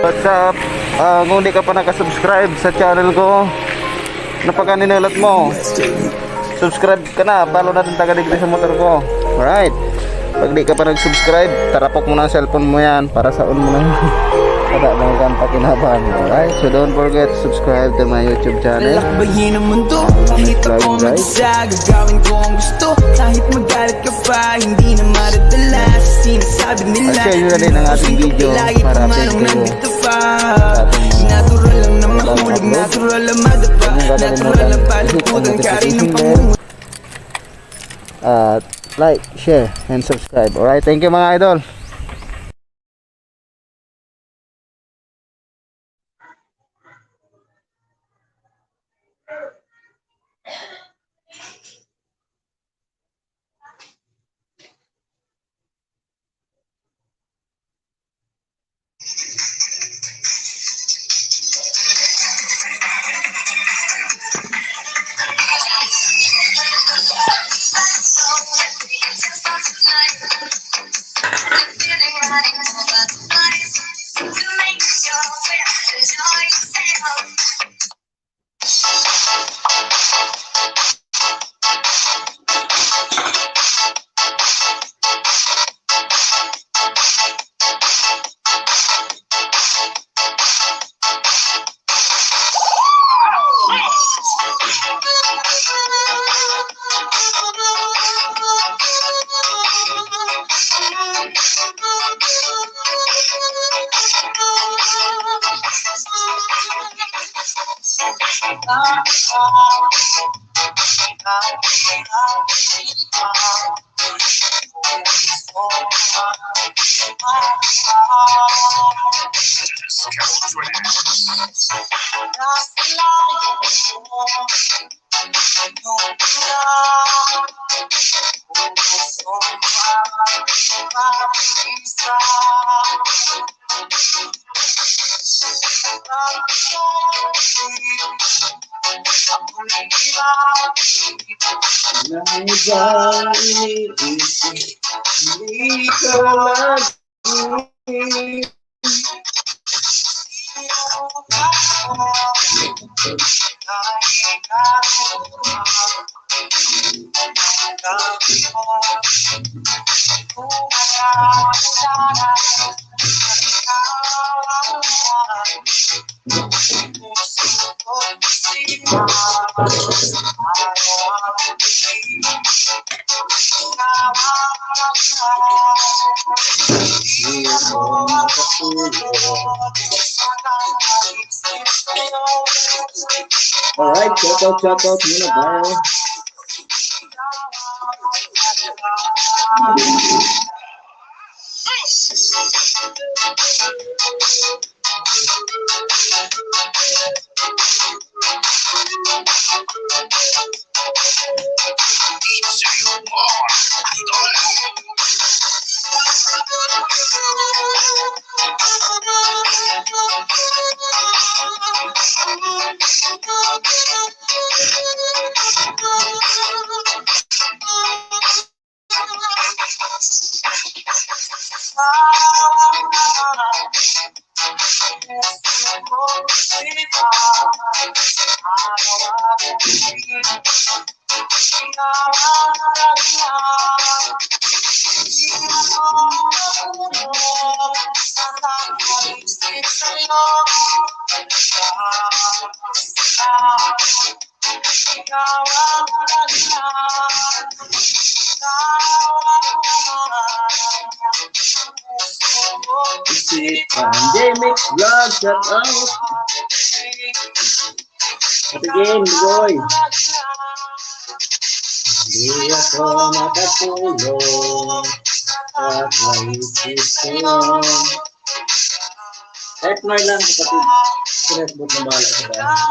What's up? Kung hindi ka pa nakasubscribe sa channel ko, napakaninulat mo, subscribe ka na, follow natin taga-degree sa motor ko. Alright, pag di ka pa nag-subscribe, tarapok mo na ang cellphone mo yan para saon mo na kada mga kang pakinaban. Alright, so don't forget to subscribe to my YouTube channel. Lakbayin ang mundo, kahit ako mag-isa, gagawin ko ang gusto. Kahit magalit ka pa, hindi na maradala sa sinasabi nila. Share nyo na din ang ating video para update kayo. Natural lang na mahulog, natural lang madapa, natural lang palikutan ka rin ng pangungulit. Like, share, and subscribe. Alright, thank you mga idol. Alright, shoutout muna tayo. Pandemic vlog, shout out. Again, boy. Hindi ako makatulog at naisip ko. Kahit mo lang kapatid, sinasbot na bahala sa bahay.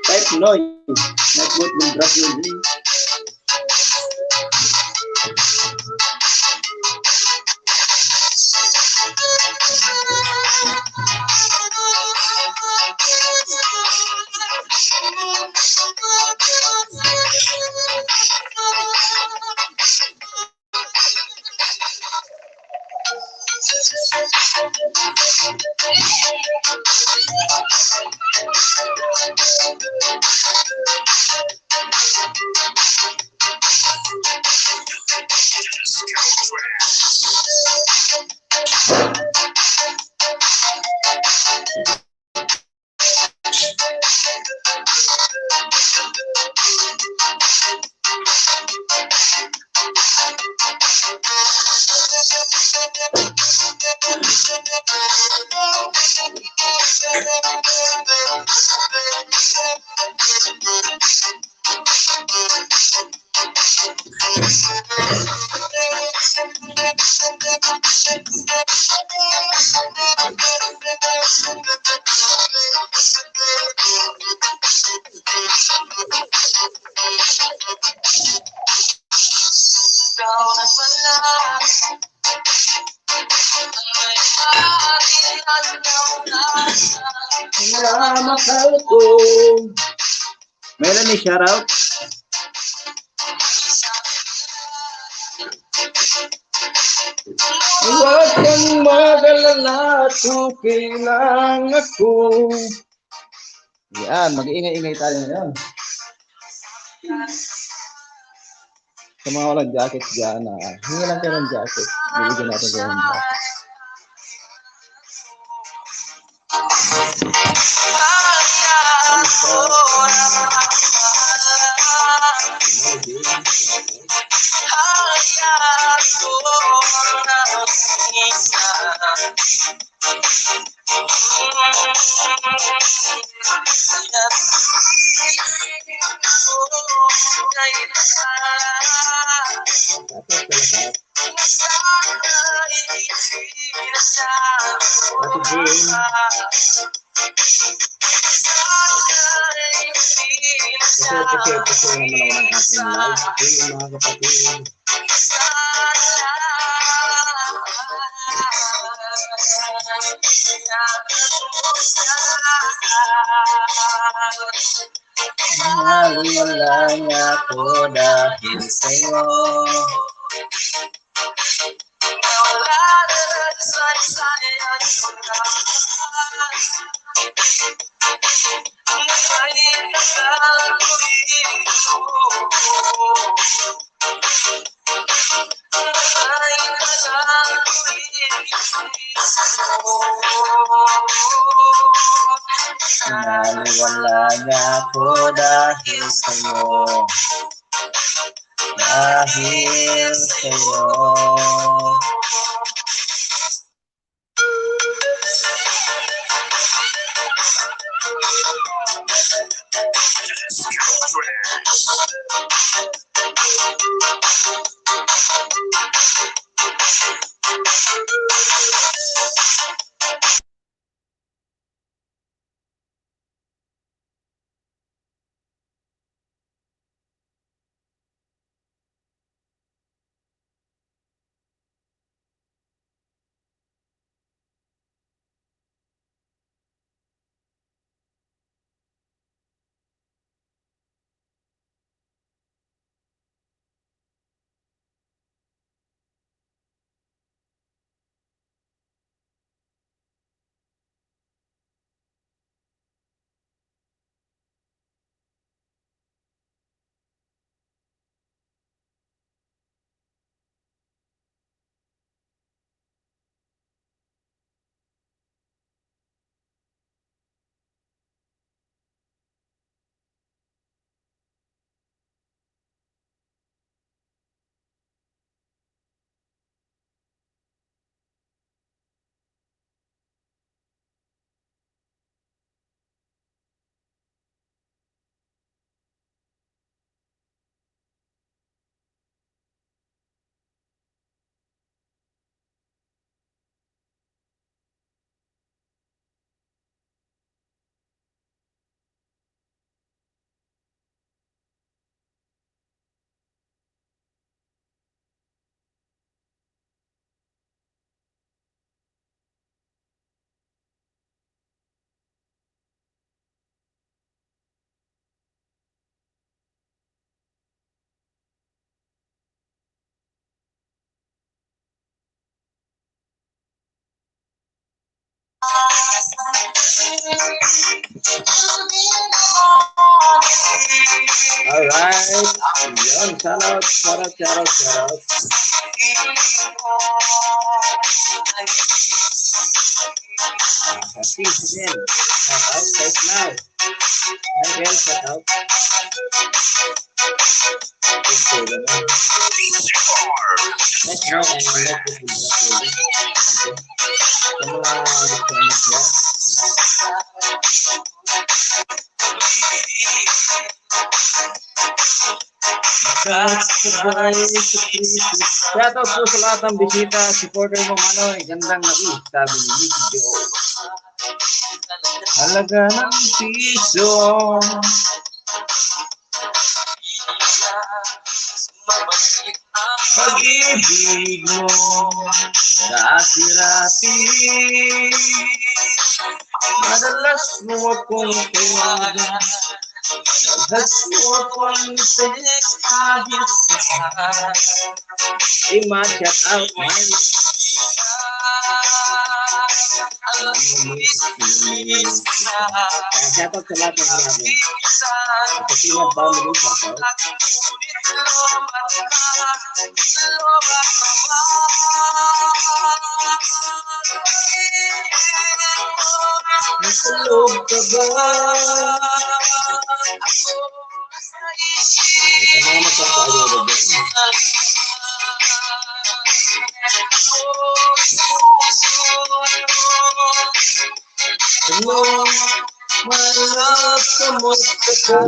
Kahit Noy, nagbot ng drop yun. Mahal ko. Meron ni shoutout. Huwag kang mag-alala, okay lang ako. Yan, mag-iingay-ingay tayo ngayon. Sa mga walang jacket dyan, hingi lang kayo ng jacket. Bibigyan natin kayo ng jacket. Kasi naman ako ng aking live stream, mga kapatid. Mahal niya ako dahil sa'yo. Naliwala niya ako dahil sa'yo. Dahil sa'yo. Alright. Yun, shoutout. Happy Fidel. Shoutout, guys now. Miguel, shoutout. Okay, ganun. Let's go and let this be okay. Sa mga gusto mo shoutout po sa lahat ng bisita, supporter mo Manoy, gandang gabi, sabi ni Mickey Joe. Halaga ng piso. Pag-ibig mo, dati-rati, madalas mo akong tawagan. I-chat out, man. Shout out sa lahat ng grabe. Sa Pinag Family, shout out. Nasalog ka ba? Sa mga magpapaayola dyan. Hello, my love, kamusta ka?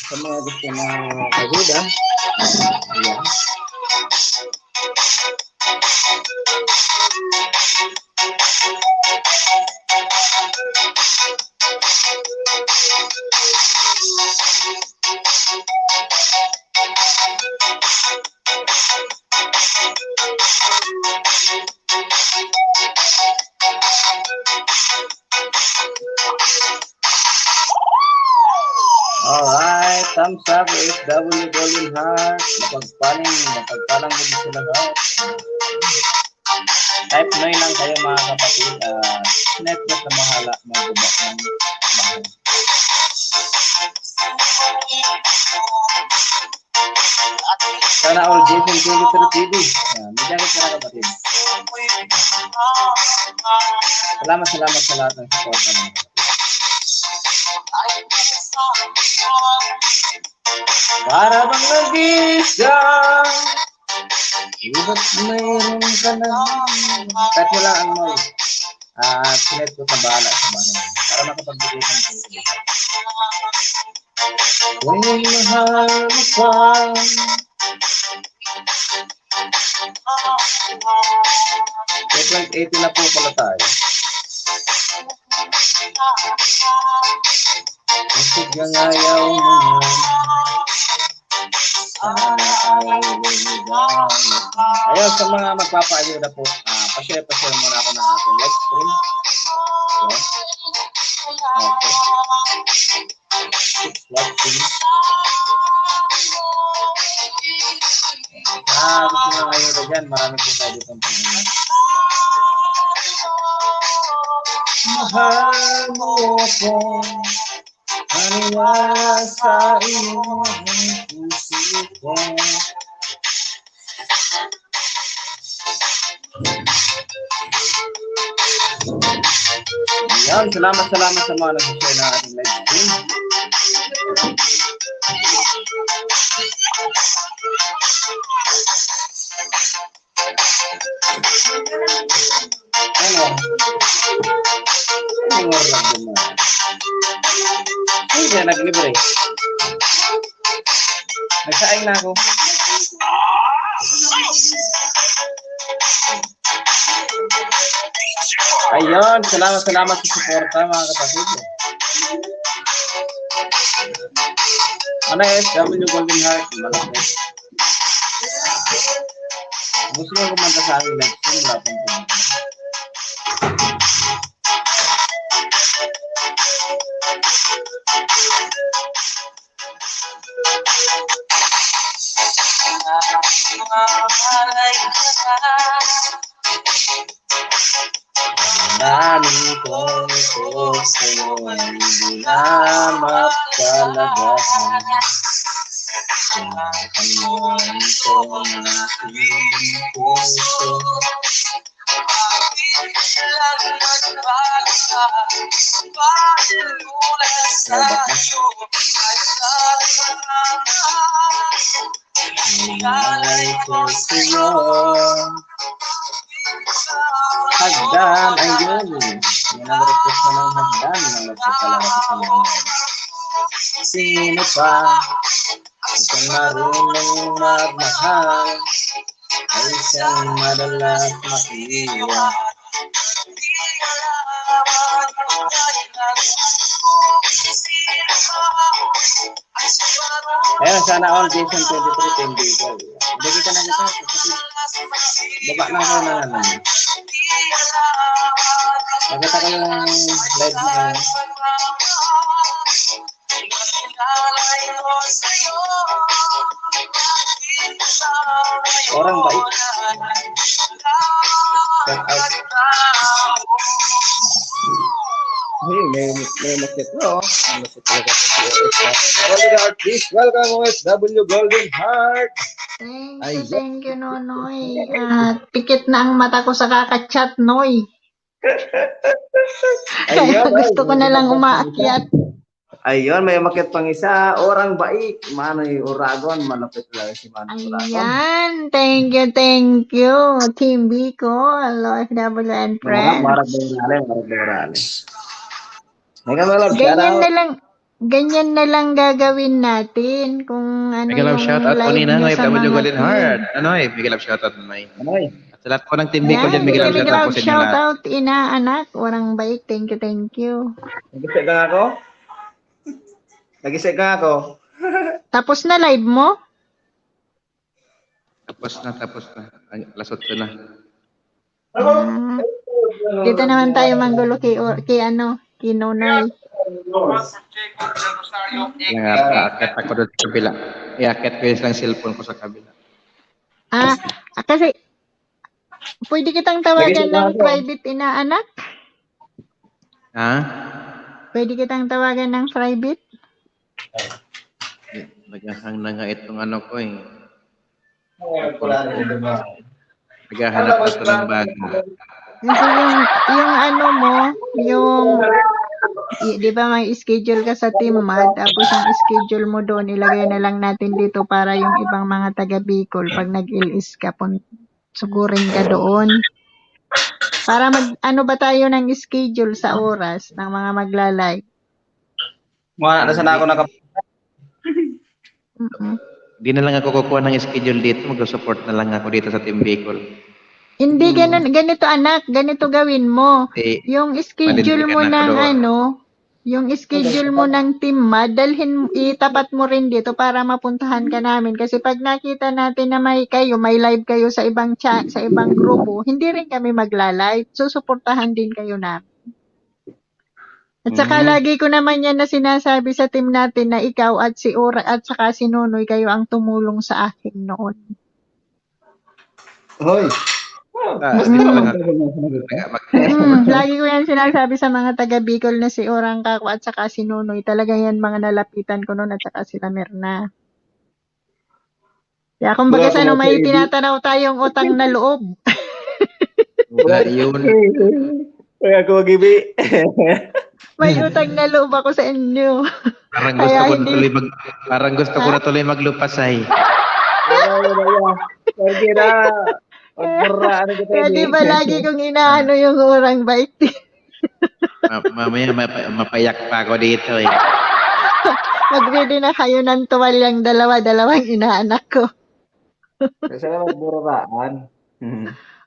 Sa mga gusto na ayuda, ayan. Alright, thumbs up, FW Golden Heart. Mapagpalang din sa lahat. Type Noy lang kayo mga kapatid. Network na bahala mag-uba ng bahay. Sana all Jason Kulitero TV. May jacket ka na kapatid. Salamat sa lahat ng support naman. Para bang nag-isang iba't mayroon ka na kahit wala ang noise. Sinet ko sa bahala sa bahay para makapagbigay ka ng kung mahal mo pa. Like 80 na po pala tayo. Kasi yung ayaw mo ayun, sa mga magpapaayoda po, pa-share muna ako ng ating live stream. Live stream. Gusto nyo ayuda dyan, marami po tayo dito ang pangyayon. Mahal mo ako, maniwala sa iyong puso ko. Yan, salamat sa mga nag-share na ating live stream. Ano? Ano yung oras mo? Hindi na naglibre. Nagsaing na ako. Ayun, salamat sa suporta mga kapatid. Ano SW Golden Heart? Malaki. Gusto mo kumanta sa aking live stream, wala pang pinag. Damdamin kong ito sa'yo ay hindi na mapalagahan. Sinakan mo ito ng aking puso. Hinalay ko sa'yo. Hagdan, ayun. Yan ang request na ng hagdan. Nalagay talaga sa mga. Sino pa isang marunong magmahal ay siyang madalas maiwan. Ayun, sana all Jason 23 10 vehicle. Hindi ka na kita. Baba lang ko na naman. Magkita ko yung live na. Orang baik. Shout out. Hey, may market ko. May market talaga po si OFW. Golden Heart, please welcome OFW Golden Heart. Thank you, Nonoy. Pikit na ang mata ko sa kakachat, Noy. Kaya gusto ko na lang umaakyat. Ayun, may market pang isa. Orang baik. Manoy Uragon. Malapit lang si Manoy Uragon. Ayan, thank you. Team Bicol, OFW and friends. Marag Dorale. Ganyan na lang gagawin natin kung ano Miguel yung shout out po live ni nyo Nanoy sa W mga Golden team. Heart. Miguel shout out Nanoy. Manoy. Sa lahat po ng team Bicol dyan, Miguel shout out po sa inyo shout lahat. out, inaanak. Warang baik. Thank you. Nagisip ka nga ako? Nagisip ka nga ako? Tapos na live mo? Tapos na. Lasot ko na. Ah, dito naman tayo manggulo kay Nonoy. Akit ako doon sa kabila. Iakit ko yung cellphone ko sa kabila. Kasi pwede kitang tawagan ng private, inaanak? Ha? Pwede kitang tawagan ng private? Naghahang na nga itong ano ko eh. Naghahanap na ito ng bago. Kasi yung ano mo, di ba may schedule ka sa Team Mad, tapos ang schedule mo doon, ilagay na lang natin dito para yung ibang mga taga Bicol, pag nag-ilis ka, sugurin ka doon. Para ano ba tayo ng schedule sa oras ng mga magla-live? Wala na sana ako Hindi na lang ako kukuha ng schedule dito. Mag-support na lang ako dito sa Team Bicol. Hindi ganito anak, ganito gawin mo. Yung schedule mo ng yung schedule mo ng Team Mad, itapat mo rin dito para mapuntahan ka namin. Kasi pag nakita natin na may live kayo sa ibang chat, sa ibang grupo, hindi rin kami magla-live. Susuportahan din kayo namin. At saka lagi ko naman yan na sinasabi sa team natin na ikaw at si Ora at saka si Nonoy, kayo ang tumulong sa akin noon. Hoy. Lagi ko yan sinasabi sa mga taga Bicol na si Orang Kako at saka si Nonoy. Talaga yan mga nalapitan ko noon at saka sila Merna. Kaya kumbaga sa may tinatanaw tayong utang na loob. Wala yun. Kaya ako gibi. May utang na loob ako sa inyo. Parang gusto ko na tuloy maglupasay. Kaya di ba lagi kong inaano yung Orang bait? Mamaya mapayak pa ako dito eh. Mag-ready na kayo ng tuwalyang dalawang inaanak ko. Kasi magburaan.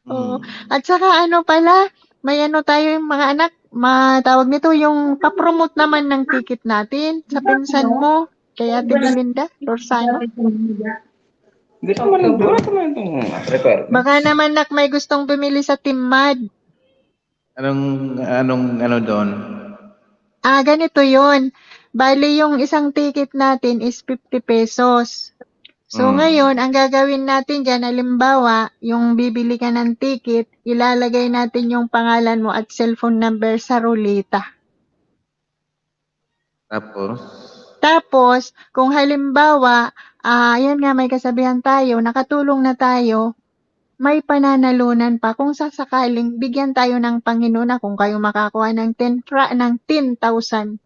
Oo. At saka pala, may tayo yung mga anak, matawag nito yung papromote naman ng ticket natin sa pinsan mo. Kaya Belinda, Lorsano. Hindi pa man itong repair. Baka naman may gustong bumili sa Team Mad. Anong doon? Ganito yun. Bali yung isang ticket natin is 50 pesos. So ngayon, ang gagawin natin dyan, halimbawa, yung bibili ka ng ticket, ilalagay natin yung pangalan mo at cellphone number sa ruleta. Tapos, Tapos, kung halimbawa, yan nga may kasabihan tayo, nakatulong na tayo, may pananalunan pa. Kung sasakaling bigyan tayo ng Panginoon na kung kayo makakuha ng 10,000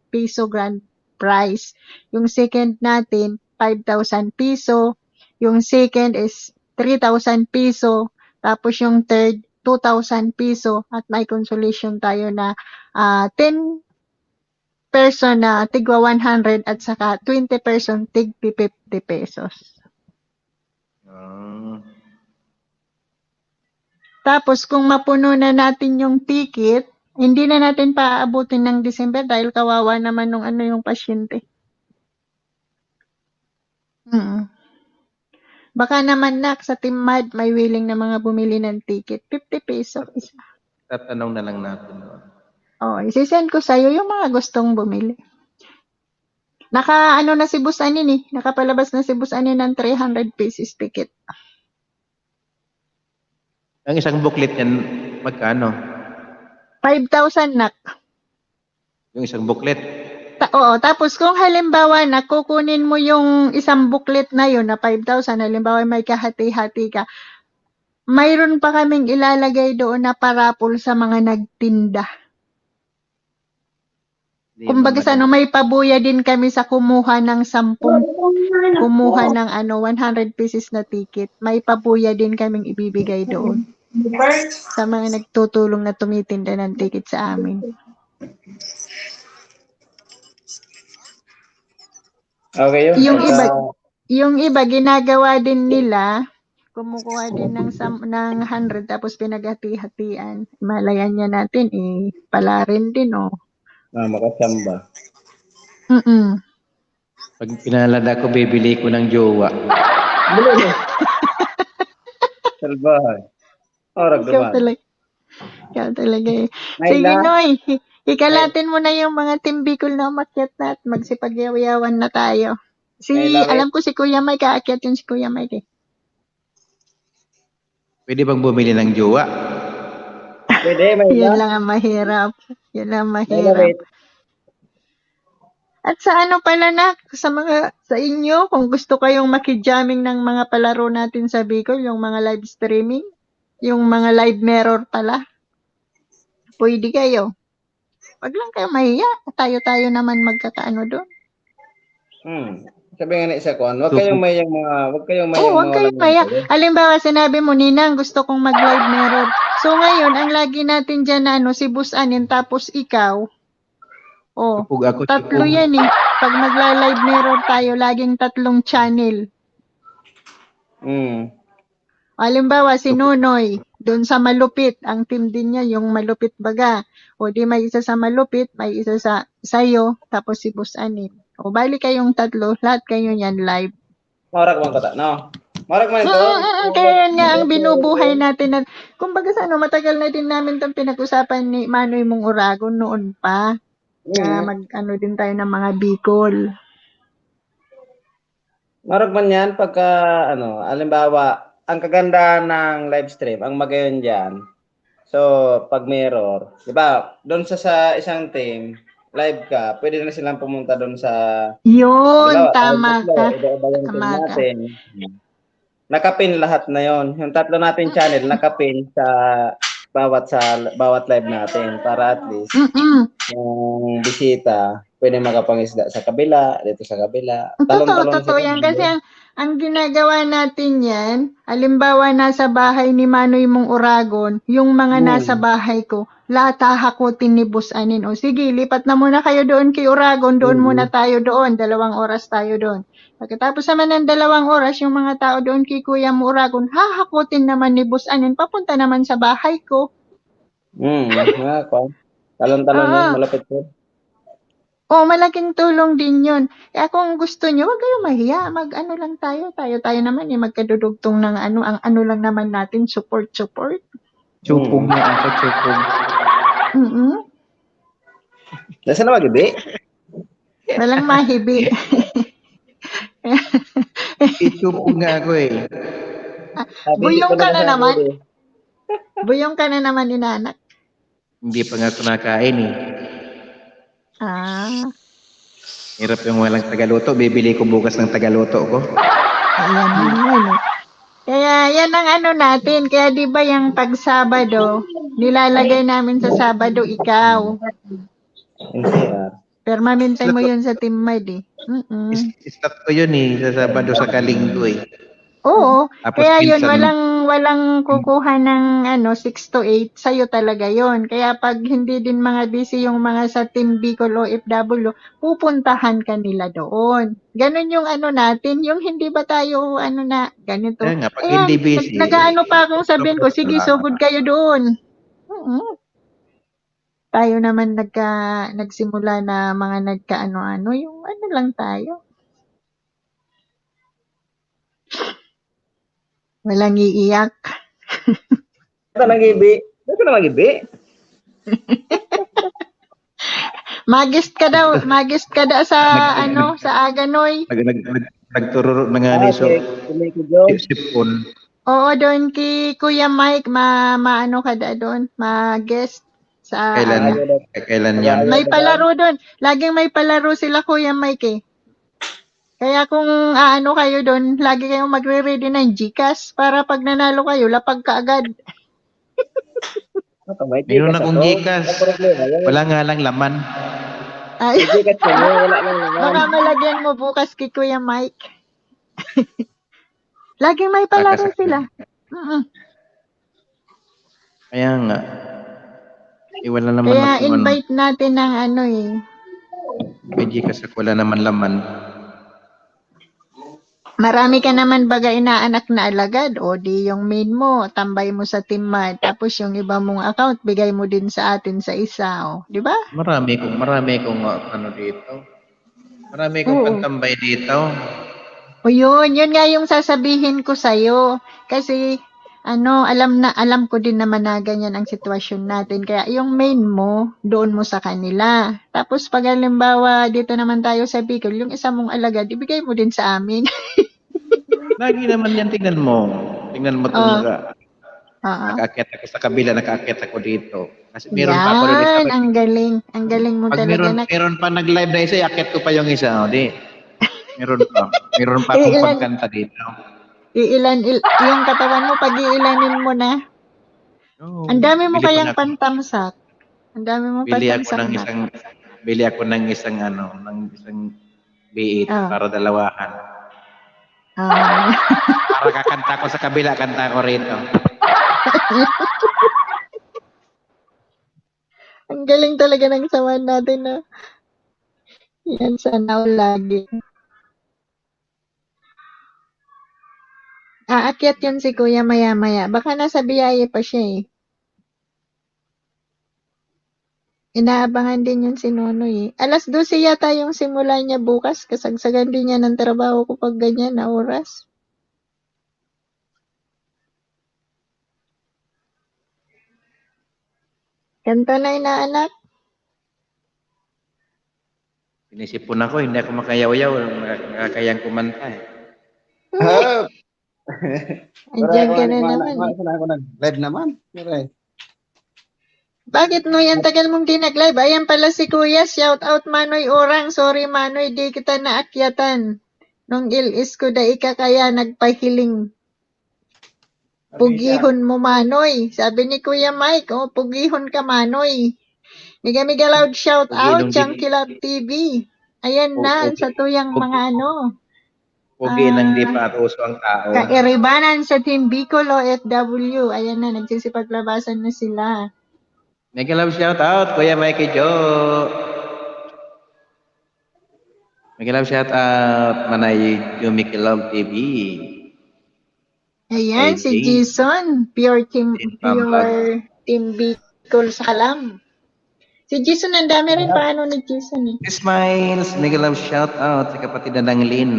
piso grand prize. Yung second natin, 5,000 piso. Yung second is 3,000 piso. Tapos yung third, 2,000 piso. At may consolation tayo na 10 person na tigwa 100 at saka 20 person tig 50 pesos. Tapos kung mapuno na natin yung ticket, hindi na natin paaabutin ng December dahil kawawa naman nung yung pasyente. Baka naman sa Team Mad may willing na mga bumili ng ticket. 50 pesos isa. tatanong na lang natin. Isisend ko sa'yo yung mga gustong bumili. Na si Boss Anin nakapalabas na si Boss Anin ng 300 pesos ticket. Ang isang booklet yan, magkano? 5,000 nak. Yung isang booklet. Tapos kung halimbawa kukunin mo yung isang booklet na yun na 5,000, halimbawa may kahati-hati ka, mayroon pa kaming ilalagay doon na parapol sa mga nagtinda. Kumbaga may pabuya din kami sa kumuha ng 100 pesos na ticket. May pabuya din kaming ibibigay doon. Sa mga nagtutulong na tumitinda ng ticket sa amin. Okay, Yung iba ginagawa din nila, kumukuha din ng 100 tapos pinaghati-hatian. Malayan niya natin pala rin din makasamba. Pag pinalada ko, bibili ko ng jowa. Salbahay. Ikaw talaga Sige, Noy. Ikalatin mo na yung mga Team Bicol na umakyat na at magsipagyaw-yawan na tayo. Alam ko si Kuya Mike, kaakyat yun si Kuya Mike Pwede bang bumili ng jowa? Pwede, may Yun lang ang mahirap. At sa pala sa inyo, kung gusto kayong makijamming ng mga palaro natin sa Bicol, yung mga live streaming, yung mga live mirror pala, pwede kayo. Wag lang kayo mahiya. Tayo-tayo naman magkakaano doon. Sabi nga na isa ko, wag kayong mayang maya. Halimbawa, sinabi mo, Ninang, gusto kong mag-live mirror. So ngayon, ang lagi natin dyan na si Boss Anin, tapos ikaw. Tatlo yan Pag magla-live mirror tayo, laging 3 channel. Halimbawa, si Nonoy, doon sa malupit, ang team din niya, yung malupit baga. O di may isa sa malupit, may isa sa sayo, tapos si Boss Anin. O bali kayong 3, lahat kayo yan live. Marak man kata, no? Marak man ito. Kaya nga ang binubuhay natin. Kumbaga matagal na din namin itong pinag-usapan ni Manoy Mong Uragon noon pa. Din tayo ng mga Bicol. Marak man yan pagka, alimbawa, ang kaganda ng live stream, ang magayon dyan, pag mirror, di ba, doon sa isang team, live ka, pwede na silang pumunta doon sa... Yun, tama ka. Nakapin lahat na yon. Yung 3 natin channel, nakapin sa bawat live natin para at least yung bisita pwede makapangisda sa kabila, dito sa kabila. Totoo yan. Kasi ang ginagawa natin yan, halimbawa nasa bahay ni Manoy Mong Uragon, yung mga nasa bahay ko, lahat hahakutin ni Boss Anin. O sige, lipat na muna kayo doon kay Uragon, doon muna tayo doon, 2 oras tayo doon. Pagkatapos naman ng 2 oras, yung mga tao doon kay Kuya Mo Uragon, hahakutin naman ni Boss Anin, papunta naman sa bahay ko. Talon-talon yun, malapit po. Malaking tulong din yun. Kung gusto nyo, wag kayong mahiya. Mag-ano lang tayo. Tayo naman magkadudugtong ng ang lang naman natin, support. Chupog na ako, chupog. Nasaan na magibi? Walang mahibi. Itupo nga ako eh. Sabi, hindi Buyong ko ka na nasabi naman. eh. Buyong ka na naman, inanak. Hindi pa nga ako nakain eh. Ah, Hirap yung walang tagaluto. Bibili ko bukas ng tagaluto ko. ayan naman. Eh. Kaya yan ang ano natin. Kaya di ba yung pag Sabado, nilalagay namin sa Sabado ikaw. NCR. Permanente mo yun sa Team Mad eh. Mm-mm. Start ko yun eh. Sa Sabado sa Kalinggo eh. Oo. Tapos Kaya yun, minsan- walang kukuha ng 6 to 8. Sa'yo talaga yun. Kaya pag hindi din mga busy yung mga sa Team Bicol OFW, pupuntahan ka nila doon. Ganon yung ano natin. Yung hindi ba tayo na ganito. Kaya nga, pag Ayan, hindi busy, nag-ano pa akong sabihin ko, sige, sugod kayo doon. Tayo naman nagsimula na mga nagkaano-ano, yung ano lang tayo. Walang iiyak. Ito nag-ibi. Ito na mag-ibi. Magist ka daw sa sa Aganoy. Nagtururo na nga ni so. Tuloy ko, Joe. Sipon. Oo, doon kay Kuya Mike, maano ka da doon, mag-guest sa Kailan yan? May palaro doon. Laging may palaro sila Kuya Mike eh. Kaya kung aano kayo doon, lagi kayong magre-ready ng GCash para pag nanalo kayo, lapag ka agad. Meron akong Gcash. Wala nga lang laman. Ay, Gikas ko, wala lang naman. baka malagyan mo bukas kay Kuya Mike. Laging may palaro sila. Mm-mm. Kaya nga. Wala naman Kaya akong invite natin ng May Gcash ako, wala naman laman. Marami ka naman baga inaanak na alagad o di yung main mo, tambay mo sa Team Mad, tapos yung iba mong account, bigay mo din sa atin sa isa, o. Di ba? Marami kong ano dito. Marami kong Oo. pantambay dito. O yun nga yung sasabihin ko sa'yo. Kasi, alam ko din naman na ganyan ang sitwasyon natin. Kaya yung main mo, doon mo sa kanila. Tapos pag halimbawa, dito naman tayo sa Bicol, yung isa mong alagad, ibigay mo din sa amin. Lagi naman yan, tingnan mo. Tingnan mo itong Oo. nakaakyat ako sa kabila, nakaakyat ako dito. Kasi meron pa ako rin isa. Yan, ang galing. Ang galing mo Pag talaga. meron pa nag-live na isa, iakyat ko pa yung isa. O, di. Meron pa. Meron pa akong Ilan? pagkanta dito. Yung katawan mo, pag-iilanin mo na. Oo. Ang dami mo Bili kayang pa nga- pantamsak. Ang dami mo Bili ako pantamsak ng na. isang B8 Ah. para dalawahan. Ah. Para kakanta ko sa kabila, kanta ko rito. Ang galing talaga ng samahan natin na. Yan, sana all lagi. Aakyat yun si Kuya maya-maya. Baka nasa biyahe pa siya eh. Inaabangan din yun si Nonoy eh. 12:00 yata yung simula niya bukas. Kasagsagan din niya ng trabaho ko pag ganyan na oras. Kanta na inaanak. Sinisipon ako, hindi ako makayaw-yaw. Nakakayang kumanta eh. Andiyan ka na naman eh. Live naman. Bakit no yan tagal mong di nag-live? Ayan pala si Kuya. Shout out Manoy Orang. Sorry Manoy, di kita naakyatan. Nung ilis ko da ika kaya nagpahiling. Pugihon mo Manoy. Sabi ni Kuya Mike, pugihon ka Manoy. Miga loud shout out, Pugilong Chunky Love TV. Ayan na, sa tuyang mga Pugi nang di pa uso ang tao. kairibanan sa Team Bicol OFW. Ayan na, nagsisipaglabasan na sila. Mega love shout out, Kuya Mikey Joe. Mega love shout out, Manay Yumiki Love TV. Ayan, Hey, si Jane. Jason, pure Team Bicol Salam. Si Jason, ang dami rin paano ni Jason eh. Smiles, mega love shout out sa kapatid na ng Lin.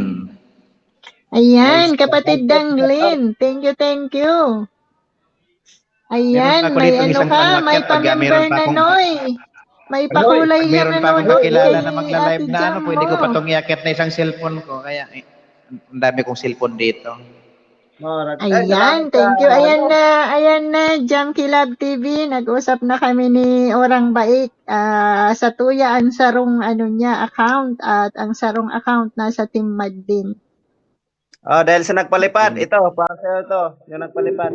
Ayan, kapatid Danglin. Thank you. Ayan, Meron pa ako may dito ano isang ka, pangakyat, may pagka pamember meron pa na akong- Noy. May pakulay yan Meron na pa akong Noy kakilala kay na magla-live Ate na Jam pwede ko mo. pa itong iakit na isang cellphone ko. Kaya Ang dami kong cellphone dito. Ayan, thank you. Ayan na, Jam Kilab TV. Nag-usap na kami ni Orang Baik. Sa Tuya, ang sarong account at ang sarong account nasa Team Mad din. Dahil sa nagpalipad, ito, para sa'yo ito, yung nagpalipad.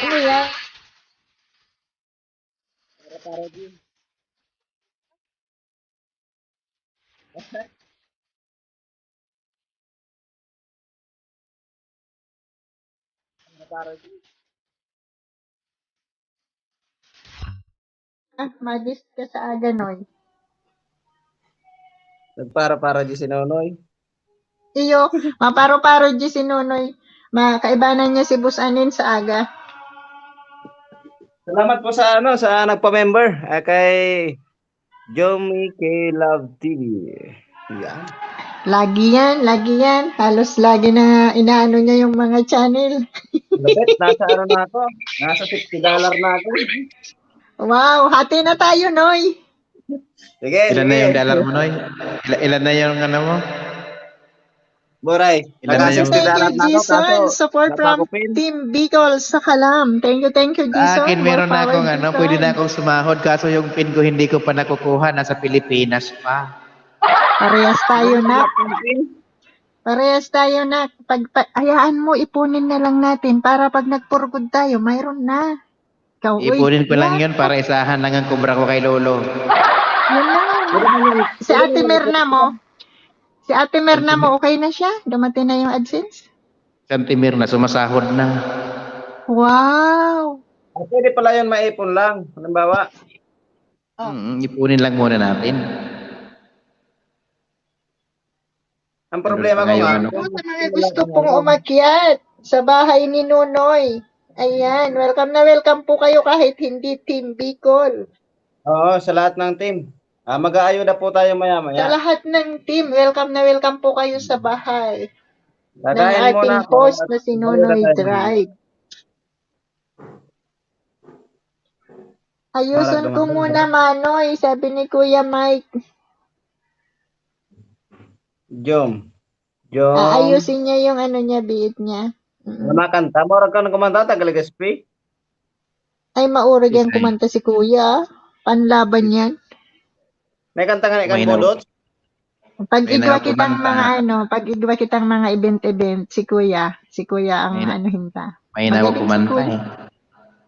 Ano yan? Magis ka sa aga, Noy. Nagpara-para di si Nonoy. Iyo, maparo-paro di si Nonoy. Makaibanan niya si Busanin sa aga. Salamat po sa sa nagpa-member kay Jomi K Love TV. Yan. Lagi yan. Halos lagi na inaano niya yung mga channel. Lapit, nasa na ako? Nasa $60 na ako. Wow, hati na tayo, Noy. Sige, Ilan na yung dollar mo, Noy? Ilan na yung mo? Boray, Ilan na yung- $60 Thank you, na ako. Jason. Support from napakupin. Team Bicol sa Kalam. Thank you, Jason. Akin meron More na akong power, Jason. pwede na akong sumahod kaso yung pin ko hindi ko pa nakukuha, nasa Pilipinas pa. Parehas tayo, Nak. Parehas tayo, Nak. Hayaan mo, ipunin na lang natin para pag nagpurgod tayo, mayroon na. Ikaw, uy, Ipunin ko lang yan. yun para isahan lang ang kubra ko kay Lolo. Yun lang. Si Ate Merna mo. Si Ate Merna mo, okay na siya? Dumating na yung AdSense? Santimir na, sumasahod na. Wow! Pwede pala yun maipon lang. Halimbawa, Ipunin lang muna natin. ang problema ko nga, Ngayon, Sa mga gusto pong umakyat sa bahay ni Nonoy. Ayan, welcome na welcome po kayo kahit hindi Team Bicol. oo, sa lahat ng team. Mag-aayuda po tayo Sa maya-maya. lahat ng team, welcome na welcome po kayo sa bahay ng Dadahin muna ating ako host at na si mag-ayuda Nonoy tayo. Drive. Ayusin ko muna, Manoy, sabi ni Kuya Mike. Jom. Ayusin niya yung niya, biit niya. Namakanta mo, ka ng kumanta, Tagaligaspi. Ay, maurag yan Isay. kumanta si Kuya. Panlaban yan. May kanta nga ni May kan Budot. Pag-igwa May kitang nakumanta. mga pag-igwa kitang mga event, si Kuya ang May na- hinta. May na ako Magaling si kumanta Kuya. eh.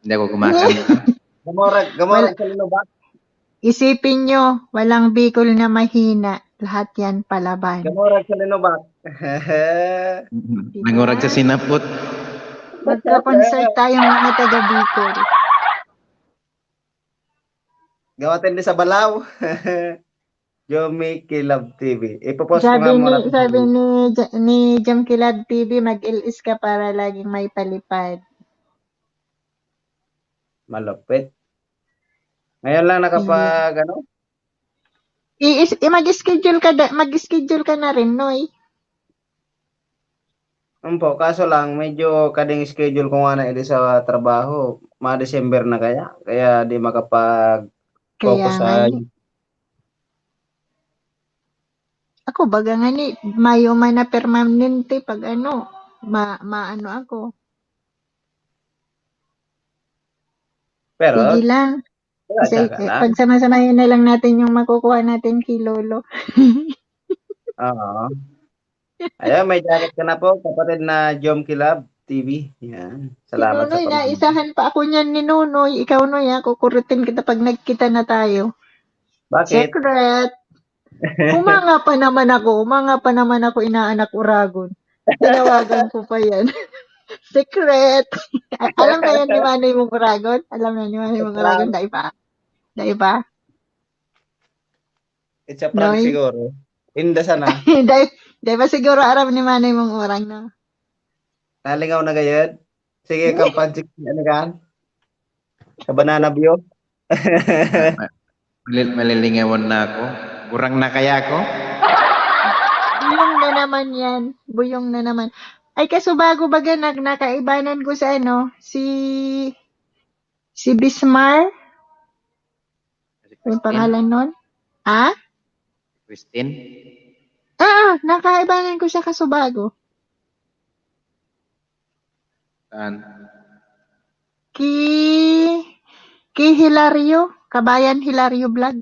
Hindi ako kumakanta. Gamorag sa linobak. Isipin nyo, walang Bicol na mahina. Lahat yan palaban. Gamorag sa linobak. Nangurag sa sinapot. Magka-concert tayong mga taga Bicol. Gawatin din sa Balaw. Jomi Kilab TV. Ipopost ko nga muna. Sabi ni Jam Kilab TV, mag-LS ka para laging may palipad. Malupit. Ngayon lang nakapag Mag-schedule ka na rin, Noy. po, kaso lang medyo kading schedule ko nga na edi sa trabaho. Ma-December na kaya. Kaya di makapag Kaya focus nga sa ako, baga nga ni, mayo man na permanente pag maano ako. pero Sige lang. Kasi, ka na. pag sama-samahin na lang natin yung makukuha natin kay Lolo. Oo. Ayan, may jacket ka na po, kapatid na Jom Kilab TV. Yan. Si Salamat Nonoy, sa naisahan pa ako niyan ni Nonoy. Ikaw, Noy, kukurutin kita pag nagkita na tayo. Bakit? Secret! Umanga pa naman ako, inaanak uragon. Tinawagan ko pa yan. Secret! Alam na yan ni Manay mong uragon? Alam na ni Manay mong uragon? Dai ba? It's a prank Noy? siguro. Inda sana. Dai ba siguro aram ni Manay mong urang na? Nalingaw na gayad. Sige, kampansik. Ano kan? Sa banana view. Malilingawan na ako. Kurang na kaya ako? Buyong na naman yan. Buyong na naman. Ay, kaso bago baga nakaibanan ko sa si Bismar? Yung pangalan nun? Ha? Christine? Nakaibanan ko siya kasubago. Saan? Ki Hilario, Kabayan Hilario Vlog.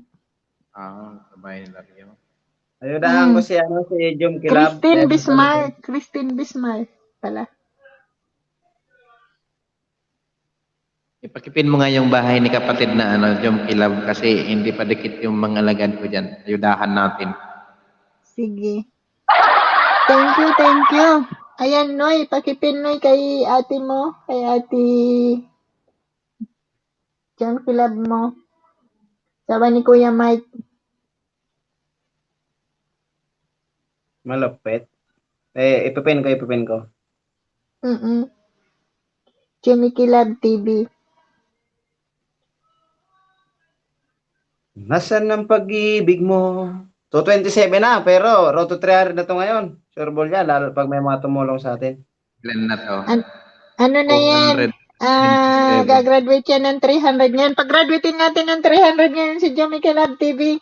Sabay nila yun. Ayudahan ko si Jom Kilab. Christine Bismar pala. Ipakipin mo nga yung bahay ni kapatid na Jom Kilab kasi hindi pa dikit yung mga alagad ko dyan. Ayudahan natin. Sige. Thank you. Ayan, Noy, pakipin Noy kay ate mo, kay ate Jam Kilab mo. Sabi ni Kuya Mike. Malupit. Ipipin ko. Jimmy Kilab TV. Nasaan ang pag-ibig mo? 227 na, pero road to 300 na to ngayon. Sure ball yan, lalo pag may mga tumulong sa atin. Ilan na to? Ano na yan? 427. Gagraduate yan ng 300 ngayon. Pag-graduatein natin ng 300 ngayon si Jimmy Kilab TV.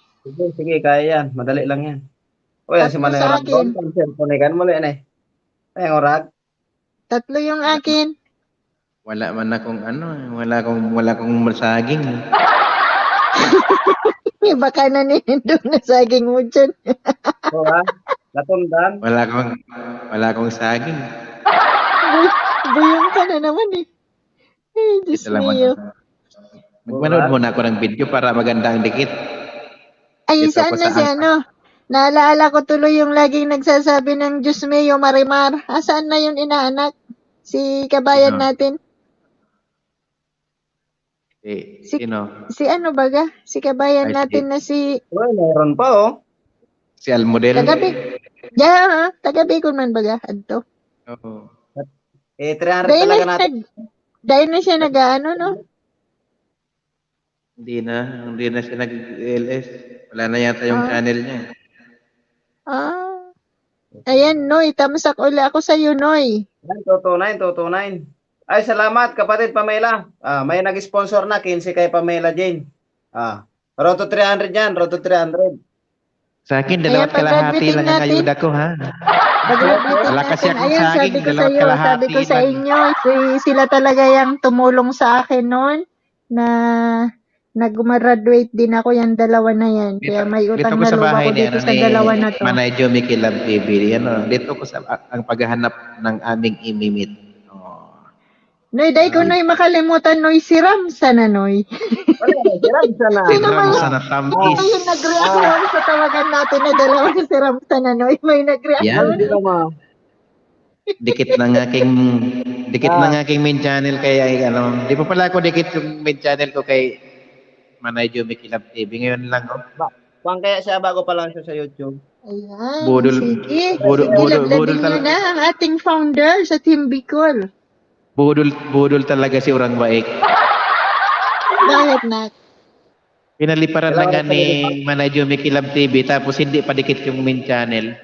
Sige, kaya yan. Madali lang yan. O yan, si Tatlo Manay sa Rag akin. doon. Cellphone kan mo yan eh. Ay, ang Rag. 3 yung akin. Wala man akong wala akong masaging. Baka nanindog na saging mo dyan. O ha? Latundan. Wala akong saging. Buyong ka na naman eh. Diyos Ito lang mio. Magmanood muna ako ng video para maganda ang dikit. Ay, Dito saan ko na sa si Naalala ko tuloy yung laging nagsasabi ng Diyos mio, Marimar. Saan na yun inaanak? Si kabayan Sino? natin. Sino? Si ano baga? Si kabayan Ay, natin na si Uy, mayroon pa oh. Si Almodel. taga Bicol man baga adto. Oo. 300 talaga natin. Dahil na siya nag-ano, no? Hindi na siya nag-LS. Wala na yata yung channel niya. Ayan, Noy. Tamsak uli ako sa iyo, Noy. 229. Ay, salamat kapatid Pamela. May nag-sponsor na 15 kay Pamela Jane. Road to 300 yan, road to 300. Sa akin, Kaya dalawat kalahati pag-graduating lang ang natin. ayuda ko, ha? Pag-graduating Wala kasi natin. akong Ayan, saging, sabi ko sa dalawat iyo, kalahati sabi ko sa lang. inyo, sila talaga yung tumulong sa akin noon na nag-graduate din ako yung dalawa na yan. Kaya may utang ko na sa loob bahay ako ni, dito sa dalawa na to. Manay Jomi Kilab TV. Dito ko sa ang paghahanap ng aming imimit. Noy, dahil ko Noy makalimutan, Noy, si Ramsa na, Noy. Sino ba Ramsa yun? na tamis. Yung nag-react sa tawagan natin na dalawa si Ramsa na, Noy. May nag-react. Yan. Dikit ng aking main channel kay di pa pala ako dikit yung main channel ko kay Manay Jomi Kilab TV. Ngayon lang, Kung kaya siya bago pa lang siya sa YouTube. Ayan, sige. budol Ilagladin nyo na ang ating founder sa Team Bicol. budol talaga si Urang Baik. Bakit na? Pinaliparan lang nga ni Manay Jomi Kilab TV tapos hindi pa dikit yung main channel.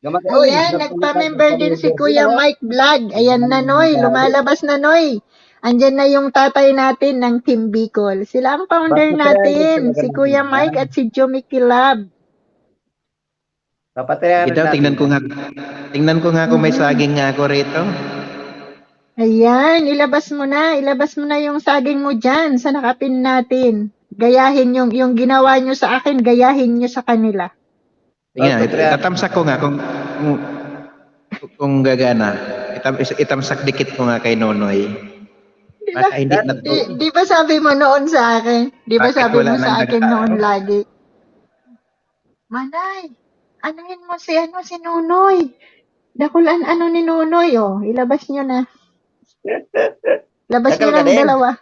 Ayan, nagpa-member din si Kuya Mike Vlog. Ayan na, Noy. Lumalabas na, Noy. Andyan na yung tatay natin ng Team Bicol. Sila ang founder natin. Si Kuya Mike at si Jomi Kilab. Ito, tingnan ko nga kung may saging nga ako rito. Ayan, ilabas mo na. Ilabas mo na yung saging mo dyan sa nakapin natin. Gayahin yung ginawa nyo sa akin, gayahin nyo sa kanila. Tingnan, tatamsak ko nga kung gagana. Itamsak dikit ko nga kay Nonoy. Baka hindi na to. Di ba sabi mo noon sa akin? Di ba Bakit sabi wala mo sa nang akin nagtao? noon lagi? Manay, anuhin mo si Nunoy. Dakulan ni Nunoy, oh. Ilabas nyo na. Labas nyo Dakal ka ng din. dalawa.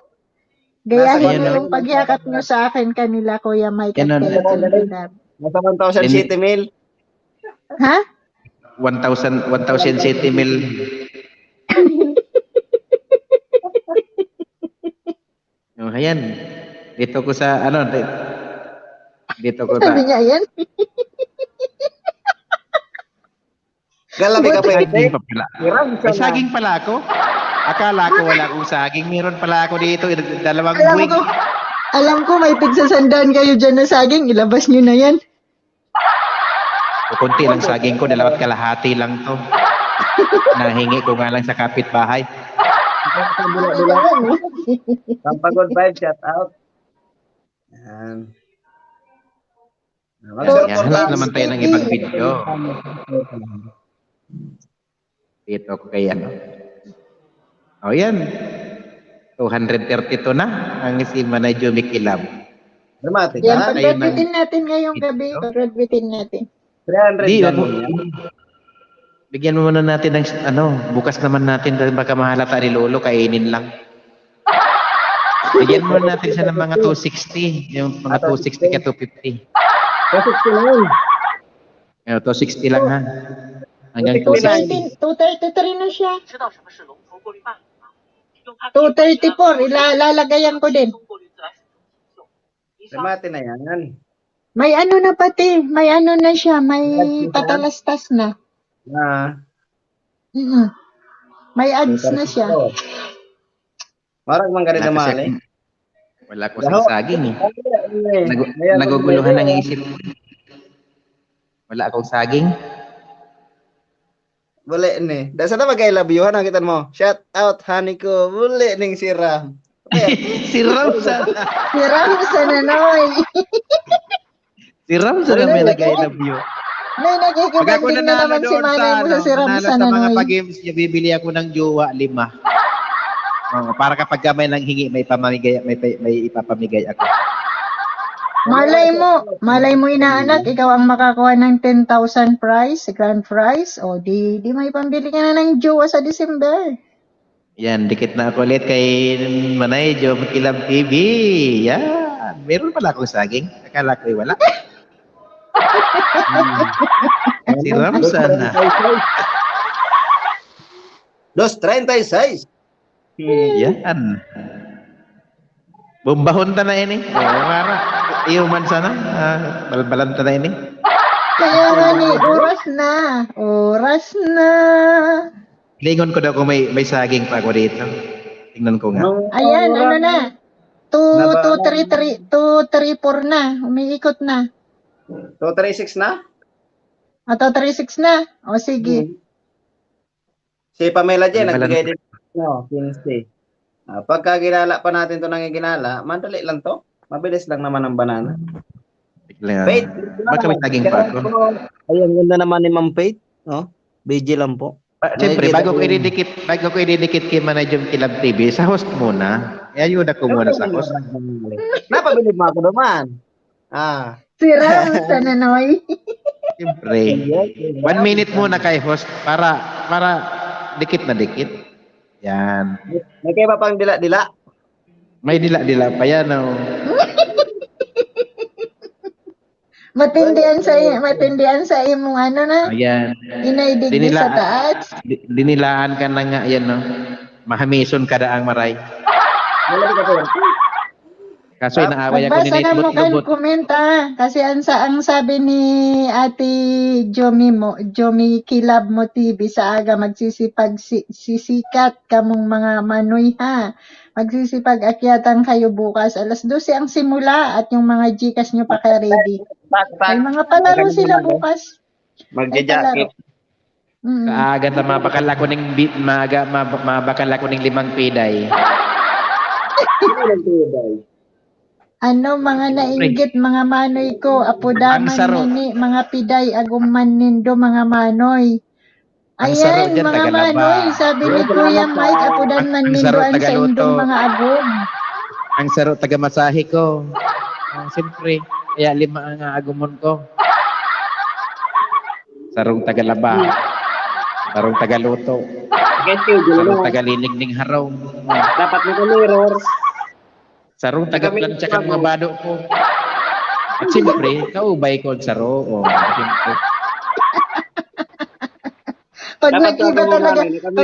Gayahin Nasa nyo yan, yung pagyakap nyo sa akin kanila, Kuya Mike at Yan, kay Kintinab. Nasa 1,000 City Mill. Ha? 1,000 city mil. Ayan. Dito ko sa dito ko Sabi niya yan. Galamig ka pa saging pa pala. May saging pala ako. Akala ko wala akong saging. Meron pala ako dito. Dalawang buwig. Alam ko may tigsasandaan kayo dyan na saging. Ilabas nyo na yan. Kunti lang saging ko, 2.5 lang to. Nahingi ko nga lang sa kapitbahay. Pampagod vibe, shout out. Yan. Yan, hanap naman tayo ng ibang video. Dito ko kay ano. O yan. 232 na ang si Manay Jumi Kilab. Dramatic, Yan, ha? pag-graduatein natin ngayong gabi. Pag-graduatein natin. 300 Di, lang wag- yan. Bigyan mo muna natin ng bukas naman natin dahil baka mahalata ni Lolo, kainin lang. Bigyan mo natin siya ng mga 260, yung mga 260 ka 250. Kasi yun. 260 lang ha. Hanggang 260. 233 na siya. 234, ilalagayan ko din. Dramatic na yan. May ano na pati, may ano na siya, may patalastas na. Mm. May ads na siya. Marag man ganito Wala kasi mahal eh. Wala ko sa saging eh. Naguguluhan ang isip ko. Wala akong saging. Bule ni. Dasa na mag-I love you, ha? Nakita mo. Shout out, honey ko. Bule ning sira. Si Ram sana. Si Ram sa nanoy. Si Ram sana may nag-I love you. May Pag ako nagkikibanding na nanalo naman si doon Manay mo sa si Ram nanalo sa sa mga nanoy. pag-games niya, bibili ako ng jowa 5. Para kapag may nanghingi, may ipapamigay ako. Malay mo inaanak, ikaw ang makakuha ng 10,000 prize, grand prize, o di may pambili ka na ng jowa sa December. Yan, dikit na ako ulit kay Manay Jumi Kilab TV. Yan, meron pala akong saging. Akala ko wala. Si Ram sana. 236. Yan. Bumbahon ta na ini. Para iuman sana. Balbalan ta na ini. Kaya nga ni, oras na. Lingon ko daw kung may saging pa ako dito. Tingnan ko nga. Ayan, ano na. 234 na, umiikot na. 236 na? O, 236 na. O, sige. Si Pamela Jen, Ano pala nagbigay din. No, 15. Pagka ginala pa natin ito nang ginala, madali lang to. Mabilis lang naman ang banana. Faith, Baka may saging pa ako. Ayun, ganda naman ni Ma'am Faith. No? BG lang po. Siyempre, bago ko ididikit kay Manay Jumi Kilab TV, sa host muna. Ayuda ko muna sa host. Napabilib mo ako naman. Si Ram sa nanoy. Siyempre. 1 minute muna kay host para dikit na dikit. Yan. May kayo pa pang dila-dila? May dila-dila pa yan. Oh. Matindihan sa imong ano na. Ayan. Inaidigdi sa taas. Dinilaan ka na nga yan. No? Mahamison ka daang maray. Kaso inaaway ako ni Magbasa Nate na mo kan Lubot. komenta kasi ang sabi ni Ate Jomi Kilab mo TV sa aga magsisipag sisikat kamong mga manoy ha. Magsisipag akyatan kayo bukas. Alas 12 ang simula at yung mga Gcash nyo pa kay ready. May mga palaro sila bukas. Magja-jacket. Kaaga na mabakal ako ng mabakal ako ng 5 piday. Ano mga nainggit mga manoy ko, apudaman nini, mga piday, aguman nindo mga manoy. Ayan, mga manoy, sabi ni Kuya Mike, apudan man nindo ang sa indong mga agum. Ang saro taga-masahe ko. Siyempre, kaya 5 ang agumon ko. Sarong taga-laba. Sarong taga-luto. Sarong taga-linig ning haraw. Dapat mo mirror. Sarong taga-plancha ka mga bado ko. At siyempre, kaubay ko ang saro. O, siyempre. Pag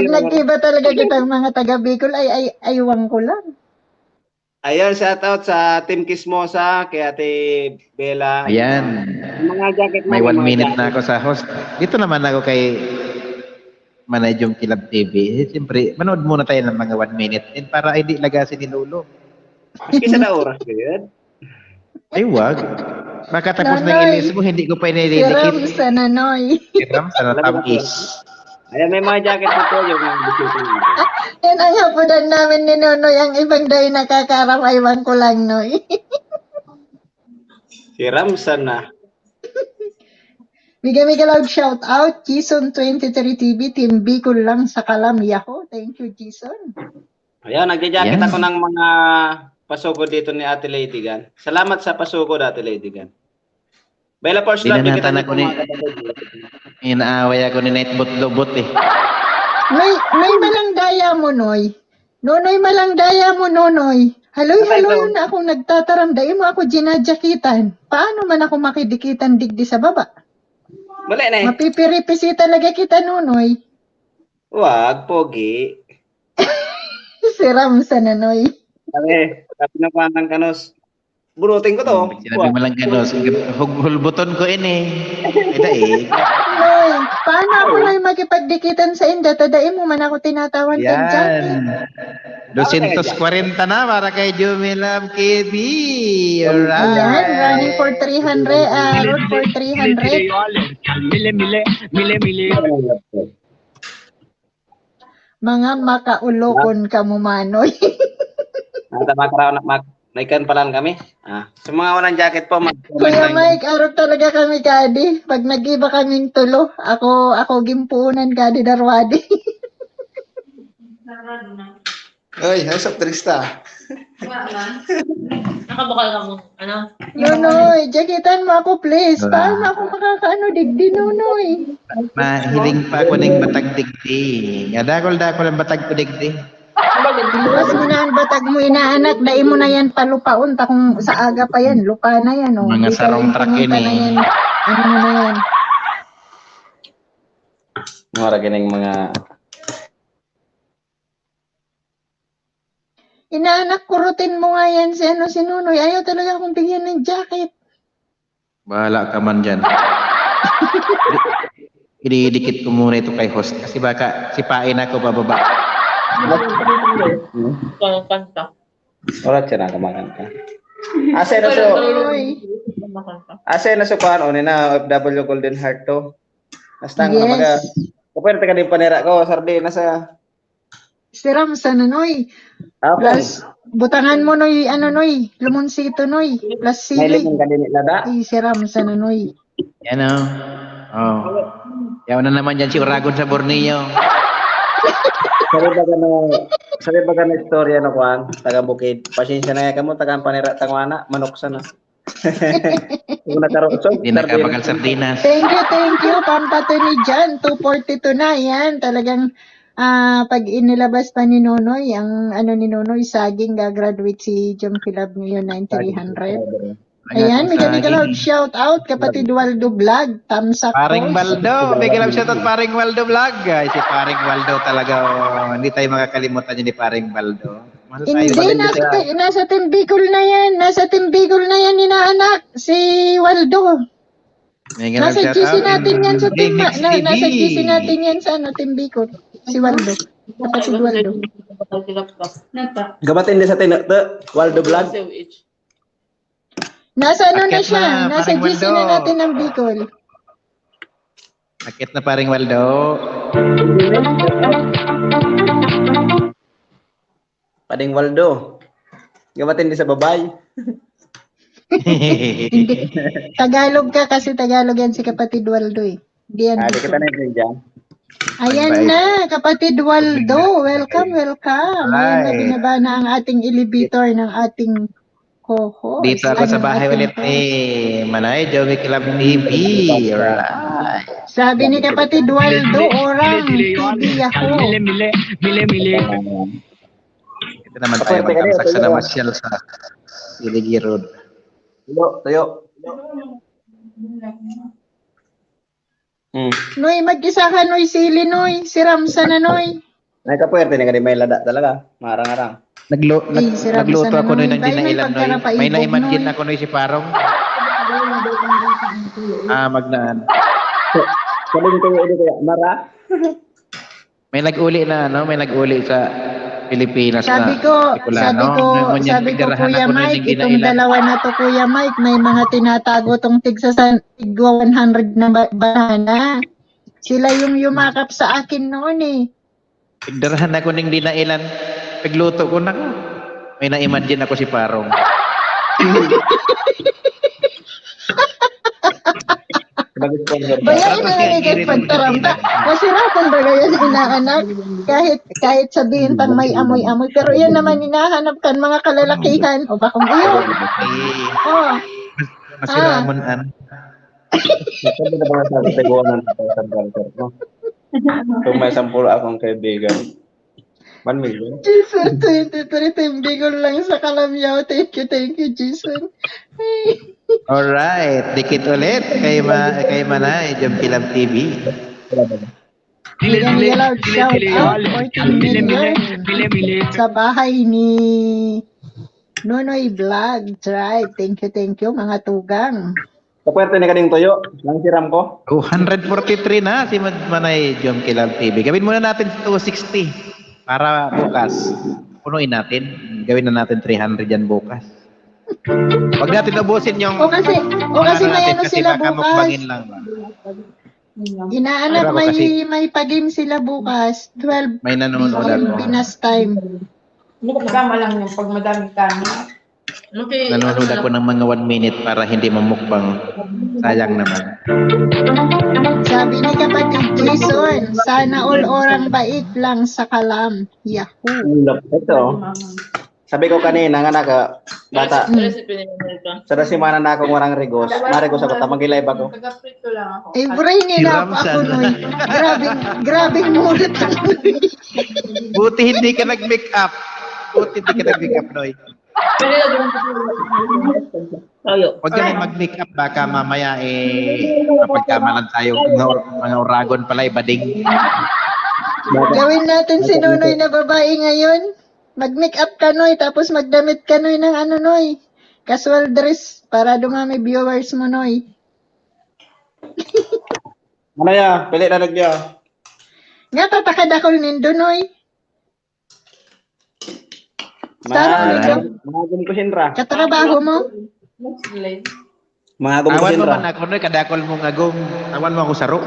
nagkiba talaga kitang mga taga Bicol, ay aywan ko lang. Ayun, shout out sa Team Kismosa, kay Ate Bella. Ayan. Mga jacket mo. May 1 minute na ako sa host. Dito naman ako kay Manay Jumi Kilab TV. Siyempre, manood muna tayo ng mga 1 minute din para hindi lagasin ni Lolo. Maski sa oras, good. Ay, wag. Baka tapos na Nonoy. ilis mo, hindi ko pa Si inididikit. Ramsa Nanoy. Kiram sa natamis. Ayan, may mga jacket dito yung dito. Yan ang hapunan namin ni Nonoy. Ang ibang day nakakaram, aywan ko lang, Noy. Si Ramsan na. Bigyan may loud shout out, Jason 23 TV, Team Bicol lang sa Kalam, Yahoo. Thank you, Jason. Ayan, nagja-jacket Yan. ako ng mga pasugod dito ni Ate Lady Gan. Salamat sa pasugod, Ate Lady Gan. Bella Force Love, Dinanatan bigyan ako natin ni... mga kapatid. Inaaway ako ni Nightbot Lobot eh. May malang daya mo, Noy. Nonoy, malang daya mo, Nonoy. Haloy, haloy na akong nagtataram. Dahil mo ako ginadyakitan. Paano man ako makidikitan digdi sa baba? Mali na eh. Mapipiripisi talaga kita, Nonoy. Wag, pogi. Si Ramsa Nanoy. Sabi na panang kanos. Burutin ko to. Sinabi mo lang ganos. Hulbuton ko ini. Eda eh. Noy, paano ako Noy makipagdikitan sa inda? Tadain mo man ako tinatawan kang jacket. Yan. 240 na para kay Jumilam KB. Ayan, Alright. running for 300, road for 300. Mga makaulokon ka mo, Manoy. Tama ka na naikan pa lang kami. Sa mga walang jacket po, Kuya Mike, arap talaga kami kadi. Pag nag-iba kaming tulo, ako gimpunan kadi darwadi. Oy, hasap Trista. Nakabukal ka mo. Ano? Nonoy, jaketan mo ako please. Paano ako makakaano digdi, Nonoy? Mahiling pa ako ng batag digdi. Dakol-dakol ang batag ko digdi. Iluwas mo na ang batag mo, inaanak. Dai mo na yan palupaon. Kung sa aga pa yan, lupa na yan. Oh. Mga Di ka sarong lang truck pumunta yun, na eh. yan. Ano mo na yan? Mga ganing mga... Inaanak, kurutin mo nga yan si Nonoy. Ayaw talaga akong bigyan ng jacket. Bahala ka man dyan. Ididikit ko muna ito kay host kasi baka sipain ako pababa. Kanta. Orat siya na kamakan ka. Ase na so... Nonoy. Ase na so kuhan o na OFW Golden Heart to. Nastang Yes. mga... Kapag ka din panira ko, sardinas sa... Si Ramsa Nonoy. Plus, butangan mo Noy, Noy, lumonsito Noy. Plus May sili. limang ka din lada. Ay, si Ramsa Nonoy. Yan o. Oh. Yaw na naman dyan si Uragon sa Borneo. Sabi ba ka na istorya na kuhan? Taga Bukid. Pasensya na ka mo, taga panira tangwana, manok sana. Kung nakarosog, Hindi nakabagal sardinas. Thank you. Pampato ni Jan, 242 na yan. Talagang, pag inilabas pa ni Nonoy, ang ni Nonoy, saging, gagraduate si Jom Kilab ngayon, 9300. Ayan, may loud shout out, kapatid Waldo Vlog, thumbs up Paring po. Waldo. May galang shoutout Paring Waldo vlog. Ay, si Paring Waldo talaga. Oh. Hindi tayo makakalimutan yun ni Paring Waldo. Mahal tayo. Hindi, nasa Team Bicol na yan. Nasa Team Bicol na yan, inaanak. Si Waldo. May galang Nasa shoutout. GC natin yan sa Team, Next TV. nasa GC natin yan sa Team Bicol. Si Waldo. Kapatid Waldo. Gabatin din sa tinata, Waldo Vlog. Nasa na Akit siya. na, Nasa parang GC Waldo. na natin ng Bicol. Akit na Paring Waldo. Pading Waldo. Gabatin din sa babay. Hindi. Tagalog ka kasi Tagalog yan si kapatid Waldo eh. Hindi yan Di kita Bicol. na yun dyan. Ayan na, kapatid Waldo. Welcome. Ayan na, Alright. binaba na ang ating elevator ng ating co-host. Dito ako sa Ano, bahay ating ulit ni Manay Joey Club TV. Alright. Sabi ni kapatid Waldo, orang, TV ako. Ito naman tayo magkamsak sa namasyal sa Iligi Road. Tuyo. Noy, mag-isa ka, Noy, sili, Noy. Si Ramsa na, Noy. Ay kapuwerte ni ka di may lada talaga. Marang-arang. Nagluto ako noy ng Bay, may dinailan noy. pagkarapaibog, May na-imagine Noy. ako noy si Parong. Magnaan. Saling tuyo ini kaya mara. May nag-uli na may nag-uli sa Pilipinas Sabi na ko, Bicolano. Ngunyan, sabi ko, pindirahan Kuya ako nun Mike, yung itong ginailan. dalawa na to, Kuya Mike, may mga tinatago tong tigwa 100 na banana. Sila yung yumakap sa akin noon eh. Pindirahan ako ng dinailan. Pagluto ko na ko. May na-imagine ako si Parong. Bayain na nga kay pagtaramta. Masiratan ba yan inaanak? Kahit sabihin pang may amoy-amoy. Pero yan naman hinahanap kan mga kalalakihan. O bakong iyon? Oh. Masiramonan. Sabi na ba sa tiguan ng 1,000 banker, no? Kung may 10 akong kaibigan, 1 million. Jason, 23 bigol lang sa Kalamyaw. Thank you, Jason. Alright, dikit ulit kay Manay, Jom Kilab TV. Bigyan niya loud shout out 14 million sa bahay ni Nonoy Vlog. Right. Thank you, mga tugang. Kapwerte ni kaning tuyo, lang siram ko. 243 na si Manay, Jom Kilab TV. Gawin muna natin 260 para bukas. Punuin natin. Gawin na natin 300 yan bukas. Huwag natin ubusin yung... O kasi may ano kasi sila baka bukas. mukbangin lang ba? Inaanak Pero kasi- may pa-game sila bukas. 12 May nanonood PM ako. Pinas time. Tama lang yung pag madaming kanin. Okay, Nanonood ako ng mga 1 minute para hindi mamukbang. Sayang naman. Sabi ni kapatid Jason, sana all orang bait lang sa kalam. Yahoo! Ito, sabi ko kanina nga bata, Recipe ni Amerika. sa simana na akong warang rigos, marigos ako, mag-live ako. Taga-prito lang ako. Ay, bray nila Si ako Ramsan. noy. Grabing mulat ang Buti hindi ka nag-make up. Buti hindi ka nag-make up, Noy. Pwede na doon tayo. Huwag ka na mag-make up. Baka mamaya mapagkamalan tayo. Mga uragon pala, bading. Gawin natin si Nonoy na babae ngayon. Mag-make up ka, Noy, tapos magdamit ka, Noy, ng ano, Noy. Casual dress para dumami viewers mo, Noy. Ano ya? Pili na nagya. Nga, tatakad ako nindo, Noy. Saan nindo? Mga ko sinra. Katrabaho mo? Next slide. Mga ko Tawan mo sinra. man ako, Noy. Kadakol mong agong. Tawan mo ako saro.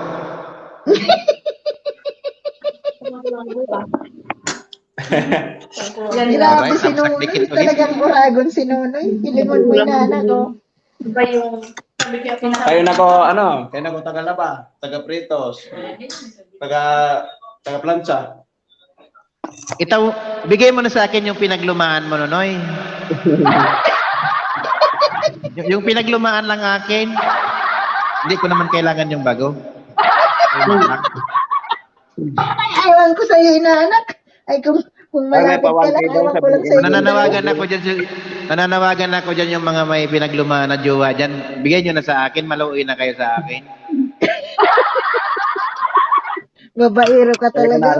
Yan Grabe Alright, si ang Nonoy. sakdikit ulit. Talagang uragon si Nonoy. Pilimon mo yung anak ko. Iba yung sabi kaya Kayo na ko, kayo na ko taga-laba, taga-pritos, taga-plancha. Itaw, bigay mo na sa akin yung pinaglumaan mo, Noy. yung pinaglumaan lang akin. Hindi ko naman kailangan yung bago. Ay, ewan ko sa'yo, inaanak. Ay, kung malapit ka lang, ewan ko lang sa'yo. Nananawagan ako dyan yung mga may pinaglumaan na jowa dyan. Bigay nyo na sa akin, maluin na kayo sa akin. Babaero ka talaga.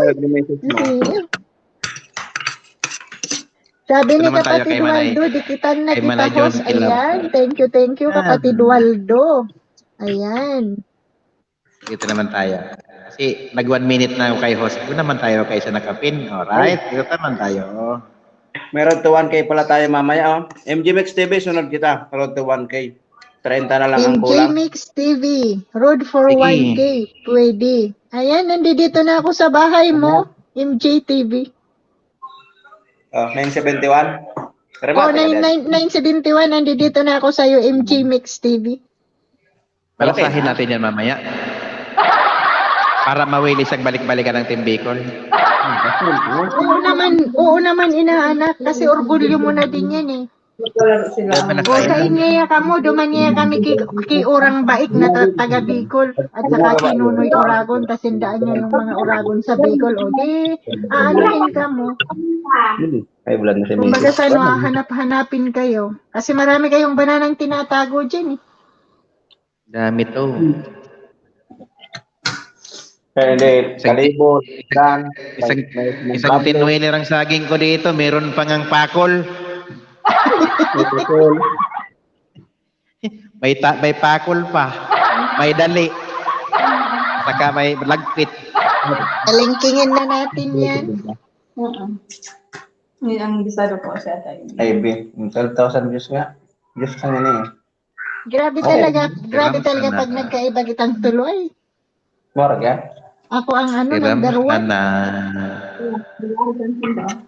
Sabi ni Ito naman tayo kapatid kay Manay. Waldo, dikitan na Kay kita, Manay host. John Kilab. Ayan, thank you, kapatid Waldo. Ayan. Dito naman tayo. Kasi nag 1 minute na ako kay host. Dito naman tayo kay sa nakapin. Alright, dito naman tayo. Meron to 1K pala tayo mamaya. MG Mix TV, sunod kita. Meron to 1K. 30 na lang ang MJ kulang. Mix TV, Road for Sige. 1K, pwede. Ayan, nandito na ako sa bahay mo, MJ TV. 971. Oh, 971, nandito na ako sa'yo, MJ Mix TV. Balasahin natin yan mamaya. Para mawilis ang balik-balikan ng Team Bicol. Oo naman, inaanak, kasi orgulyo mo na din yan eh. sila. O, sa inyaya ka mo, dumaniya kami kay Urang Baik na taga Bicol at saka kay Nunoy Oragon, tasindaan niya yung mga Oragon sa Bicol. O, di, aanuhin ka mo. Ay, blood na si Kumbaga Mrs. sa ano, hanap-hanapin kayo. Kasi marami kayong bananang tinatago dyan eh. Dami to. Kaya hindi, kalibot, dan, Isang tinwheeler ang saging ko dito. Meron pang ang pakol. May pakol pa. May dali. Saka may lagpit. Alingkingin na natin yan. Yun ang bisado po siya tayo. Ay, 12,000 views nga. Views ka nga eh. Grabe Okay. grabe talaga pag nagkaiba kitang tuloy. Morga? Ako ang Tiram number one. na.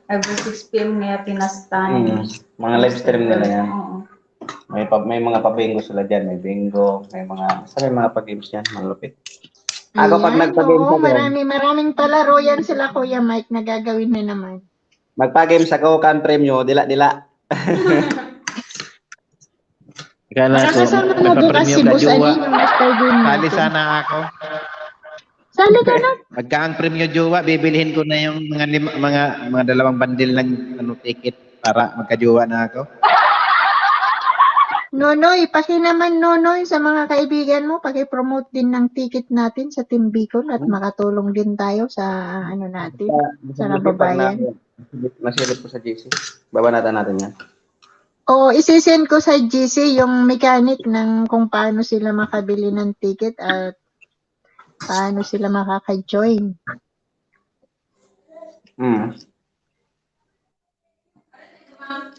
Every 6 p.m. may Pinas time. Mga live stream nila yan. Oo. May mga pa-bingo sila dyan. May bingo, may mga, may mga pa-games yan. Malupit. Ako pag Ayan, nagpa-games oo, ako, maraming palaro yan sila Kuya Mike na gagawin na naman. magpa-games ako, kan premyo, dila-dila. Kala ko, Makakasama mo bukas si nagpa-premyo ka, Boss jowa. Alin yung master game Sali natin. sana ako. Sali ka na. Pagka ang premyo jowa, bibilihin ko na yung mga dalawang bandil ng ticket para magka-jowa na ako. Nonoy, naman Nonoy sa mga kaibigan mo, paki-promote din ng ticket natin sa Team Bicol at makatulong din tayo sa ano natin, sa nababayan. Masilip ko sa GC. Babanatan natin yan. O, isisend ko sa GC yung mechanic ng kung paano sila makabili ng ticket at paano sila makaka-join.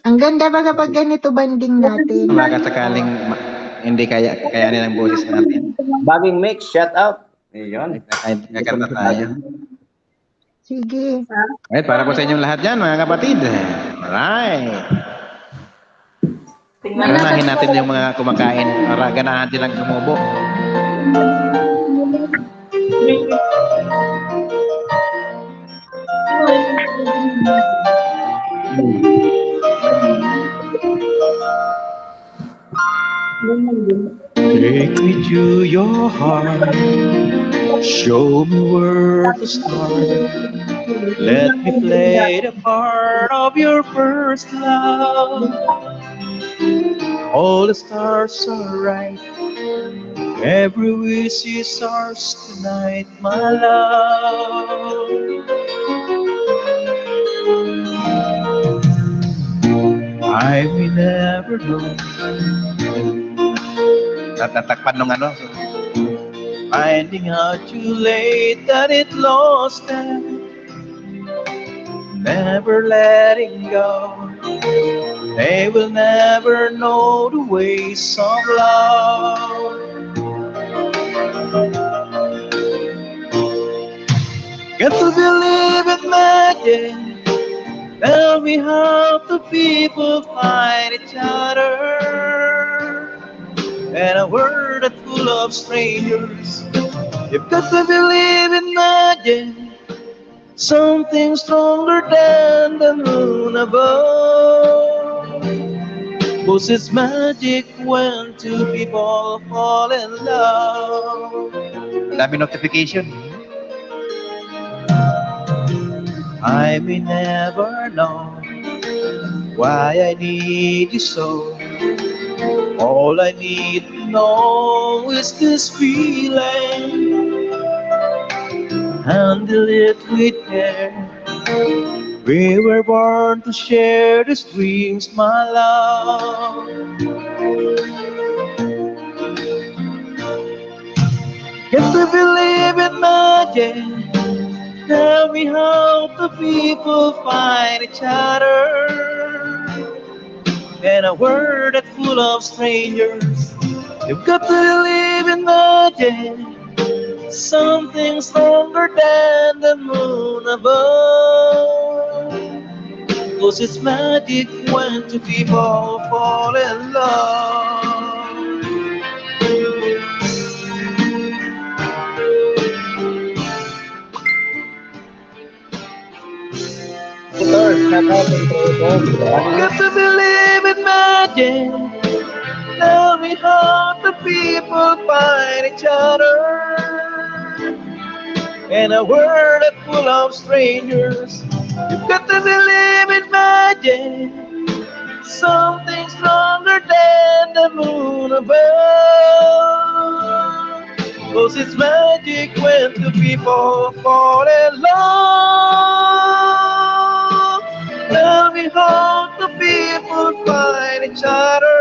Ang ganda ba kapag ganito banding natin? Baka sakaling hindi kayanin ang boses natin. Baging mix, shout out. Ayun. Kakanta tayo. Sige. Right, para po sa inyong lahat dyan, mga kapatid. Alright. Ganahin natin yung mga kumakain para ganahan silang tumubo. Take me to your heart, show me where to start. Let me play the part of your first love. All the stars are right, every wish is ours tonight, my love. I will never know. Natatakpan nung ano. Finding out too late that it lost them. Never letting go. They will never know the ways of love. Get to believe in magic. Tell me how the people find each other. And a world that's full of strangers. You've got to believe in magic. Something stronger than the moon above. 'Cause it's magic when two people fall in love. Dami notification. I may never know why I need you so. All I need to know is this feeling. Handle it with care. We were born to share these dreams, my love. Get to believe in magic. Tell me how the people find each other. In a world that's full of strangers, you've got to believe in magic. Something stronger than the moon above. 'Cause it's magic when two people fall in love. Got to believe in magic. Tell me how the people find each other. In a world that's full of strangers, you've got to believe in magic. Something stronger than the moon above. 'Cause it's magic when two people fall in love. Tell me how the people find each other.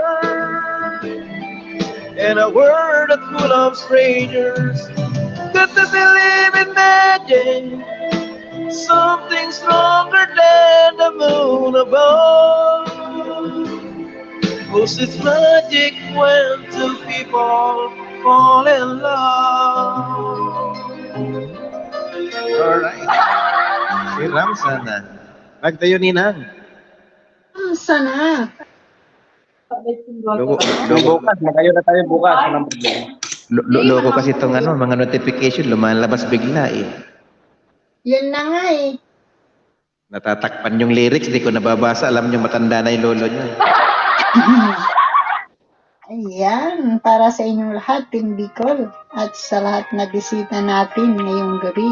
In a world that's full of strangers, got to believe in magic. Something stronger than the moon above. Whose its magic when two people fall in love. Alright. Si Ram sana. Magtayo ninang. Sana. Logo, Bukas, magayo na tayo bukas. Walang problema. Loko kasi itong mga notification, lumalabas bigla eh. Yun na nga eh. Natatakpan yung lyrics, di ko nababasa. Alam nyo, matanda na yung lolo nyo. Ayan, para sa inyong lahat, Team Bicol, at sa lahat na bisita natin ngayong gabi.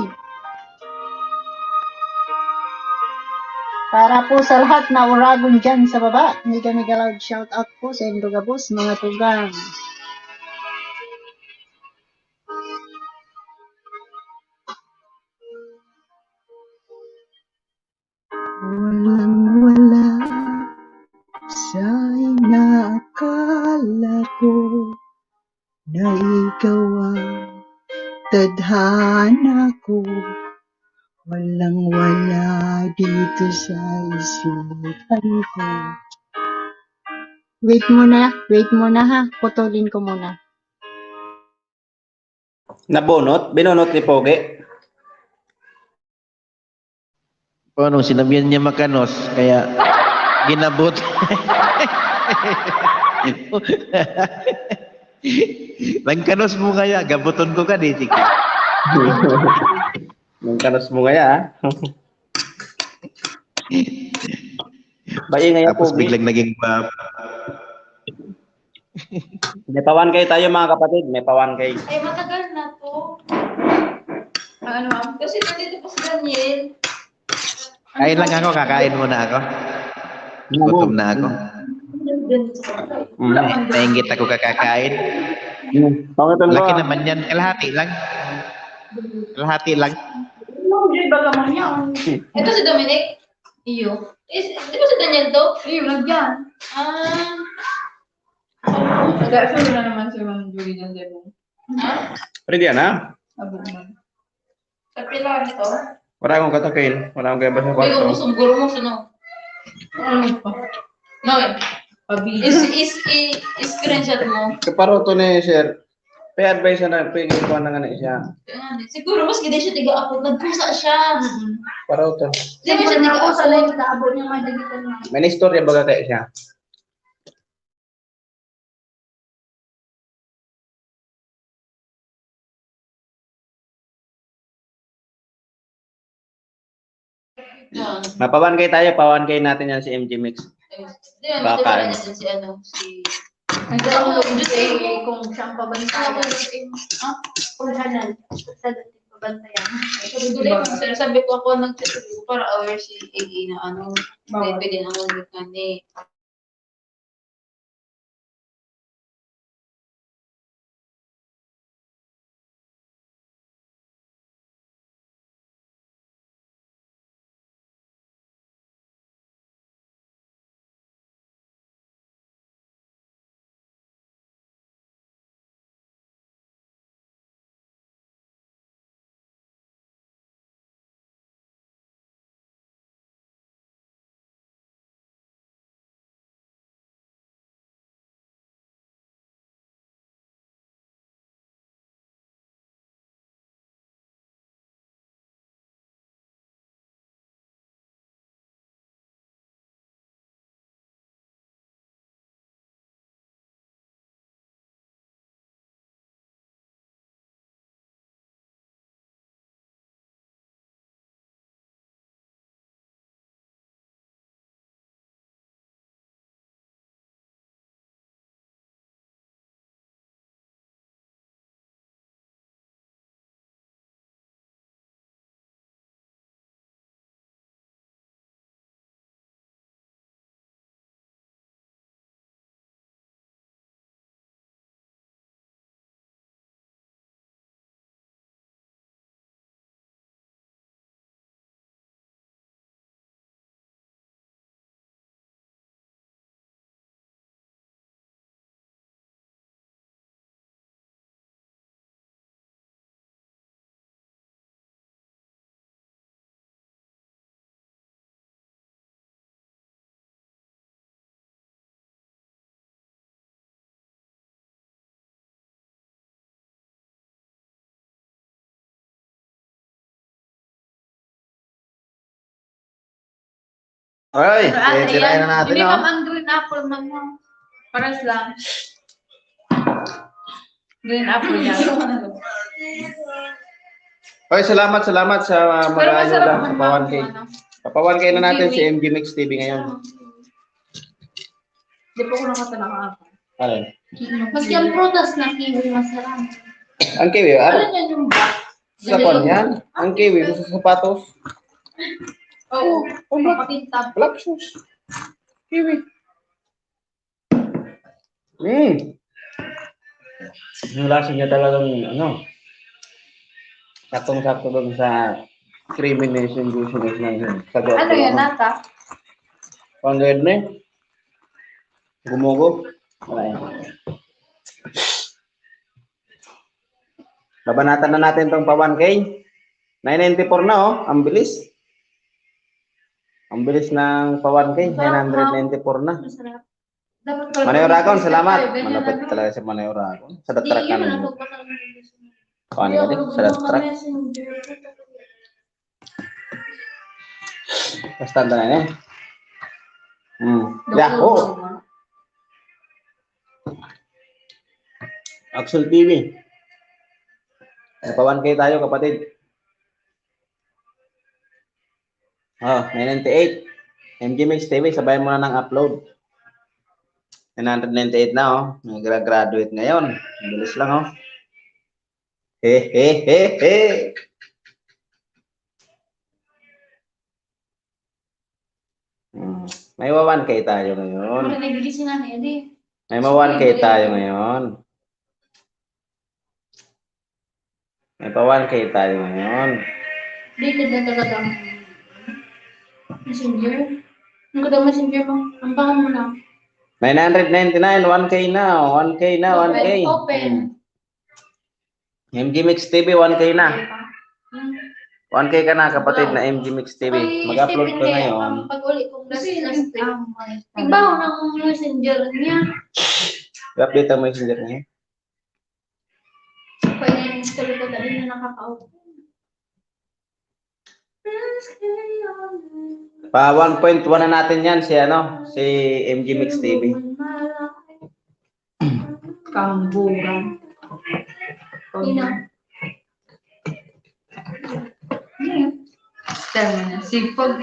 Para po sa lahat na uragon dyan sa baba, mega loud shout out po sa inyong gabos, mga tugang. Walang wala sa inaakala ko na ikaw ang tadhana ko. Walang wala dito sa isipan ko. Wait muna ha. Putulin ko muna. Nabunot? Binunot ni Pogi? Nung sinabihan niya makanos, kaya ginabot. Nagkanos mo kaya, gabuton ko ka di, sige. Yung kanos mo ngaya, ha? Bayi ngayon, Tapos Pogi. biglang naging May pawan kayo tayo, mga kapatid. May pawan kayo. Ay, matagal na to. Ano, ma'am? Kasi nandito pa si Daniel. Kain lang ako, kakain muna ako. Gutom na ako. Nainggit ako kakakain. Pangitan Laki ko. naman yan. Kalahati lang. Kalahati lang. Ito si Dominic? Iyo. Di ba si Daniel to? Iyo, nagyan. Ah. Nag-aasal na naman si Ma'am Julie dyan, Debo. Ah? Pwede yan, ha? Abot man. Sa pilar nito? Wala akong katakin. Wala akong kaya sa Hindi ko kwarto. gusto guro mo sino. Ano pa? No. Pabili. Screenshot mo. Kaparoto ni Sir. Pay-advise na, pay-gin ko na nga na siya. Siguro mas ganda siya tiga-upload. Nagpusa siya. Paroto. Di ba siya Ako sa live tiga-upload? na abot niya madagitan na. May istorya baga kayo siya. Mapawan kayo tayo, pawan kayo natin yan si MG Mix. Di ba, Baka. matiwala niya din si ano, si... Nag-download siya kung siyang pabantayan. Ha? Kung hanan. Sa dating pabantayan. Sabi ko lang, sir, sabi ko ako nagtutulog para aware si AA na ano, pwede na ako ni Oy, Ayan. tirahin na natin, Hindi no? ma'am, ang green apple ma'am mo. Paras lang. Green apple yan. Oy, salamat sa Pero masarap mag-ayuda. man Papawan ma'am. kay. Ano. Papawan kayo na natin MG si MG Mix TV ngayon. Hindi po ko nakatanaka. Ano? Maski ang prutas na kiwi masarap. Ang kiwi, Ano ano? yan yung black? Sa kon yan? Ang kiwi, sa sapatos. Oo. Papakintab. Black shoes. Kiwi. Yung lasa niya talagang, ano, saktong-sakto doon sa creaminess and juiciness ng sagot. Ano yan, nata? Pang-guide na eh. Gumugo. Wala yan. Babanatan na natin itong pa 1K. 994 na oh. Ang bilis. Ang bilis ng pa 1K. 994 na. Masarap. Dapat pala- Manay Oragon, salamat. Ganyan, Malapit ano? talaga si Manay Oragon. Sa Hindi, datrak yun ka ang mo. pagpasal ng Ano ka din? Sa datrak. messenger. Basta na yan eh. Yahoo! Axel TV. Pa 1K tayo kapatid. Oh, 998. MG Mix TV, sabay mo na ng upload. 998 na oh. Nag-graduate ngayon. Ang bilis lang oh. He he he he. May 1K tayo ngayon. Ano nagigising na niya, di? May 1K tayo ngayon. May pa 1K tayo ngayon. Dito na talaga ang messenger. Ang kada messenger mo, ang bangan mo na. 999, 1K na. 1K na, 1K. Open. MG Mix TV, 1K na. Hmm. 1K ka na kapatid na MG Mix TV. Mag-upload ka ngayon. Pag-uli kong last time. Ibaw ng messenger niya. I-update ang messenger niya. Kaya na-install ko dahil na nakaka-open. Pa 1.1 na natin yan si ano, si MG Mix TV. Kamburan. Ina. Tama na. Sipag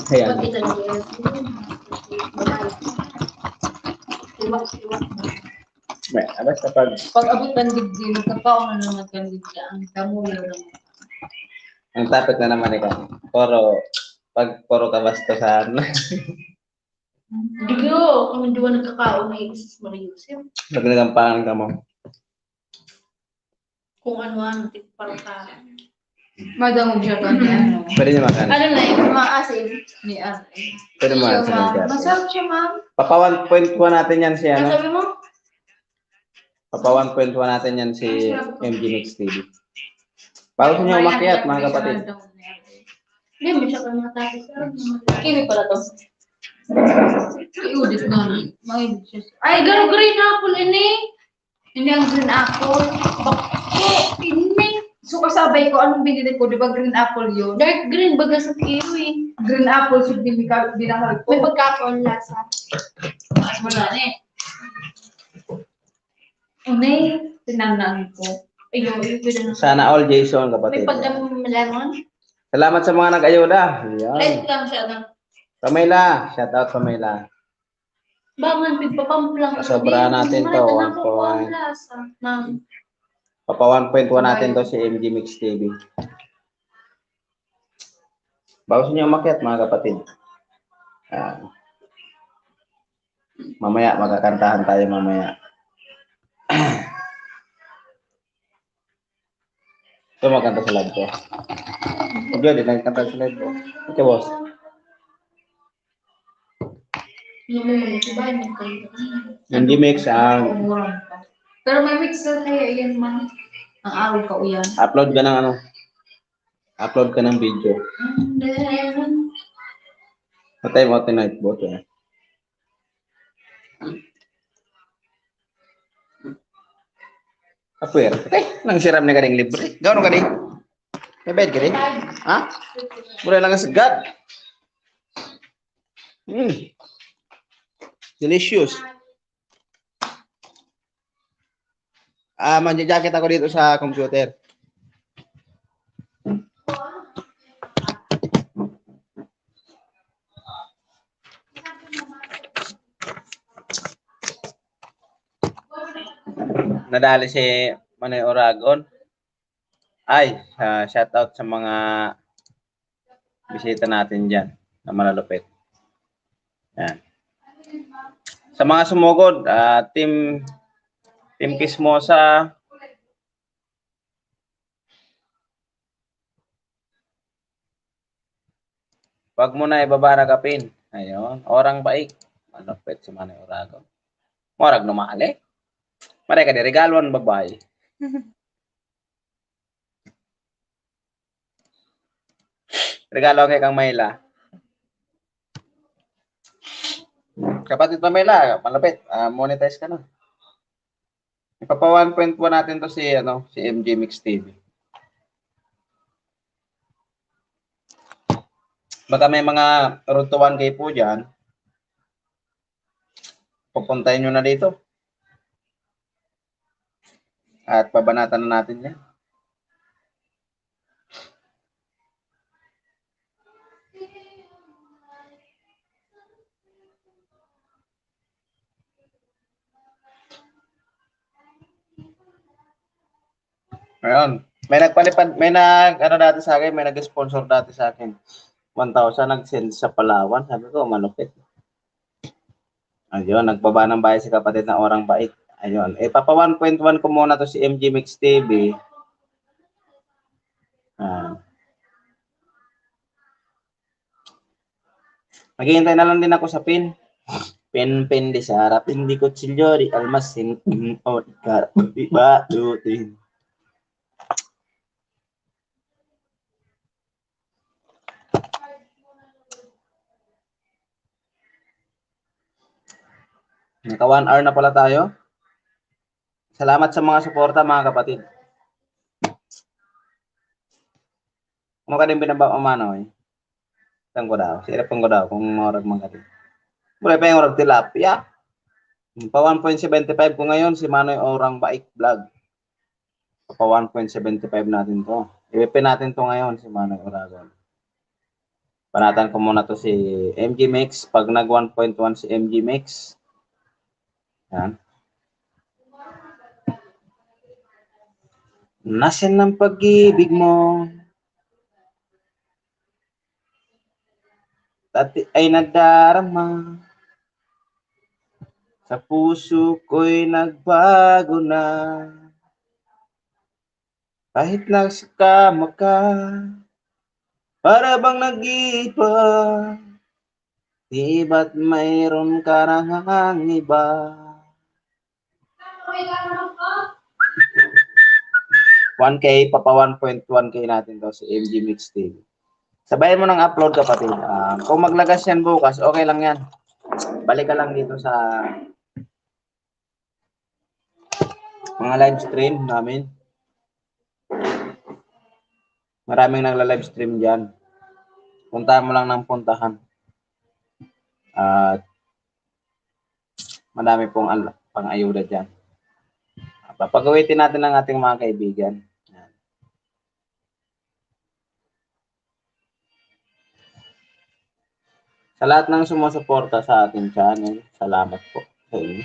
Ayan. Pag ito na yan. Basta pag Pag abot ng digdi, magkakaon na naman kang digdi. Ang kamulo naman. ang topic na naman ikaw. Puro ka bastusan. Digyo, kung hindi mo nagkakaon na isis mo rin Yusuf. Pag nagampanan ka mo. Kung ano-ano, parang ka. Madamog siya ka niya. Pwede niya makan. Ano na yun, maasim. Ni asim. Pwede mo makan sa mga Masarap siya, ma'am. Papa 1.1 natin yan si Ano ano. sabi mo? Papa 1.1 natin yan si MG Mix TV. Bago niya umakyat mga kapatid. Hindi mo siya kang matapos. Kiwi pala to. Iudit na. Mahilig siya. Ay, garo green apple ini. Hindi ang green apple. Bakit? Ini. So kasabay ko anong binili ko, di ba green apple yun? Dark green, baga sa kiwi. Green apple, so binakal ko. May pagkakaon lasa. Wala na eh. Unay, tinanang ko. Ayun, ayun. Sana all Jason May kapatid. pagdamalaman. Salamat sa mga nag-ayuda. Ayan. Light lang siya na. Pamela, shout out Pamela. Bangan, pagpapamplang. Sobra natin to, 1 point. Papa 1.1 natin to si MG Mix TV. Bago niyo umakyat mga kapatid. Mamaya magkakantahan tayo mamaya. Ito magkanta sa live ko. Huwag yun, di nagkanta sa live ko. Okay, boss. MG Mix ang Pero may mixer kaya yan man. Ang araw ka uyan. upload ka ng ano? Upload ka ng video. And then, Patay mo tonight bot eh. Apuer. Nang siram ni kaning libre. Gawon ka di. May bayad ka rin? Ha? Mura lang ang sagad. Delicious. Manja-jacket ako dito sa computer. Nadali si Manay Oragon. Ay, shout out sa mga bisita natin dyan na malalupit. Yan. Sa mga sumugod, Team Kismosa, wag mo na ibaba na kapin. Ayun, orang baik. Malupit si Manay Oragon. Morag numali. Maray ka di regalon babae. Regalo kay kang Mayla. Kapatid pa Mayla, malapit. Monetize ka na. Ipapa 1.1 natin to si MG Mix TV. Baka may mga road to 1K po dyan. Pupuntahin nyo na dito. At pabanatan na natin yan. Ayun. May nagpalipad, may dati sa akin, may nag-sponsor dati sa akin. 1,000 nag-send sa Palawan. Sabi ko, malupit. Ayun, nagbaba ng bahay si kapatid na orang bait. Ayun. Papa 1.1 ko muna to si MG Mix TV. Maghihintay na lang din ako sa pin. Pin di sa harap, hindi ko chilyo, di almasin, o ikarap, di ba, dutin. Naka 1 hour na pala tayo. Salamat sa mga suporta mga kapatid. Ano ka din binaba umano eh? Saan ko daw? Sirapin ko daw kung morag mga kapatid. Mula pa yung orag tilapia. Pa 1.75 ko ngayon si Manoy Orang Baik Vlog. Pa 1.75 natin to. I-pin natin to ngayon si Manoy Oragon. Panatan ko muna to si MG Mix. Pag nag 1.1 si MG Mix. Yan. Nasaan ng pag-ibig mo? Dati ay nadarama. Sa puso ko'y nagbago na. Kahit nagsakama ka, para bang nag-iba. Di ba't mayroon ka nang iba? 1K, papa 1.1K natin to si MG Mix TV. Sabayan mo ng upload kapatid. Kung maglagas yan bukas, okay lang yan. Balik ka lang dito sa mga live stream namin. Maraming nagla-live stream dyan. Puntahan mo lang ng puntahan. At madami pong pang-ayuda dyan. Papagawitin natin ang ating mga kaibigan. Sa lahat ng sumusuporta sa ating channel, salamat po sa inyo.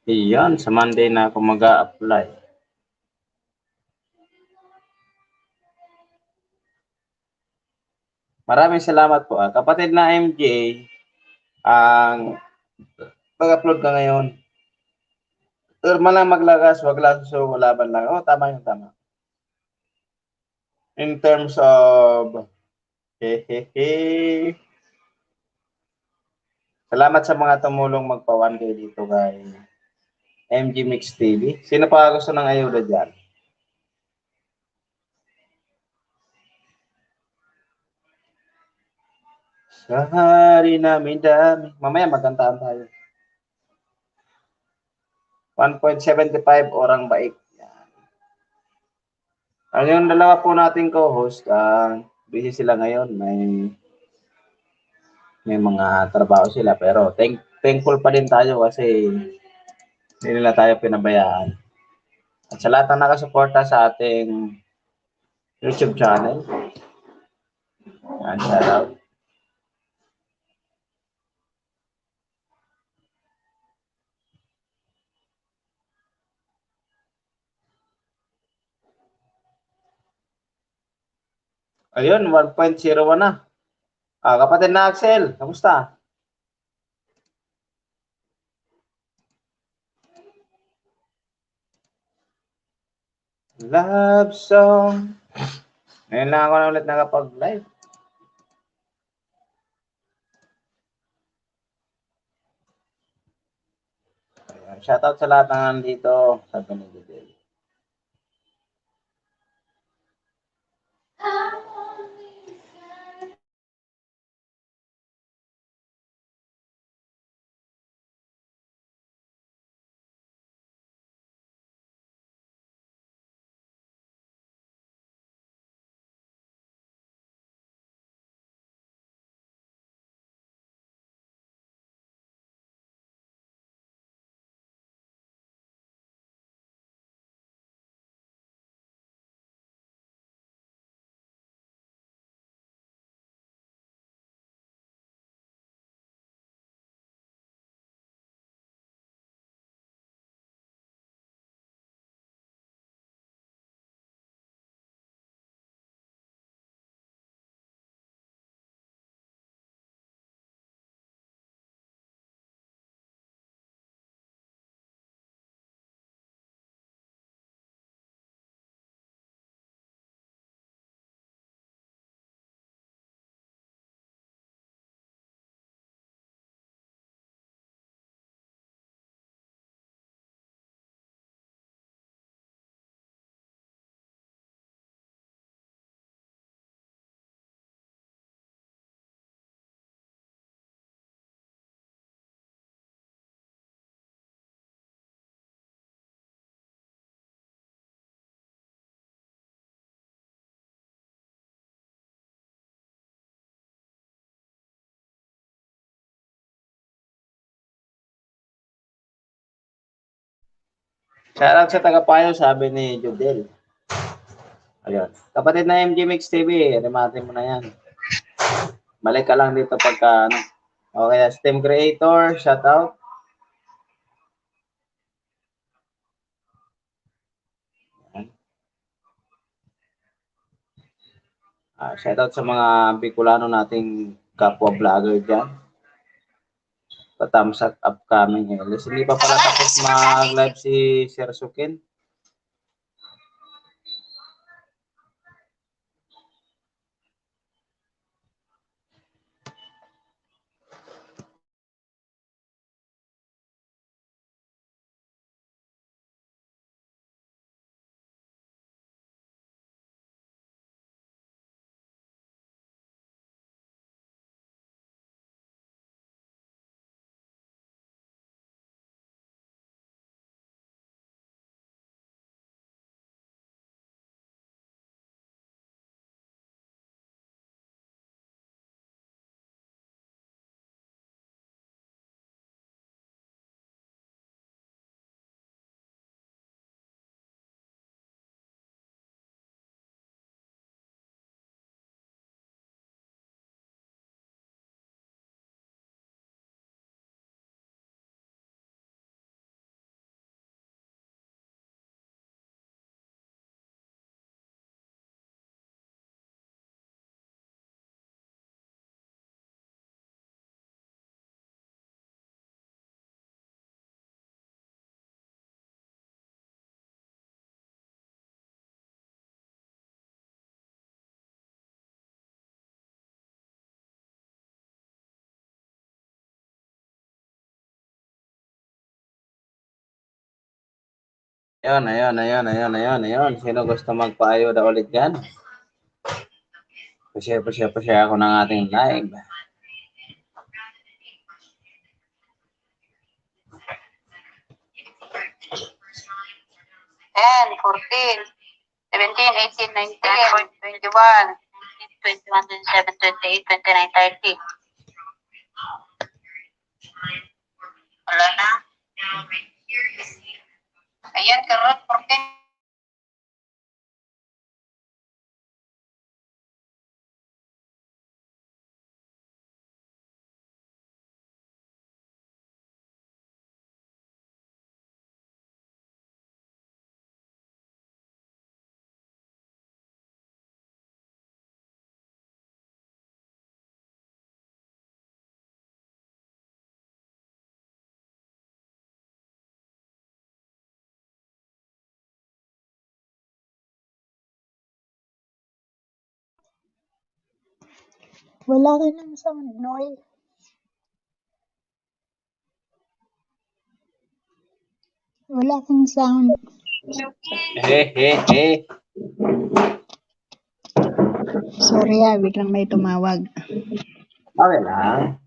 Iyan, sa Monday na ako mag-a-apply. Maraming salamat po. Kapatid na MJ, ang pag-upload ka ngayon. Turma lang maglagas, wag lang laban lang. Oh, tama yung tama. In terms of salamat sa mga tumulong magpa-1K dito kay MG Mix TV. Sino pa gusto ng ayuda dyan? Sa hari namin dami. Mamaya magkantaan tayo. 1.75 orang baik. Yan. Ano yung dalawa po nating co-host, busy sila ngayon. May mga trabaho sila. Pero thankful pa din tayo kasi hindi nila tayo pinabayaan. At sa lahat ng nakasuporta sa ating YouTube channel, shout out. Ayun, 1.01 na. Kapatid na Axel, kamusta? Love song. Ngayon lang ako na ulit nakapag-live. Shoutout sa lahat ng nandito. Sabi ni Judel. Shoutout sa tagapayo, sabi ni Judel. Ayun. Kapatid na MG Mix TV, remate mo na yan. Balik ka lang dito pagka, ano. Okay, Steam Creator, shoutout. Shoutout sa mga Bicolano nating kapwa vlogger dyan. Pa-thumbs up kami. Hindi pa pala tapos mag-live si Sir Sukin. Ayun. Sino gusto magpa-ayuda ulit dyan? Pa-share ako ng ating live. 10, 14, 17, 18, 19, 21, 21, 27, 28, 29, 30. Wala na. Ayan, karot, 14. Wala ka ng sound, Noy. Wala kang sound. Sorry biglang may tumawag. Okay lang.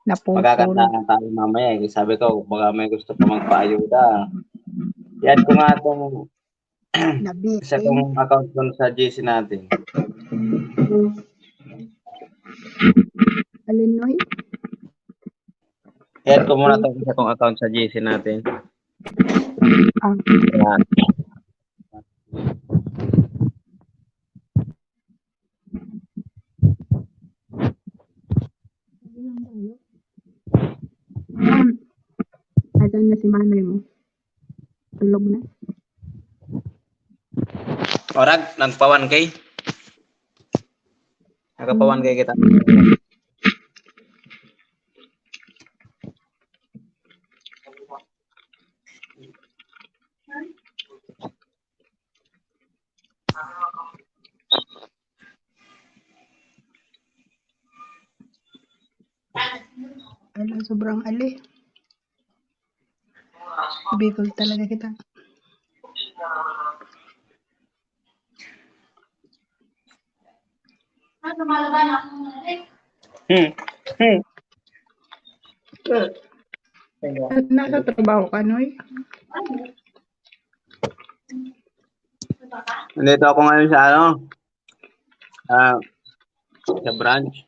Napupul. Magkakantahan tayo mamaya. Sabi ko, baka may gusto pa magpa-ayuda. I-add ko nga itong isa Nabitin. kong account doon sa GC natin. Alin, Noy? I-add ko muna itong isa kong account sa GC natin. Ah. Ayan. Asan na si Manoy mo? Tulog na? Orag, nagpa 1K? Nagpa 1K kita. Ala, sobrang ali. Bicol talaga kita. Ano, malaban ako At nasa trabaho ka, Noy? Nandito ako ngayon sa sa branch.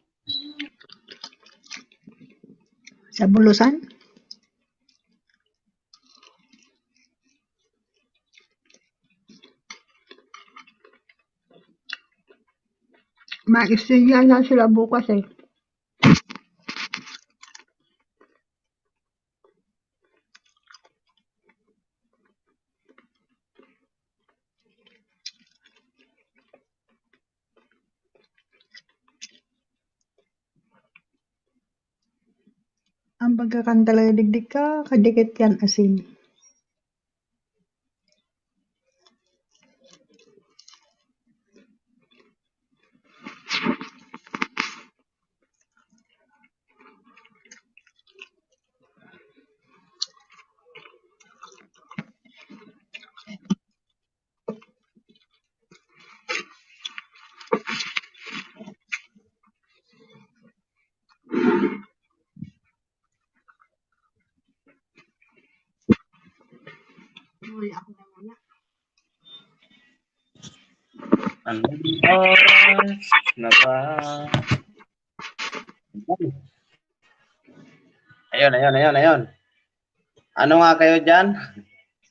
Sa Bulusan? Ma-istorya na sila bukas eh. Ang pagkakanta talaga digdig ka, kadikit yan asin. Uy, ako na muna. Ang oras na ba? Ayun. Ano nga kayo dyan?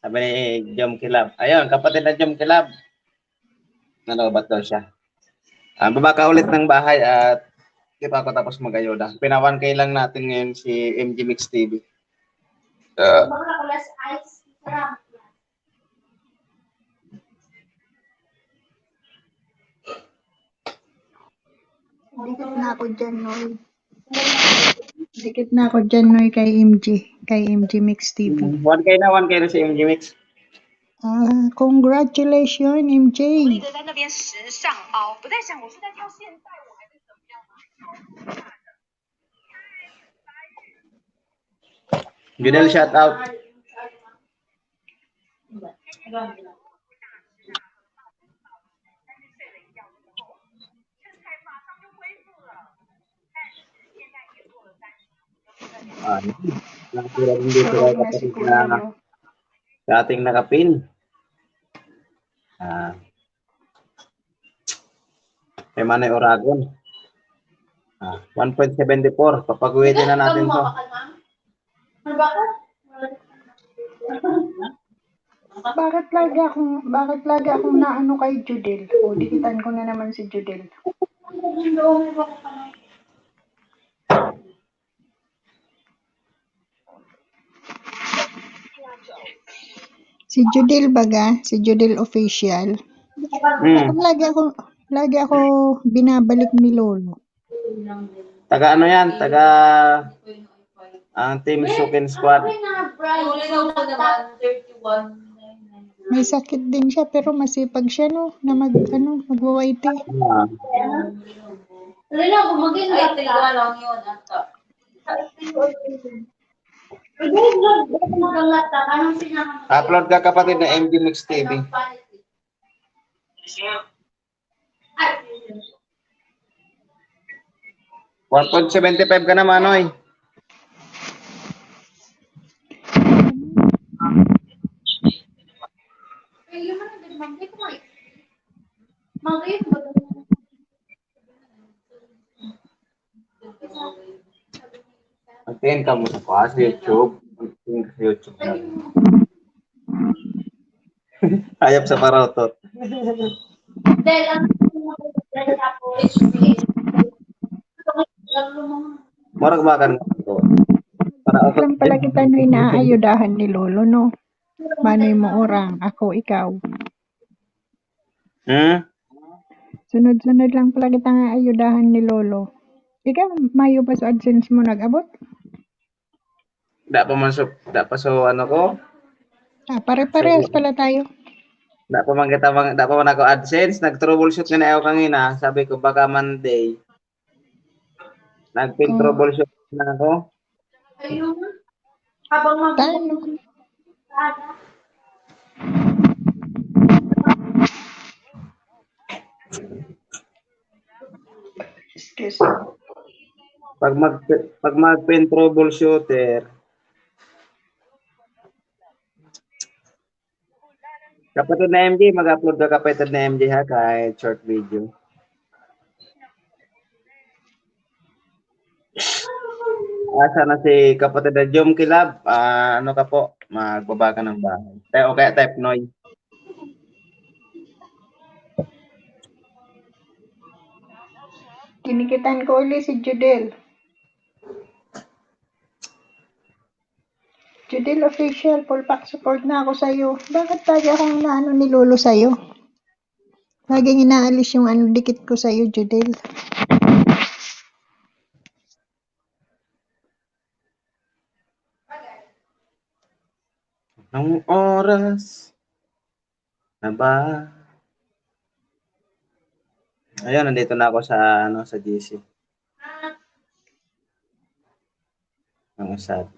Sabi ni Jom Kilab. Ayun, kapatid na Jom Kilab. Ano, ba't daw siya? Baba ka ulit ng bahay at di pa ako tapos mag-ayuda. Pinawan kay lang natin ngayon si MG Mix TV. Bakla ko last ice. Sarap. Dikit na ako dyan, Noy. Dikit na ako dyan, Noy, kay MG. Kay MG Mix TV. 1K na si MG Mix. Congratulations, MJ. 在那边时尚凹，不再想我是在跳现代舞还是怎么样吗？ Junel, shout out. Nakatira din dito kay kapatid na sa ating nakapin. Ah, kay Manay Oragon. 1.74. Papag-uwitin na natin to. Bakit lagi akong naano kay Judel? O, dikitan ko na naman si Judel. Si Judel baga, si Judel official. Hmm. Lagi ako binabalik ni Lolo. Taga ano yan? Taga ang Team Sukin Squad. May sakit din siya pero masipag siya no na magwa-YT. Ah, upload ka kapatid na MG Mix TV. 1.75 ka na, Manoy. Magtingin ka mo sa YouTube. Magtingin ka sa YouTube na. Hayop sa parotot. Morag ba ka ito? Para ako. Lang pala kita no inaayudahan ni Lolo no. Manoy mo orang, ako ikaw. Sunod-sunod lang pala kita nga ayudahan ni Lolo. Ikaw, mayo ba sa AdSense mo nag-abot? Da pa so ano ko? Pare-parehas pala tayo. Da pa man ako AdSense, nag-troubleshoot nga na ako kanina. Sabi ko baka Monday. Nag-pin troubleshoot na ako. Talo. Excuse me. Pag mag-pin troubleshooter, kapatid na MJ, mag-upload ka kapatid na MJ ha, kahit short video. Asa na si kapatid na Jom Kilab, ano ka po, magbaba ka ng bahay. O kaya type Noy. Kinikitan ko ulit si Judel. Judel official, full pack support na ako sa'yo. Bakit lagi akong inaano ni Lolo sa'yo? Laging inaalis yung dikit ko sa'yo, Judel. Anong oras na ba? Ayun, nandito na ako sa sa GC. Ang usap.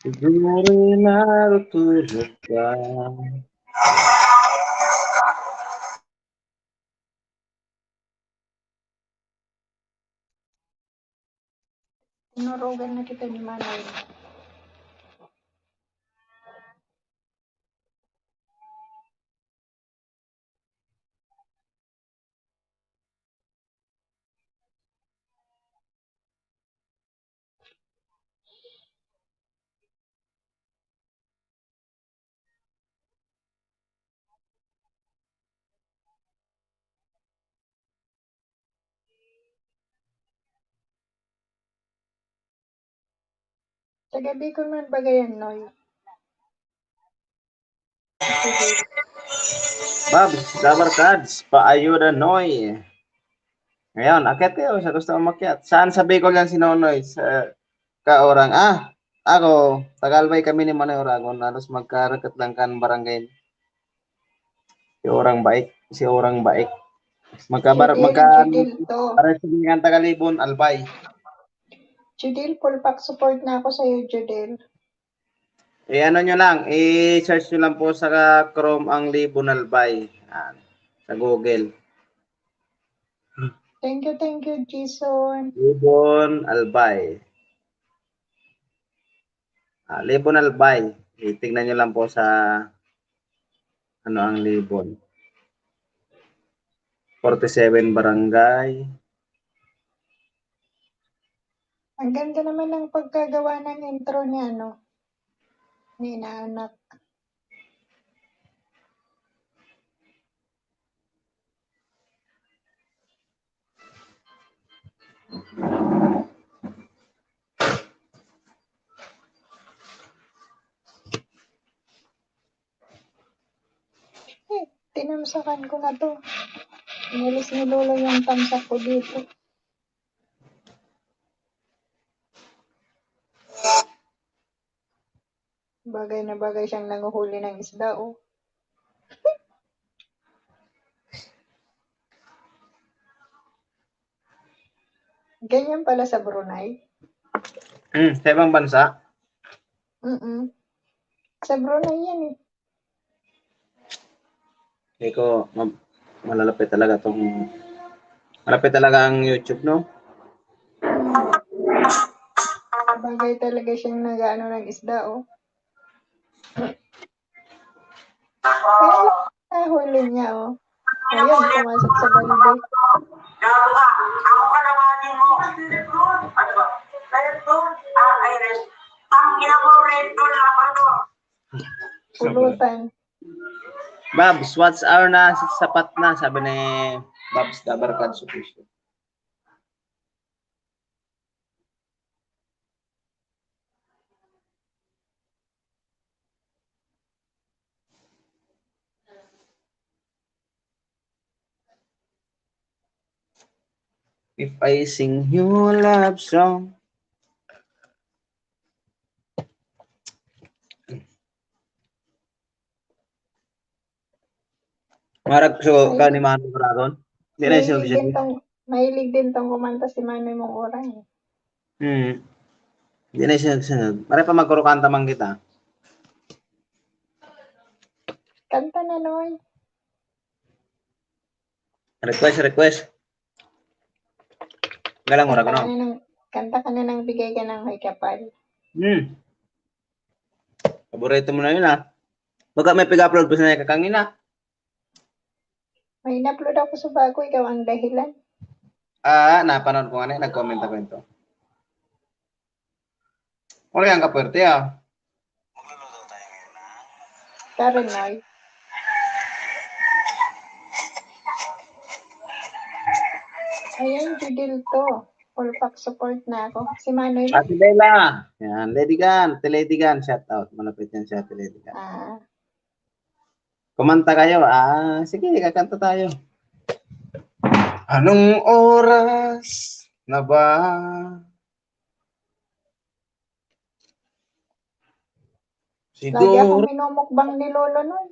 Siguro natutulog ka. Tinurugan na kita ni Manoy. Sa gabi ko man bagayan, Noy. Babs, Dabar Cards, paayuda Noy. Ngayon, akit kayo sa gusto umakyat. Saan sa Bicol yan si Nonoy? Sa Kaorang. Ako, Tagalbay kami ni Manay Oragon. Halos magkarakat lang kan barangay. Si Orang Baik. Judel to. Para sa mga Tagalibon, Albay. Judel, full pack support na ako sa'yo, Judel. Ano nyo lang, i-search nyo lang po sa Chrome ang Libon Albay. Sa Google. Thank you, Jason. Libon Albay. Libon Albay. Tingnan nyo lang po sa ano ang Libon. 47 barangay. Ang ganda naman ng pagkagawa ng intro ni ano, ni Naanak. Tinamsakan ko na to. Inalis ni Lolo yung tamsak ko dito. Bagay na bagay siyang nanguhuli ng isda, oh. Ganyan pala sa Brunei. Sa ibang bansa. Sa Brunei yan eh. Hindi ko, malapit talaga malapit talaga ang YouTube, no? Bagay talaga siyang nag-ano ng isda, oh. Kaya nahuli niya, oh. Ayun, pumasok sa balde. Pulutan. Babs, what's our na sapat na, sabi ni Babs Dabarkad Supisyo. If I sing you a love song. Marag so ka ni Mano Bragon. Hindi na siya Mahilig din tong kumanta si Manoy mong orang. Hindi na siya nagsunod. Mara pa magkurukanta man kita. Kanta na, Noy. Request. Galang ora ko no. Kanta ka na nang bigay ka ng may kapal. Paborito mo na yun Baga may pig-upload pa sa na kakangina. May in-upload ako sa bago, ikaw ang dahilan. Napanood ko nga na, nag-comment ako ito. Ano yan kapwerte Karen, Noy. Ayan, Judil to. Full pack support na ako. Si Manoy. Ate Bella. Yan, Lady Gan, shout out. Malapit yan siya, Lady Gan. Kumanta kayo. Sige, kakanta tayo. Anong oras na ba? Lagi akong minumukbang ni Lolo nun.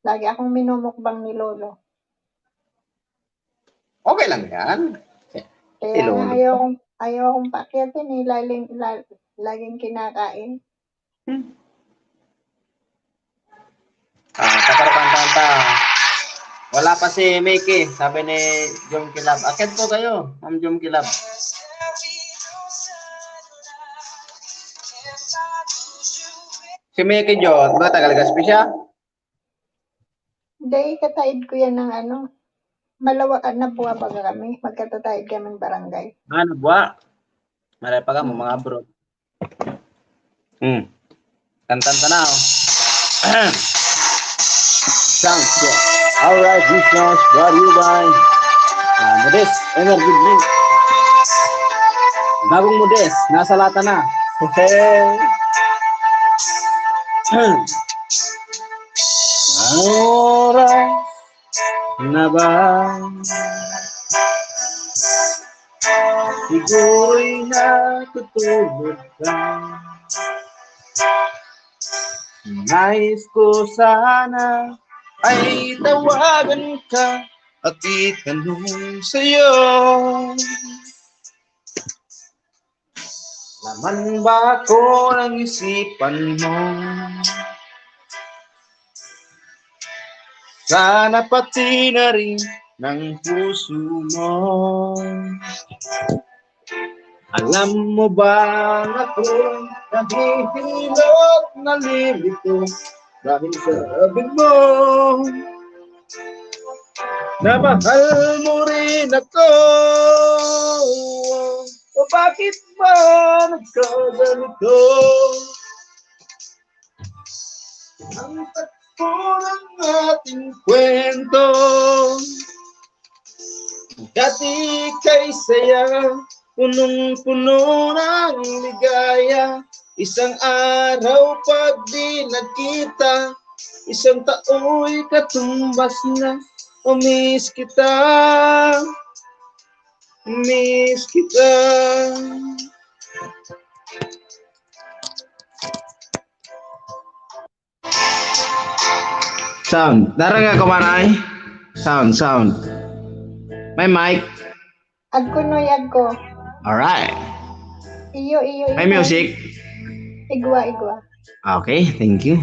Lagi akong minumukbang ni Lolo. Okay lang yan. Kaya nga ayaw akong pakyatin eh. Laging kinakain. Kanta. Wala pa si Mickey, sabi ni Jom Kilab. Akit po kayo, Ma'am Jom Kilab. Si Mickey Jo, ba Tagalagaspi siya? Hindi, kataid ko yan ng ano. Malawakan na buwa baga kami. Magkatataid kami ng barangay. Nabuwa. Maray pa ka mo mga bro. Kantanta na Sounds good. Alright, this song is brought to you by Modest Energy Drink. Bagong Modest, nasa lata na. Oras na ba? Siguro'y natutulog ka. Nais ko sana ay tawagan ka at itanong sa'yo. Laman ba ako ng isipan mo? Sana pati na rin ng puso mo. Alam mo ba ako nahihilot na lilito dahil sabi mo na mahal mo rin ako. O bakit ba nagkaganito? Ang takbo ng ating kwento, dati kay saya, punong-puno ng ligaya. Isang araw pag di nagkita, isang tao'y katumbas na. O miss kita, miss kita. Sound, darang ka maray? Sound. May mic? Agko noy, agko. Alright. Iyo. May music? Igwa. Okay, thank you.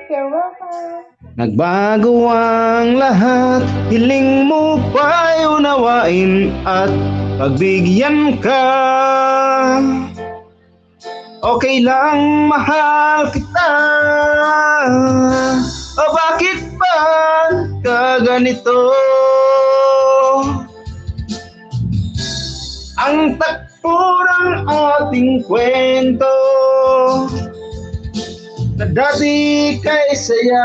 You're welcome. Nagbago ang lahat, hiling mo pa'y unawain at pagbigyan ka. Okay lang, mahal kita. O bakit ba kaganito? Ang takbo ng ating kwento, na dati kay saya,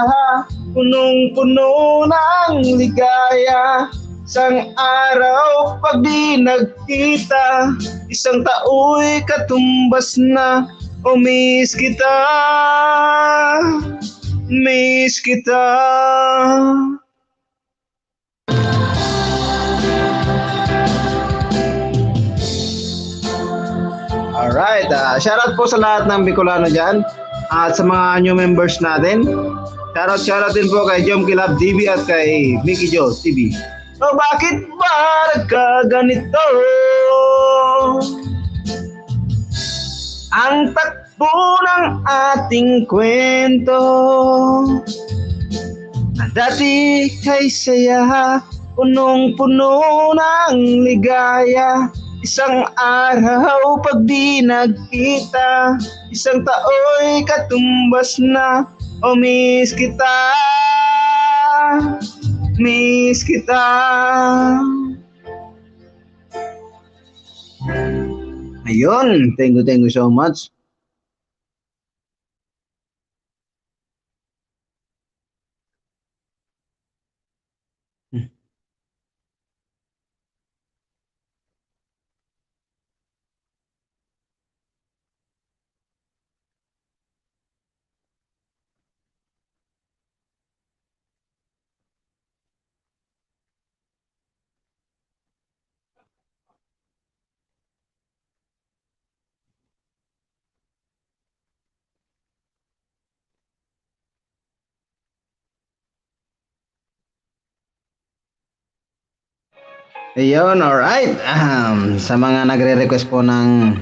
punong-puno ng ligaya. Isang araw pag di nagkita, isang tao'y katumbas na. O miss kita, miss kita. Alright, shoutout po sa lahat ng Bicolano dyan at sa mga new members natin. Shoutout din po kay Jom Kilab TV at kay Mickey Joe TV. O bakit ba nagkaganito? Ang takbo ng ating kwento, na dati kay saya, punong-puno ng ligaya. Isang araw pag di nagkita, isang tao'y katumbas na. O miss kita, miss kita. Ayun, thank you so much. Ayun, alright. Sa mga nagre-request po ng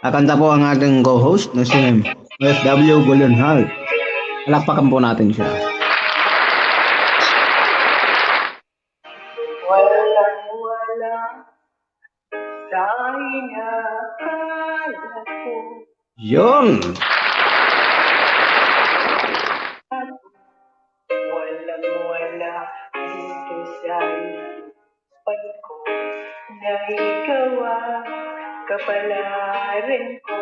kakanta po ang ating co-host na si OFW Golden Heart. Palakpakan po natin siya. Walang-wala sa inakala ko. Yun! Walang-wala dito sa isipan ko na ikaw ang kapalaran ko.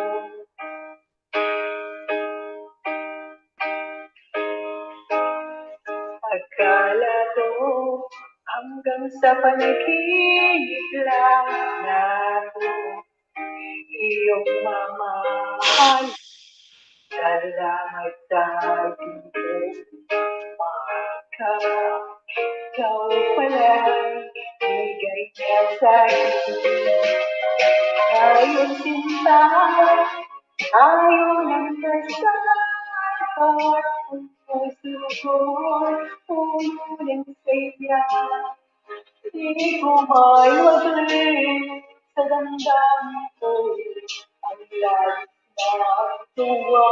Akala ko hanggang sa panaginip lang na ako iyong mamahal. Salamat sa ating pagmamaka. Ikaw pala'y bigay niya sa akin. Ayong sinta, ayong ang kasal. Ang puso ko, puno ng saya. Di ko maiwasan sa damdamin ko ang lahat ng tuwa.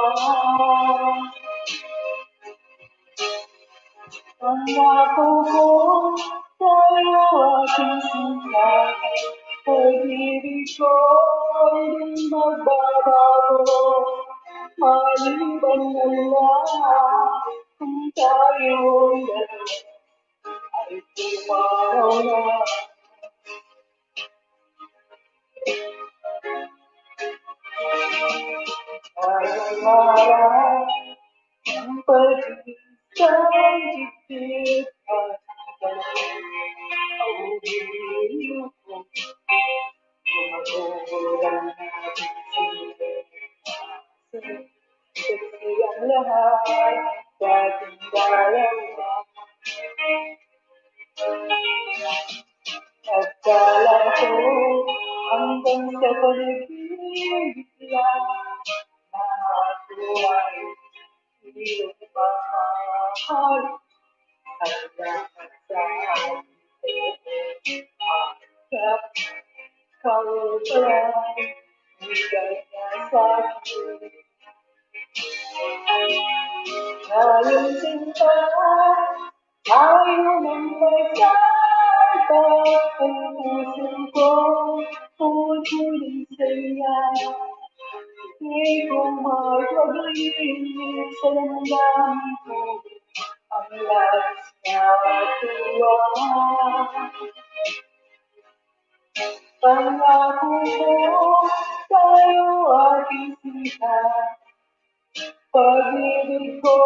Pangako ko sa'yo aking sinta, pag-ibig ko ay di magbabago. Maliban na lang kung tayong dalawa ay pumanaw na. Ayaw-ayaw ang pag-ibig sa'y dibdib at ang bibig ko. Magugulang natin kasi ang lahat dating dalawa. Akala ko hanggang sa paligid lang na ako ay iyong mamahal at dapat sa akin at kau pala bigay na sa akin. Ngayong sinta ayaw nang magsalta ang puso ko punuling saya. Di ko magpag-ibig sa damdamin ko ang labis na tuwa. Pangako ko sa'yo aking sinta, pag-ibig ko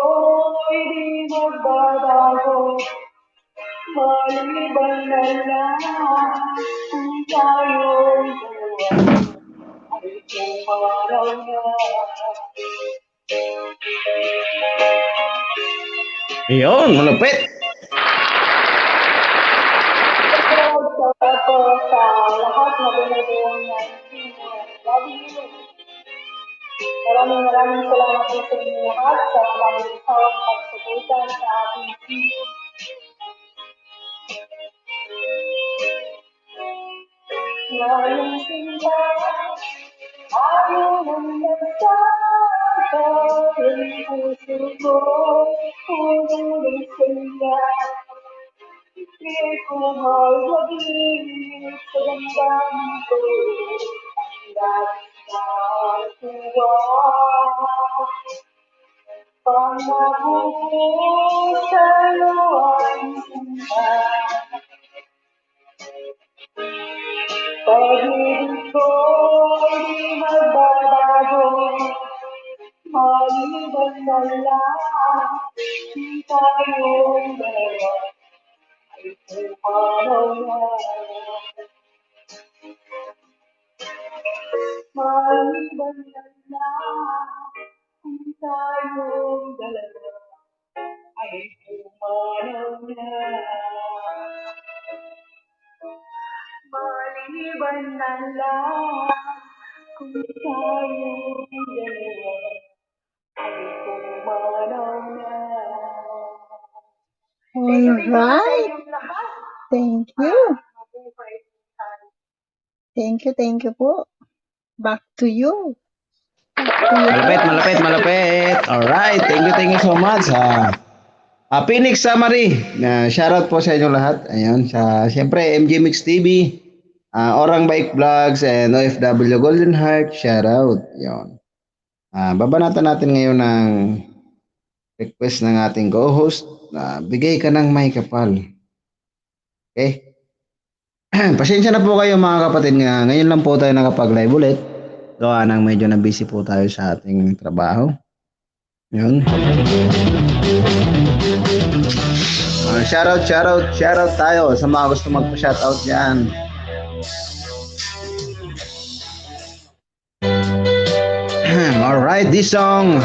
ay di magbabago. Maliban na lang kung tayong dalawa ay pumanaw na. Ayun, malupit. Ito sa lahat na binubuhay natin. Love you. Maraming salamat po sa inyo lahat sa walang sawang pagsuporta sa ating team. Ngayong sinta, ayaw nang nagsalta ang puso ko, punuling saya. Di ko magpag-ibig sa damdamin ko ang labis na tuwa. Pangako ko sa'yo aking sinta, pag-ibig ko ay di magbabago. Maliban na lang kung tayong dalawa ay pumanaw na. Maliban na lang kung tayong dalawa ay pumanaw na. Maliban na lang kung tayong dalawa ay pumanaw na. Alright. Thank you. Thank you po. Back to you. Malapit. Alright, thank you so much. Phoenix Summary. Shoutout po sa inyo lahat. Ayun, siyempre MG Mix TV, Orang Bike Vlogs, and OFW Golden Heart. Shoutout. Ayun. Babanatan natin ngayon ng request ng ating co-host na bigay ka ng may kapal. Okay? Pasensya na po kayo mga kapatid nga. Ngayon lang po tayo nakapag-live ulit. Gawa nang medyo na busy po tayo sa ating trabaho. Yun. Shoutout tayo sa mga gusto magpa-shoutout dyan. Alright, this song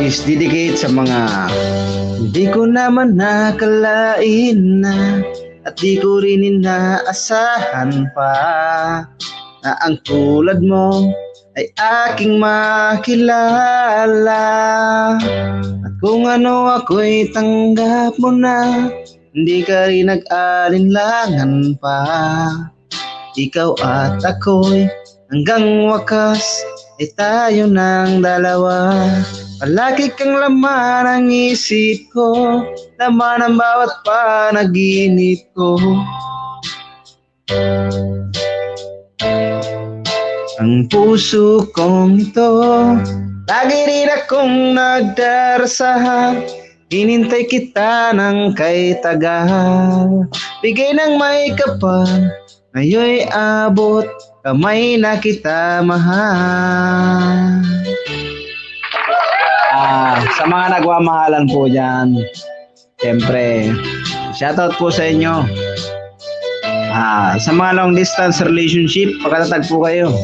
is dedicated sa mga hindi ko naman nakalain na at di ko rin inaasahan pa na ang tulad mo ay aking makilala. At kung ano ako'y tanggap mo na, hindi ka rin nag-alinlangan pa. Ikaw at ako'y hanggang wakas ay tayo ng dalawa. Palagi kang laman ang isip ko, laman ang bawat panaginip ko. Ang puso kong ito, lagi rin akong nagdarasal. Hinintay kita ng kay tagal, bigay ng may kapal, ngayon'y abot, kamay na kita mahal. Sa mga nagmamahalan po dyan, siyempre, shoutout po sa inyo. Sa mga long distance relationship, pagkatatag po kayo.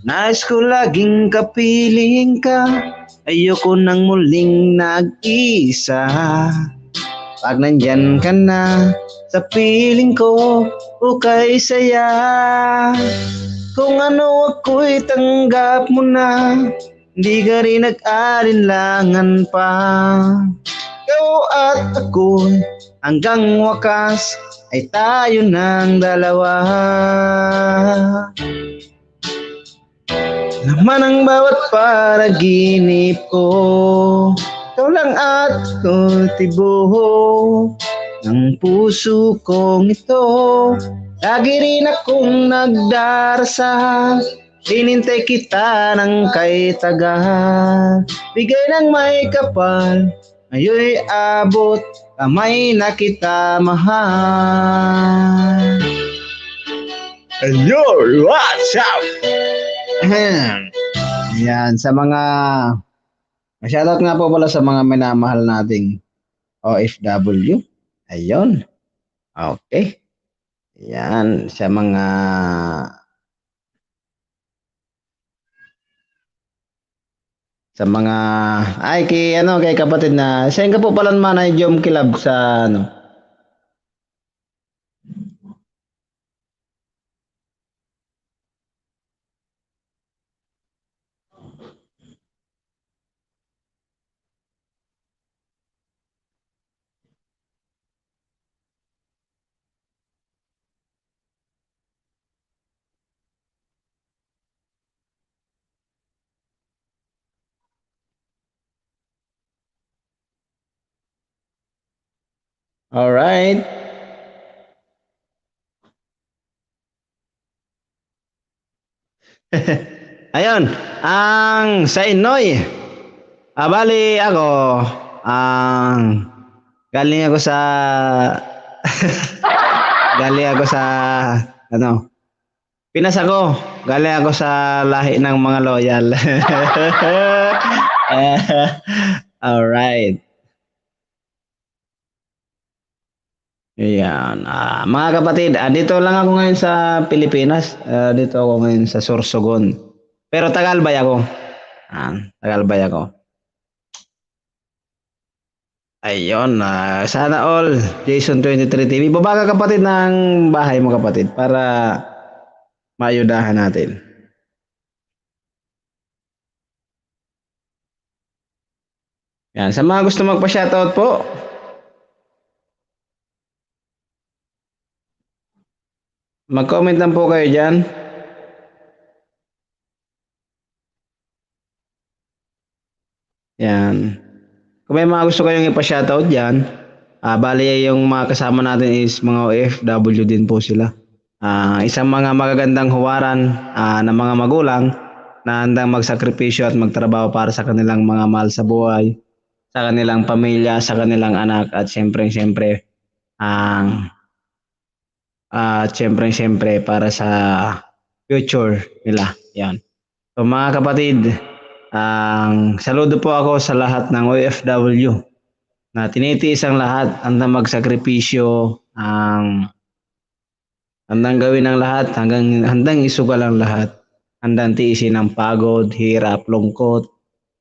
Nais ko laging kapiling ka, ayoko nang muling nag-isa. Pag nandyan ka na sa piling ko, ukay saya. Kung ano ako'y tanggap mo na, hindi ka rin nag-alinlangan pa. Ikaw at ako hanggang wakas ay tayo ng dalawa. Laman ang bawat panaginip ko, ikaw lang at kultibo ng puso kong ito. Lagi rin akong nagdarasal, hinintay kita ng kay tagal, bigay ng may kapal, ngayon'y abot, kamay na kita mahal. Yo, what's up? Yan, sa mga shoutout nga po pala sa mga minamahal nating OFW. Ayun. Okay. Yan, sa mga ay kay kay kapatid na saan ka po pala man ay Jom Kilab sa Alright. Ayun, ang sa Inoy. Bali ako, galing ako sa Pinas ako. Galing ako sa lahi ng mga loyal. Alright. Ayan. Mga kapatid, dito lang ako ngayon sa Pilipinas. Dito ako ngayon sa Sorsogon. Pero Tagalbay ako. Tagalbay ako. Ayun. Sana all, Jason 23 TV. Baba ka kapatid ng bahay mo kapatid para maayudahan natin. Yan. Sa mga gusto magpa-shoutout po, mag-comment lang po kayo dyan. Yan. Kung may mga gusto kayong ipa-shoutout dyan, bali yung mga kasama natin is mga OFW din po sila. Isang mga magagandang huwaran ng mga magulang na handang magsakripisyo at magtrabaho para sa kanilang mga mahal sa buhay, sa kanilang pamilya, sa kanilang anak, at siyempre para sa future nila. Yan. So mga kapatid, saludo po ako sa lahat ng OFW na tinitiis ang lahat, handang magsakripisyo, handang gawin ang lahat, handang isugal ang lahat, handang tiisin ang pagod, hirap, lungkot.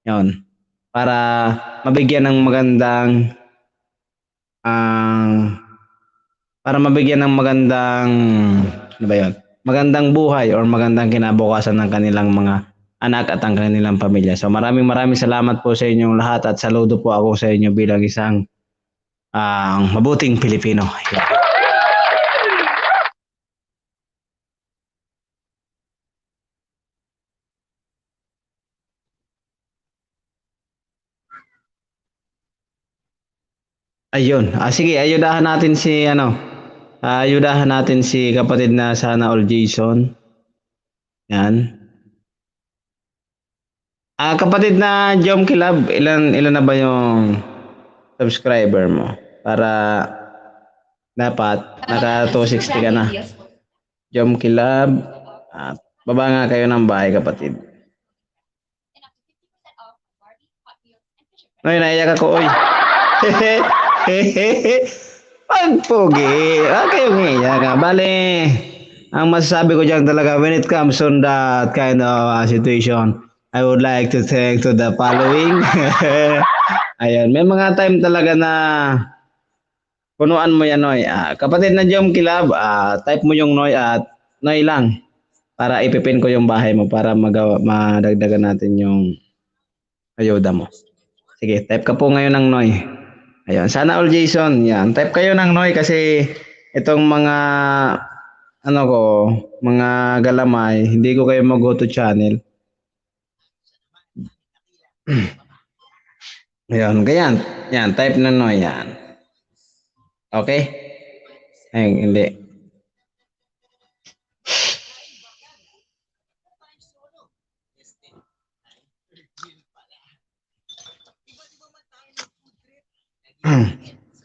Yan. Para mabigyan ng magandang buhay or magandang kinabukasan ng kanilang mga anak at ang kanilang pamilya. So maraming salamat po sa inyong lahat at saludo po ako sa inyo bilang isang mabuting Pilipino. Ayun. Sige, ayudahan natin si ayudahan natin si kapatid na Sana All Jason. Yan. Kapatid na Jom Kilab, ilan na ba yung subscriber mo? Para dapat naka 260 ka na. Jom Kilab, baba nga kayo ng bahay, kapatid. Ay, naiyak ako, oy. Pagpugi. Kayo nga. Bale, ang masasabi ko dyan talaga, when it comes on that kind of situation, I would like to thank to the following. Ayan, may mga time talaga na punuan mo yan, Noy. Kapatid na Jom Kilab, type mo yung Noy at Noy lang para ipipin ko yung bahay mo para madagdagan natin yung ayuda mo. Sige, type ka po ngayon ng Noy. Ayun, Sana All Jason. Yan, type kayo ng Noy kasi itong mga mga galamay, hindi ko kayo mag-go to channel. Ayun, ganyan. Yan, type na Noy yan. Okay? Ay, hindi.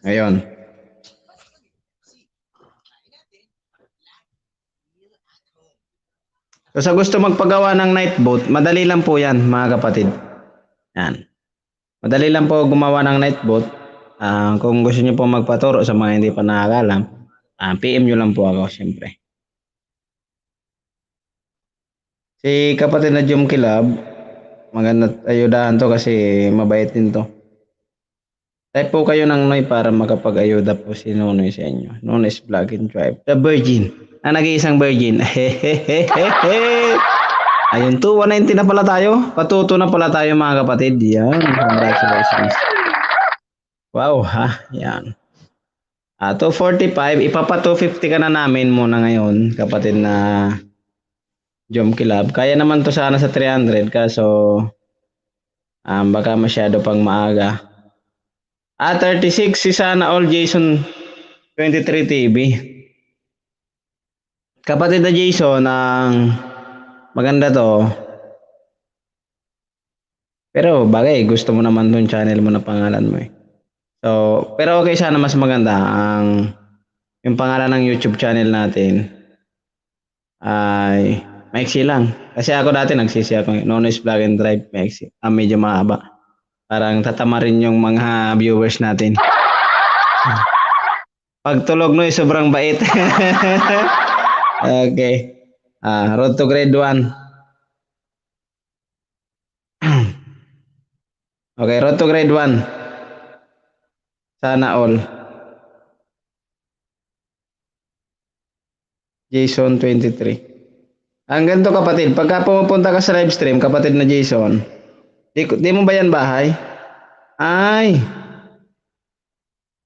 Ayun. So sa gusto magpagawa ng night boat, madali lang po yan, mga kapatid. Yan. Madali lang po gumawa ng night boat. Kung gusto niyo po magpaturo sa mga hindi pa nakakalam, PM nyo lang po ako, siyempre. Si kapatid na Jom Kilab, maganda ayudahan to kasi mabait din to. Type po kayo ng Noy para makapag-ayuda po si Nonoy sa inyo. Nonoy's Vlog and Drive. The Virgin. Nag-iisang virgin. Ayun, 190 na pala tayo. Patuto na pala tayo, mga kapatid. Yan. Congratulations. Wow, ha? Yan. 245. Ipapa 250 ka na namin muna ngayon, kapatid na Jom Kilab. Kaya naman to sana sa 300 kaso baka masyado pang maaga. 36 si Sana All Jason 23 TV. Kapatid na Jason, maganda to. Pero bagay, gusto mo naman tong channel mo na pangalan mo eh. So, pero okay, sana mas maganda yung pangalan ng YouTube channel natin ay maiksi lang. Kasi ako dati nagsisi ako, Nonoy's Vlog and Drive, maiksi. Medyo mahaba. Parang tatama rin yung mga viewers natin. Pagtulog no, sobrang bait. Okay. Road to grade 1. Okay, road to grade 1. Sana all. Jason 23. Ang ganito, kapatid, pagka pumupunta ka sa live stream, kapatid na Jason, di mo ba yan bahay? Ay,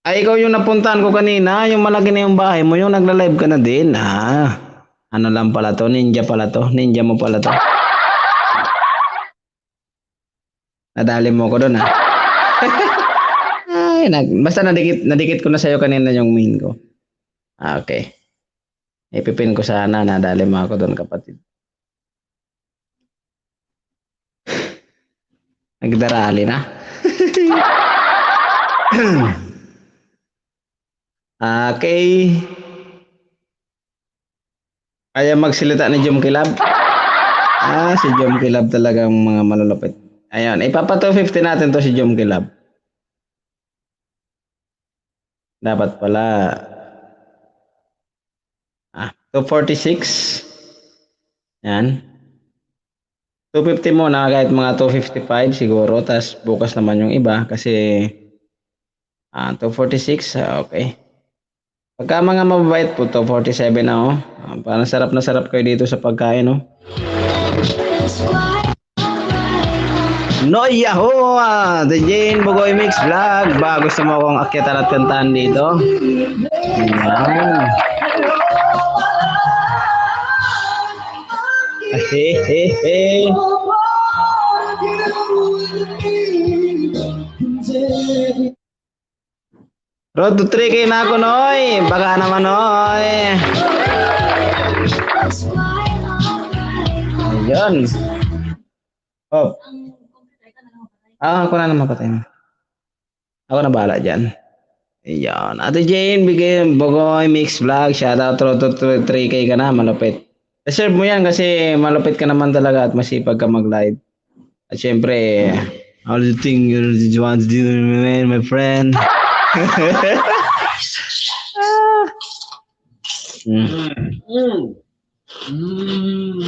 ikaw yung napuntahan ko kanina, yung malaki na yung bahay mo, yung nagla-live ka na din. Ano lang pala to, ninja pala to, ninja mo pala to. Nadali mo ko doon Ay, basta nadikit ko na sa'yo kanina yung main ko. Okay. Ipipin ko sana, nadali mo ako doon, kapatid. Nagdarali na. Okay. Kaya magsilita ni Jom Kilab. Si Jom Kilab talagang mga malulupit. Ayun, ipapa 250 natin to si Jom Kilab. Dapat pala 246. Yan. 250 muna, kahit mga 255 siguro, tas bukas naman yung iba kasi 246, okay. Pagka mga mababait po, 247 na parang sarap na sarap kayo dito sa pagkain Noy Yahoo! The Jane Bugoy Mix Vlog. Gusto mo akong akyatan at kantahan dito? Ayan. Hehehe. Road to 3K na ako, Noy. Baka naman, Noy. Ayun. Oh. Ako na naman patay mo. Ako na bahala dyan. Ayun. Ate Jane, bigay Bogoy Mix Vlog. Shoutout to 3K ka na. Malupit. Reserve mo yan kasi malupit ka naman talaga at masipag ka mag-live. At syempre, all the thing you want to do, man, my friend.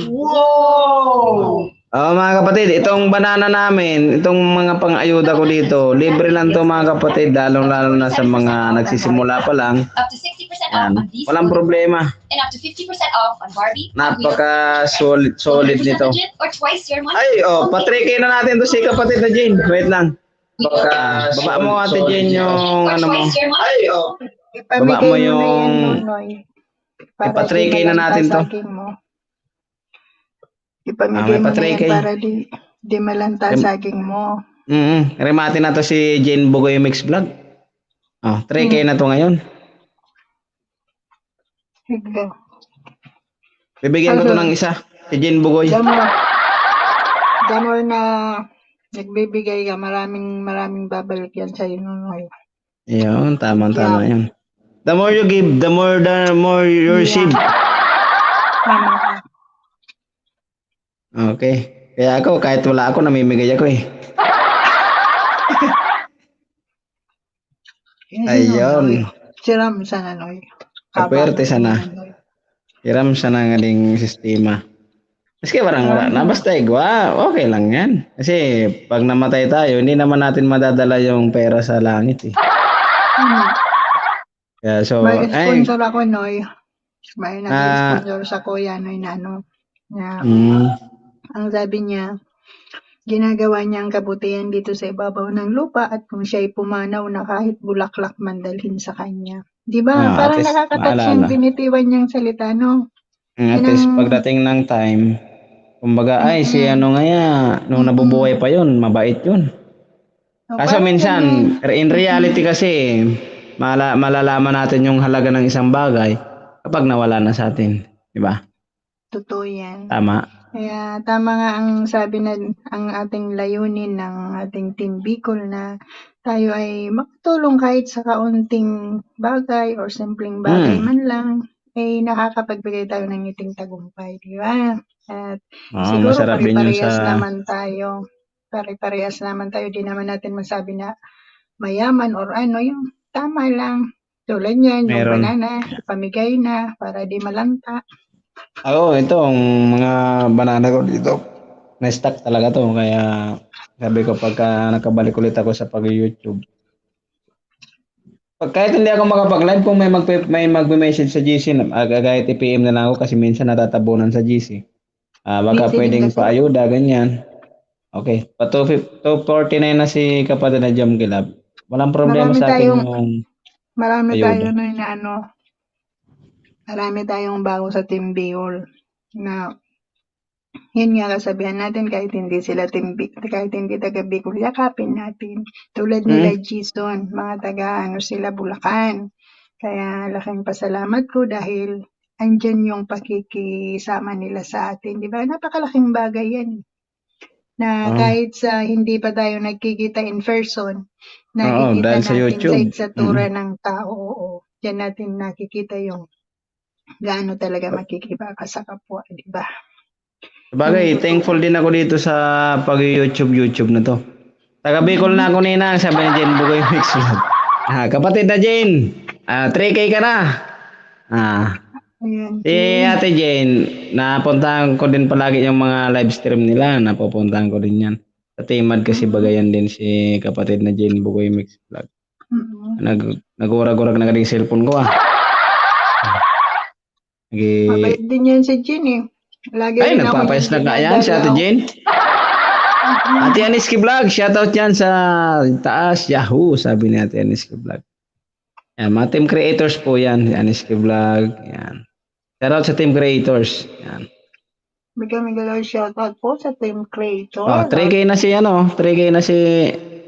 Wow! Oh, mga kapatid, itong banana namin, itong mga pang-ayuda ko dito, libre lang to mga kapatid, lalong-lalo na sa mga nagsisimula pa lang. Up to 60% off Yan. on these Walang problema. and up to 50% off on Barbie. Napaka-solid nito. Or twice your money. Ay, oh, pa-3K na natin to si kapatid na Jane. Wait lang. Baba mo ate Jane yung Or ano mo. twice your money. Ay, oh. Ipamigay Baba mo mo na yan, yung- Nonoy. Ipa-3K na natin to. Ipamigay may mo na pa-3K. yan para di malanta saging mo. Remate na to si Jane Bugoy Mix Vlog. Oh, 3K na to ngayon. Sige. Bibigyan ko to ng isa. Si Jane Bugoy. Damor na nagbibigay ka, maraming babalik yan sa'yo, Nonoy. Ayun, tama yun. The more you give, the more you receive. Tama ka. Okay. Kaya ako, kahit wala ako, namimigay ako eh. Ayun. Siram sa Nonoy. Kapwerte sana. Hiram sa nangaling sistema. Maski parang wala na, basta igwa, okay lang yan. Kasi pag namatay tayo, hindi naman natin madadala yung pera sa langit eh. Kaya so, May sponsor ako, Noy. May nag-sponsor sa kuya, Noy, na ano. Na, ang sabi niya, ginagawa niya ang kabutihan dito sa ibabaw ng lupa at kung siya'y pumanaw na kahit bulaklak man dalhin sa kanya. Di ba? Parang at least nakakatouch maalala. yung binitiwan niyang salita, no? At least pagdating ng time, kumbaga, ay si ano nga nung nabubuhay pa yun, mabait yun. So, Kaso parang minsan, ganun. in reality kasi, malalaman natin yung halaga ng isang bagay kapag nawala na sa atin. Di ba? Totoo yan. Tama. Kaya tama nga ang sabi na ang ating layunin ng ating Team Bicol na tayo ay makatulong kahit sa kaunting bagay or simpleng bagay man lang, ay nakakapagbigay tayo ng ngiting tagumpay, di ba? At siguro Masarap din yun pare-parehas sa... naman tayo. Pare-parehas naman tayo. Di naman natin masabi na mayaman or ano, yung tama lang. Tulad yan, yung Meron. banana, pamigay na para di malanta. Ako, ito, ang mga banana ko dito, na-stock talaga to. Kaya sabi ko pagka nakabalik ulit ako sa pag-YouTube, kahit hindi ako makapag-live, kung may magme-message sa GC, kahit i-PM na lang ako kasi minsan natatabunan sa GC. Baka Busy din pwedeng kasi. paayuda, ganyan. Okay. Pa 249 na si kapatid na Jam Kilab. Walang problema Marami sa akin tayong- yung Marami Ayuda. tayo na ano, marami tayong bago sa Team Bicol na yun nga kasabihan natin kahit hindi sila kahit hindi taga Bicol, yakapin natin. Tulad nila Jason, mga taga ano sila Bulacan. Kaya laking pasalamat ko dahil andyan yung pakikisama nila sa atin. Di ba? Napakalaking bagay yan. Na kahit sa hindi pa tayo nagkikita in person, nakikita dahil sa natin YouTube. sa itsura ng tao. Oo. Diyan natin nakikita yung gaano talaga makikibaka sa kapwa, di ba? Sabagay, thankful din ako dito sa pag-YouTube na to. Taga Bicol na ako nina, sabi ni Jen Bugoy Mix Vlog. Kapatid na Jen, 3K ka na. Ayan. Si Ate Jane, napuntahan ko din palagi yung mga live stream nila, napupuntahan ko din yan. Sa Timad kasi bagayan din si kapatid na Jane Bugoy Mix Vlog. Nag-urag-urag na kading cellphone ko Mabait din yan si Jen eh. Lagi Ay, rin ako nagpapayas na yung nga yan si Ate dinadalaw. Jane. Ate Aniski Vlog, shoutout yan sa taas, Yahoo, sabi ni Ate Aniski Vlog. Yan, mga team creators po yan, si Aniski Vlog, yan. Shoutout sa team creators, yan. Bigyan galaw shoutout po sa Team Creator. 3K na si 3K na si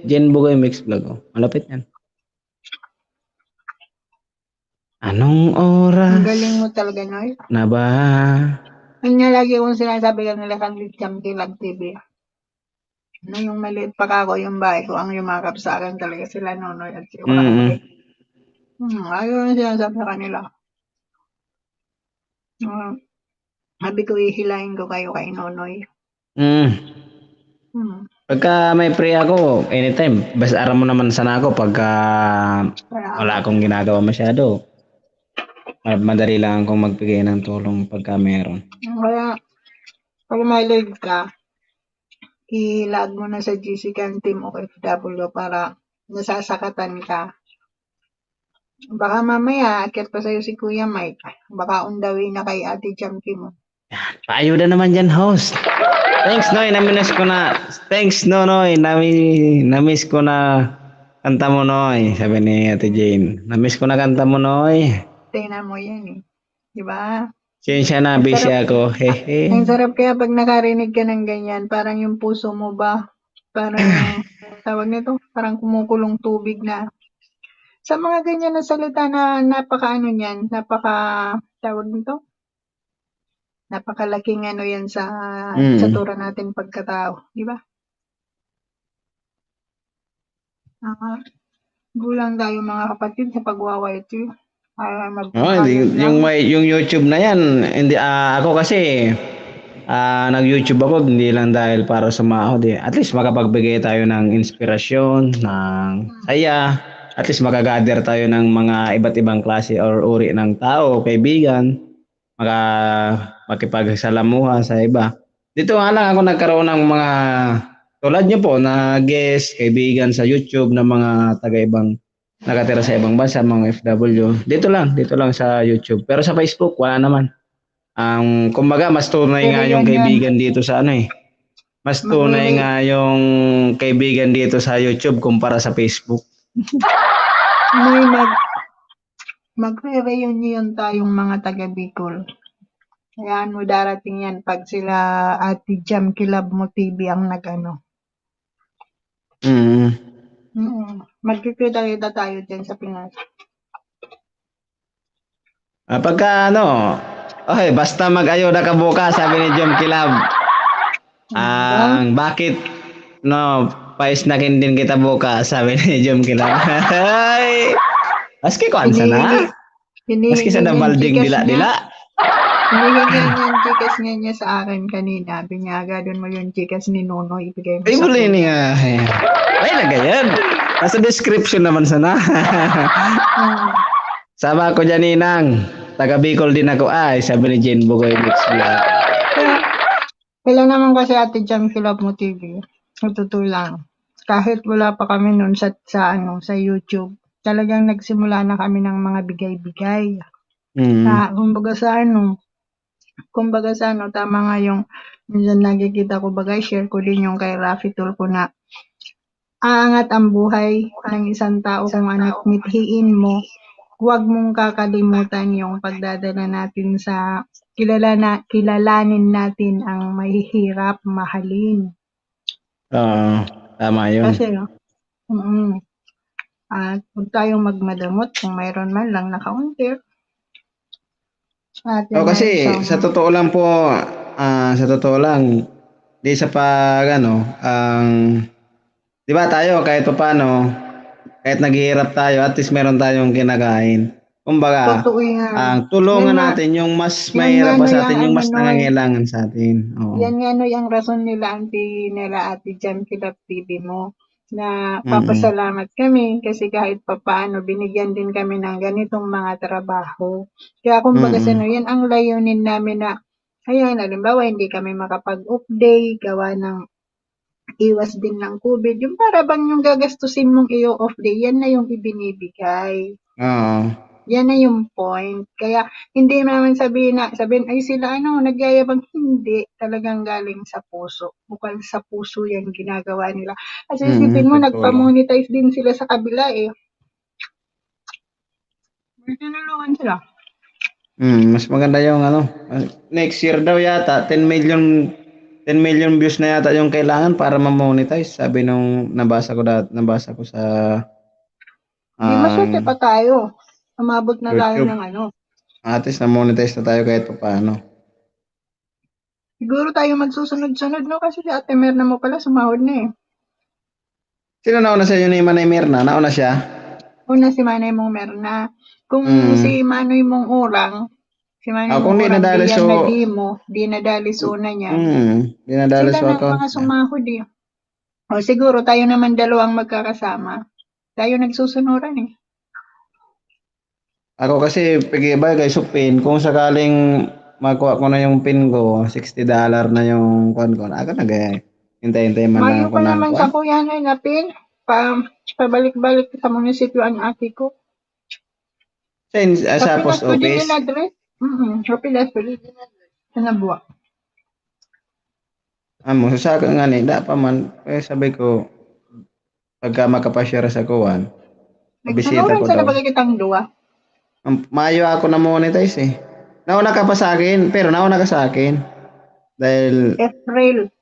Jen Bugoy Mix Vlog. Malapit yan. Anong Ang oras galing mo talaga, Noy. na ba? Yun nga lagi kong sinasabi kanila kang Licham Kilag TV. Na yung maliit pa ako, yung bahay ko, ang yumakap sa akin talaga sila Nonoy at si Waray. Ayaw na sinasabi sa kanila. Sabi ko, ihilahin ko kayo kay Nonoy. Pagka may free ako, anytime. Basta aram mo naman sana ako pagka wala akong ginagawa masyado. Madali lang akong magbigay ng tulong pagka meron. Kaya, pag may live ka, i-log mo na sa GC Can Team OFW para nasasakatan ka. Baka mamaya, akit pa sa'yo si Kuya Mike. Baka undawin na kay Ate Jamki mo. Paayuda naman dyan, host. Thanks, Noy. Namiss ko na. Thanks, Noy. Namiss ko na kanta mo, Noy. Sabi ni Ate Jane. Namiss ko na kanta mo, Noy. Tingnan mo yan eh. Diba? Siyensya na, busy ako. Hehe. Ang sarap kaya pag nakarinig ka ng ganyan, parang yung puso mo ba, parang yung, tawag nito, parang kumukulong tubig na. Sa mga ganyan na salita na napaka-ano niyan, tawag nito, napakalaking ano yan sa tura natin pagkatao. Di ba? Gulang tayo mga kapatid sa pagwawait. Yung YouTube na yan, hindi ako kasi nag-YouTube ako hindi lang dahil para sumahod eh. At least makapagbigay tayo ng inspirasyon, ng saya. At least makagather tayo ng mga iba't ibang klase or uri ng tao, kaibigan, makipagsalamuha sa iba. Dito nga lang ako nagkaroon ng mga tulad niyo po na guest, kaibigan sa YouTube na mga taga-ibang nakatira sa ibang bansa, mga FW. Dito lang sa YouTube. Pero sa Facebook, wala naman. Kumbaga, mas tunay nga yung kaibigan dito sa ano eh. Mas tunay nga yung kaibigan dito sa YouTube kumpara sa Facebook. May magre-reunion tayong mga taga Bicol. Kaya mo darating yan pag sila Ate Jam Kilab mo TV ang nagano. Magkikita-kita tayo dyan sa Pinas. Pagka okay, basta mag-ayuda ka bukas, sabi ni Jom Kilab. Bakit paisnakin din kita bukas, sabi ni Jom Kilab. Maski ko ansa na. Maski sa nabalding dila-dila. Hinihingin yung chikas niya sa akin kanina. Binyaga doon mo yung chikas ni Nono. Ibigay mo Ay, buli niya. Ay, nagayan. Nasa description naman sana. Sama ko dyan, Ninang. Taga Bicol din ako. Ay, sabi ni Jane Bugoy Mix Vlog. Kaya naman kasi Ate Jam Kilab mo TV. Totoo lang. Kahit wala pa kami noon sa YouTube, talagang nagsimula na kami ng mga bigay-bigay. Kumbaga sa tama nga yung minsan nakikita ko bagay, share ko din yung kay Rafi Tulfo na aangat ang buhay ng isang tao kung anak mithiin mo. Huwag mong kakalimutan yung pagdadala natin sa kilalanin natin ang mahihirap, mahalin. Tama yun. Kasi at huwag tayong magmadamot kung mayroon man lang nakaunti. Kasi sa totoo lang po, di sa di ba tayo kahit paano, kahit naghihirap tayo, at least meron tayong kinakain. Kumbaga, tulungan natin yung mas mahirap pa sa atin, yung mas nangangailangan sa atin. Yan nga yung rason nila Ate Jam Kilab TV mo. Na papasalamat kami kasi kahit papaano binigyan din kami ng ganitong mga trabaho. Kaya kumbaga yan ang layunin namin na ayan, halimbawa hindi kami makapag-off-day, gawa ng iwas din ng COVID. Yung para bang yung gagastusin mong off-day, yan na yung ibinibigay. Yan na yung point. Kaya hindi naman sabihin ay sila nagyayabang, hindi. Talagang galing sa puso. Bukal sa puso yan ginagawa nila. Kasi isipin mo, nagpa-monetize din sila sa kabila eh. Tinulungan sila. Mas maganda yung next year daw yata, 10 million views na yata yung kailangan para ma-monetize. Sabi nung nabasa ko sa Hindi maswerte pa tayo. Umabot na tayo YouTube. ng ano. At least na-monetize na tayo kahit pa paano. Siguro tayo magsusunod-sunod, no? Kasi si Ate Merna mo pala sumahod na eh. Sino nauna sa inyo ni Manay Mirna? Nauna siya? Una si Manay mong Merna. Kung Mm. si Manoy mong Urang, si Manay Kung mong di Urang, nadali di yan so... na di mo, di nadali so una niyan. Di nadali Sila sa na ang account mga niya. sumahod eh. O siguro tayo naman dalawang magkakasama. Tayo nagsusunuran eh. Ako kasi, pag-iba guys, so pin, kung sakaling makuha ko na yung pin ko, $60 na yung kuan ko. Ako nag hintay-hintay man lang Mayo ako pa ng naman kuan. sa kuya na napin. Pabalik-balik sa munisipyo ang ate ko. Sa Pinas post ko din office. yung address. Sa Pinas ko din yung address. Sa Nabuwa. Amo, sa akin nga ni, da pa man, sabi ko, pagka makapasyara sa kuwan, pabisita Nagsunuran ko sa daw. nabagay kitang duwa. Mayo ako na monetize eh. Nauna ka pa sa akin, pero nauna ka sa akin. Dahil, April.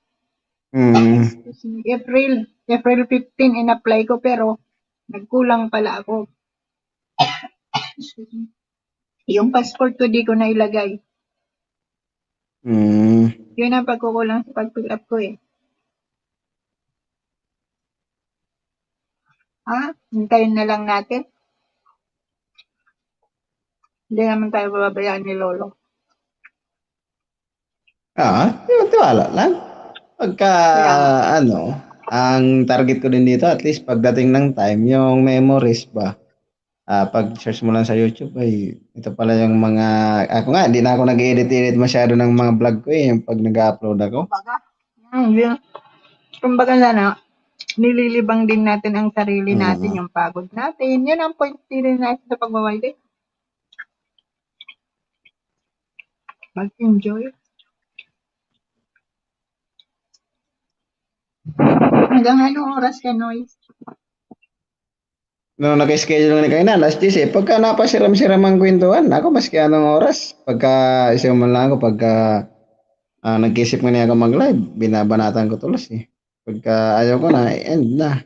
April 15 in-apply ko pero nagkulang pala ako. Yung passport ko di ko na ilagay. Yun ang pagkukulang sa pag-fill up ko eh. Hintayin na lang natin. Hindi naman tayo bababayaan ni Lolo. tiwala lang. Pagka, ang target ko din dito, at least pagdating ng time, yung memories ba, pag search mo lang sa YouTube, ay, ito pala yung mga, ako nga, hindi na ako nag-edit masyado ng mga vlog ko eh, yung pag nag-upload ako. Kumbaga sana, nililibang din natin ang sarili natin, yung pagod natin. Yan ang point din natin sa pagbabayad. Mag-enjoy. Hanggang anong oras ka, Noy? No, naka-schedule nga kayo na, last 10 eh. Pagka napasiram-siram ang kwentuhan, ako maski anong oras. Pagka isang man lang ako, pagka nag-isip nga niya ako mag-live, binabanatan ko tulos eh. Pagka ayaw ko na, end na.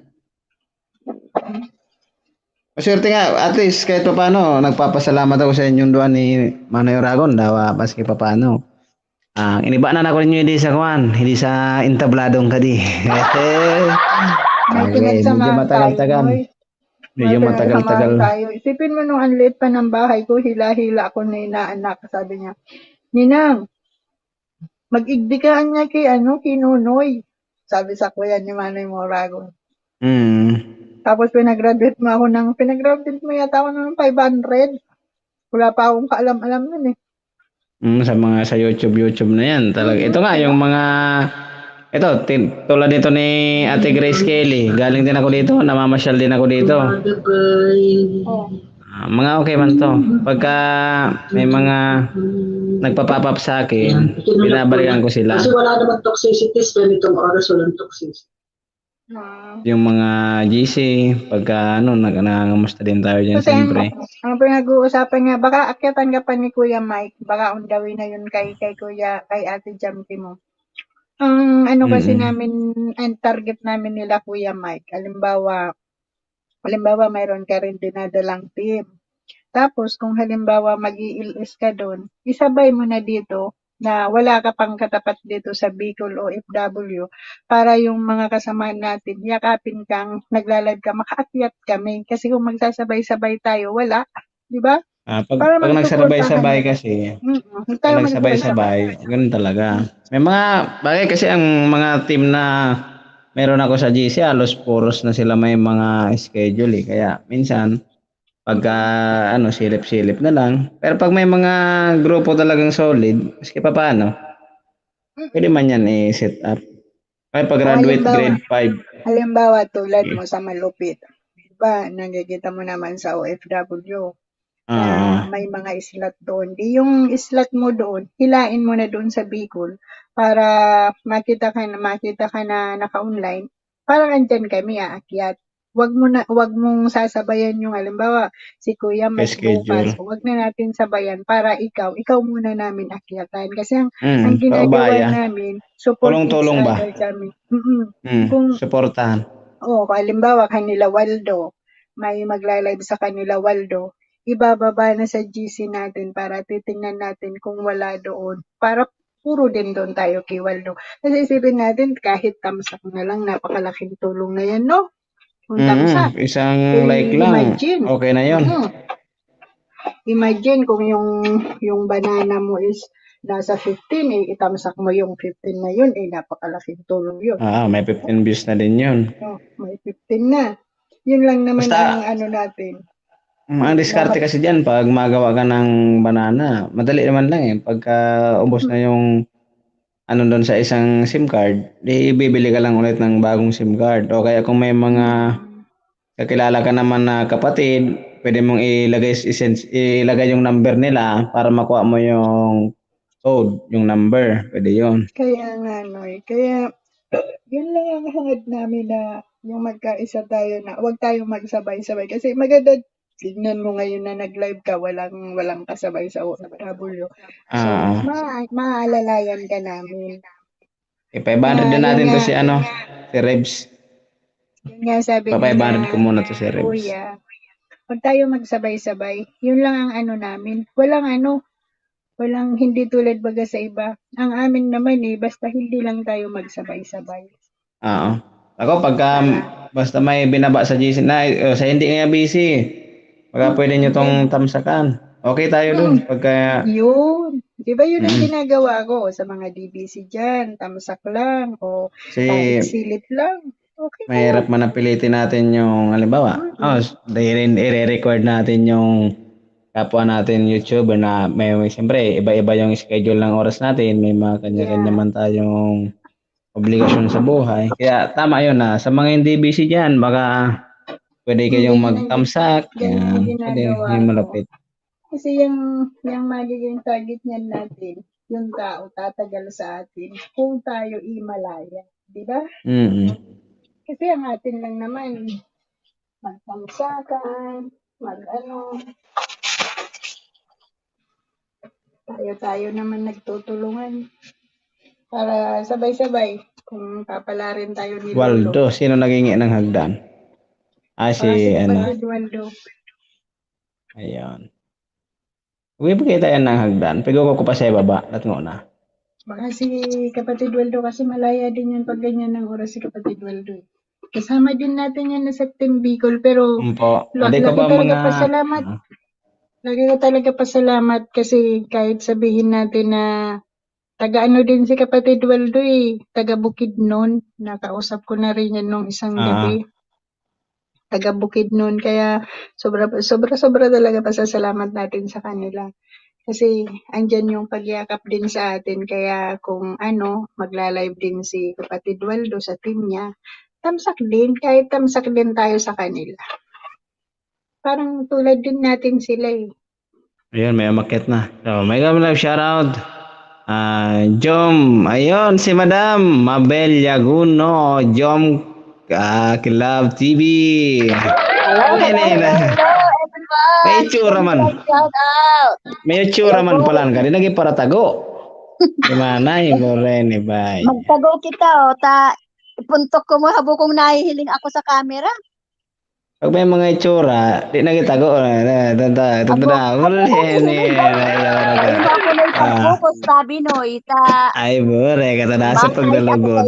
Maswerte nga, at least kahit pa paano, nagpapasalamat ako sa inyong duwan ni Manoy Oragon, dawa maski pa paano. Inibaanan ako ninyo hindi sa kuwan, hindi sa intabladong kadi. Medyo matagal-tagal. Medyo matagal-tagal. Isipin mo nung anlit pa ng bahay ko, hila-hila ako na inaanak. Sabi niya, Ninang, mag-igdikaan niya kay Nunoy. Sabi sa kuya ni Manoy Moragon. Tapos pinag-graduate mo yata ako ng 500. Wala pa akong kaalam-alam nun eh. Sa YouTube na yan. Talaga. Ito nga, yung mga, tulad nito ni Ate Grace Kelly. Galing din ako dito, namamasyal din ako dito. Mga okay man to. Pagka may mga nagpa-pop up sa akin, binabalikan ko sila. Kasi wala naman toxicity, ganitong oras walang toxicity. Yung mga GC, pagka nangangamusta din tayo dyan, Kasi siyempre. ang pinag-uusapan niya, baka akyatan ka pa ni Kuya Mike, baka undawin na yun kay Ate Jampi mo. Ang kasi namin, ang target namin nila Kuya Mike, halimbawa mayroon ka rin dinadalang team. Tapos kung halimbawa mag-i-LS ka doon, isabay mo na dito na wala ka pang katapat dito sa Bicol o FW para yung mga kasama natin, yakapin kang nagla-live ka, makaakyat kami. Kasi kung magsasabay-sabay tayo, wala. Di ba? Pag nagsabay-sabay kasi, pag nagsabay-sabay, ganun talaga. May mga bagay kasi ang mga team na meron ako sa GC, halos puros na sila may mga schedule eh. Kaya minsan, pagka silip-silip na lang. Pero pag may mga grupo talagang solid, maski pa paano, pwede man yan i-set up. Kaya pag graduate grade 5. Halimbawa, tulad mo sa Malupit. Diba, nakikita mo naman sa OFW. May mga slot doon. Di yung slot mo doon, hilain mo na doon sa Bicol para makita ka na naka-online. Para andyan kami aakyat. Wag mong sasabayan yung halimbawa si Kuya Mike bukas. Wag na natin sabayan para ikaw muna namin akyatan. Kasi ang ginagawa namin, support tulong ba? kami. Supportahan. Halimbawa kanila Waldo, may magla-live sa kanila Waldo, ibababa na sa GC natin para titingnan natin kung wala doon. Para puro din doon tayo kay Waldo. Kasi isipin natin, kahit tamsak na lang, napakalaking tulong na yan, no? Kung tamsak. Isang like lang. Imagine. Okay na yon. Imagine kung yung banana mo is nasa 15, itamsak mo yung 15 na yun, napakalaking tulong yun. May 15 views na din yun. May 15 na. Yun lang naman Basta, ang natin. Ang diskarte kasi dyan, pag magawa ka ng banana, madali naman lang Pagka ubos na yung doon sa isang SIM card, di bibili ka lang ulit ng bagong SIM card. O kaya kung may mga kakilala ka naman na kapatid, pwede mong ilagay yung number nila para makuha mo yung code, yung number. Pwede yun. Kaya nga, Noy. Kaya, yun lang ang hangad namin na yung magkaisa tayo na huwag tayo magsabay-sabay. Kasi maganda, tignan mo ngayon na nag-live ka, walang kasabay sa OFW. So, maaalalayan ka namin. 500 din natin to si Rebs. Yun nga sabi Pa 500 ko muna to si Rebs. Kuya, huwag tayo magsabay-sabay. Yun lang ang namin. Walang hindi tulad baga sa iba. Ang amin naman basta hindi lang tayo magsabay-sabay. Oo. Ako pagka basta may binaba sa GC na sa hindi nga busy. Baka pwede nyo tong tamsakan. Okay tayo dun. Pagka Yun. Di ba yun ang ginagawa ko sa mga DBC dyan? Tamsak lang o kahit silit lang. Okay. mahirap manapilitin natin yung halimbawa. I-record natin yung kapwa natin YouTuber na may siyempre iba-iba yung schedule ng oras natin. May mga kanya-kanya man tayong obligasyon sa buhay. Kaya tama yun na sa mga hindi busy dyan, baka pwede kayong magtamsak. Yan. Pwede yung malapit. Kasi yung magiging target niyan natin, yung tao tatagal sa atin kung tayo malaya. Di ba? Kasi ang atin lang naman, magtamsakan, tayo naman nagtutulungan para sabay-sabay kung papalarin tayo ni Waldo, sino naging ng hagdan? Si Waldo. Ayan. Bibigay tayo ng hagdan. Pagko ko pa sa baba. Lahat na. Baka si Kapatid Waldo kasi malaya din yun pag ganyan ng oras si Kapatid Waldo. Kasama din natin yan sa Team Bicol pero lagi ko talaga pasalamat kasi kahit sabihin natin na taga-ano din si Kapatid Waldo taga Bukidnon. Nakausap ko na rin yan nung isang gabi. Taga Bukidnon. Kaya sobra talaga pasasalamat natin sa kanila. Kasi andyan yung pagyakap din sa atin. Kaya kung magla-live din si Kapatid Waldo sa team niya, tamsak din. Kahit tamsak din tayo sa kanila. Parang tulad din natin sila Ayun, may umakyat na. So, may kami live shoutout. Jom, ayun, si Madam Mabel Yaguno, Jom Kilab TV. May itsura man. May itsura man pala. Kaya naging para tago. Gimana yung ni bay? Magtago kita ipuntok ko mo habukong nahihiling ako sa camera. Pag may mga itsura, di nagitago. Sabi no, ay bure, kata nasa pagdalagot.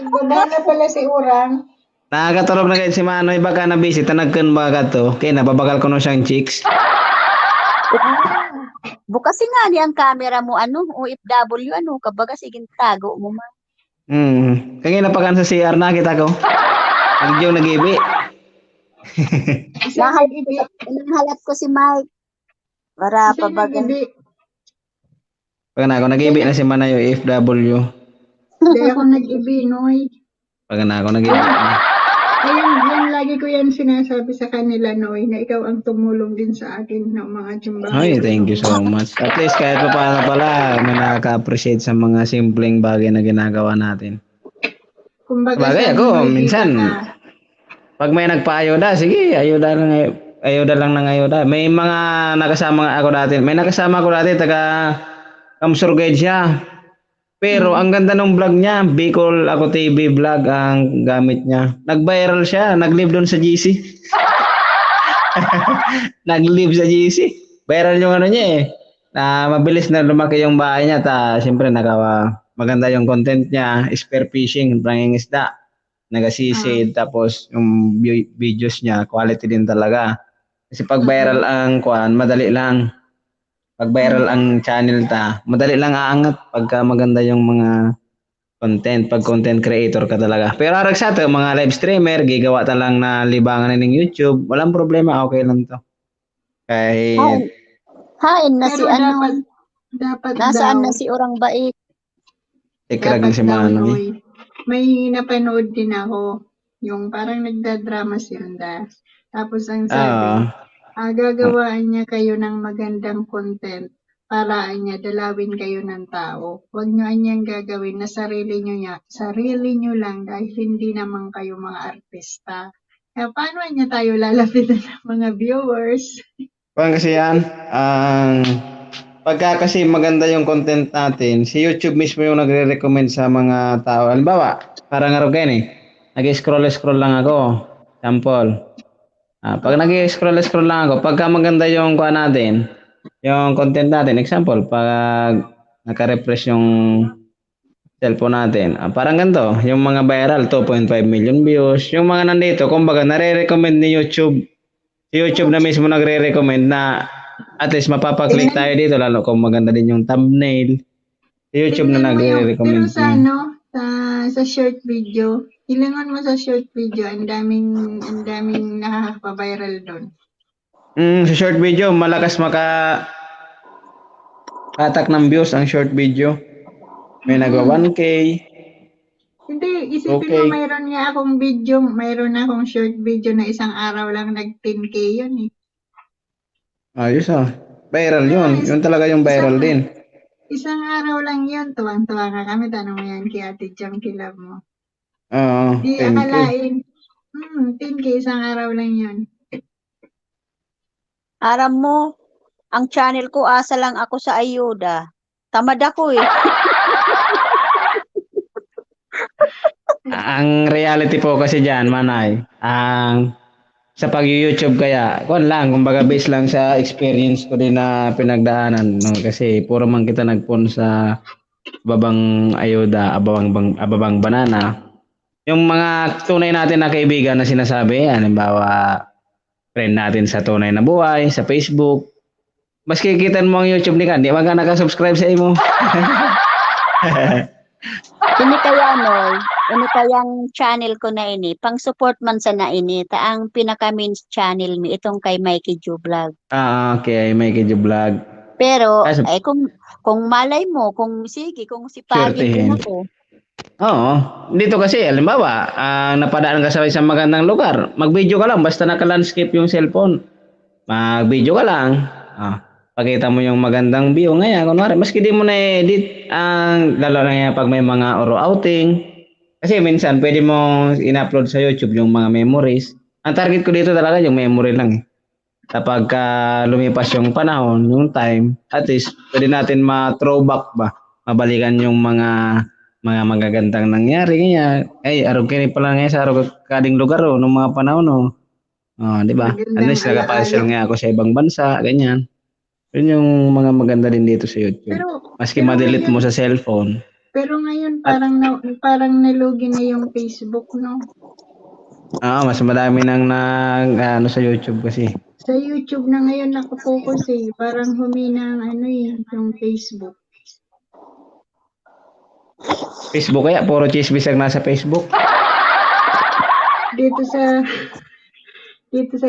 Ganda pala si Urang. Nakakatulog na kayo si Manoy, baka na busy, tanagkan ba ka to? Kaya nababagal ko nung siyang chicks. Bukas nga niyang camera mo, OFW, kabaga, sige tago mo man. Kaya napakan sa CR na kita ko. Yung nag-ibi. Nahalap ko si Mike. Para pabagan. Pag na ako nag-ibi na si Manayo OFW. Hindi ako nag-ibi, Noy. Pag na ako nag-ibi. Ayun, lagi ko yan sinasabi sa kanila, Noy, na ikaw ang tumulong din sa akin ng mga chumbang. Ay, thank you so much. At least kahit pa paano pala, may nakaka-appreciate sa mga simpleng bagay na ginagawa natin. Bagay ako, minsan, pag may nagpa-ayuda, sige, ayuda lang ng ayuda. May mga nakasama ako dati, taga Kamsurgay siya. Pero ang ganda ng vlog niya, Bicol Ako TV vlog ang gamit niya. Nag-viral siya, nag-live doon sa GC. Nag-live sa GC. Viral yung ano niya eh. Na mabilis na lumaki yung bahay niya. Siyempre, maganda yung content niya. Spear fishing, pangingisda. Nagasisid. Tapos, yung videos niya, quality din talaga. Kasi pag viral ang madali lang. Pag viral ang channel madali lang aangat pagka maganda yung mga content. Pag content creator ka talaga. Pero arag sa ito, mga live streamer, gigawa ta lang na libangan ng YouTube. Walang problema, okay lang to. Kahit Hain na si Pero ano. dapat Nasaan daw, na si Orang Bait? ikrag dapat si daw, Manoy. Noy. May napanood din ako. Yung parang nagdadrama si Undas. Tapos ang sabi, gagawaan niya kayo ng magandang content para dalawin kayo ng tao. Huwag nyo anyang gagawin na sarili nyo lang dahil hindi naman kayo mga artista. Kaya paano niya tayo lalapitan ng mga viewers? Kasi yan, pagka kasi maganda yung content natin, si YouTube mismo yung nagre-recommend sa mga tao. Halimbawa, parang araw ganyan nag-scroll lang ako. Sample. Pag nag-scroll lang ako, pagka maganda yung natin, yung content natin, example, pag naka-refresh yung cellphone natin, parang ganito, yung mga viral, 2.5 million views, yung mga nandito, kumbaga, nare-recommend ni YouTube. Si YouTube na mismo nagre-recommend na at least mapapaklik tayo dito, lalo kung maganda din yung thumbnail. Si YouTube na nagre-recommend. Pero sa short video, ilangan mo sa short video, ang daming nakaka-viral doon. Sa short video, malakas katak ng views ang short video. May nagwa 1K. Hindi, isipin mo mayroon akong short video na isang araw lang nag 10K yun eh. Ayos viral yun. Yun talaga yung viral din. Isang araw lang yun, tuwang-tuwa nga kami, tanong mo yan kay Ate Jam Kilab mo. Di 10K. akalain, 10K isang araw lang yun. Aram mo, ang channel ko, asa lang ako sa ayuda. Tamad ako eh. Ang reality po kasi dyan, Manay, sa pag-YouTube kaya, kumbaga based lang sa experience ko din na pinagdaanan, no? Kasi puro man kita nagpon sa babang ayuda, ababang banana. Yung mga tunay natin na kaibigan na sinasabi, halimbawa, friend natin sa tunay na buhay, sa Facebook, mas kikitan mo ang YouTube ni Kandi, wag ka nakasubscribe sa imo. Ini kayang channel ko na ini, pang support man sa na ini, ang pinaka-main channel mi, itong kay Mikey Joe Vlog. Okay, Mikey Joe Vlog. Pero, kung malay mo, kung si Pagi ko ako. Oo. Dito kasi, halimbawa, napadaan ka sa isang magandang lugar, mag-video ka lang, basta naka-landscape yung cellphone. Mag-video ka lang. Pakita mo yung magandang view. Ngayon, kunwari, maski di mo na-edit, lalo na nga pag may mga oro outing. Kasi minsan, pwede mo in-upload sa YouTube yung mga memories. Ang target ko dito talaga yung memory lang. Kapag lumipas yung panahon, yung time, at least, pwede natin ma-throwback ba? Mabalikan yung mga magagandang nangyari. Ay, araw kini pala ngayon sa araw kading lugar, nung mga panahon, di ba? At least, nakapasyal nga ako sa ibang bansa, ganyan. Yun yung mga maganda din dito sa YouTube. Maski ma-delete mo sa cellphone. Pero ngayon parang nalugi na yung Facebook, no? Mas madami nang sa YouTube kasi. Sa YouTube na ngayon nakapokus eh. Parang humina ang yung Facebook. Facebook kaya? Puro chismis ang nasa Facebook. Dito sa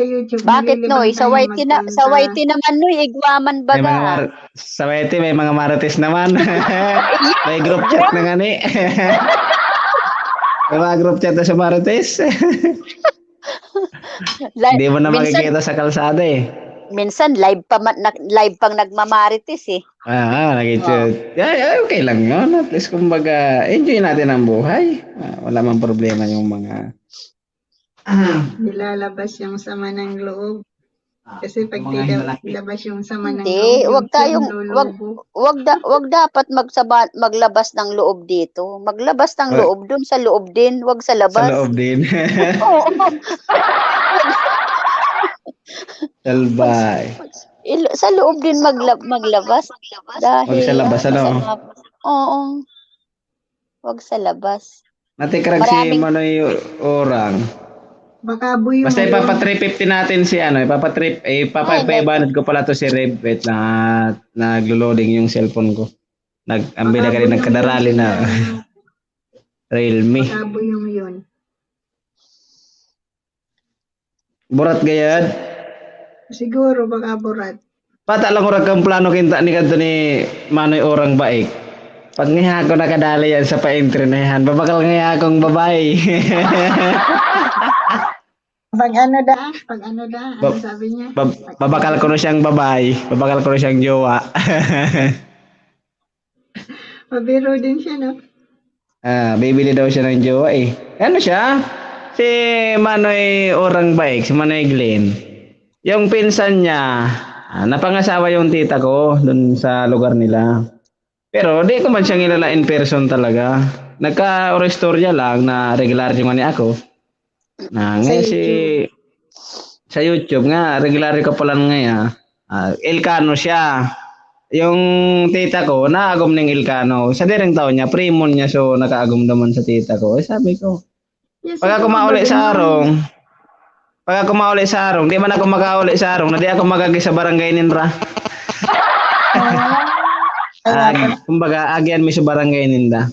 YouTube. Bakit Noy? Sa YT naman Noy, igwaman baga. Sa YT may mga marites naman. May group chat na nga ni. May mga group chat na sa marites. Hindi mo na makikita sa kalsada eh. Minsan live pang nagmamarites eh. Nag-chat. Okay lang yun. At least kumbaga, enjoy natin ang buhay. Wala man problema yung mga nilalabas yung sama ng loob. Kasi pag nilabas yung sama ng Hindi, loob, wag dapat maglabas ng loob dito. Maglabas ng loob dun sa loob din, wag sa labas. Sa loob din. Salbay. Sa loob din maglabas. Dahil Huwag sa labas, ano? masama. Oo. Wag sa labas. Natikrag si Maraming- Manoy Orang. Baka buyo Basta mo yun. ipapa 350 natin si ano, ipapaibanad ko pala to si Red. Wait lang, naglo-loading yung cellphone ko. Ambila ka rin nagkadarali na. Realme. Baka buyo mo yun. Burat gayad. Siguro baka burat. Pata lang urag kang plano kinta ni kadto ni Manoy Orang Baik. Pag nga ako nakadali yan sa pa-entry na yan, babakal nga akong babae. Pag ano da? Ano sabi niya? Babakal ko na siyang babae. Babakal ko na siyang jowa. Pabiro din siya, no? Bibili daw siya ng jowa eh. Ano siya? Si Manoy Orang Baik, si Manoy Glenn. Yung pinsan niya, napangasawa yung tita ko dun sa lugar nila. Pero di ko man siya kilala in person talaga. Nagka-orestorya lang na regular yung ni ako. Na ngayon sa YouTube nga, regular ko pala ngayon. Ilcano siya. Yung tita ko, naagom ng Ilcano. Sa direng taon niya, primon niya, so nakaagom naman sa tita ko. Sabi ko, pag ako mauli sa arong, di man ako makauli sa arong, na di ako magagi sa barangay ninra. Kumbaga, agyan mi sa barangay ninda.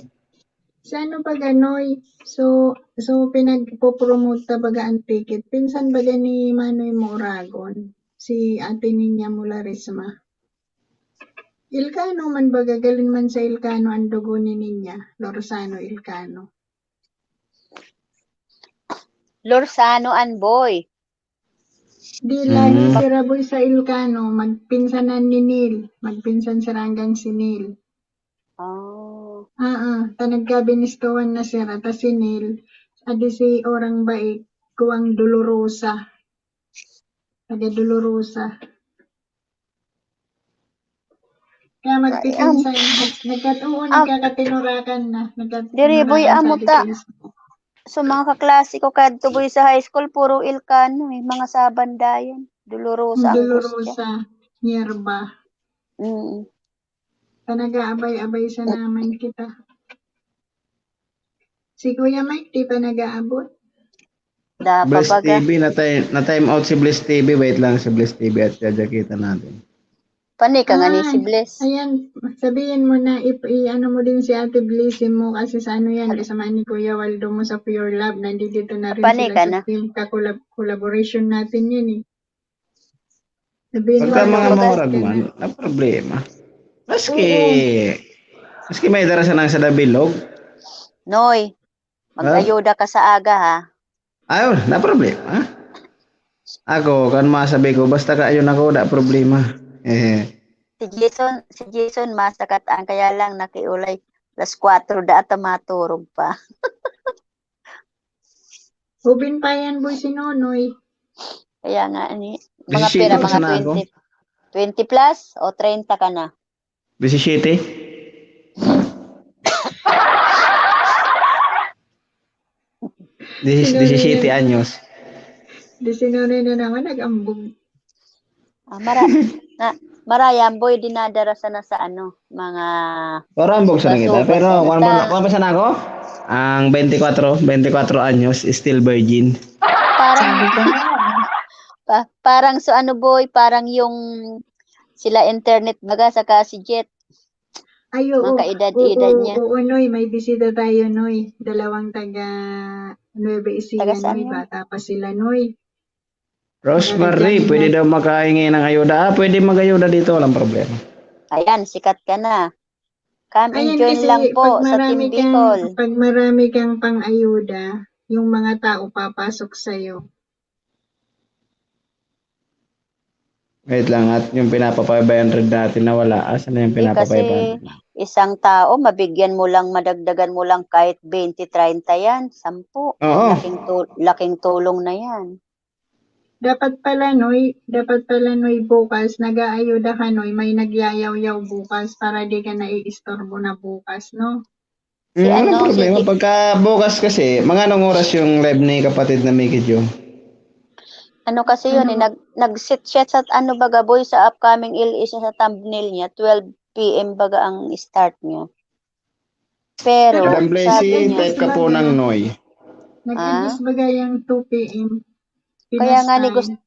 Sa ano ba ganoy? So pinagpo-promote ta baga ang ticket. Pinsan baga ni Manoy Moragon, si ate niya mula Risma. Ilcano man baga, galin man sa Ilcano ang dugo ni niya, Lorzano Ilcano. Lorzano and boy. Di lagi si Raboy sa Ilcano, magpinsanan ni Neil, magpinsan sa Ranggang si Neil. Oh. Nagkabinistuhan na sira, ta si Neil, adi si Orang Baik, kuwang Dolorosa. Taga Dolorosa. Kaya magpipinsan, nagkakatinurakan na. Diri boy amo ta. So mga kaklase ko kadto boy sa high school puro Ilcano eh, mga sabandayan. Dolorosa. Dolorosa, Yerba. Mm. Nag-aabay-abay sa naman kita. Si Kuya Mike, di pa nag-aabot? Bless Papaga. TV, na time out si Bless TV. Wait lang si Bless TV at kita natin. Pani ka nga ni si Bless. Ayan, sabihin mo na, ano mo din si Ate Bliss mo kasi sa ano yan, kasama ni Kuya Waldo mo sa Pure Love, nandito na rin Pani sila ka sa na. team, collaboration natin yun eh. Sabihin mo, Pagka mga ano, morag man, na problema. Maski may darasan ng sa dabilog. Noy, mag-ayuda ka sa aga ha. Ayun, na problema. Ako, kan masabi ko, basta kaayon ako, da problema. Si Jason masakat ang kaya lang nakiulay las 4 da at maturog pa. Hubin pa yan, boy, si Nonoy. Kaya nga ni mga pera mga 20 plus o 30 ka na. 17? 17 anyos. 19 na naman, nag-ambog. Marayang boy dinadara sana sa ano, mga Orambog sa kita. Pero kung pa sana ako, ang 24 anyos, still virgin. Parang so ano boy, parang yung sila internet baga saka si Jet. Ay, oo. Mga kaedad-edad niya. Oo, Noy, may bisita tayo, Noy. Dalawang taga Nueva Ecija, Noy. Bata pa sila, Noy. Rosemary, pwede daw makahingi ng ayuda. Pwede mag-ayuda dito, walang problema. Ayan, sikat ka na. Come and join lang po sa Team Bicol. Pag marami kang pang-ayuda, yung mga tao papasok sa'yo. Wait lang, at yung pinapapay-500 natin na wala. Asan na yung pinapapay-500? Kasi isang tao, mabigyan mo lang, madagdagan mo lang kahit 20-30 yan, 10. Oo. Laking tulong na yan. Dapat pala, Noy, bukas, nag-aayuda ka, Noy, may nagyayaw-yaw bukas para di ka naiistorbo na bukas, no? Walang problema. Pagka bukas kasi, mga anong oras yung live ni kapatid na Mickey Jo? Ano kasi yun, nag-set siya sa ano baga boy sa upcoming LS niya sa thumbnail niya, 12 PM baga ang start niya. Pero, Madam sabi Blessy, niya, type ka po ng Noy. Nag-adjust ba yung 2 p.m. kaya Pinas nga ni time?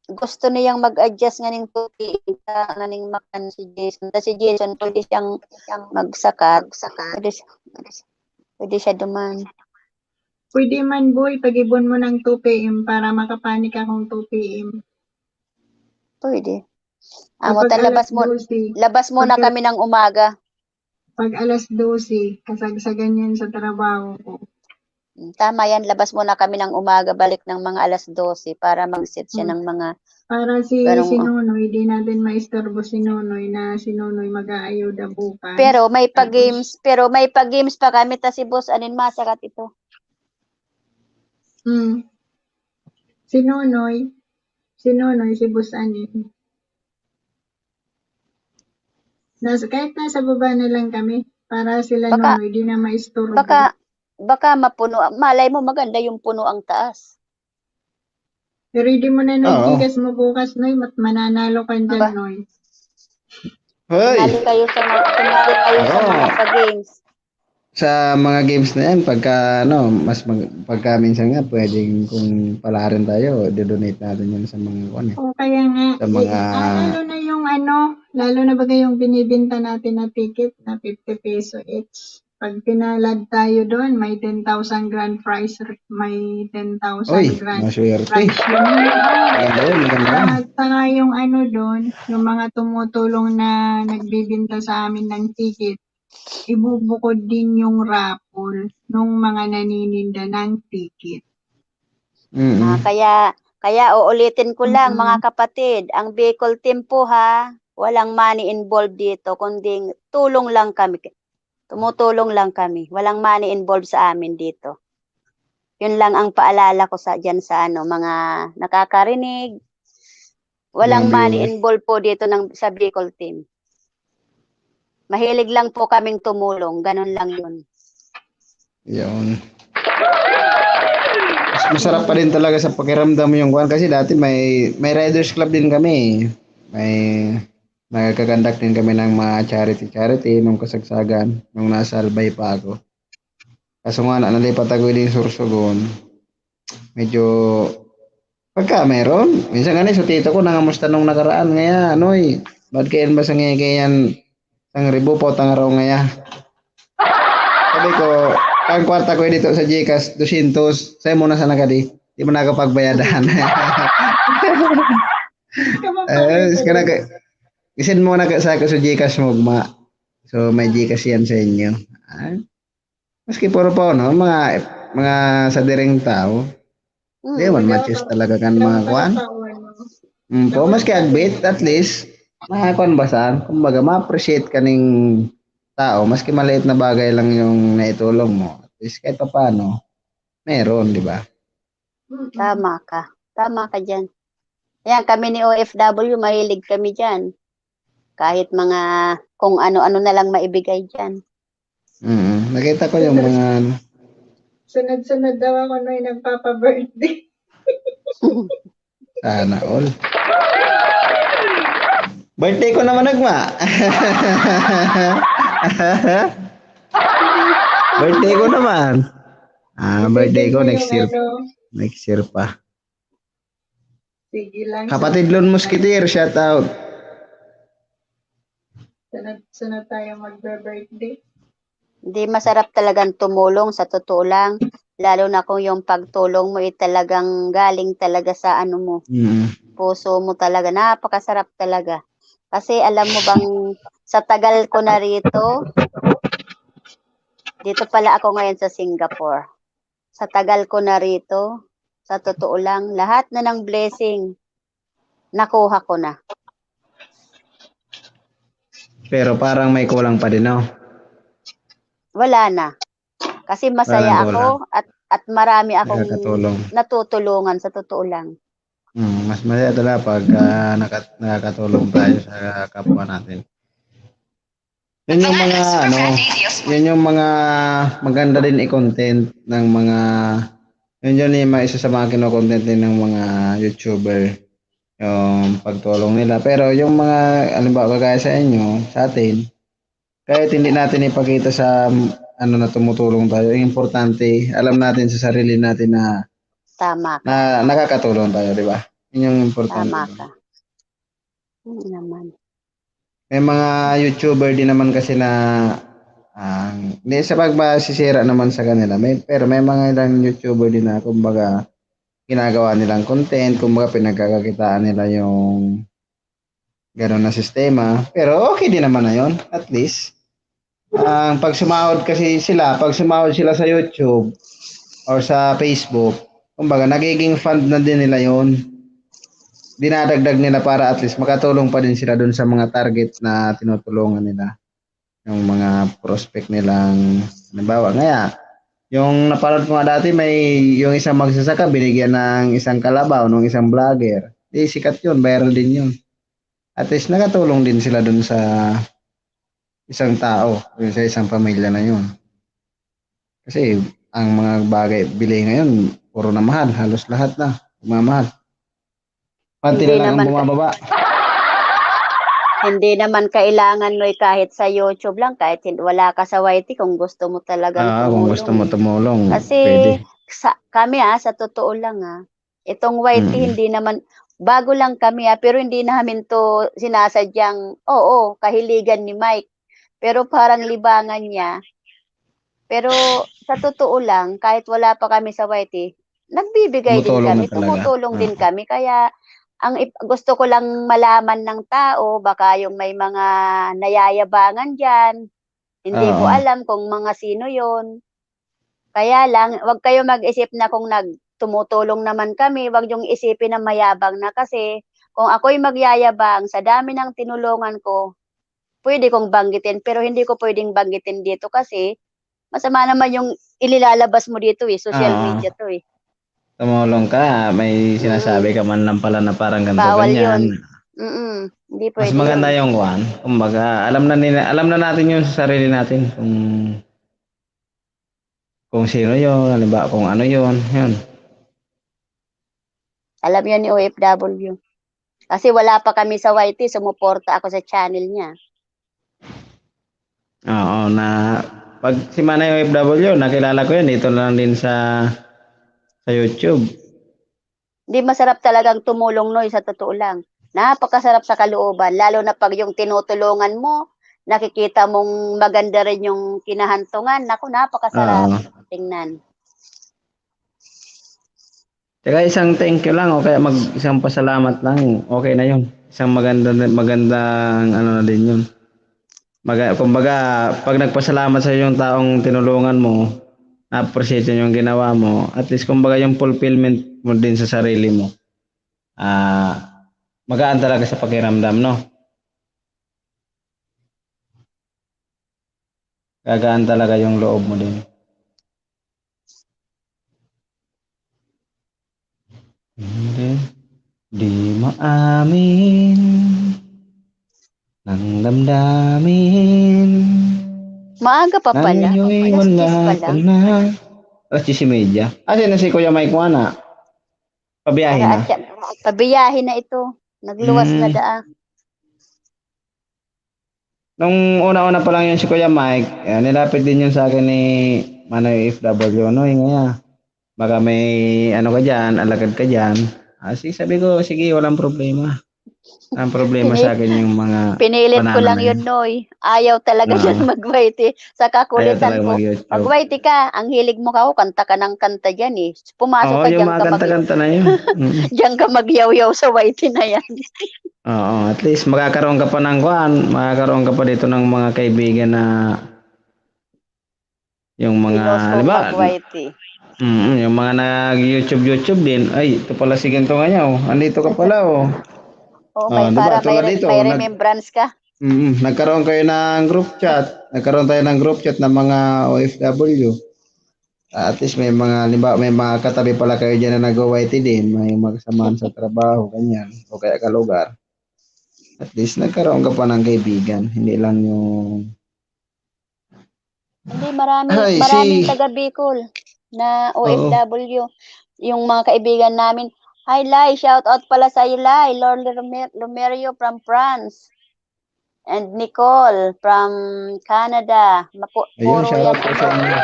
gusto niyang mag-adjust nga ng 2 PM nga ning makan si Jason. Tapos si Jason, pwede siyang magsakat. Pwede siya duman. Pwede man boy, pag-ibon mo ng 2 p.m. para makapanik akong 2 p.m. Pwede. Amo Kapag ta labas mo, 12, labas muna kami ng umaga. pag alas 12, kasagsagan yan sa trabaho ko. Tama yan, labas muna kami ng umaga, balik ng mga alas 12 para mag-set siya ng mga Para si ganong, Nonoy, di natin maistorbo si Nonoy na si Nonoy mag-aayuda bukas. pero may Tapos, pa-games pa kami ta si boss anin masakat ito. Si Nonoy, si Boss Anin. Kahit nasa baba na lang kami, para sila Nonoy, di na maistorbo. Baka mapuno, malay mo maganda yung puno ang taas. I-ready mo na ng gigas mo bukas, Noy, mananalo ka dyan, Noy. Hoy! Sumali kayo sa mga pa-games. Sa mga games na yan, pagka pagka minsan nga pwedeng kung palarin tayo, dodonate natin yan sa mga O kaya nga, sa mga lalo na yung lalo na bagay yung binibenta natin na ticket na 50 peso each. Pag pinalad tayo doon, may 10,000 grand prize, may 10,000 grand maswerte. prize yun. Maganda. At saka yung doon, yung mga tumutulong na nagbibenta sa amin ng ticket, ibubukod din yung raffle nung mga nanininda ng ticket. Kaya uulitin ko lang mga kapatid, ang Bicol team po ha, walang money involved dito, kundi tulong lang kami. Tumutulong lang kami. Walang money involved sa amin dito. Yun lang ang paalala ko diyan sa mga nakakarinig. Walang money involved po dito sa Bicol team. Mahilig lang po kaming tumulong. Ganun lang yun. Yun. Masarap pa din talaga sa pakiramdam yung kuwan kasi dati may Riders Club din kami. May nagkakandak din kami ng mga charity nung kasagsagan nung nasa Albay pa ako. Kaso nga nalipat ako din Sorsogon. Medyo pagka meron, minsan nga sa tito ko nangamusta nung nakaraan ngaya bad kayan ba sa ngayon sang ribo po tangaraw ngaya. Sabi ko, ang kwarta ko dito sa Gcash 200, sa'yo muna sa nagadi. Di mo nakapagbayadan. Isin mo na sa ako sa Gcash mo, So, may Gcash yan sa inyo. Maski puro po, mga sa direng tao. Di man matches talaga kan mga kwan. Po, maski agbit, at least, makakuan basan. Kumbaga, ma-appreciate ka ning tao, maski maliit na bagay lang yung naitulong mo. At least kahit pa paano, meron, di ba? Tama ka dyan. Yan, kami ni OFW, mahilig kami dyan. Kahit mga, kung ano-ano na lang maibigay dyan. Nakita ko yung mga... Sunod-sunod daw ako nagpapa-birthday. Sana all. Birthday ko naman nagma. Birthday ko naman. Birthday ko next year. Next year pa. Sige lang. Kapatid Lon Musketeer, shout out. Sunod tayo magbe-birthday. Hindi masarap talagang tumulong sa totoo lang. Lalo na kung yung pagtulong mo talagang galing talaga sa mo. Puso mo talaga. Napakasarap talaga. Kasi alam mo bang sa tagal ko na rito, dito pala ako ngayon sa Singapore. Sa tagal ko na rito, sa totoo lang, lahat na ng blessing, nakuha ko na. Pero parang may kulang pa din, no? Wala na. Kasi masaya ako at marami akong natutulungan sa totoo lang. Mas masaya talaga pag nakakatulong tayo sa kapwa natin. Yun yung mga yun yung mga maganda din i-content ng mga Yun yun yung mga isa sa mga kinokontent din ng mga YouTuber, yung pagtulong nila. Pero yung mga, alimbawa kagaya sa inyo, sa atin, kahit hindi natin ipakita sa ano na tumutulong tayo, yung importante, alam natin sa sarili natin na, Tama ka. na nakakatulong tayo, di ba? Yun yung importante. Tama ka. Naman. May mga YouTuber din naman kasi na hindi sa pagbasisira naman sa kanila. Pero may mga ilang YouTuber din na kumbaga ginagawa nilang content, kumbaga pinagkakakitaan nila yung gano'n na sistema. Pero okay din naman na yun, at least. Pag sumahod sila sa YouTube or sa Facebook, kumbaga nagiging fund na din nila yun. Dinadagdag nila para at least makatulong pa din sila dun sa mga target na tinutulungan nila. Yung mga prospect nilang, halimbawa, ngaya, yung napanood ko nga dati, may yung isang magsasaka, binigyan ng isang kalabaw, ng isang vlogger. Sikat yun, viral din yun. At least nakatulong din sila dun sa isang tao, sa isang pamilya na yun. Kasi, ang mga bagay, bili ngayon, puro na mahal, halos lahat na, mamahal. Pati na lang ang bumababa. Hindi naman kailangan, Noy, kahit sa YouTube lang, kahit wala ka sa YT, kung gusto mo talagang tumulong. Kung gusto mo tumulong, kasi pwede. Kami sa totoo lang itong YT hindi naman, bago lang kami pero hindi namin to sinasadyang, kahiligan ni Mike. Pero parang libangan niya. Pero sa totoo lang, kahit wala pa kami sa YT, nagbibigay din kami, tumutulong din kami. Kaya gusto ko lang malaman ng tao, baka yung may mga nayayabangan dyan, hindi ko alam kung mga sino yon. Kaya lang, wag kayo mag-isip na kung tumutulong naman kami, wag yung isipin na mayabang na, kasi kung ako'y magyayabang sa dami ng tinulungan ko, pwede kong banggitin, pero hindi ko pwedeng banggitin dito kasi masama naman yung ililalabas mo dito social media to Tumulong ka, may sinasabi ka man lang pala na parang ganito Bawal ganyan. yun. Hindi pwede Mas maganda yung one. Kumbaga, alam na natin yung sarili natin kung sino yun, halimbawa kung ano yun. Alam yan ni OFW. Kasi wala pa kami sa YT, sumuporta ako sa channel niya. Oo, na pag si Manay OFW, nakilala ko yun, dito lang din sa YouTube. Hindi masarap talagang tumulong, Noy, sa totoo lang. Napakasarap sa kalooban, lalo na pag yung tinutulungan mo, nakikita mong maganda rin yung kinahantungan. Naku, napakasarap tingnan. Teka, isang thank you lang o kaya isang pasalamat lang, okay na yun. Isang magandang ano na din yun. Kumbaga, pag nagpasalamat sa yung taong tinulungan mo, appreciate yung ginawa mo, at least kumbaga yung fulfillment mo din sa sarili mo, magaan talaga sa pakiramdam, no? Gagaan talaga yung loob mo din. Di maamin ng damdamin. Maaga pa pala. Wala ka na. Alas 10:30. Kasi na si Kuya Mike mo na. Pabiyahin na. Pabiyahin na ito. Nagluwas na daan. Nung una-una pa lang yun si Kuya Mike, nilapit din yun sa akin ni Manoy FW. Nga. Baka may ano ka dyan, alagad ka dyan. Sabi ko, sige, walang problema. Ang problema sa akin yung mga pinilit ko lang yun, Noy. Ayaw talaga dyan mag-YT. Sa kakulitan ko. Mag-YT ka. Ang hilig mo kanta ka ng kanta dyan Pumasok ka dyan ka kanta na yun. Dyan ka magyaw-yaw sa YT na yan. Oo, at least magkakaroon ka pa ng magkakaroon ka pa dito ng mga kaibigan na yung mga, yung mga nag-YouTube din. Ay, ito pala si ganito nga niya. Andito ka pala may remembrance ka. Nagkaroon kayo ng group chat. Nagkaroon tayo ng group chat ng mga OFW. At least may mga katabi pala kayo dyan na nag-YT din. May magsamaan sa trabaho, ganyan. O kaya kalugar. At least nagkaroon ka pa ng kaibigan. Hindi lang yung... Hindi, maraming taga Bicol. na Oo. OFW. Yung mga kaibigan namin, hi Lai, shout out pala sa iyo Lai, Lord Lumerio from France. And Nicole from Canada. Ayun, Puro shoutout yan po sa inyo.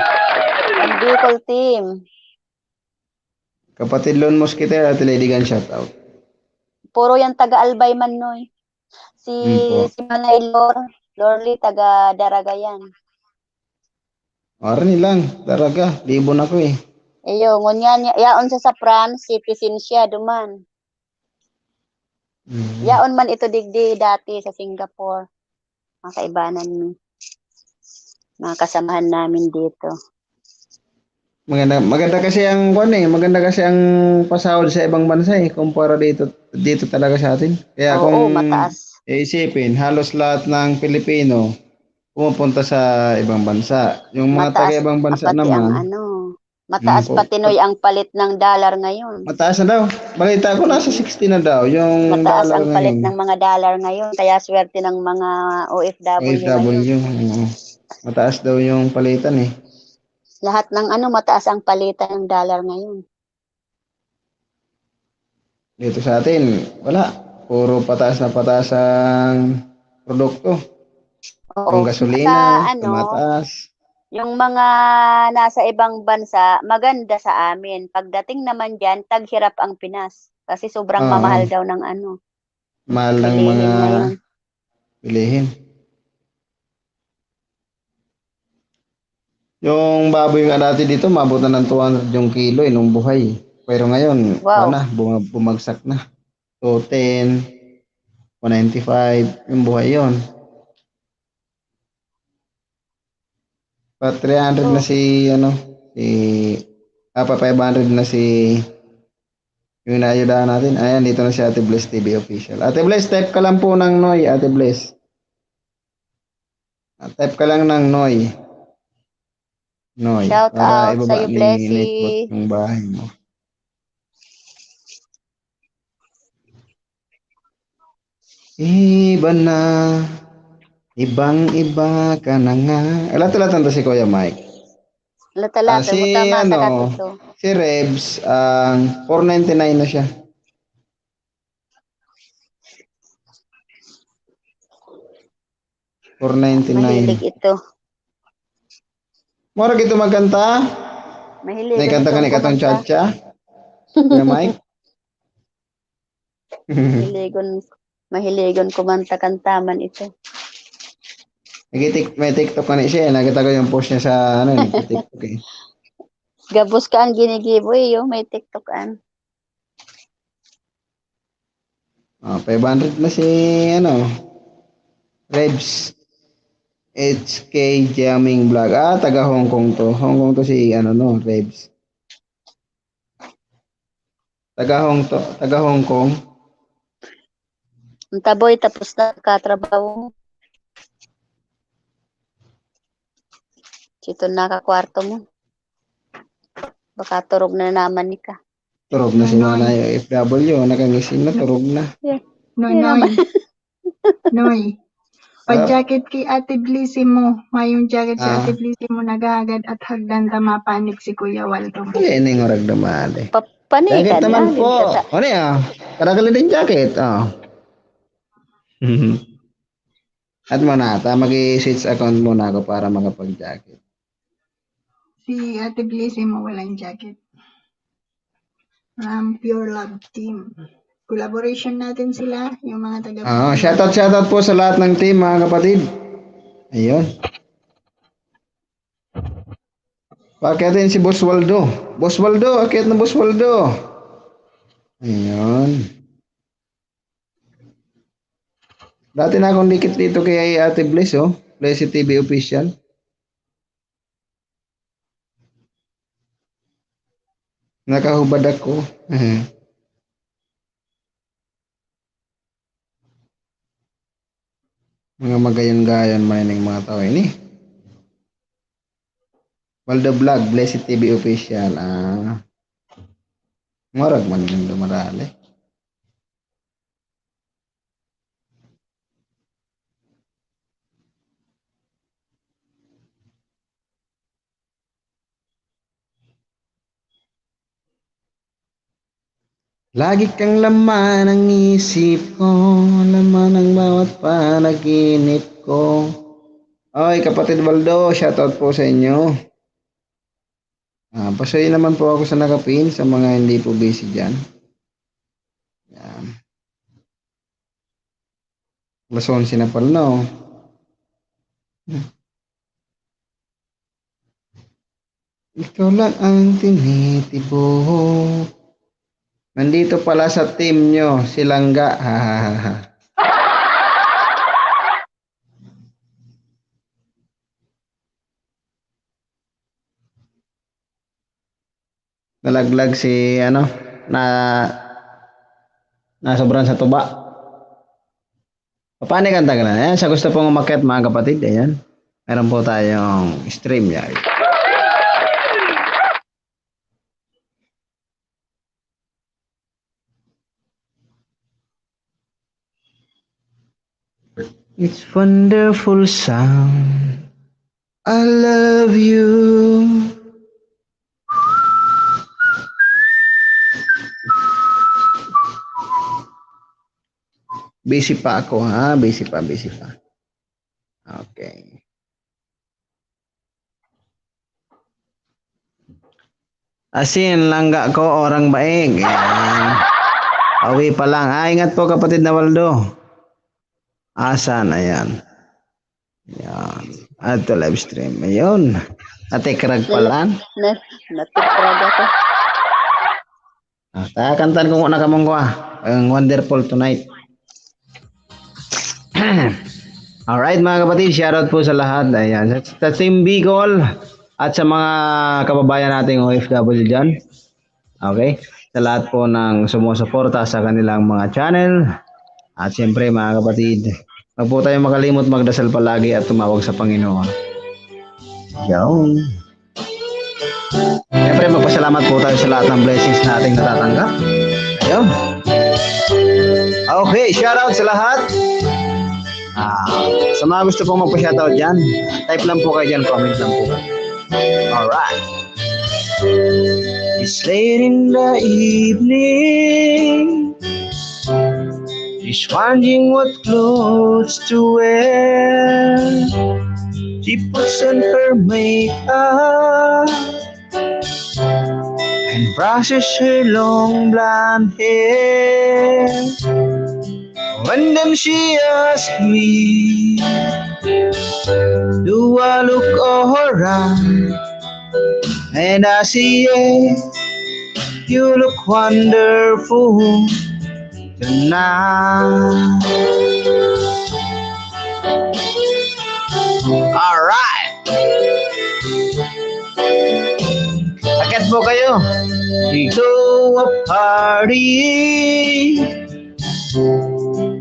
ang Bicol team. Kapatid Lon Mosquiter at Lady Gan shoutout. Puro yan taga Albay Manoy. Si Po. si Manay Lorly taga Daraga yan. Arni lang, talaga. Libon ako eh. Eyo, ngunyan yaon sa France, citizen siya duman. Yaon man ito digdi dati sa Singapore. Mga kaibanan mi. Mga kasamahan namin dito. Maganda kasi ang maganda kasi ang pasahod sa ibang bansa eh kumpara dito talaga sa atin. Kaya Oo, kung mataas. iisipin, halos lahat ng Pilipino pumupunta sa ibang bansa. Yung mga taga Mataas ibang bansa pati ang naman, mataas patinoy ang palit ng dollar ngayon. mataas na daw. Balita ko nasa 60 na daw yung Mataas dollar ang palit ngayon. ng mga dollar ngayon, kaya swerte ng mga OFW ngayon. OFW. Mataas daw yung palitan eh. Lahat ng mataas ang palitan ng dollar ngayon. Dito sa atin, wala. Puro pataas na pataas ang produkto. Yung Oo. gasolina, Sa tumataas. yung mga nasa ibang bansa, maganda sa amin. Pagdating naman diyan, taghirap ang Pinas. Kasi sobrang Oo. mamahal daw ng Mahal ng bilihin mga ngayon. bilihin. Yung baboy nga dati dito, mabot na ng 200 yung kilo nung buhay. Pero ngayon, Wow. bumagsak na. 210, 195, yung buhay yon. Pa 300 na si pa 500 na si yung naayudahan natin. Ayan, dito na si Ate Bless TV official. Ate Bless, type ka lang po ng Noy, Ate Bless. Type ka lang ng Noy. Noy. Shout Para out sa ibaba iyo, ni Blessy. Netbot yung bahay mo. Iba na. Ibang-iba ka na nga. Alat-alatan to si Kuya Mike. Latalata mo, tama tagat ito. Si Rebs, 499 na siya. Mahilig ito. Mora gito magkanta? Mahilig Naikanta ka ni Katong Chacha? Kuya Mike? Mahiligon kumanta kantaman ito. May TikTok ka ni siya. Nakita ko yung post niya sa TikTok eh. Gabos ka ang ginigiboy, may TikTokan. 500 na si Rebs. HK Jamming Vlog. Taga Hong Kong to. Hong Kong to si Rebs. Taga Hong Kong. Ang taboy, tapos na katrabaho mo. Sito nakakwarto mo. Baka turog na naman ni ka. Turog na si Manay FW. Nakangising na, turog na. Noy. Noy. Pag-jacket kay Ate Blissy mo. Mayong jacket si Ate Blissy mo nagagad at hagdan tamapanik si Kuya Waldo mo. Ini nga ragdaman eh. Panikan. Jacket naman po. Ano yan? Karagal din jacket. At manata, mag-i-switch account muna ako para makapag-jacket. Si Ate Blissy mo walang jacket. Pure Love Team. Collaboration natin sila, yung mga taga- Shoutout po sa lahat ng team, mga kapatid. Ayun. Pakitin si Boss Waldo. Boss Waldo, akit na Boss Waldo. Ayun. Dati na akong dikit dito kay Ate Bless, Blessy TV official. Nakahubad ako. Mga magayon-gayon man ng mga tao ini. Waldo Vlog, Blessed TV official. Marag man yung dumarali. Lagi kang laman ng isip ko, laman ng bawat panaginip ko. Oy, kapatid Waldo, shoutout po sa inyo. Pasuyin naman po ako sa nakapin sa mga hindi po busy dyan. Yan. Alas 11 na pala, no? Ikaw lang ang tinitibok. Nandito pala sa team nyo, si Langga. Nalaglag si sobrang sa tuba. Paano kanta ka na? Ayan, sa gusto pong umakyat mga kapatid, ayan. Meron po tayong stream yard. It's wonderful sound. I love you. Busy pa ako, ha? Busy pa. Okay. Asin, langga ko, orang baig. Ayan. Awi pa lang. Ingat po kapatid na Waldo. Asan, ayan. Ayan. Ato live stream. Ayun. Natikrag pala. Natikrag ako. Kantan ko na kamong ko ang Wonderful Tonight. Alright mga kapatid, shoutout po sa lahat. Ayan. Sa Team Bicol at sa mga kababayan nating OFW dyan. Okay? Sa lahat po ng sumusuporta sa kanilang mga channel. At siyempre mga kapatid, wag po tayong makalimot magdasal palagi at tumawag sa Panginoon. Yun. Siyempre magpasalamat po tayo sa lahat ng blessings na ating natatanggap. Ayun. Okay, shoutout sa lahat. Sa mga gusto pong magpa-shoutout dyan, type lang po kayo dyan, comment lang po. Alright. It's late in the evening. She's wondering what clothes to wear. She puts on her makeup and brushes her long blonde hair. And then she asks me, do I look alright? And I say, yeah, you look wonderful tonight. Alright. Akit po kayo. We go a party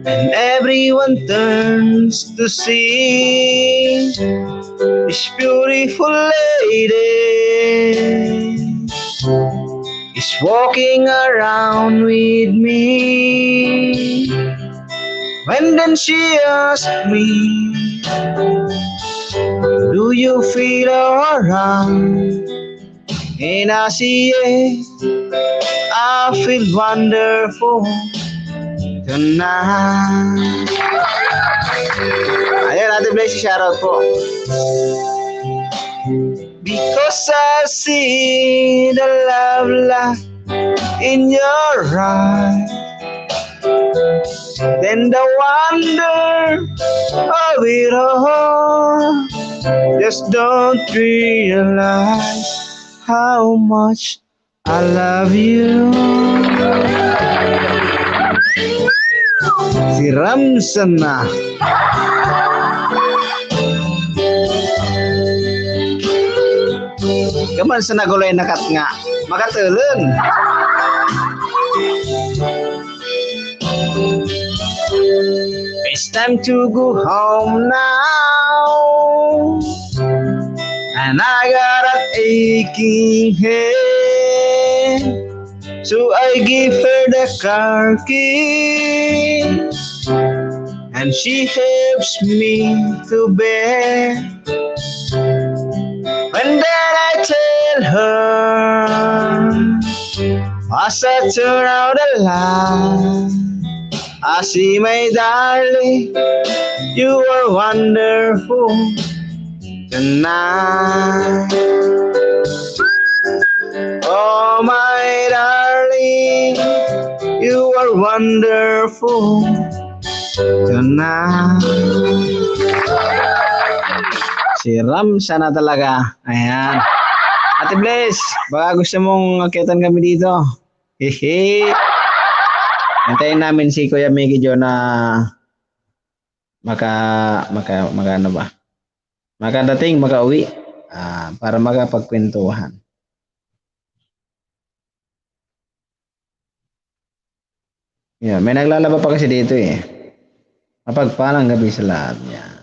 and everyone turns to see this beautiful lady is walking around with me. And then she asked me, do you feel alright? And I say, yeah, I feel wonderful tonight. Ayan, Ate Blaze, shoutout po. Because I see the love light in your eyes, then the wonder of it all, just don't realize how much I love you. Si Ramson na. Kaman sa naguloy nakat nga. Makatulun. It's time to go home now, and I got an aching head, so I give her the car key, and she helps me to bed. And then I tell her As I turn out the light, I see my darling, you are wonderful tonight. Oh my darling, you are wonderful tonight. Si Ram sana talaga. Ayan. Ate Bless, baka gusto mong akitan kami dito. Hehe. Antayin namin si Kuya Miggy Jo na ano ba? Makadating, makauwi. Para makapagkwentuhan. Yeah, may naglalaba pa kasi dito eh. Mapagpalang gabi sa lahat. Yan.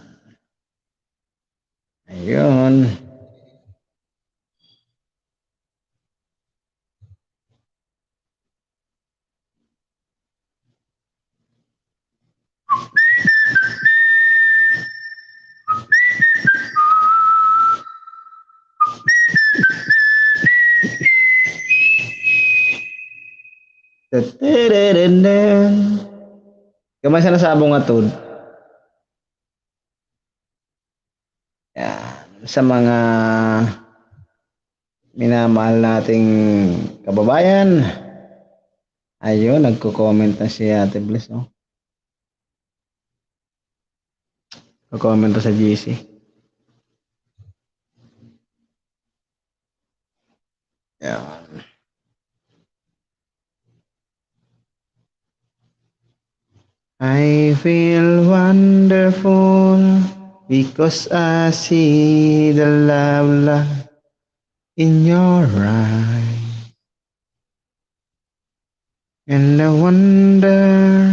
Ayun. Kamay sa nasabong atod. Yan. Sa mga minamahal nating kababayan. Ayun, nagko-comment na si Ate Bliss. Oh. Nagko-comment na sa GC. Yan. I feel wonderful because I see the love in your eyes, and the wonder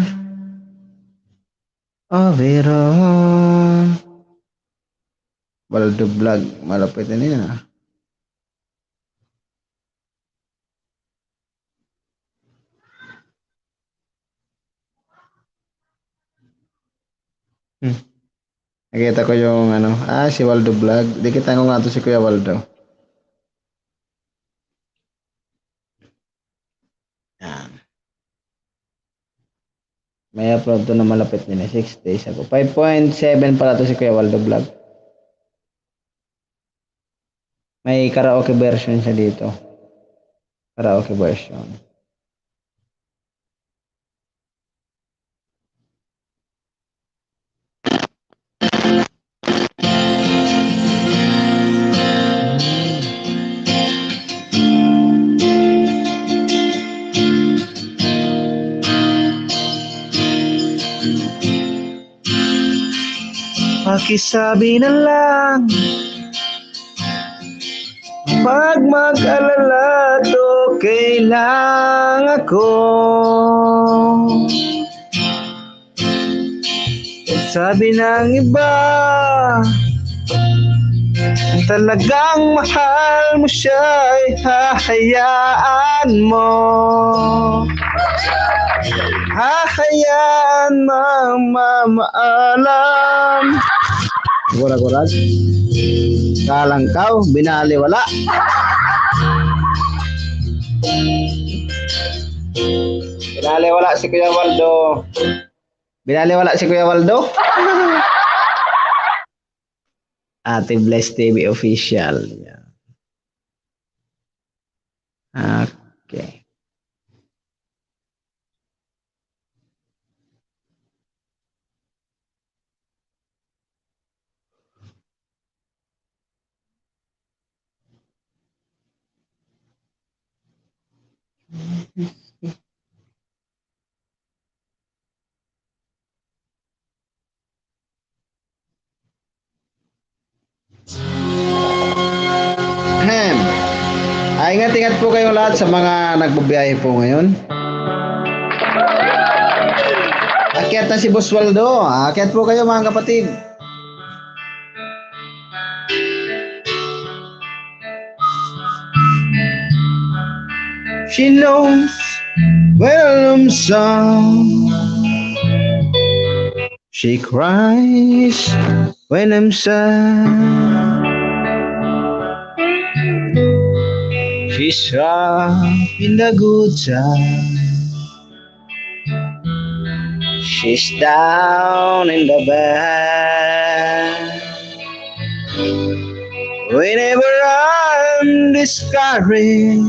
of it all. Waldo Vlog, malapit na niya. Nakita ko yung si Waldo Vlog. Dikitan ko nga to si Kuya Waldo. Yan. May upload to na malapit nila. 6 days ago. 5.7 pala to si Kuya Waldo Vlog. May karaoke version siya dito. Karaoke version. Pakisabi na lang, pag mag-alala to kailang ako. Sabi ng iba, talagang mahal mo siya ay hahayaan mo. Hahayaan mamaalam. Gura-gurad. Kalangkaw, binaliwala. Binaliwala si Kuya Waldo. Binaliwala si Kuya Waldo. Ate Bless TV official. Okay. Ingat-ingat po kayong lahat sa mga nagbabiyahe po ngayon. Akyat na si Boss Waldo. Akyat po kayo mga kapatid. She knows well I'm song. She cries when I'm sad. She She's up in the good time. She's down in the bad. Whenever I'm discouraged,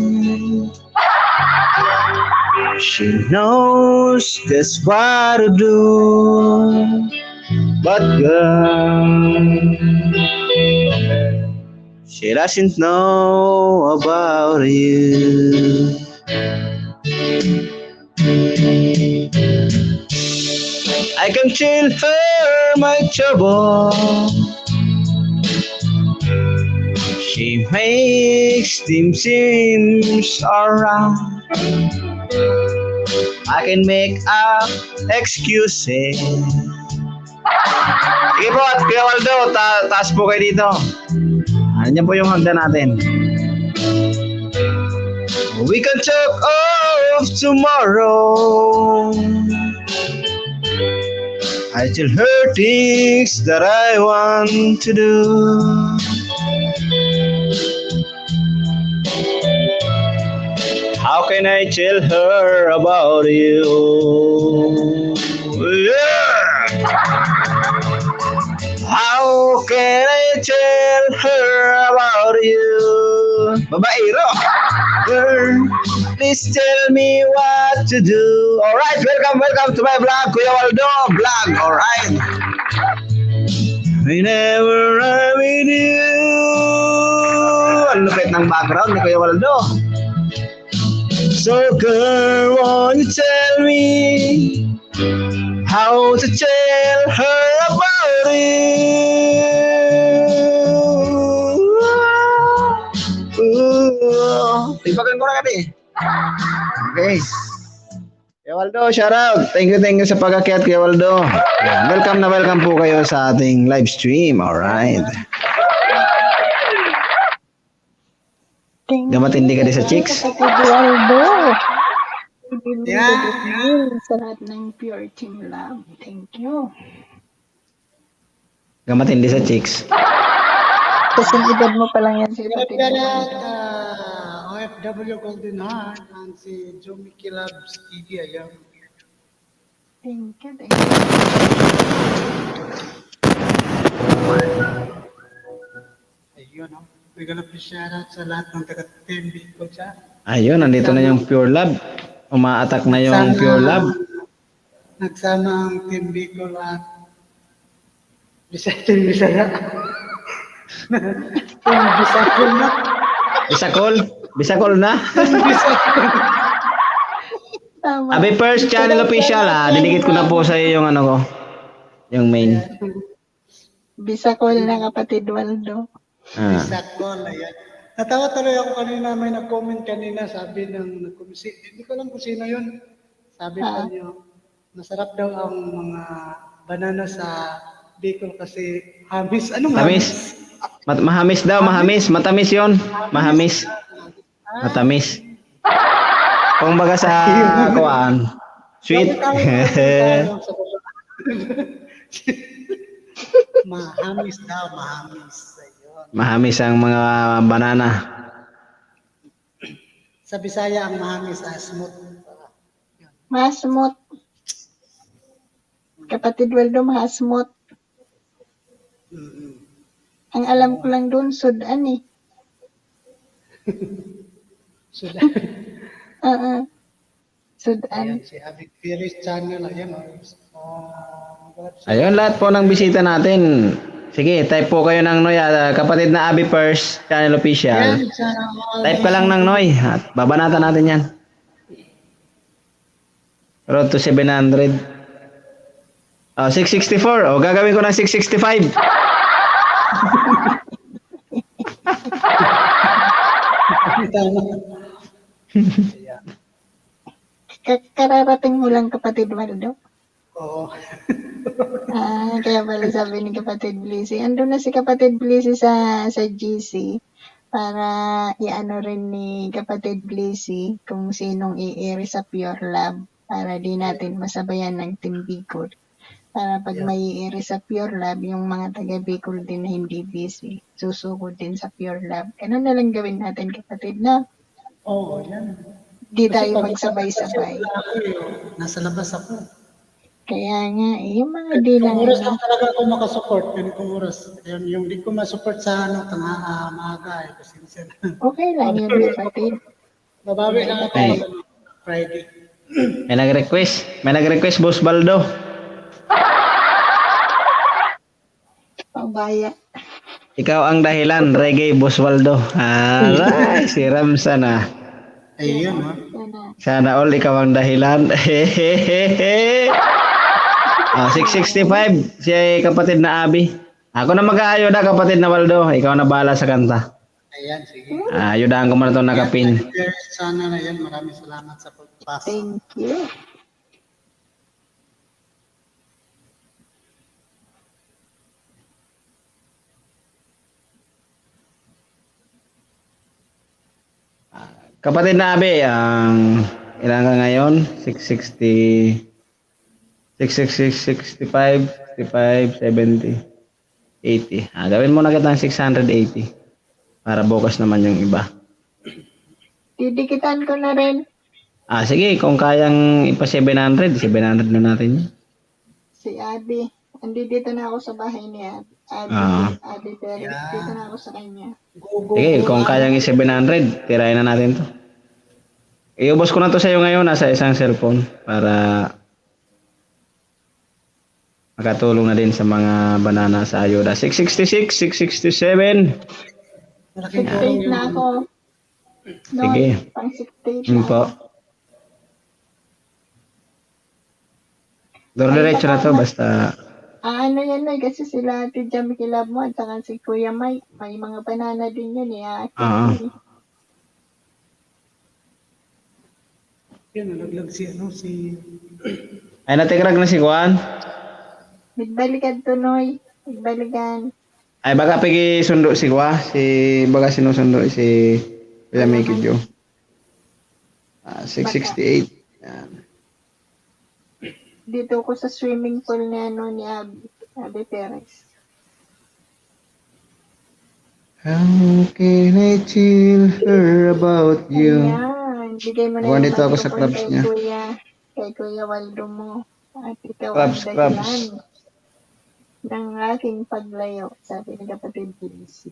she knows just what to do. But girl, she doesn't know about you. I can tell her my trouble. She makes them seems alright. I can make up excuses. Sige po, at Kuya Waldo, taas po kayo dito. Ano po yung hagdan natin? We can talk of tomorrow. I tell her things that I want to do. How can I tell her about you? Yeah! How can I tell her about you? Babaero! Girl, please tell me what to do. Alright, welcome to my vlog, Kuya Waldo vlog. Alright. Whenever I'm with you. Ang lupit ng background ni Kuya Waldo. So girl, won't you tell me how to tell her about you? Tibagan ko na kami. Okay. Kuya Waldo, shout out. Thank you sa pag-akyat, Kuya Waldo. Welcome po kayo sa ating live stream. Alright. Gamatindi ka din sa chicks? Eduardo. Sa lahat ng Pure Team Love. Thank you. Gamatindi sa chicks? Kasi edad mo pa lang yan si Kapatid Eduardo. OFW Golden Heart and si Jomi Kilabs TV ayan. Thank you. Ayun, no? We're gonna be shout out sa lahat ng taga-team Bicol siya. Ayun, nandito na yung Pure Love. Uma-attack na yung Pure Love. Nagsama ang Team Bicol at Team Bisaya. Team Bisakol na. Bisakol na? Abi first channel official dinikit ko na po sa iyo yung ano ko. Yung main. Bisakol na Kapatid Waldo. Bisakol, ayan. Natawa tuloy ako kanina, may nag-comment kanina, sabi ng hindi ko alam kung sino yun. Sabi pa niyo, masarap daw ang mga banana sa Bicol kasi hamis. Anong hamis? Mahamis daw, mahamis. Matamis yon. Mahamis. Matamis. Kung baga sa kuan, sweet. Mahamis daw, mahamis. Mahamis ang mga banana. Sa Bisaya ang mahamis asmut. Masmut. Kapatid Waldo, masmut. Ang alam ko lang doon, sudan eh. Sudan. Sudan. Ayan, si Abig Piris channel. Ayan, ayun, lahat po ng bisita natin. Sige, type po kayo ng Noy. Kapatid na Abi First Channel Official. Type ka lang ng Noy at babanatan natin yan. Road to 700. 664. O, gagawin ko ng 665. Kararating mo lang Kapatid Waldo. Oo. Kaya pala sabi ni Kapatid Blissy. Ando na si Kapatid Blissy sa GC para iano rin ni Kapatid Blissy kung sinong i-air sa Pure Love para di natin masabayan ng Team Bicol. Para pag may i-air sa Pure Love, yung mga taga Bicol din na hindi busy, susugod din sa Pure Love. Ganun na lang gawin natin Kapatid na. Oo, yan. Di Kasi tayo pag magsabay-sabay. wala ako, nasa labas ako. Kaya nga, yung mga di lang Yung oras ano. lang talaga ako makasupport, ganitong oras. Yung di ko masupport sa maaga, kasi Okay lang yun, kapatid. babawi lang ako Ay. Friday. May nag-request, Boss Baldo. Pabaya. Ikaw ang dahilan, reggae, Boss Baldo. Aray, si Ramsa na. Ayun, ha? Sana all ikaw ang dahilan. 665, si kapatid na Abi. Ako na mag-aayoda, kapatid na Waldo. Ikaw na bahala sa kanta. Ayan, sige. Ayudahan ko muna itong nakapin. Sana na yan. Maraming salamat sa pagpasa. Thank you. Kapatid na Abi, ang ilan ka ngayon? 660, 666, 65, 65, 70, 80. Gawin mo na kitang 680 para bukas naman yung iba. Didikitan ko na rin Sige, kung kayang ipa 700, 700 na natin yun. si Abby. Andi dito na ako sa bahay ni Abby. Abby Perez. Dito na ako sa kanya. Sige, kung kayang i-700, tirahin na natin to. Iubos ko na to sa iyo ngayon nasa isang cellphone para makatulong na din sa mga banana sa ayuda. 666, 667. 68 na ako. No, Sige. pang 68 Yun na po. ako. Diretso na to basta Ano yan na, kasi sila Ate Jamie Kilab mo at saka si Kuya Mike. May mga banana din yun eh. Yan, nalaglag si ay natigrag na si Juan. Nagbalikan to, Noy. Nagbalikan. Ay baka pigi sundo si Juan, baga sinusundo si Kuya Mickey Joe. 668. Yan. Dito ko sa swimming pool ni ni Abby Perez. How can I tell her about you? Ayan. Bigay mo na Kuha yung dito ako sa microphone clubs niya. Kay Kuya Waldo mo. At ikaw Clubs, ang clubs. dahilan ng aking paglayo, sabi ni kapatid Lucy.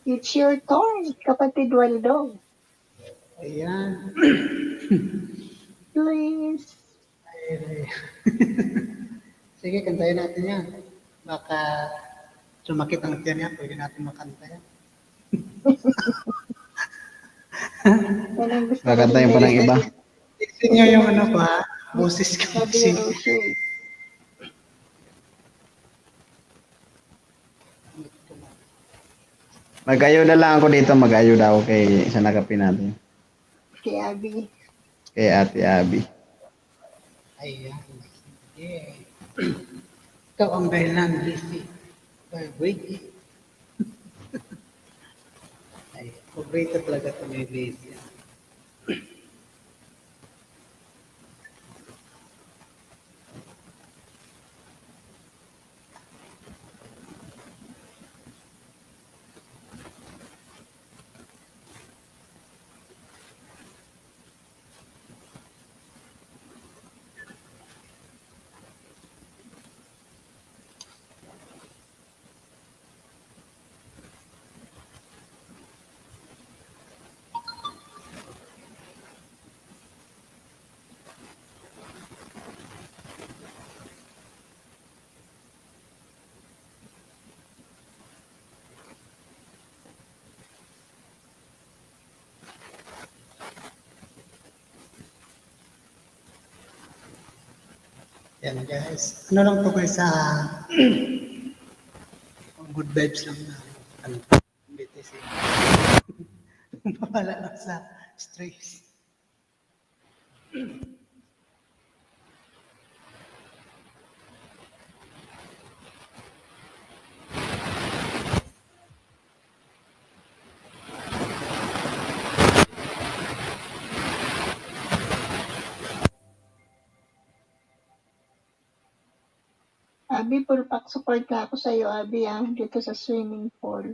It's your turn, kapatid Waldo. Ayan. Please. Sige, kantayin natin yan. Baka sumakit ang tiyan yan, pwede natin makanta yan. Kakantayin pa ng iba. Isin nyo yung ano ko ha, boses ko. Sabi ni Osho. Mag-ayuda lang ako dito, mag-ayuda ako kay isa nakapin natin. Kay Abby. Kay Ate Abby. Ayan. Sige. Ikaw ang dahilan, Lizzie. Wait. Ay, paborito talaga ito ni Lizzie. Yan guys. Ano lang to guys sa good vibes lang na ano, BTC. Mawala lang sa stress. Abby, full pack support na ako sa'yo, Abby, dito sa swimming pool.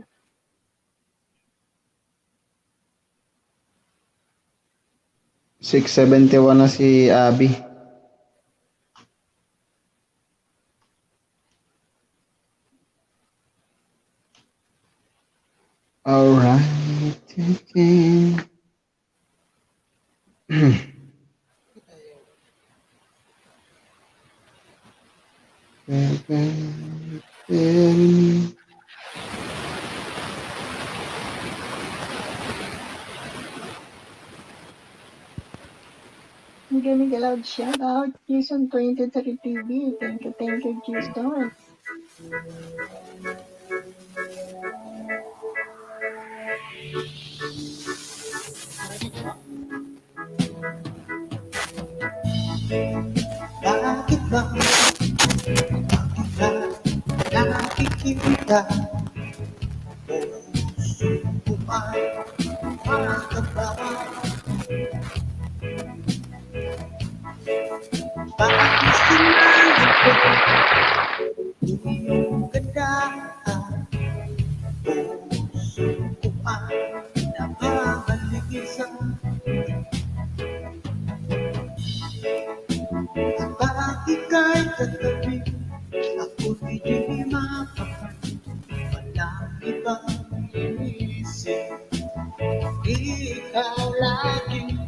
671 na si Abby. Alright. Okay. Ang galing aloud shout out. Jason 23 TV. Thank you, Jason. Bakit ba nakikita puso ko ay makaba? Bakit sinabi ko iyong ganda? Puso ko ay nababaligisan. Bakit ika'y katabi, ako'y di makapalit. Walang ibang inisip, ikaw lagi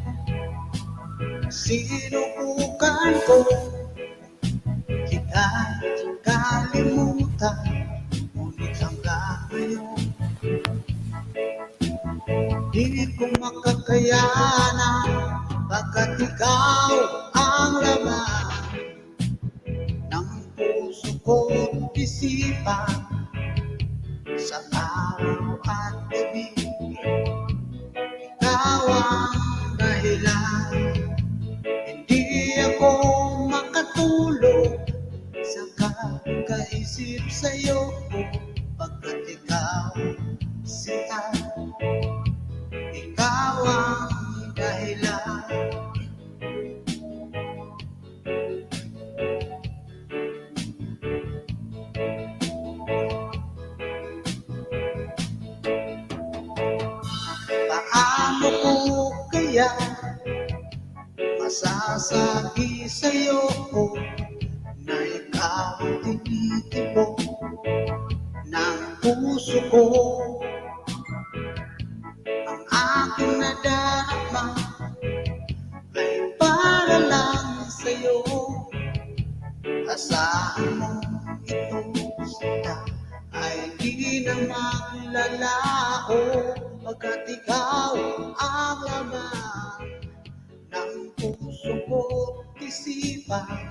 sinubukan ko. Ika'y kalimutan, ngunit hanggang ngayon di ko makakayanan, pagkat ikaw ang laman ng puso ko't isipan. Sa araw at gabi, ikaw ang dahilan. Hindi ako makatulog sa kakaisip sa'yo, pagkat ikaw sinta. Ikaw ang dahilan. Paano ko kaya masasabi sa'yo na ikaw ang tinitibok ng puso ko? Ang aking nadarama ay para lang sa'yo. Asahan mo ito sila ay di na maglalao, pagkat ikaw ang laman ng puso ko't isipan.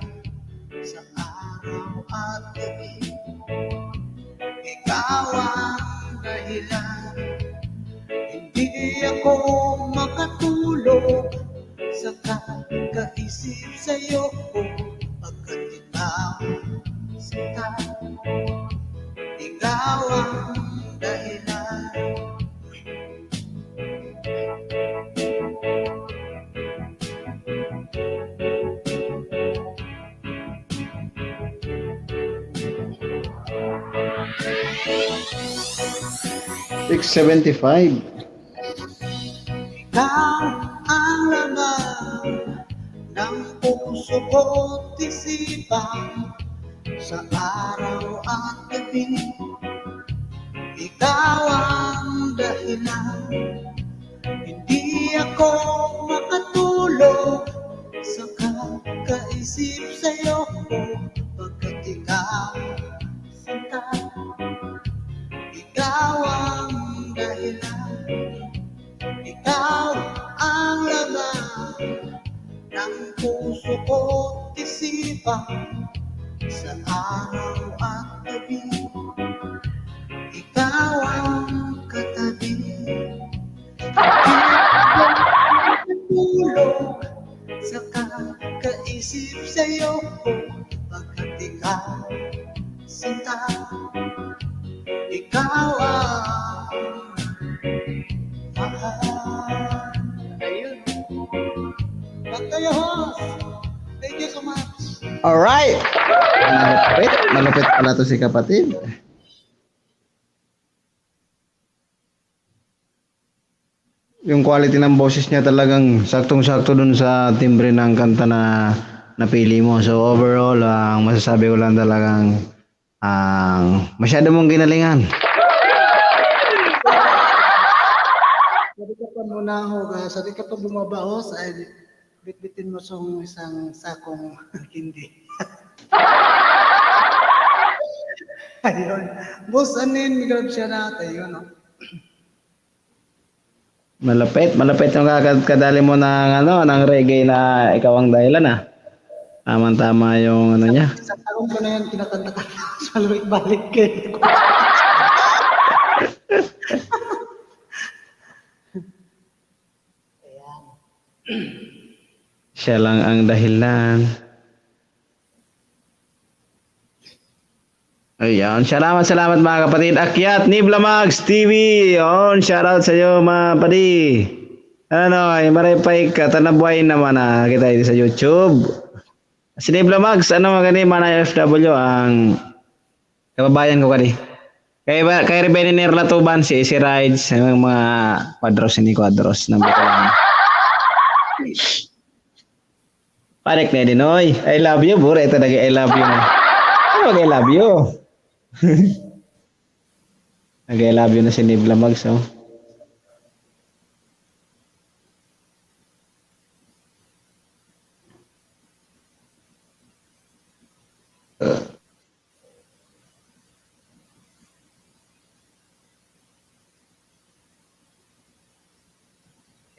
Sa araw at gabi, ikaw ang dahilan. Hindi ako makatulog sa kakaisip sa'yo, pagkat ikaw sinta. Ikaw ang dahilan. $675. Ikaw ang laman ng puso ko't isipan. Sa araw at gabi, ikaw ang dahilan. Hindi ako makatulog sa kakaisip sa'yo, pagkat ikaw sinta. Ikaw ang dahilan. Ikaw ang laman ng puso ko't isipan. Sa araw at gabi, ikaw ang katabi. Tulog sa kakaisip sa'yo, pagkat ikaw sinta. Ikaw ang mahal. Ayun. Back to your host. Thank you so much. Alright. Malupit pala to si kapatid. Yung quality ng boses niya talagang saktong-sakto dun sa timbre ng kanta na napili mo. So overall, ang masasabi ko lang talagang masyado mong ginalingan. Sabi ka pa muna ako, sabi ka pa bumabaos, ay bitbitin mo sa isang sakong hindi. Ayun. Boss, anin, migrab siya natin, yun, no? Malapit yung kadali mo ng reggae na ikaw ang dahilan ah. Tama-tama yung ano niya. Sa taong ko na yan, kinakanta-kanta sa balik kayo. Siya lang ang dahilan. Ayan, salamat mga kapatid. Akyat, Nibla Mags TV. Yun, shoutout sa iyo mga padi. Ano, ay maripay ka, tanabuhay naman kita dito sa YouTube. Si Nibla Mags, ano mga gani, mana FW, ang kababayan ko kani. Kay Rebeni Nirla Tuban, si Rides, yung mga Quadros, hindi Quadros, ng Bicol. Panik na din, oy. I love you, bro. Ito nag I love you na. Ano mag I love you? Nag-I love you na si Nibla Mags, oh.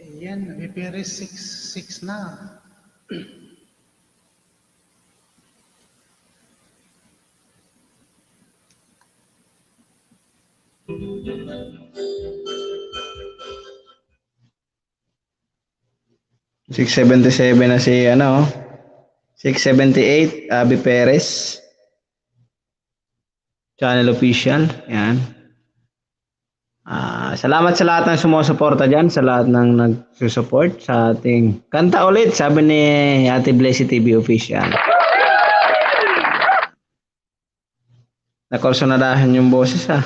Ayan, February 6 na. $677 na si ano, 678 Abby Perez. Channel official, yan. Salamat sa lahat ng sumusuporta dyan, sa lahat ng nagsusupport sa ating kanta ulit, sabi ni Ate Blessy TV official. Nakorsonadahan yung boses ha.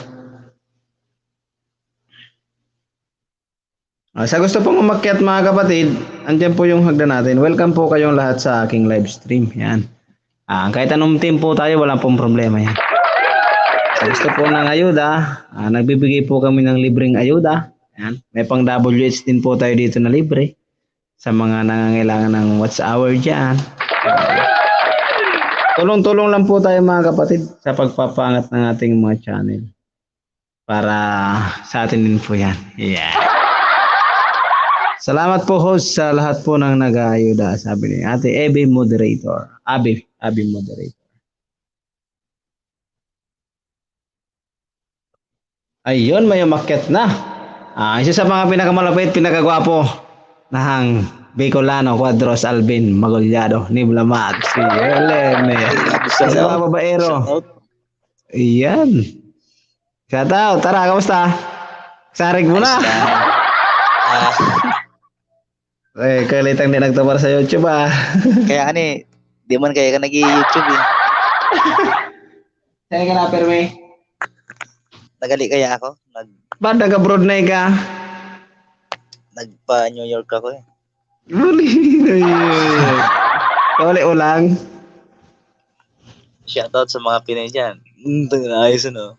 Sa gusto pong umakyat mga kapatid, andyan po yung hagdan natin. Welcome po kayong lahat sa aking live stream. Yan. Kahit anong team po tayo, walang pong problema yan. Sa gusto po ng ayuda, nagbibigay po kami ng libreng ayuda. Yan. May pang WH din po tayo dito na libre sa mga nangangailangan ng watch hour dyan. Tulong-tulong lang po tayo mga kapatid sa pagpapangat ng ating mga channel. Para sa atin din po yan. Yeah. Salamat po host sa lahat po ng nag-aayuda, sabi ni Ate Abby Moderator. Abby Moderator. Ayun, may umakyat na. Isa sa mga pinakamalapit, pinakagwapo ng Bicolano, Quadros, Alvin, Magollado, Nibla Mags, si Helen. Sa mga babaero. Ayan. Shout out. Tara, kamusta? Sarig mo na. Kalitang di nagtabar sa YouTube Kaya di man kaya ka nag-YouTube eh. Saan ka na, Perme? Nagali kaya ako. Ba't nag-abroad na ka? Nagpa-New York ako eh. Uli ulang. Shoutout sa mga Pinay dyan. Ayos ano.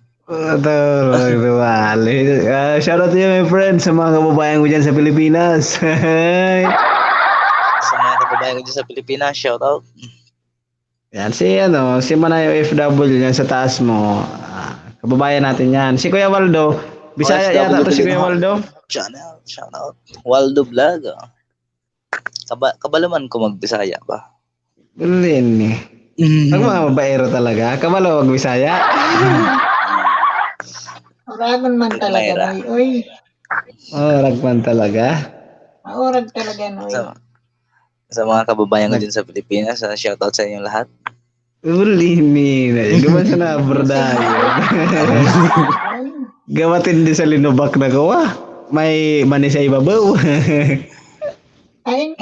Shoutout to you my friend sa mga kababayan ko dyan sa Pilipinas. Sa mga kababayan ko dyan sa Pilipinas, shoutout. Yan, si Manayo FW yan sa taas mo. Kababayan natin yan. Si Kuya Waldo. Bisaya yata to si Kuya Waldo. Channel, shoutout. Waldo Vlog. Kabalaman ko mag-Bisaya ba? Bulin eh. Ang mga babaero talaga. Kabalo wag Bisaya. Oragon man talaga, noy. Uy. Orag man talaga. Orag talaga, noy. Sa mga kababayan ko dyan sa Pilipinas, shoutout sa inyong lahat. Ulimi na. Gawa sa na berdayo. Gawatin din sa linubak na gawa. May mani sa ibabaw.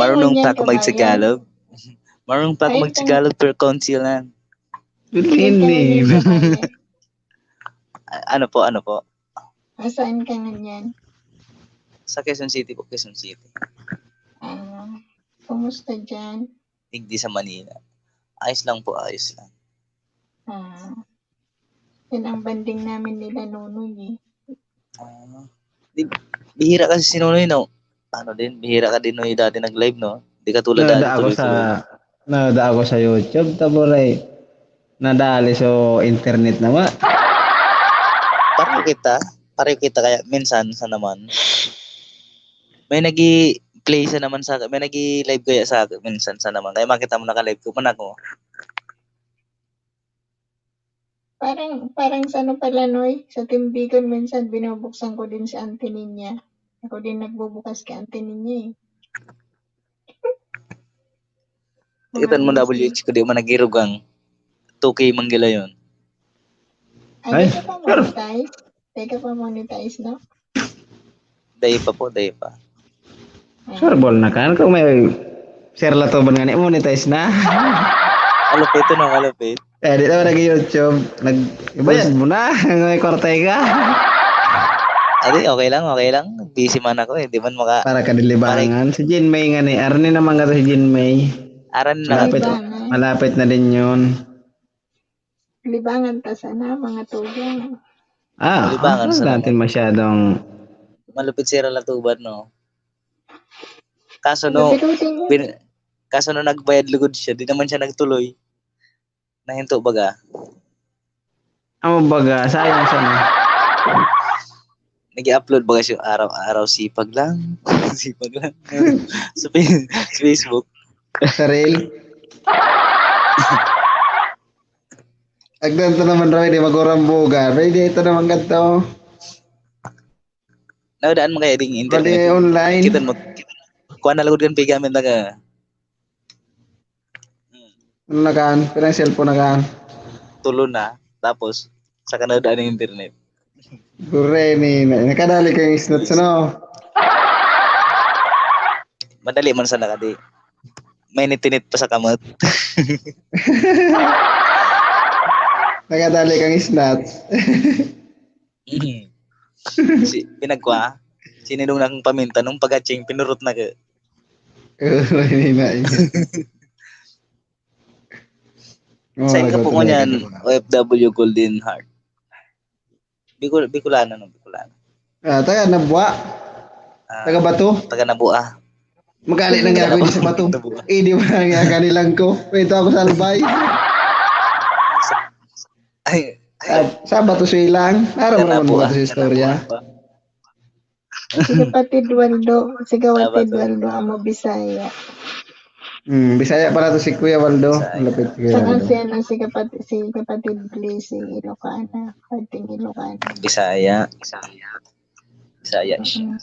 Marunong pa ako mag-Tagalog. Marunong pa ako mag-Tagalog per conceal na. Ulimi. Ano po? Asaan ka na yan? Sa Quezon City po, Quezon City. Kumusta dyan? Hindi sa Manila. Ayos lang po, ayos lang. Yan ang banding namin nila Nunoy eh. Bihira kasi si Nonoy, no? Bihira ka din, no, yung dati nag-live, no? Di ka tulad dati tuloy-tuloy. Nada ako sa YouTube, taburay. Nadali so internet naman. Pareho kita kaya minsan sa naman. May play sa naman sa may live kaya sa akin minsan sa naman. Kaya makita mo naka-live ko man ako. Parang sa ano pala, Noy? Sa Timbigon, minsan binubuksan ko din si Auntie niya. Ako din nagbubukas kay Auntie niya eh. Itan mo WH ko, di mo nagirugang 2K manggila yun. Ay, Teka pa monetize, no? Day pa. Sure ball na kan kung may share la to ban ngani monetize na. Alupit no, alupit. Di naman nag-YouTube. Nag-ibayad mo na. May kortay ka. Adi, okay lang. Busy man ako eh. Di man Para ka dilibangan. Si Jin May nga ni. Arni naman ka to si Jin May. Aran na. Malapit na din yun. Libangan ta sana, mga tugang. Libangan sa natin masyadong... Malupit si Ralatuban, no? Kaso no nagbayad lugod siya, di naman siya nagtuloy. Nahinto baga. Baga, sayang sana. Nag-i-upload baga siya araw-araw, sipag lang. sa Facebook. Sa rail. Agdan to naman raw, di mag-urambuga. Di ito naman ganito. Naudaan mo kaya ding internet. Bali online. Kita mo. Kuha na lagod kan pigamin na ka. Ano nakaan? Pero yung cellphone nakaan? Tulo na. Tapos, sa kanadaan ng internet. Gure ni. Nakadali kayong snots, no? Madali man sa nakadi. May nitinit pa sa kamot. Nakadali kang snots. Pinagkwa. Sinilong na kong paminta nung pag-atching, pinurot na ka. Saan ka po ko niyan, OFW Golden Heart? Bicolana, no? Bicolana. Taga Nabua. Taga Bato. Taga Nabua. Magali na nga ako sa Bato. Di ba nga kanilang ko? Ito ako sa Albay. Sa Bato silang. Araw naman mo sa istorya. Si kapatid Waldo. Si kapatid Waldo ang Bisaya. Bisaya pala to si Kuya Waldo. Malapit si Kuya Saka Waldo. si kapatid Blaze, si Ilocana. Kating Ilocana. Bisaya siya.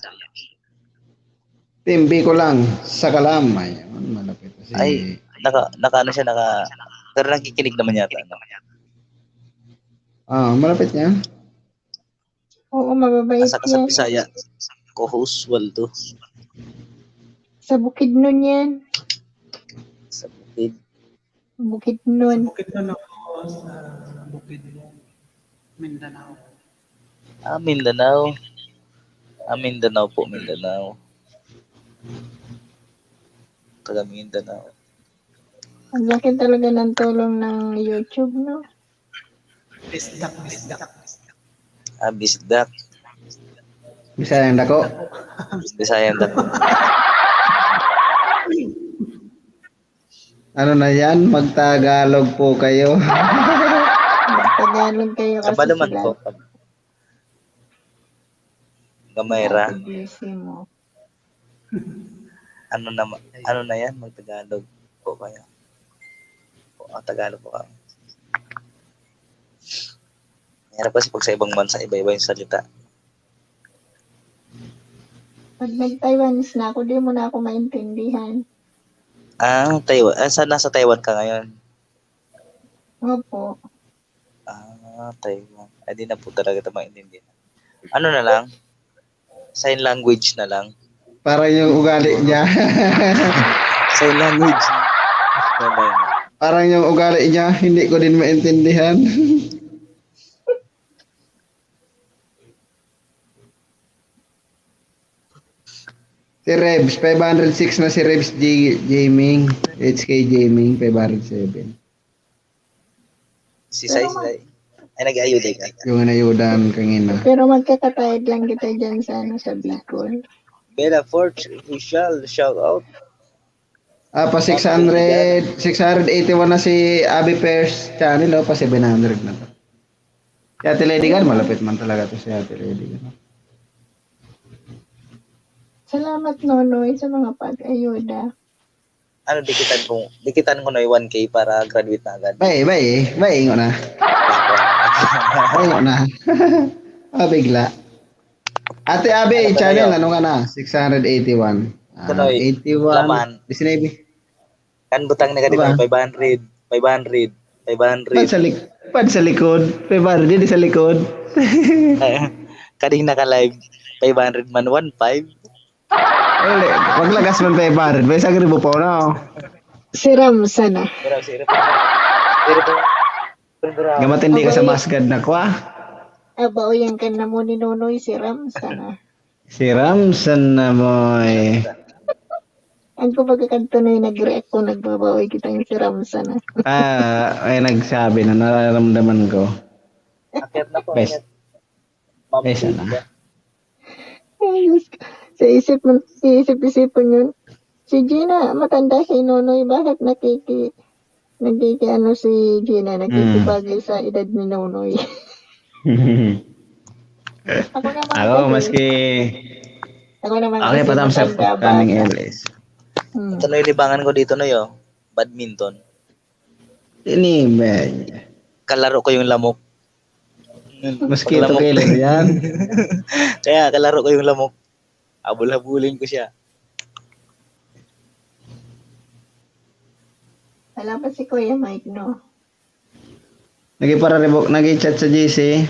Timbi ko lang sa Kalamay. Malapit si... Ay, pero nakikinig naman yata. Malapit niya. Oo, mababait Asa ka sa yan. Bisaya? Co-host Waldo. Sa Bukidnon yan. Sa Bukid. Bukidnon. Bukidnon ako sa Bukidnon. Mindanao. Mindanao. Mindanao po, Mindanao. Taga Mindanao. Ang laki talaga ng tulong ng YouTube, no? Bisdak. Bisdak. Bisayang dako. Bisayang dako. Ano na yan? Magtagalog po kayo. Tagalog kayo kasi Kabalo man po. Gamayra. Mo. Ano na yan? Magtagalog po kayo. Tagalog po kami. Mahirap kasi pag sa ibang bansa, iba-iba yung salita. Pag nag-Taiwanese na ako, di mo na ako maintindihan. Taiwan. Saan nasa Taiwan ka ngayon? Opo. Taiwan. Di na po talaga ito maintindihan. Ano na lang? Sign language na lang. Parang yung ugali niya. Sign language. Parang yung ugali niya, hindi ko din maintindihan. Si Rebs, 506 na si Rebs Gaming. HK Gaming, 507. Si Sai, ay nag-ayuda ka. Yung nayudan kangina. Pero magkakatayad lang kita dyan sa, sa Bicol. Bella Forge, official, shout out. Pa 681 na si Abby Pairs channel, pa 700 na to. Si Ate Lady Gan, malapit man talaga to si Ate Lady Gan. Salamat, Nonoy, sa mga pag-ayuda. Ano, dikitan ko na yung 1K para graduate na agad. Bay, ingo na. Ingo na. Bigla. Ate Abby, channel, ano ka na? 681. 81, laman. 19. Kan butang na kanina, 500. Pad sa likod. 500 di sa likod. Kading naka-live, 500 man, 1.5. Wag lagas man 500. May sagri mo po na. Siram sana. Gamat hindi ka sa masgad na kwa. Abao yan ka na mo ni Nonoy, siram sana. Siram sana mo eh. Ang pagkakanto na yung nag-react ko, nagbabawi kita yung siram sana. Ay nagsabi na nararamdaman ko. Akyat na po. Best. Best na. Ayos ka. Sa isip-isipan yun. Si Gina, matanda si Nonoy. Bakit ano si Gina, nakikibagay sa edad ni Nonoy? Ako, maski... Ako naman okay, patam sa kaming LS. Ito na yung libangan ko dito na yo. Badminton. Ini, Kalaro ko yung lamok. Mosquito killer yan. Kaya kalaro ko yung lamok. Abul-habulin ko siya. Wala pa si Kuya Mike, no? Nag-chat sa GC.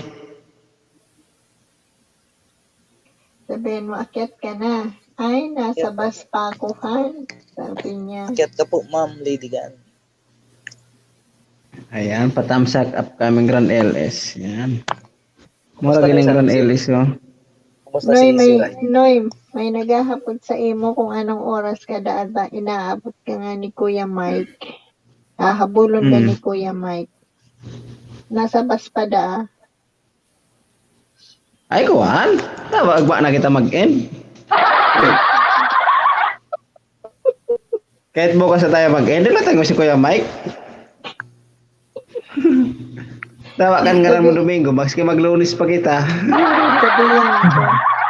Sabihin mo, akyat ka na. Ay, nasa bus pa ako, Han. Sabi niya. Akyat ka po, ma'am, Lady Gan. Ayan, patamsak upcoming Grand LS. Yan. Mura galing Grand LS, oh. Noy, may naghahapon sa imo kung anong oras ka daan ba inaabot ka nga ni Kuya Mike. Hahabulon ka ni Kuya Mike. Nasa bus pa da. Ay, kuwan. Tawag ba na kita mag-end? Kahit bukas na tayo mag-end, natin ko si Kuya Mike. Tawakan nga rin mo Domingo, maski mag-lunis pa kita.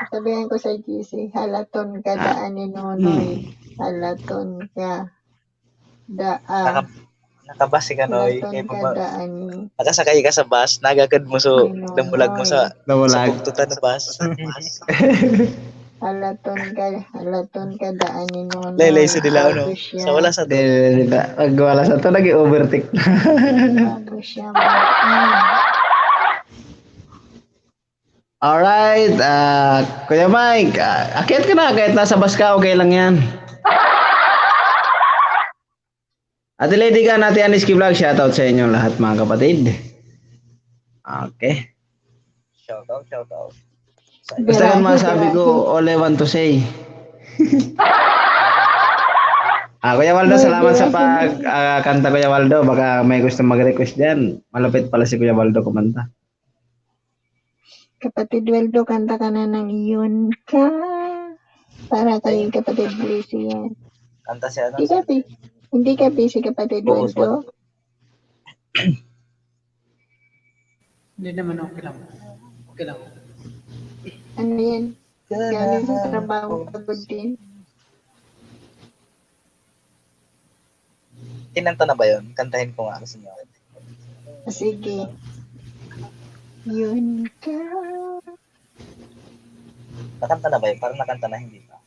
Sabihan ko sa GC, halaton ka daan ni Nonoy. Halaton ka daan. Nakabasi ka, Noy. Halaton ka daan ni. Nakasakay ka sa bus, nagagad mo so, damulag mo sa buktutan na bus. Halaton ka daan ni Nonoy. Laylay sa dilaw, no? Sa wala sa to. Pag wala sa to, nag-overtake na. Bago siya Alright, Kuya Mike, akyat ka na, kahit nasa bus ka, okay lang yan. Ate Lady Gan, Ate Aniski Vlog, shoutout sa inyo lahat mga kapatid. Okay. Shoutout. Basta kan masabi ko, all I want to say. Kuya Waldo, salamat sa pagkanta Kuya Waldo. Baka may gusto mag-request dyan. Malapit pala si Kuya Waldo kumanta. Kapatid Waldo, kanta ka na ng iyon ka. Para kayong kapatid Blissy yan. Kanta siya, no? Hindi ka busy kapatid Waldo. Hindi naman okay lang. Okay lang. Ano yan? Galing sa trabaho, pagod din. Kinanta na ba yun? Kantahin ko nga kasi niyo. Sige. Yun ka. Nakanta na ba yun? Parang nakanta na, hindi pa.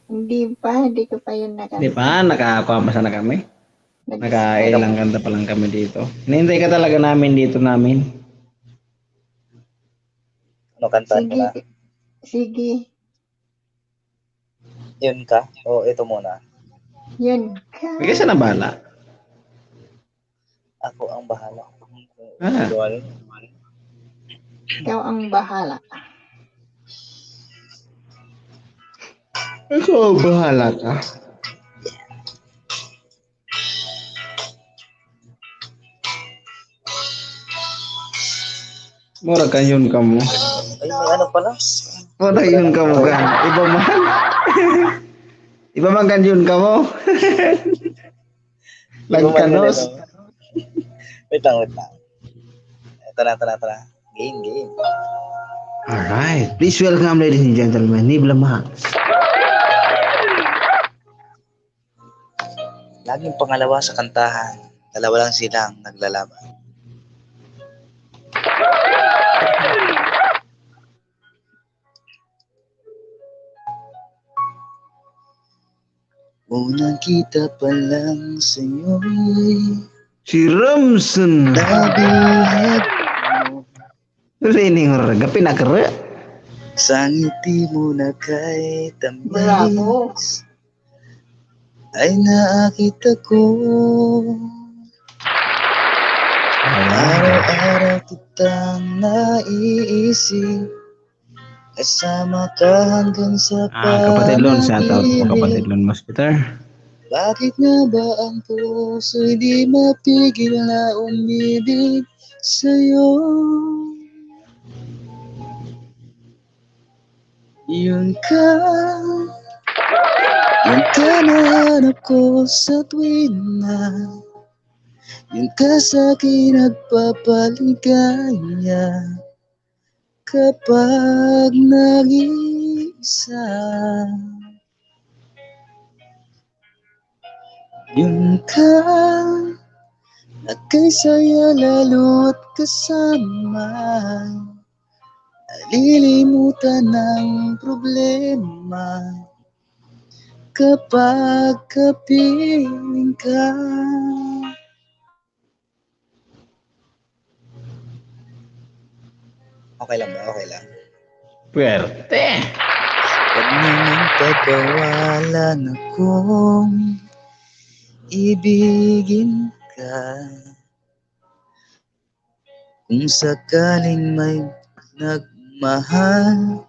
Hindi ko pa yun nakanta. Hindi pa, nakakuha pa sana kami. Nakailang kanta pa lang kami dito. Hinihintay ka talaga namin dito namin. Ano kantahan mo na? Sige. Yun ka? O ito muna? Yun ka. Bigay sa nabala. Ako ang bahala. Ikaw ang bahala. Ikaw, bahala ka. Mura ka yun ka mo. Ay, may ano pala? Mura yun ka mo gan. Iba man. Iba man kan yun ka mo. Live ka nos. Wait lang, wait lang. Ito na. Game. Alright. Please welcome, ladies and gentlemen, Nibla Max. Laging pangalawa sa kantahan. Dalawa lang silang naglalaban. Unang kita pa lang sa'yo'y Si Ramson. nabihat Rining raga pinakara. sa ngiti mo na kay Bravo. tamis ay nakita ko. Araw-araw kitang naiisip, kasama ka hanggang sa Kapatid Lon, shout out po kapatid panaginip. Lon Masketer. Bakit nga ba ang puso'y di mapigil na umibig sa'yo? Yun ka na hanap ko sa tuwing na yun ka sa'kin nagpapaligaya kapag nag-iisa. Yun ka at kay saya lalo't kasama, nalilimutan ng problema kapag kapiling ka. Okay lang ba? Okay lang. Puwerte. Huwag naman pagbawalan akong ibigin ka. Kung sakaling may nagmahal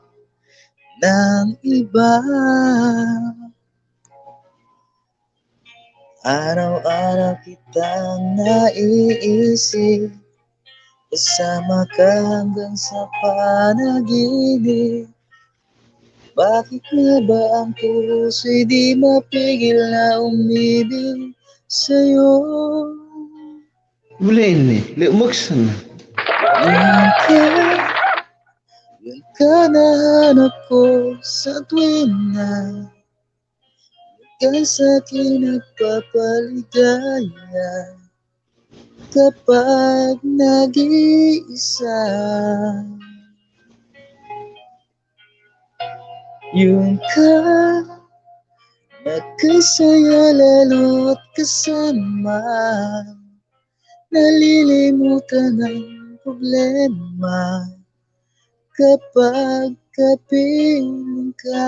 ng iba, araw-araw kitang naiisip, kasama ka hanggang sa panaginip. Bakit nga ba ang puso'y di mapigil na umibig sa'yo? Bulin ni. Lumuksan. Yun ka na hanap ko sa tuwing na ka sa'kin nagpapaligaya kapag nag-iisa. Yun ka nagkasaya lalo't kasama, nalilimutan ng problema kapag kapiling ka.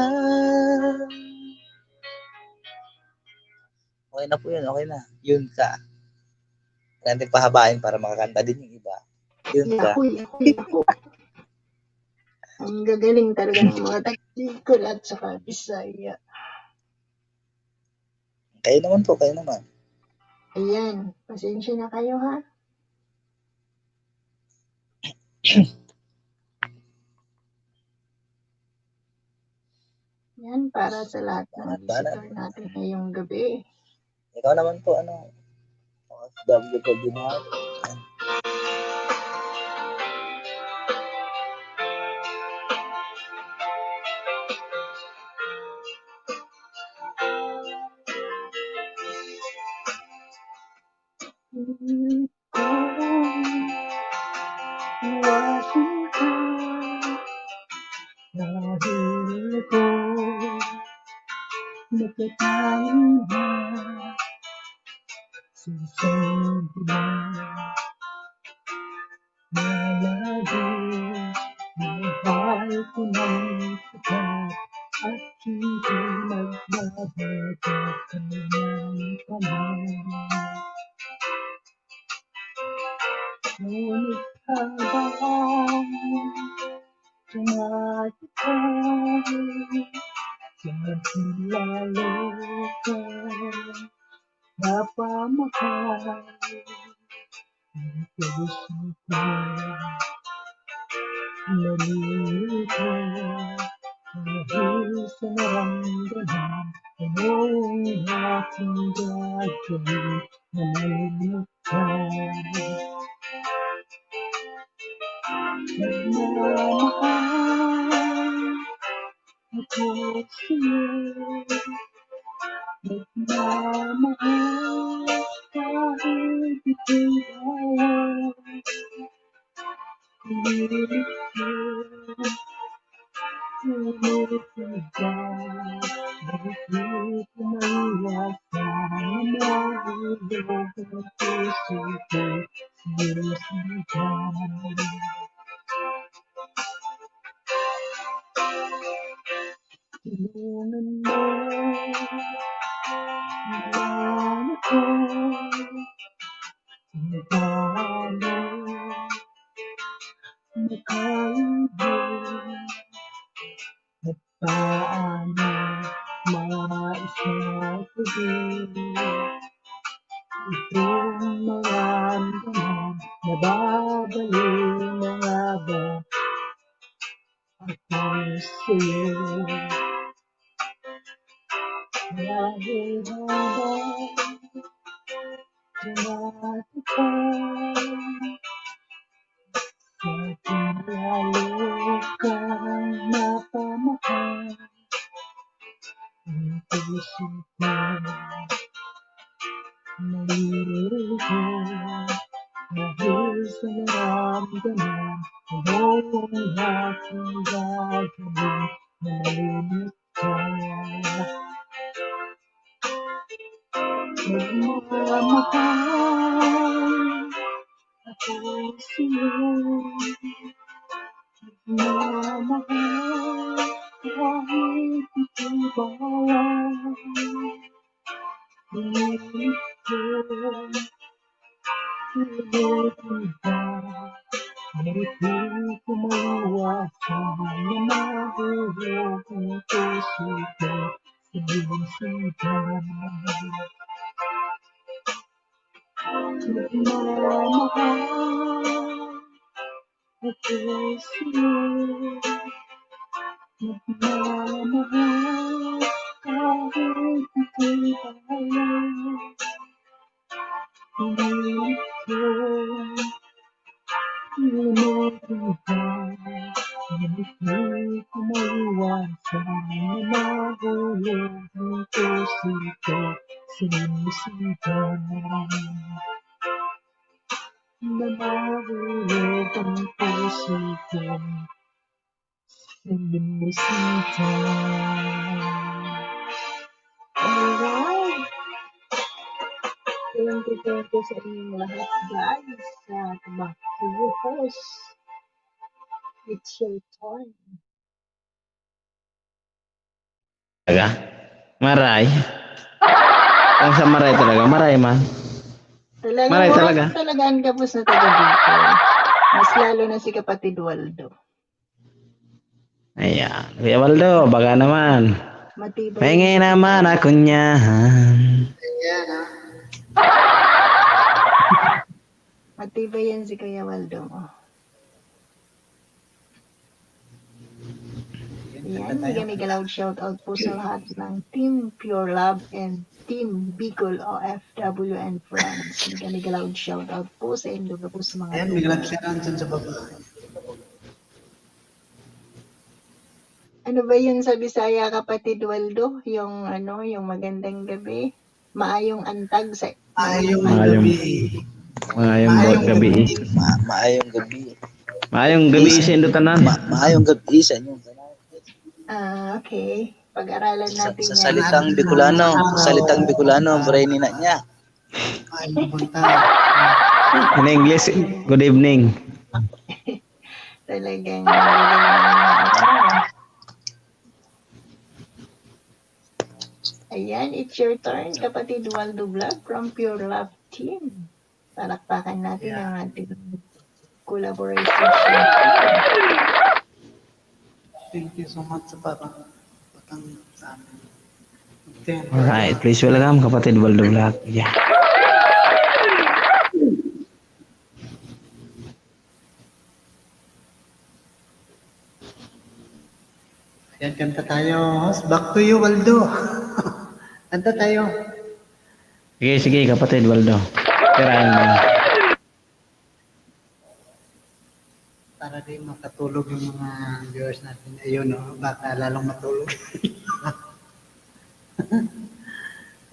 Okay na po yun, okay na. Yun ka. Kaya natin pahabain para makakanta din yung iba. Yun ka. Yaku. Ang gagaling talaga ng mga Tagalog at saka Bisaya. Kayo naman po, kayo naman. Ayan, pasensya na kayo ha. Yan, para sa lahat ng visitor natin ngayong gabi. Ikaw naman po, ano? OFW ko din ha. Iwasin ka dahil ko nakatayin na susunod na malagi mahal ko ng sikat at hindi magbabago kanyang kamay. Ngunit habang tumatagay, lalo ka napamahal. Ang puso ko nalilito dahil sa naramdaman. Anong ating gagawin na malimit ka? Nagmamahal ako sa'yo. Nagmamahal kahit ito'y bawal. Pinilit ko, ngunit ba bakit di ko maiwasan na mahulog ang puso ko sa'yo sinigyan. Tulungan mo naman ako kung paano makaibig at paano maisasabing itong maramdaman. Nababaliw na nga ba ako sa'yo? Dahil habang tumatapos sa ating lalo kang napamahal. Ang puso ko nalilito dahil sa naramdaman. Anong ating gagawin na malimit ka? Nagmamahal ako sa'yo. Nagmamahal kahit ito'y bawal. Pinilit ko, ngunit ba bakit di ko maiwasan na mahulog ang puso ko sa iyong sinigyan. Nagmamahal ako sa'yo. Nagmamahal kahit ito'y bawal. Pinilit ko, ngunit ba bakit di ko maiwasan na mahulog ang puso ko sa iyong sinigyan. Na mahulog ang puso ko sa iyong sinigyan. Alright! Thank you sa inyong lahat, guys. Back to you, host. It's your time. Talaga? Maray? Ang sa maray talaga? Maray man? Maray talaga? Talagaan ka po sa taga dito. Mas lalo na si kapatid Waldo. Ayan. Kuya Waldo, baka naman. Matibay. Pahingi naman ako niyan. Matibay yan si Kuya Waldo mo. Yan, mega loud shoutout po sa lahat ng Team Pure Love and Team Bicol OFW and Friends. Mega loud shoutout po sa inyo po sa mga Ayan, may glad siya dyan sa baba. Ano ba yun sa Bisaya, kapatid Waldo? Yung yung magandang gabi? Maayong antag sa... Maayong gabi. Maayong gabi. Maayong gabi. Maayong gabi sa inyo tanan. Maayong gabi sa inyo tanan. Okay. Pag-aralan natin Sa salitang Bicolano, brainy na niya. Ay, mapunta. In English, good evening. Talagang ayan, it's your turn, kapatid Waldo Vlog from Pure Love Team. Palakpakan natin ang ating collaboration. Thank you so much sa sa amin. Okay. Alright, please welcome kapatid Waldo Vlog. Yeah. Ayan, kanta tayo. Back to you, Waldo. Kanta tayo. Sige, kapatid Waldo. Tirahan mo. Para di makatulog yung mga viewers natin. Ayun, no? Baka lalong matulog.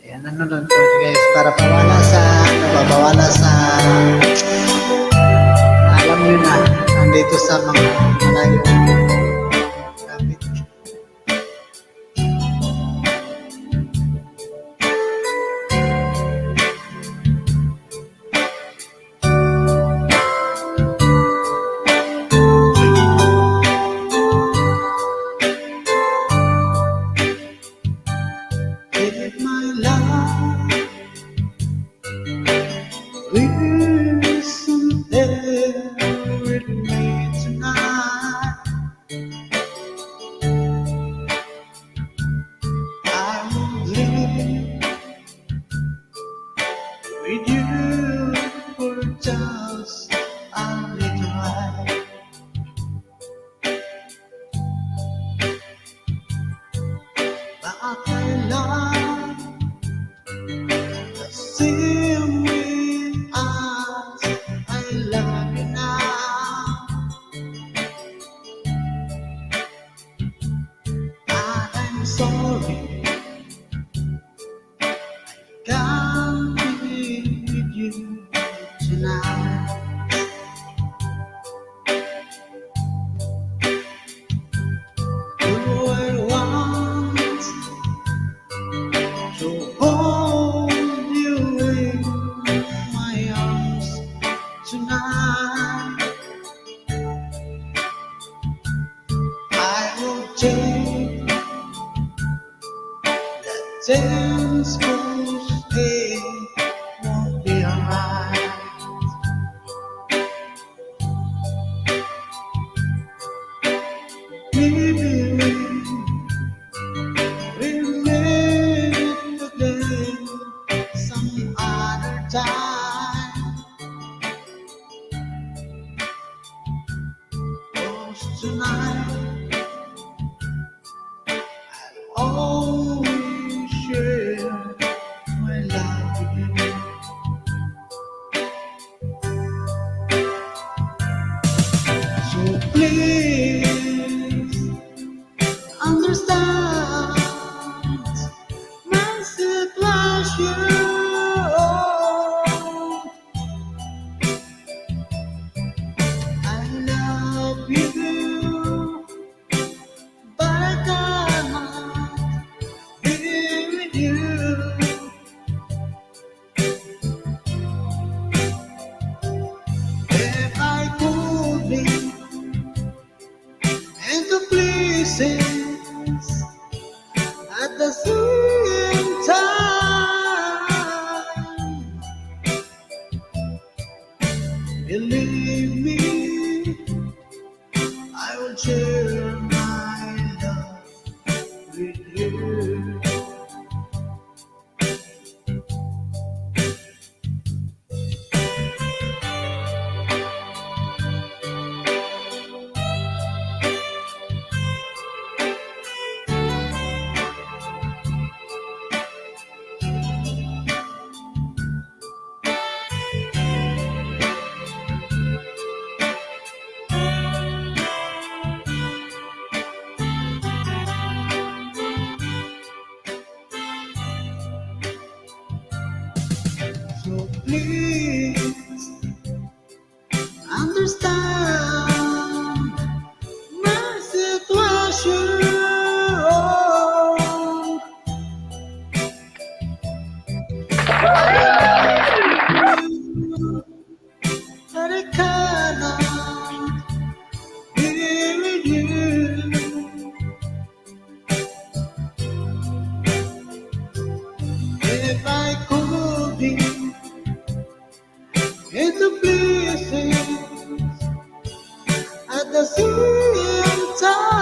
Ayan, ano lang po guys, para pawala sa, alam nyo na, nandito sa mga malayo. Kapit. Give my love, listen there with me tonight. I will live with you for just a little while. But I love the same way as I love you now. I'm sorry can't be with you tonight. Oh, I want to hold you in my arms tonight. I will take the chance to stay, won't be alright. Maybe we'll meet again some other time. 'Cause tonight I'll always share my love with you. So please understand my situation. I love you, but I cannot be with you. If I could be into places at the same time, believe me, I will share my love with you. So please understand my situation. But I cannot be with you. If I could be into places at the same time,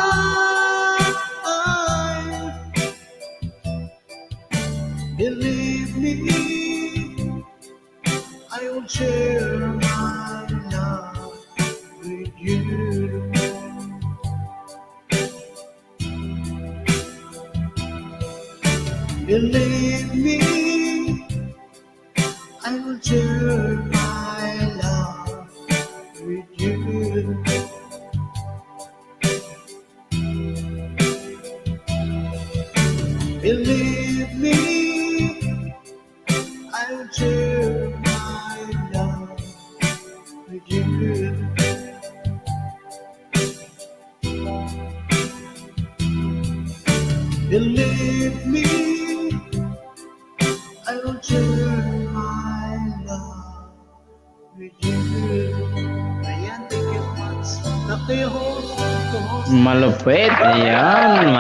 Believe me, I will share my love with you. Believe me, I will share my love with you. Believe me, I will share my love with you. Ayan, thank you much. Malupit. Ayan.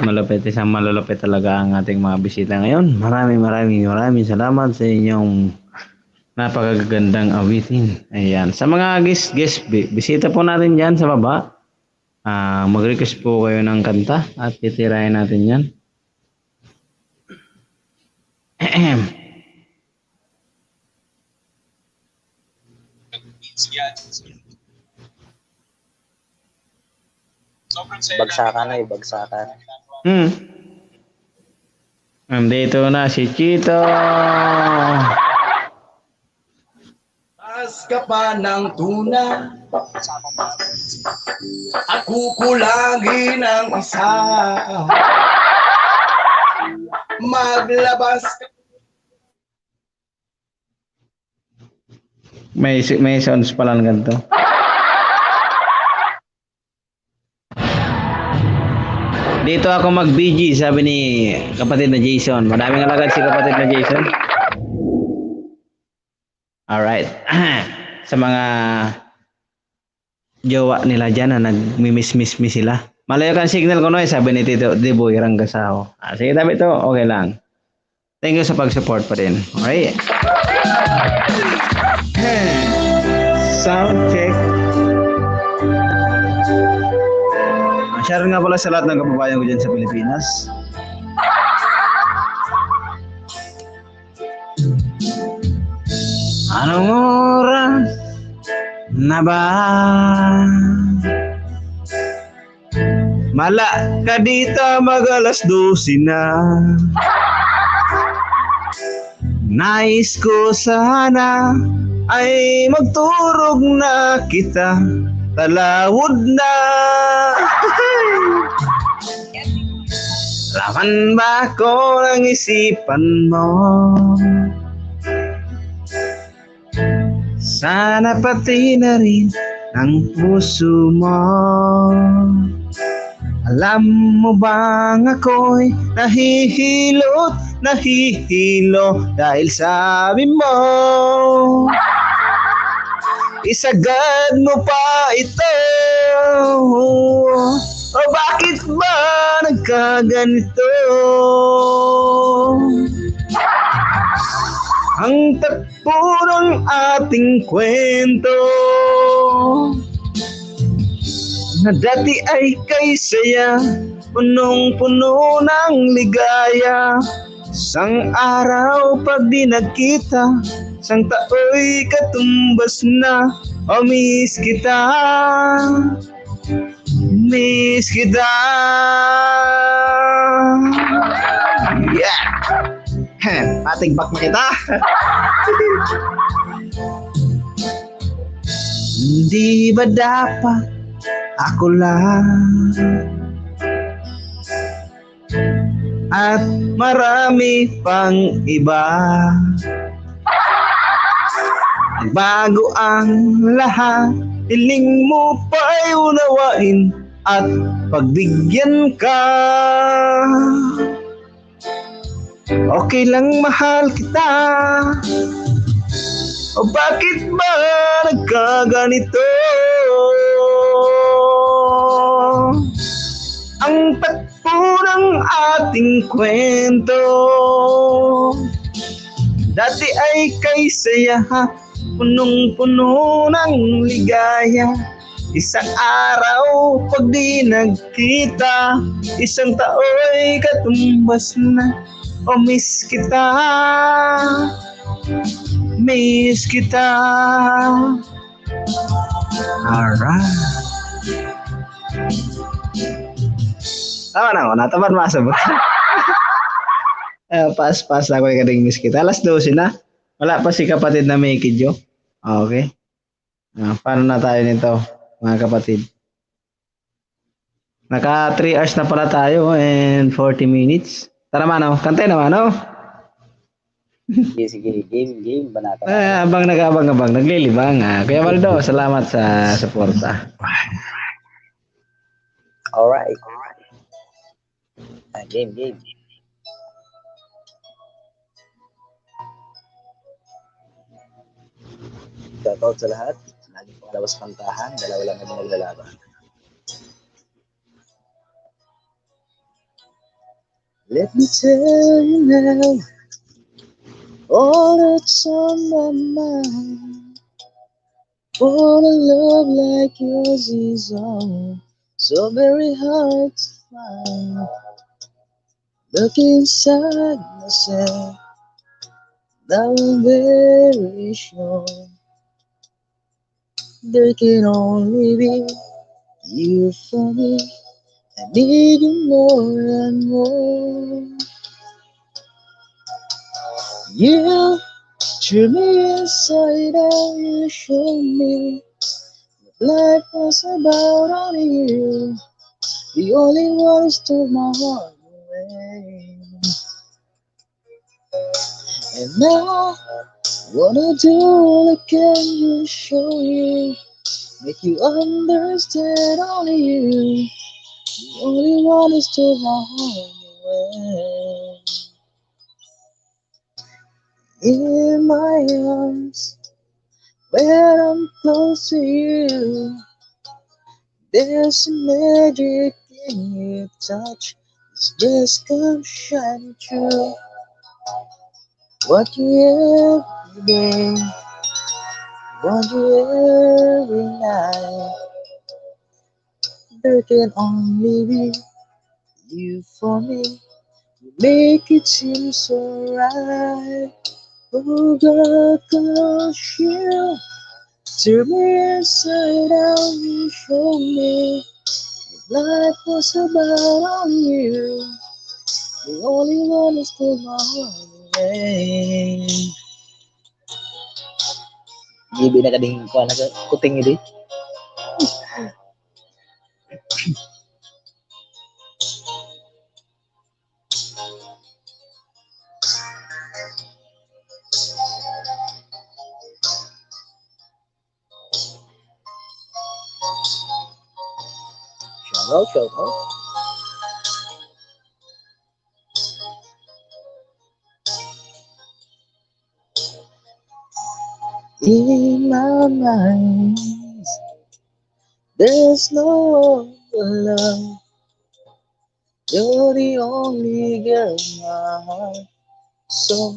Malupit. Isang malulupit talaga ang ating mga bisita ngayon. Maraming salamat sa inyong napakagandang awitin. Ayan. Sa mga guest bisita po natin dyan sa baba. Mag-request po kayo ng kanta at titirahin natin yan. Bagsakan ay bagsakan. Nandito na si Chito. Taas ka pa ng tuna at kukulangin ang isa. Maglabas ka. May sounds pala ng ganito. Dito ako mag-BG, sabi ni kapatid na Jason. Maraming alagad si kapatid na Jason. Alright. Sa mga jowa nila dyan na nag-miss sila. Malayo kang signal ko no, sabi ni Tito Diboy Ranggasao. Sige tabi ito, okay lang. Thank you sa pag-support pa rin. Alright. Sound check. Share nga pala sa lahat ng kababayan ko dyan sa Pilipinas. Anong oras na ba? Mala ka dito mag-alas 12 na. Nais ko sana ay magturog na kita. Talawod na. Laman ba ko ng isipan mo? Sana pati na rin ang puso mo. Alam mo bang ako'y nahihilo dahil sabi mo isagad mo pa ito. O bakit ba nagkaganito? Ang takbo ng ating kwento na dati ay kay saya, punong-puno ng ligaya. Sang araw pag di nagkita, sang tao'y katumbas na. O miss kita, miss kita. Yeah. Patigbak na kita. Hindi ba dapat ako lang at marami pang iba? Bago ang lahat, hiling mo pa'y unawain at pagbigyan ka. Okay lang mahal kita. O bakit ba nagkaganito? Ang takbo ng ating kwento dati ay kay saya, punong-puno ng ligaya. Isang araw pag di nagkita, isang tao'y katumbas na. O miss kita, miss kita. Alright. Tama na ako, natapan masabot. Paas ako yung kading miss kita. Alas 12 na. Wala pa si kapatid na may kidyo. Okay. Paano na tayo nito, mga kapatid? Naka 3 hours na pala tayo and 40 minutes. Tara mano, kantay na mano. Sige, game, banata. Abang naglilibang. Kuya Waldo, salamat sa suporta. Alright. Game. Shoutout sa lahat. Lagi pong labas kantahan. Dalawa lang kami naglalaban. Let me tell you now all that's on my mind. For a love like yours is so very hard to find. Look inside myself, now I'm very sure there can only be you for me. I need you more and more. You turn me inside out, you show me what life was about on you. The only one who stole my heart away. And now, wanna do all I can to show you, make you understand only you. The only one who stole my heart away. In my arms, when I'm close to you, there's a magic in your touch. It's just come shining through. Want you every day, want you every night. There can only be you for me. You make it seem so right. Oh girl, 'cause you turn me inside out, you show me what life was about on you. The only one who stole my heart away. Gibi na kading ko na kuting ini. Shout out. In my mind, there's no other love. You're the only girl my heart so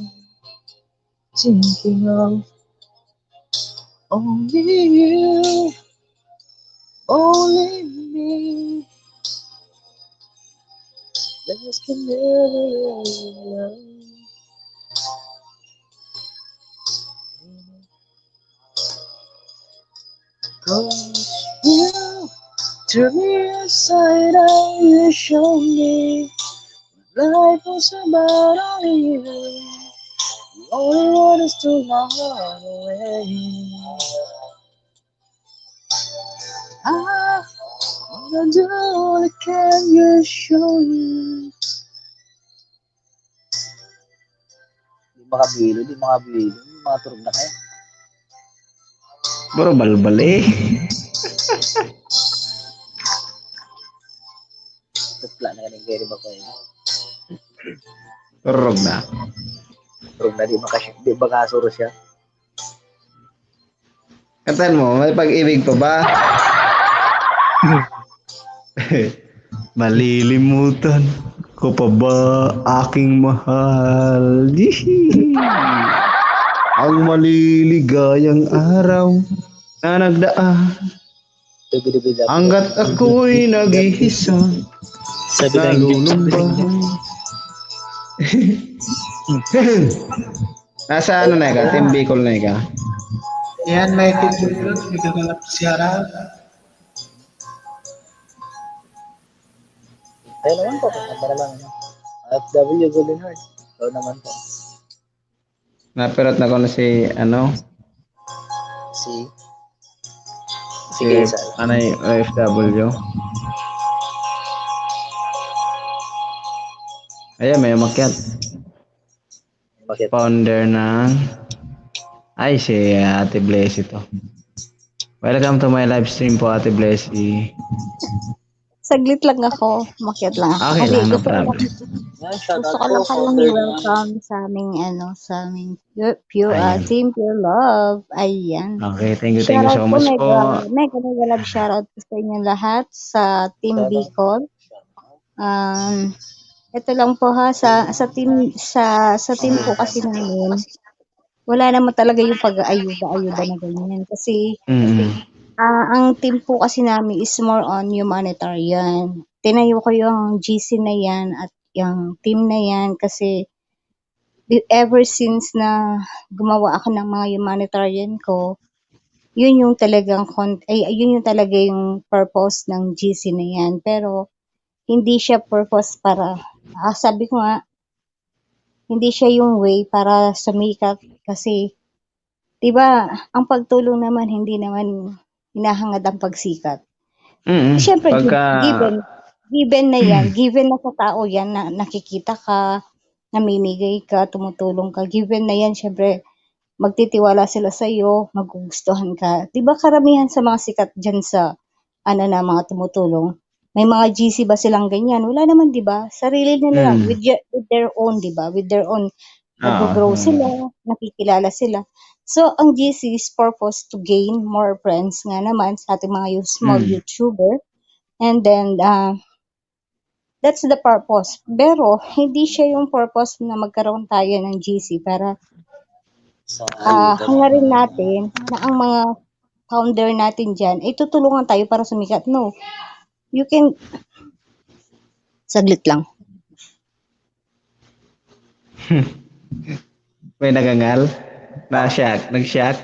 thinking of. Only you, only me. There's can never love. Cause you turn me inside out, you show me life was about on you. The only one is to my heart away. I wanna do all I can, you show you. Di makabilo, maturog na kayo. Bro, balbal eh. Tutla na kaning very ba ko yun. Turog na. Turog na, di makasuro siya. Kantan mo, may pag-ibig pa ba? Malilimutan ko pa ba aking mahal? Ang maliligayang araw na nagdaan, hanggat ako'y nag-iisa, nalulumbay. Nasa ano na ka? Team Bicol na ka? Yan, may kidyo, may kagalap siya. Tayo naman po, para lang. FW Golden Heart. Ikaw naman po. Napirot na ko na si, ano, Si si, Sige, isa. anay, OFW. Ayan, may umakyat. Bakit? Founder ng, ay, si Ate Blessy to. Welcome to my live stream po, Ate Blessy. Saglit lang ako. Makiat lang ako. Okay Kasi lang, no gusto ko lang, problem. gusto ko lang kayong i-welcome sa aming, sa aming pure, Ayan. Team Pure Love. Ayan. Okay, thank you so Shoutout much po, po. mega love shoutout po sa inyo lahat sa Team Bicol. Ito lang po ha, sa team po kasi namin, wala naman talaga yung pag-aayuda-ayuda na ganyan. Kasi, ang team po kasi namin is more on humanitarian. Tinayo ko yung GC na yan at yung team na yan kasi ever since na gumawa ako ng mga humanitarian ko, yun yung talagang yun yung talaga yung purpose ng GC na yan. Pero hindi siya purpose para sabi ko nga, hindi siya yung way para sumikat kasi 'di ba, ang pagtulong naman hindi naman hinahangad ang pagsikat. Siyempre, given na yan, given na sa tao yan na nakikita ka, namimigay ka, tumutulong ka, given na yan, siyempre, magtitiwala sila sa iyo, magugustuhan ka. 'Di ba karamihan sa mga sikat diyan sa na mga tumutulong, may mga GC ba silang ganyan? Wala naman, 'di ba? Sarili nila lang with their own, 'di ba? With their own nag-grow sila, nakikilala sila. So, ang GC is purpose to gain more friends nga naman sa ating mga small YouTuber. And then, that's the purpose. Pero, hindi siya yung purpose na magkaroon tayo ng GC para hangarin natin na ang mga founder natin dyan, ay tutulungan tayo para sumikat. No. You can, saglit lang. May nagangal? Nag-shock?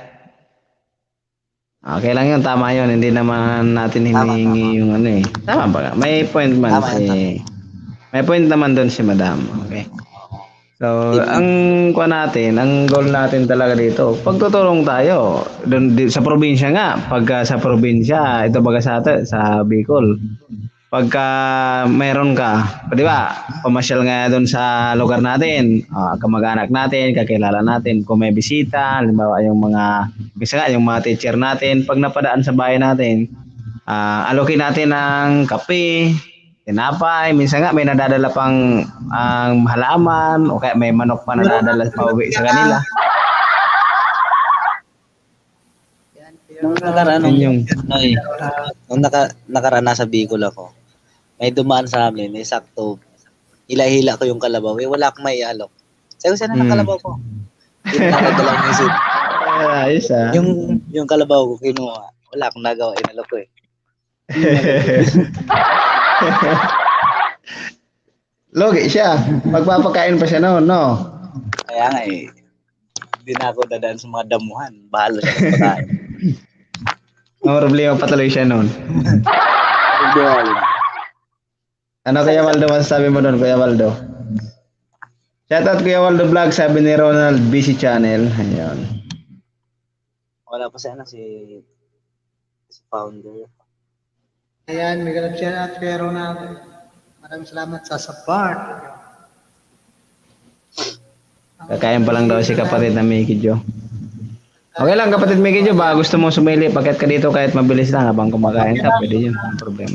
Okay lang yun, tama yun. Hindi naman natin hinihingi yung ano eh. Tama ba? May point man may point naman doon si Madam. Okay. So, ang goal natin talaga dito, pagtutulong tayo doon sa probinsya nga. Pagka sa probinsya, ito baga sa Bicol. Pagka meron ka, di ba, pamasyal nga doon sa lugar natin, kamag-anak natin, kakilala natin, kung may bisita, halimbawa yung mga teacher natin, pag napadaan sa bahay natin, alokin natin ng kape, tinapay, minsan nga may nadadala pang halaman, o kaya may manok pa nadadala pa uwi sa kanila. Nung nakaraan sa Bicol ako, may dumaan sa amin, sakto, hila-hila ko yung kalabaw, wala akong may alok. Sabi ko, sana ng kalabaw ko? Hindi na nakadalang isip. Ayos Yung kalabaw ko kinuha, wala akong nagawa, inalok ko eh. Logi siya, magpapakain pa siya noon, no? Kaya nga eh, hindi na ako dadaan sa mga damuhan, bahala siya sa pagkain. Ang problema patuloy siya noon. Ano Kuya Waldo, masasabi mo doon, Kuya Waldo? Shoutout Kuya Waldo Vlog, sabi ni Ronald Busy Channel. Ayun. Wala pa si founder. Ayan, may galap siya at kay Ronald. Maraming salamat sa support. Kakain pa lang daw si kapatid na Mickey Jo. Okay lang kapatid Mickey Jo, baka gusto mo sumili, pagkat ka dito kahit mabilis lang habang kumakain ka, pwede yun, ang problema.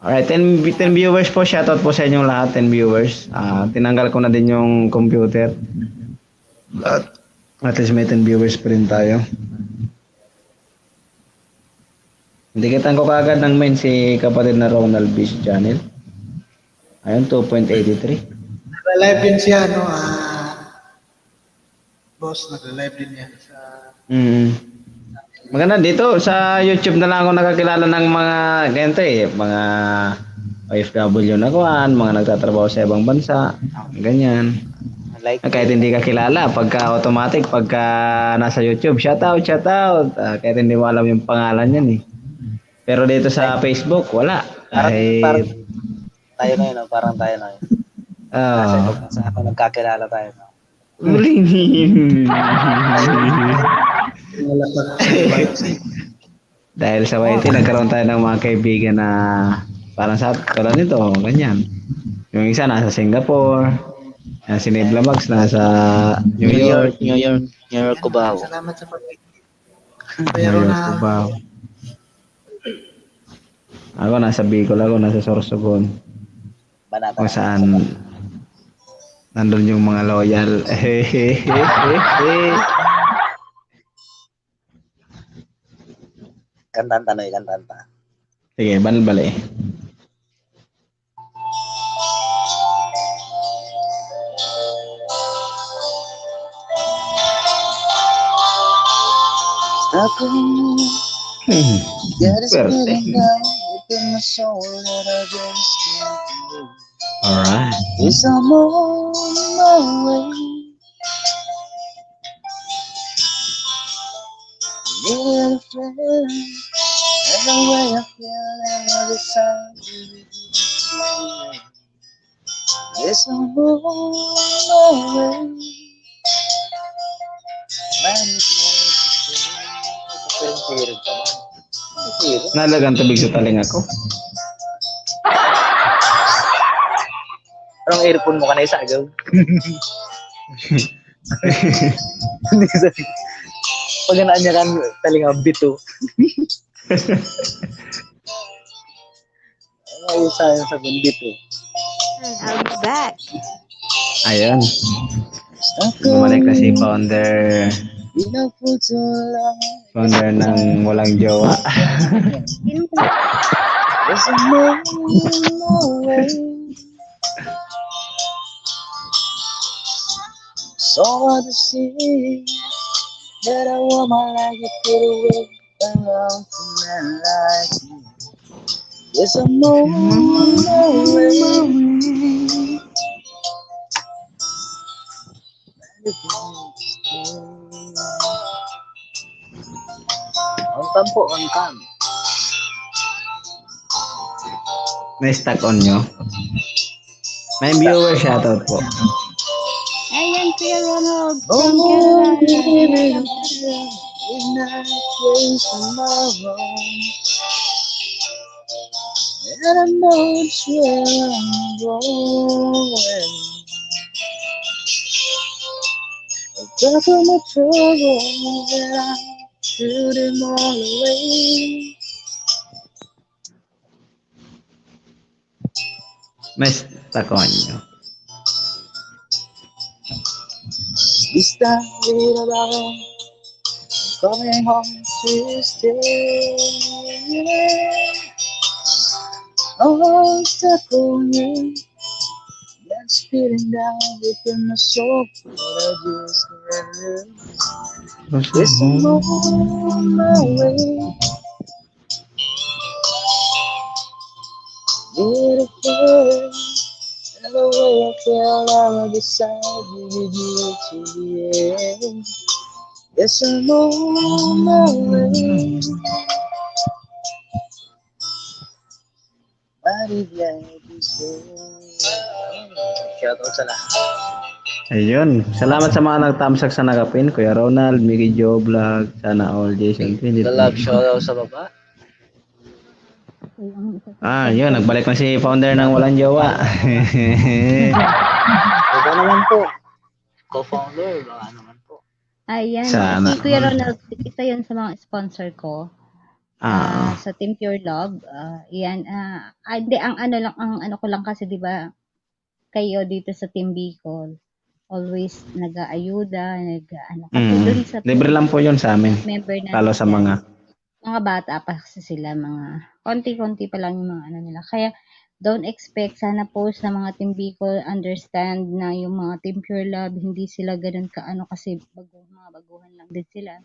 Alright, 10 viewers po, shoutout po sa inyong lahat, 10 viewers. Tinanggal ko na din yung computer. At least may 10 viewers pa rin tayo. Dikitan ko kaagad ng main si kapatid na Ronald Beach Channel. Ayun, 2.83. Nag-live din siya, no? Boss, nag-live din yan sa... Maganda dito, sa YouTube na lang ako nakakilala ng mga ganito eh. Mga OFW na kuhan, mga nagtatrabaho sa ibang bansa. Ganyan. Kahit hindi ka kilala, pagka automatic, pagka nasa YouTube, shoutout. Kahit hindi mo alam yung pangalan yan eh. Pero dito sa Facebook, wala. tayo na yun, no? Parang tayo na yun. Sa ako nagkakilala tayo. No? Dahil sa YT, nagkaroon tayo ng mga kaibigan na parang sa tulad nito, ganyan. Yung isa nasa Singapore, si Nebla Max nasa New York. New York, Cubao. Salamat sa pag New York, Cubao. Ako nasa Bicol, ako nasa Sorsogon. Kung saan nandun yung mga loyal. Kantanta na kantanta. Sige, bali. Ako, get it feeling down within my soul that I just can't do. Alright. Yes, I'm on my way. Need a friend, and the way I feel every time you leave. Yes, I'm on my way. Nalagang tubig sa taling ako. Anong earphone mo ka na isa, agaw? Hindi sabi. Pag ganaan niya kan, taling ang bito. Ano isa yung sa bito? I'll be back. Ayun. Bumalik na si founder ng walang jowa. So hard to see that I want my life to put away around for men like you. Yes, I'm on my way. On cam po, on cam. May stuck on nyo. May viewer shoutout po. Ayan, Kuya Ronald. Oh, From Canada. And I know it's where I'm going. Back on my trouble that I threw them all away. May stuck on nyo. This time we're alone, coming home to stay. Oh, stuck on you. That's feeling down within my soul, but I just can't lose. Yes, I'm on my way. Beautiful, and the way I feel I'm beside you with you to the end. Yes, I'm on my way. Shoutout sa lahat. Ayun. Salamat sa mga nag-thumbsuck sa nagapin. Kuya Ronald, Mickey Joe Vlog, sana all Jason. The love shoutout sa baba. Yun. Nagbalik na si founder ng walang jowa. Baka naman po. Co-founder, baka naman po. Ayan. Sana. Si Kuya Ronald, isa yun sa mga sponsor ko. Sa Team Pure Love. Yan. Hindi, ang ano ko lang kasi, di ba, kayo dito sa Team Bicol, always nag-aayuda, dun sa Libre lang po yun sa amin. member natin. Talo sa mga bata pa kasi sila, mga konti-konti pa lang yung mga ano nila. Kaya, don't expect, sana po sa mga Team Bicol, understand na yung mga Team Pure Love, hindi sila ganun kasi mga baguhan lang din sila.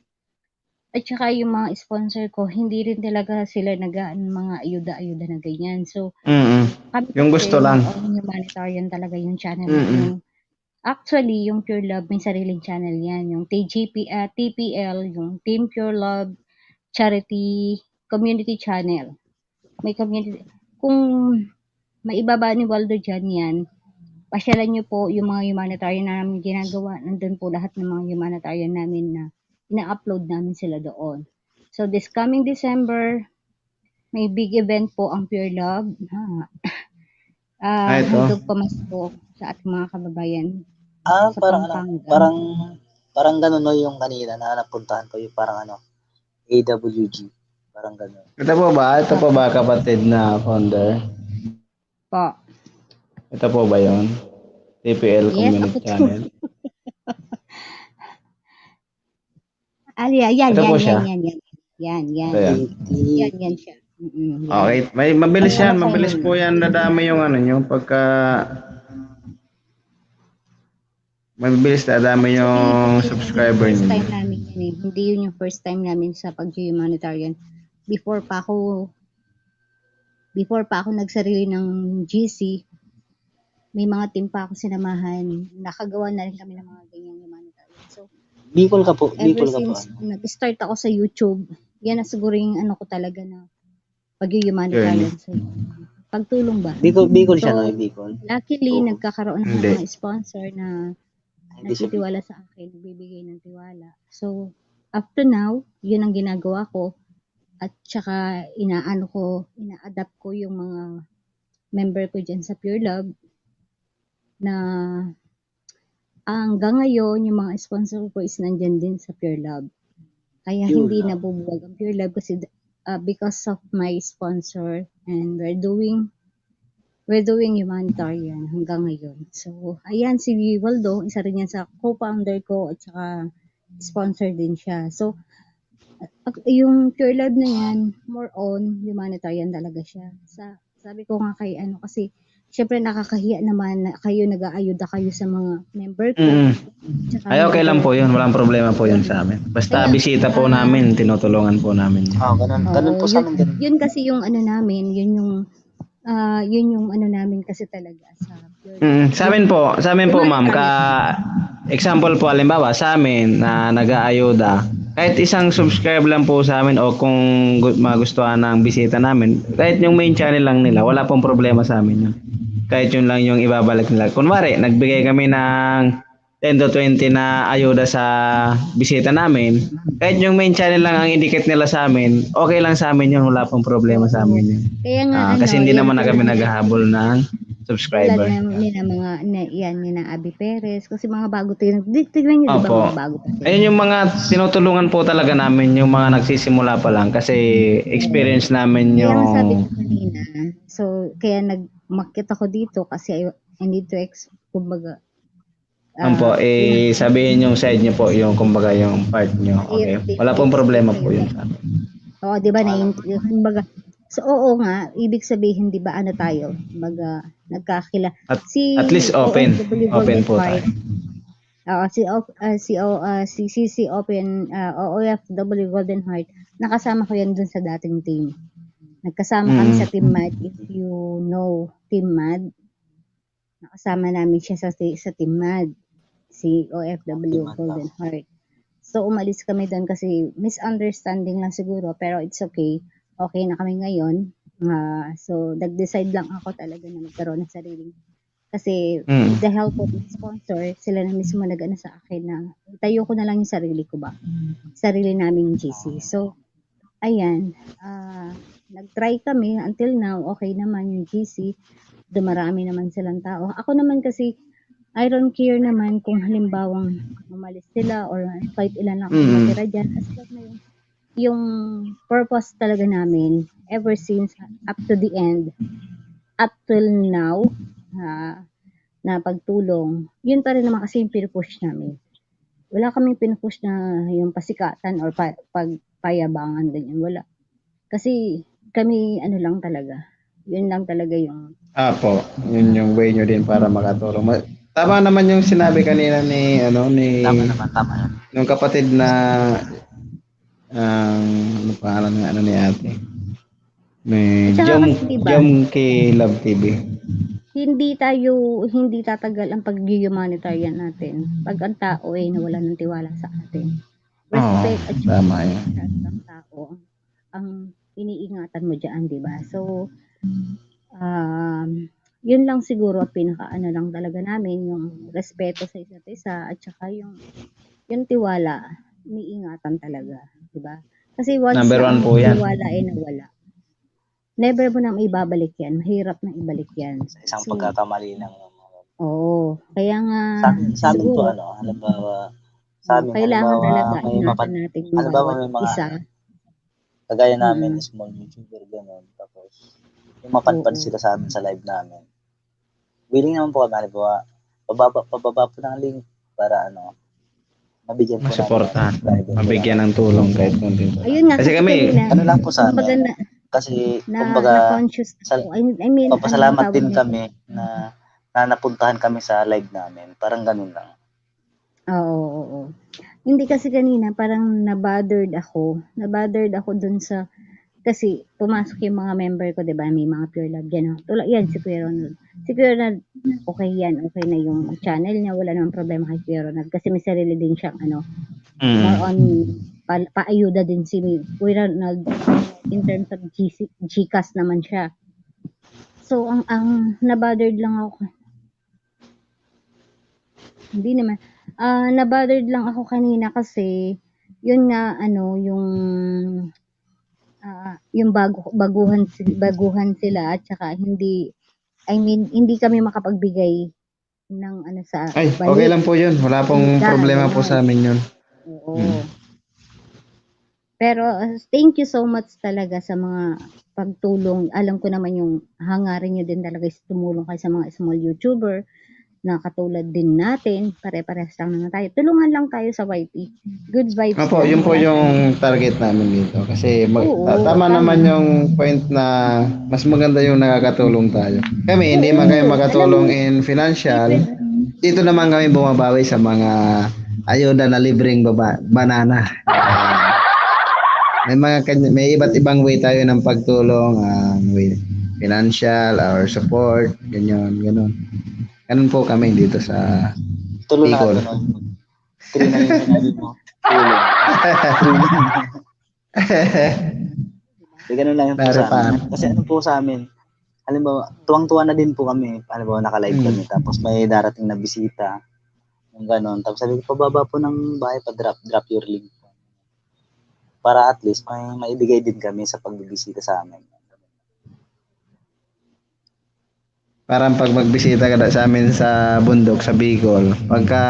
At saka yung mga sponsor ko, hindi rin talaga sila mga ayuda-ayuda na ganyan. So, kami yung kasi, gusto lang. Humanitarian talaga yung channel. Actually, yung Pure Love, may sariling channel yan. Yung TPL, yung Team Pure Love Charity Community Channel. May community. Kung maibaba ni Waldo dyan yan. Pasyalan niyo po yung mga humanitarian na namin ginagawa. Nandun po lahat ng mga humanitarian namin na ina-upload namin sila doon. So this coming December, may big event po ang Pure Love. Ito. Handog pamasko sa ating mga kababayan sa Parang Pampanga. parang ganun no yung kanina na napuntahan ko yung parang AWG. Parang ganun. Ito po ba kapatid na founder? Po. Ito po ba yon? TPL Yes, Community ako to. Channel. Yan. Ito po siya. Yan. Ito yan. Yan siya. Yan. Okay, may mabilis yan, mabilis po yan, dadami yung yung pagka mabilis dadami yung subscriber First niyo. time namin yan eh. Hindi yun yung first time namin sa pag-humanitarian. Before pa ako nagsarili ng GC, may mga team pa ako sinamahan. Nakagawa na rin kami ng mga ganyang humanitarian. So, Bicol ka po. ever since nag-start ako sa YouTube, yan na siguro yung ko talaga na pag-humanitarian. So, pagtulong ba? Bicol siya no, Bicol. Luckily, nagkakaroon ng Hindi. mga sponsor na nagtitiwala sa akin, bibigay ng tiwala. So, up to now, yun ang ginagawa ko. At saka, ina-adapt ko yung mga member ko dyan sa Pure Love na hanggang ngayon, yung mga sponsor ko is nandyan din sa Pure Love. Kaya hindi nabubuwag ang Pure Love kasi because of my sponsor, and we're doing humanitarian hanggang ngayon. So, ayan si Waldo, isa rin yan sa co-founder ko at saka sponsor din siya. So, yung Pure Love na yan, more on humanitarian talaga siya. Sabi ko nga kay kasi syempre nakakahiya naman na kayo nag-aayuda kayo sa mga member ko. Ay, okay lang po yun. Walang problema po yun sa amin. Basta bisita po namin, tinutulungan po namin. Ganun po sa amin din. Yun kasi yung namin, yun yung namin kasi talaga sa Sa amin po ma'am, example po halimbawa sa amin na nag-aayuda, kahit isang subscribe lang po sa amin o kung magustuhan ng bisita namin, kahit yung main channel lang nila, wala pong problema sa amin yun. Kahit yun lang yung ibabalik nila. Kunwari, nagbigay kami ng 10 to 20 na ayuda sa bisita namin, kahit yung main channel lang ang indicate nila sa amin, okay lang sa amin yun, wala pong problema sa amin yun. Kaya nga, kasi hindi naman na kami naghahabol ng subscriber. Nina Abby Perez, kasi mga bago tignan nyo, diba mga bago pa. Ayun yung mga tinutulungan po talaga namin, yung mga nagsisimula pa lang, kasi experience namin yung... Kaya sabi ko kanina, so kaya nagmakit ako dito kasi I need to kumbaga, sabihin yung side niyo po, yung kumbaga yung part niyo. Okay. Wala pong problema po yun sa amin. Oo, di ba kumbaga, so oo nga, ibig sabihin, di ba tayo, kumbaga, nagkakila. At least open po tayo. Si CC Open, OFW Golden Heart, nakasama ko yan dun sa dating team. Nagkasama kami sa Team Mad, if you know Team Mad. Nakasama namin siya sa Team Mad, si OFW Golden Heart. So, umalis kami doon kasi misunderstanding lang siguro, pero it's okay. Okay na kami ngayon. So, nag-decide lang ako talaga na magkaroon ng sariling. Kasi, with the help of my sponsor, sila na mismo nag-ano sa akin na tayo ko na lang yung sarili ko ba? Sarili naming GC. So, ayan. Nag-try kami. Until now, okay naman yung GC. Dumarami naman silang tao. Ako naman kasi, I don't care naman kung halimbawang umalis sila or kahit ilan lang matira dyan. As long na yung purpose talaga namin, ever since up to the end, up till now, na pagtulong, yun pa rin naman kasi yung pinupush namin. Wala kaming pinupush na yung pasikatan or pagpayabangan ganyan. Wala. Kasi kami lang talaga. Yun lang talaga yung... Yun yung way nyo din para makatulong. Tama naman yung sinabi kanina ni Tama. nung kapatid na ano pangalan nga ni ate? May Jom kay Love TV. Hindi tatagal ang pag-humanitarian natin. Pag ang tao nawala ng tiwala sa atin. Respect at tama yan. Ang tao ang iniingatan mo diyan, di ba? So yun lang siguro at pinaka-ano lang talaga namin, yung respeto sa isa't isa at saka yung tiwala, iniingatan talaga, 'di ba? Kasi once Number na one ang po yan. tiwala ay nawala, never mo nang ibabalik yan, mahirap na ibalik yan. Isang Kasi, pagkakamali lang. oo, kaya nga Sa amin po, siguro, halimbawa, sa amin, kailangan talaga may ingatan natin yung halimbawa bawat may mga, isa. kagaya namin, Mm. small YouTuber, gano'n. Tapos, yung mapadpad sila sa amin sa live namin. Willing naman po kami, halimbawa, pababa po ng link para mabigyan po Masuportahan. namin. Mabigyan ng tulong kahit konti. Ayun nga, Kasi kami, kanina, Ano lang po sa kumbaga amin, kasi, na-conscious ako. I mean, papasalamat tawag din nito? kami na napuntahan kami sa live namin. Parang ganun lang. Oo. Hindi kasi kanina parang na-bothered ako dun sa, kasi pumasok yung mga member ko, 'di ba? May mga Pure Love yan. Tulad yan si Kuya Ronald. Si Kuya Ronald, okay yan. Okay na yung channel niya, wala namang problema kay Kuya Ronald kasi may sarili din siyang more on paayuda din si Kuya Ronald in terms of GCash naman siya. So ang na-bothered lang ako. Hindi naman. Na-bothered lang ako kanina kasi yun nga yung baguhan sila at saka hindi kami makapagbigay ng sa ay, okay lang po yun. Wala pong problema po sa amin yun. Oo. Pero thank you so much talaga sa mga pagtulong. Alam ko naman yung hangarin nyo din talaga is tumulong kayo sa mga small YouTuber na katulad din natin. Pare-parehas lang naman tayo. Tulungan lang tayo sa YT. Good vibes. Opo, yun po yung target namin dito. Kasi tama naman yung point na mas maganda yung nakakatulong tayo. Kami, hindi man kayo makatulong in financial. Dito naman kami bumabawi sa mga ayuda na libreng banana. May iba't ibang way tayo ng pagtulong, financial or support, ganyan. Ganun po kami dito sa Bicol. Tuloy na yung sinabi mo. Ganun lang yung po sa amin. Kasi po sa amin, halimbawa, tuwang-tuwa na din po kami. Halimbawa, naka-live kami. Tapos may darating na bisita. Yung gano'n. Tapos sabi ko, pababa po ng bahay, drop your link. Para at least, may maibigay din kami sa pagbibisita sa amin. Parang pag magbisita ka sa amin sa bundok, sa Bicol, pagka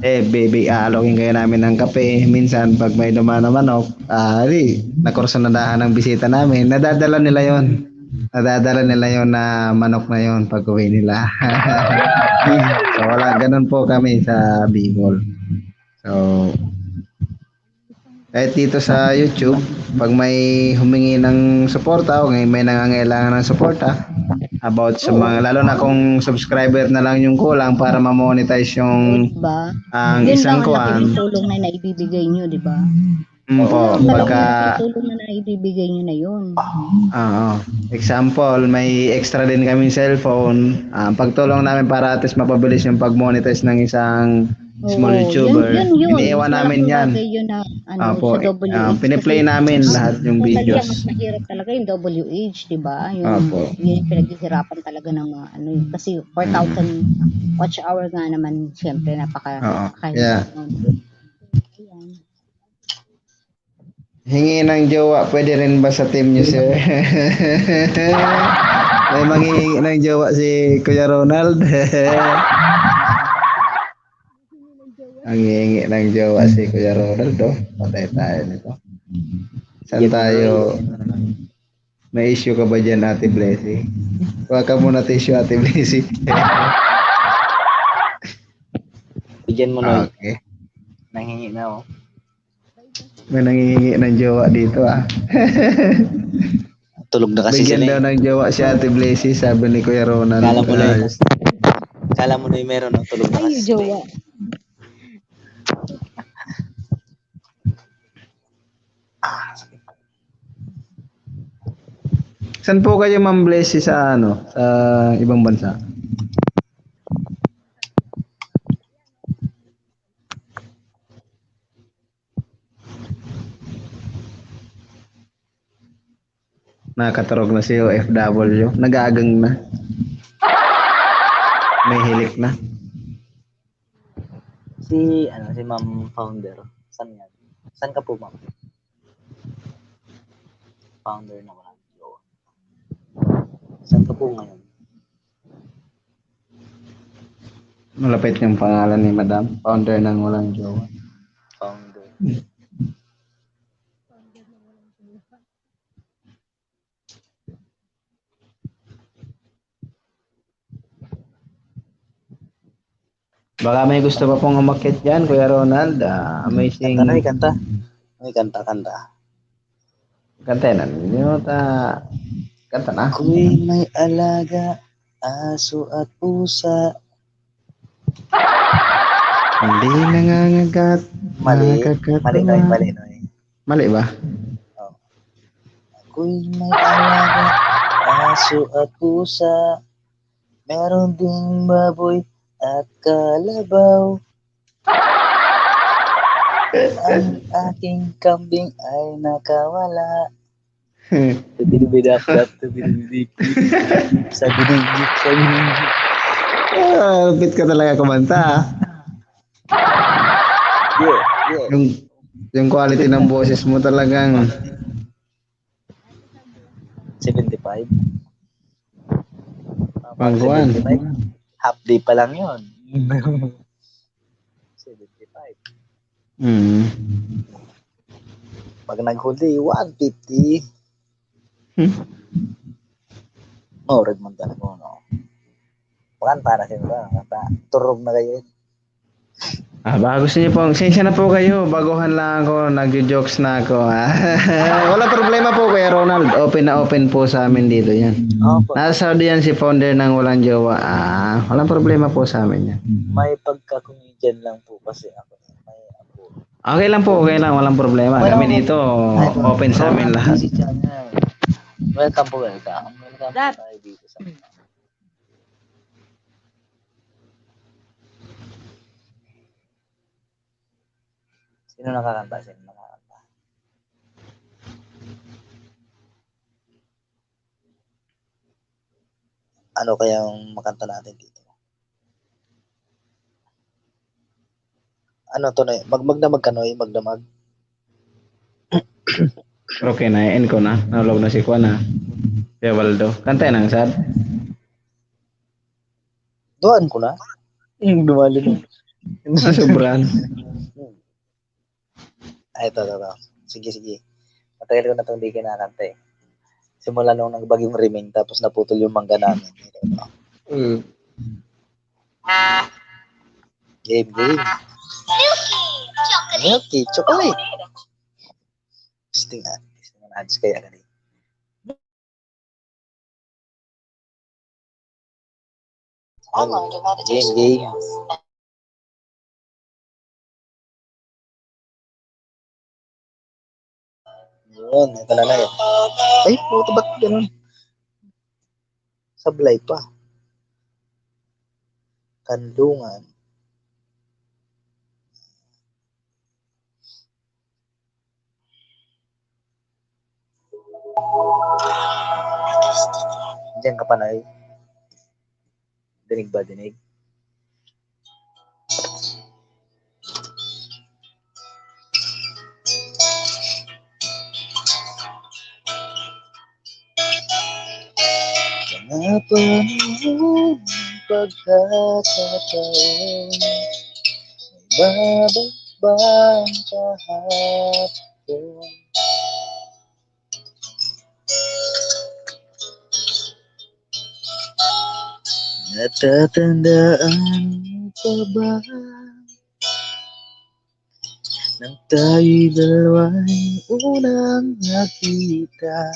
aalokин kayo namin ng kape, minsan pag may dumaan na manok, nakursunadahan ng bisita namin, nadadala nila yon na manok na yon pag uwi nila. So wala, ganun po kami sa Bicol. So kahit dito sa YouTube, pag may humingi ng suporta o may nangangailangan ng suporta about sa mga, lalo na kung subscriber na lang yung kulang para ma-monetize yung ang isang kuan. Yun lang ang tulong na naibibigay nyo, di ba? Po, pagka tulong na naibibigay nyo na yun. Example, may extra din kaming cellphone. Pagtulong namin para at least mapabilis yung pag-monetize ng isang small YouTuber. Iniiwan namin yan. Opo, piniplay namin lahat yung videos. Mas mahirap talaga yung WH, di ba? Yung pinaghihirapan talaga ng mga kasi 4,000 watch hour nga naman, siyempre napaka-hirap. Hingi ng jowa, pwede rin ba sa team niyo, sir? May manghihingi ng jowa si Kuya Ronald. Ang hihingi ng jowa si Kuya Ronald, patay tayo nito. Saan tayo? May issue ka ba dyan, Ate Blessy? Huwag ka muna tissue, Ate Blessy. Bigyan mo na. Okay. Nanghingi na May nangihingi ng jowa dito Tulog na kasi bigyan sila. Bigyan daw ng jowa si Ate Blessy, sabi ni Kuya Ronald. Kala mo na yung meron, tulog na kasi jowa. Saan po kayo, Ma'am Blessy, sa ibang bansa? Nakaturog na si OFW. Nagagang na. may hilik na. Si Ma'am Founder. Saan yan? Saan ka po, Ma'am? Founder na walang jowa. Saan ka po ngayon? Malapit yung pangalan ni Madam. Founder ng walang jowa. Founder. Baka may gusto pa pong umakyat dyan, Kuya Ronald. Amazing. Kanta na, kanta. May kanta. Kanta na. Hindi mo kanta na. Ako'y may alaga, aso at pusa. Hindi nangangagat. Mali. Mali. Mali ba? Ako'y may alaga, aso at pusa. Meron ding baboy at kalabaw. Ang aking kambing ay nakawala. Tubidibidakdak, tubidibidik. Sa binigit. Lupit ka talaga kumanta. Yeah. Yung quality ng boses mo talagang 75. Pangkuan. Half day pa lang yun. 75. Pag naghuli, 150. Red man talaga, no? Pakanta na sila. Turog na kayo. Baka gusto niyo po, sensya na po kayo, baguhan lang ako, nagjo-jokes na ako. Wala problema po, Kuya Ronald, open na open po sa amin dito yan. Nasa Saudi yan si founder ng walang jowa. Walang problema po sa amin yan. May pagka-comedian lang po kasi ako. Okay lang po, okay lang, walang problema. Kami dito, open sa amin lahat. Welcome po, welcome. Welcome po tayo dito sa mga. Sino nakakanta? Ano kayang makanta natin dito? Ano to na? Magdamag ka, Noy? Magdamag? Okay na, end ko na. Nalog na si Juan na. Kuya Waldo. Kantay nang sad. Doan ko na. Dumali na. Sobran. Ay, ito. Sige. Matagal ko na itong hindi kinakanta eh. Simula nung nagbaging riming tapos naputol yung mangga namin. Game. Milky chocolate. Gusto nga ads kaya ka rin. Game. Yun, ito na lang. Ay, puto ba't ganun? Sablay pa. Kandungan. Diyan ka pa na eh. Dinig ba, dinig? Napanahon pagkakataon babalik ba ang kahapon? Natatandaan mo pa ba nang tayo'y dalawa'y unang nakita?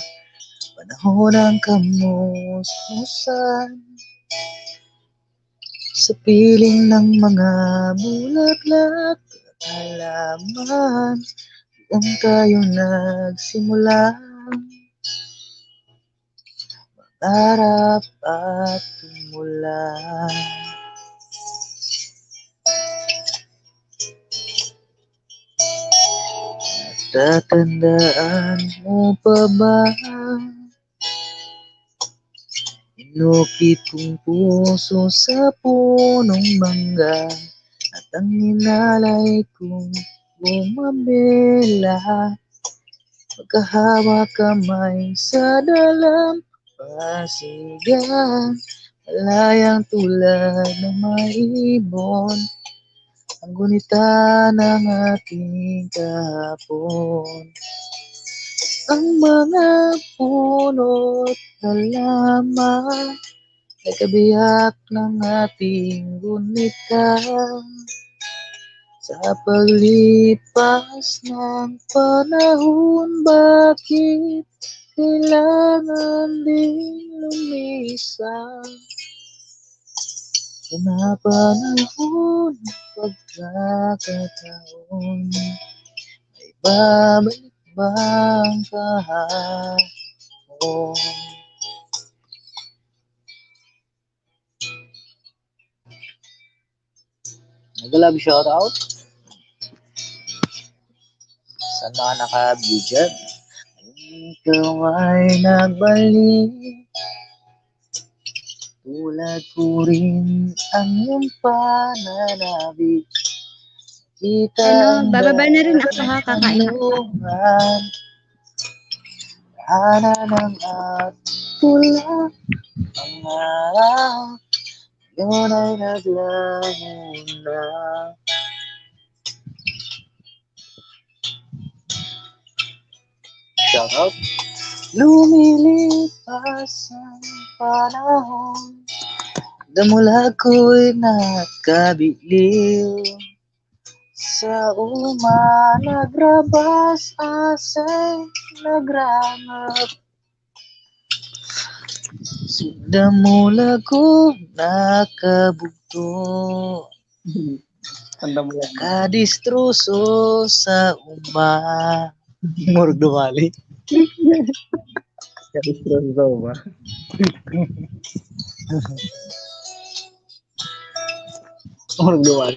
Panahon ng kamusmusan sa piling ng mga bulaklak at halaman. Doon tayo nagsimula mangarap at tumula. Natatandaan mo pa ba Inukit kong puso sa punong mangga at ang inalay kong bumabela. Magkahawak kamay sa dalampasigan, malayang tulad ng maibon, ang gunita ng ating kahapon. Ang mga puno't halaman ay kabiyak ng ating gunita. Sa paglipas ng panahon, bakit kailangan ding lumisan? Sa napanahon, pagkakataon, may babalik bang kahapon? Nag-love shoutout sa mga naka-view dyan. Ikaw ay nagbalik, tulad ko rin ang iyong pananabik. Kita ang Bababa na rin ako ha, kakain ako. dalungan, daanan ng at pula ang araw, yun ay naglaho na. Shoutout. Lumilipas ang panahon, damula ko'y nakabiliw. Sa uma nagrabas, asa'y nagranap. Sa damula ko nakabugto, nakadistroso sa uma. Murag dumali. Kadistroso daw ba? Murag dumali.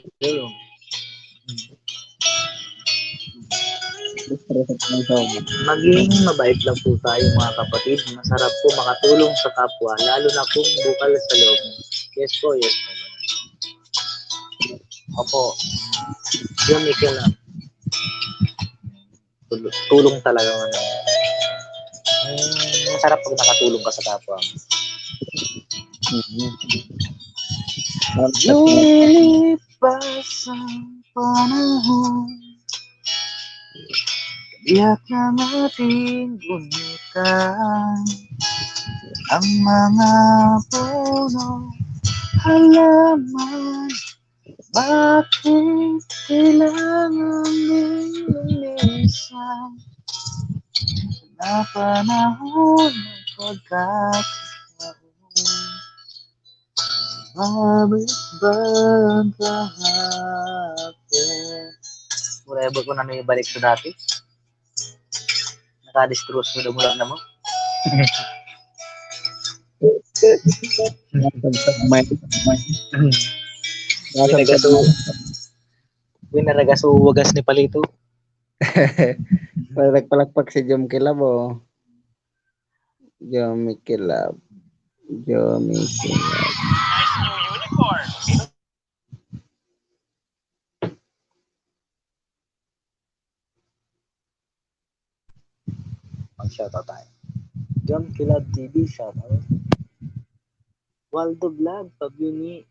Maging mabait lang po tayo mga kapatid. Masarap po makatulong sa kapwa, lalo na kung bukal sa loob. Yes po, yes po. Opo. Yung Mikel lang. Tulong talaga. Masarap pag nakatulong ka sa kapwa. Lumilipas ang panahon, kabiyak ng ating gunitan, ang mga puno, halaman, bakit kailangan din lumisan? Na panahon ng pagkakataon, babalik ba ang kahapon? Forever ko na naibalik sa dati. Nakadistrus mo mula na mo. Winaragaso wagas ni Palito. Palakpak si Jom Kilab oh. Jom Kilab. Mag-shoutout tayo. Jom Kilab TV, shoutout. Waldo Vlog, Pabyu, new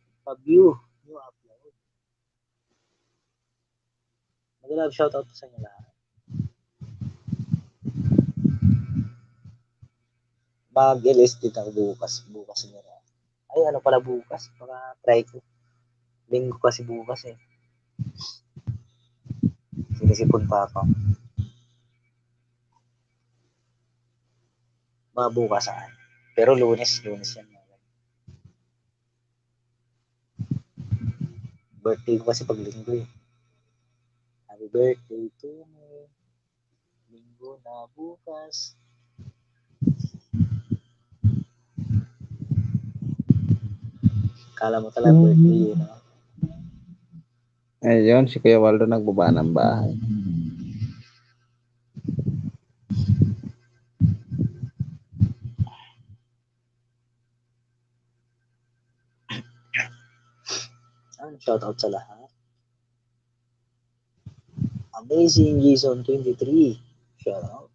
upload. Mag-love shoutout sa inyo lahat. Mag-LSD tayo bukas nyo. Ay, ano pala bukas? Baka try ko. Linggo kasi bukas eh. Sinisipon pa ako. Baka bukas saan. Pero lunes yan. Birthday ko kasi pag linggo eh. Happy birthday to me. Linggo na bukas. Kala mo talaga birthday, no? Ayun, si Kuya Waldo nagbaba ng bahay. Shoutout sa lahat. Amazing Jason 23. Shoutout.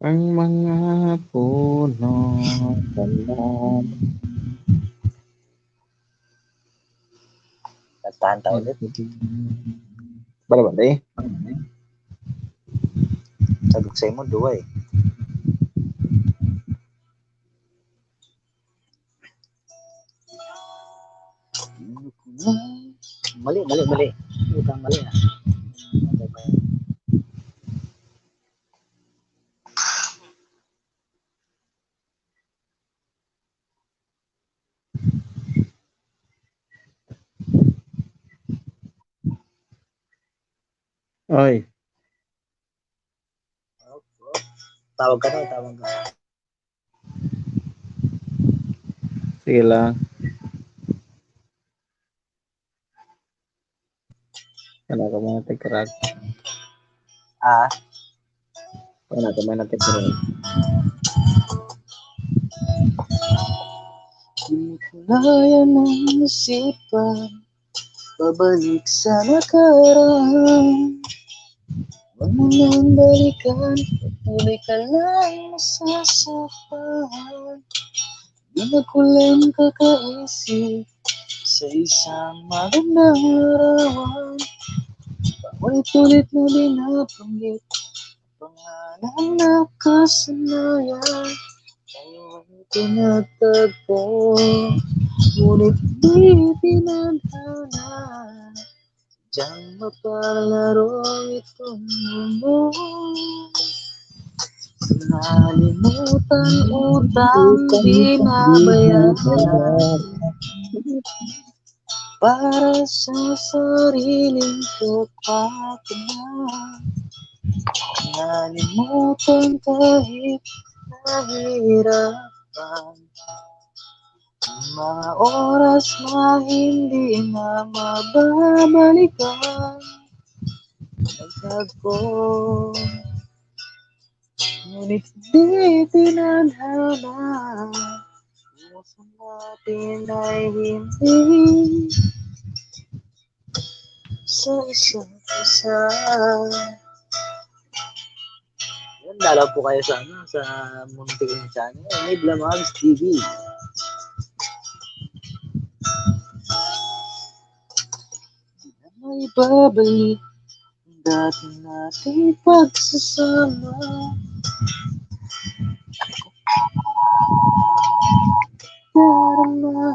Ang mga puno talam. Nagtahan tayo ulit. Bala ba, eh? Sagot sa'yo mo, duwa eh. Mali. Utang mali ah. Oy. Tawag ka. Sige lang. Wala ka mga tikarag. Wala ka mga tikarag. Di ko kaya ng isipan, babalik sa nakaraan. Huwag mo nang balikan, patuloy ka lang masasapahan. Di na ko lang kakaisip sa isang magandang larawan. Paulit-ulit na binabanggit pangalan na kasanayan. Tayo ang tinatagpo, ngunit di pinadhana. Diyan mapalaro itong mundo. Nalimutan utang binabayaran para sa sariling kapakanan. Nalimutan kahit nahihirapan, mga oras na hindi na mababalikan. Nagtagpo, ngunit di tinadhana. Puso natin ay hindi sa isa't isa. Yan, dalaw po kayo sa Munting Channel. May Blamags TV. May babalik ang dati nating pagsasama. Darama.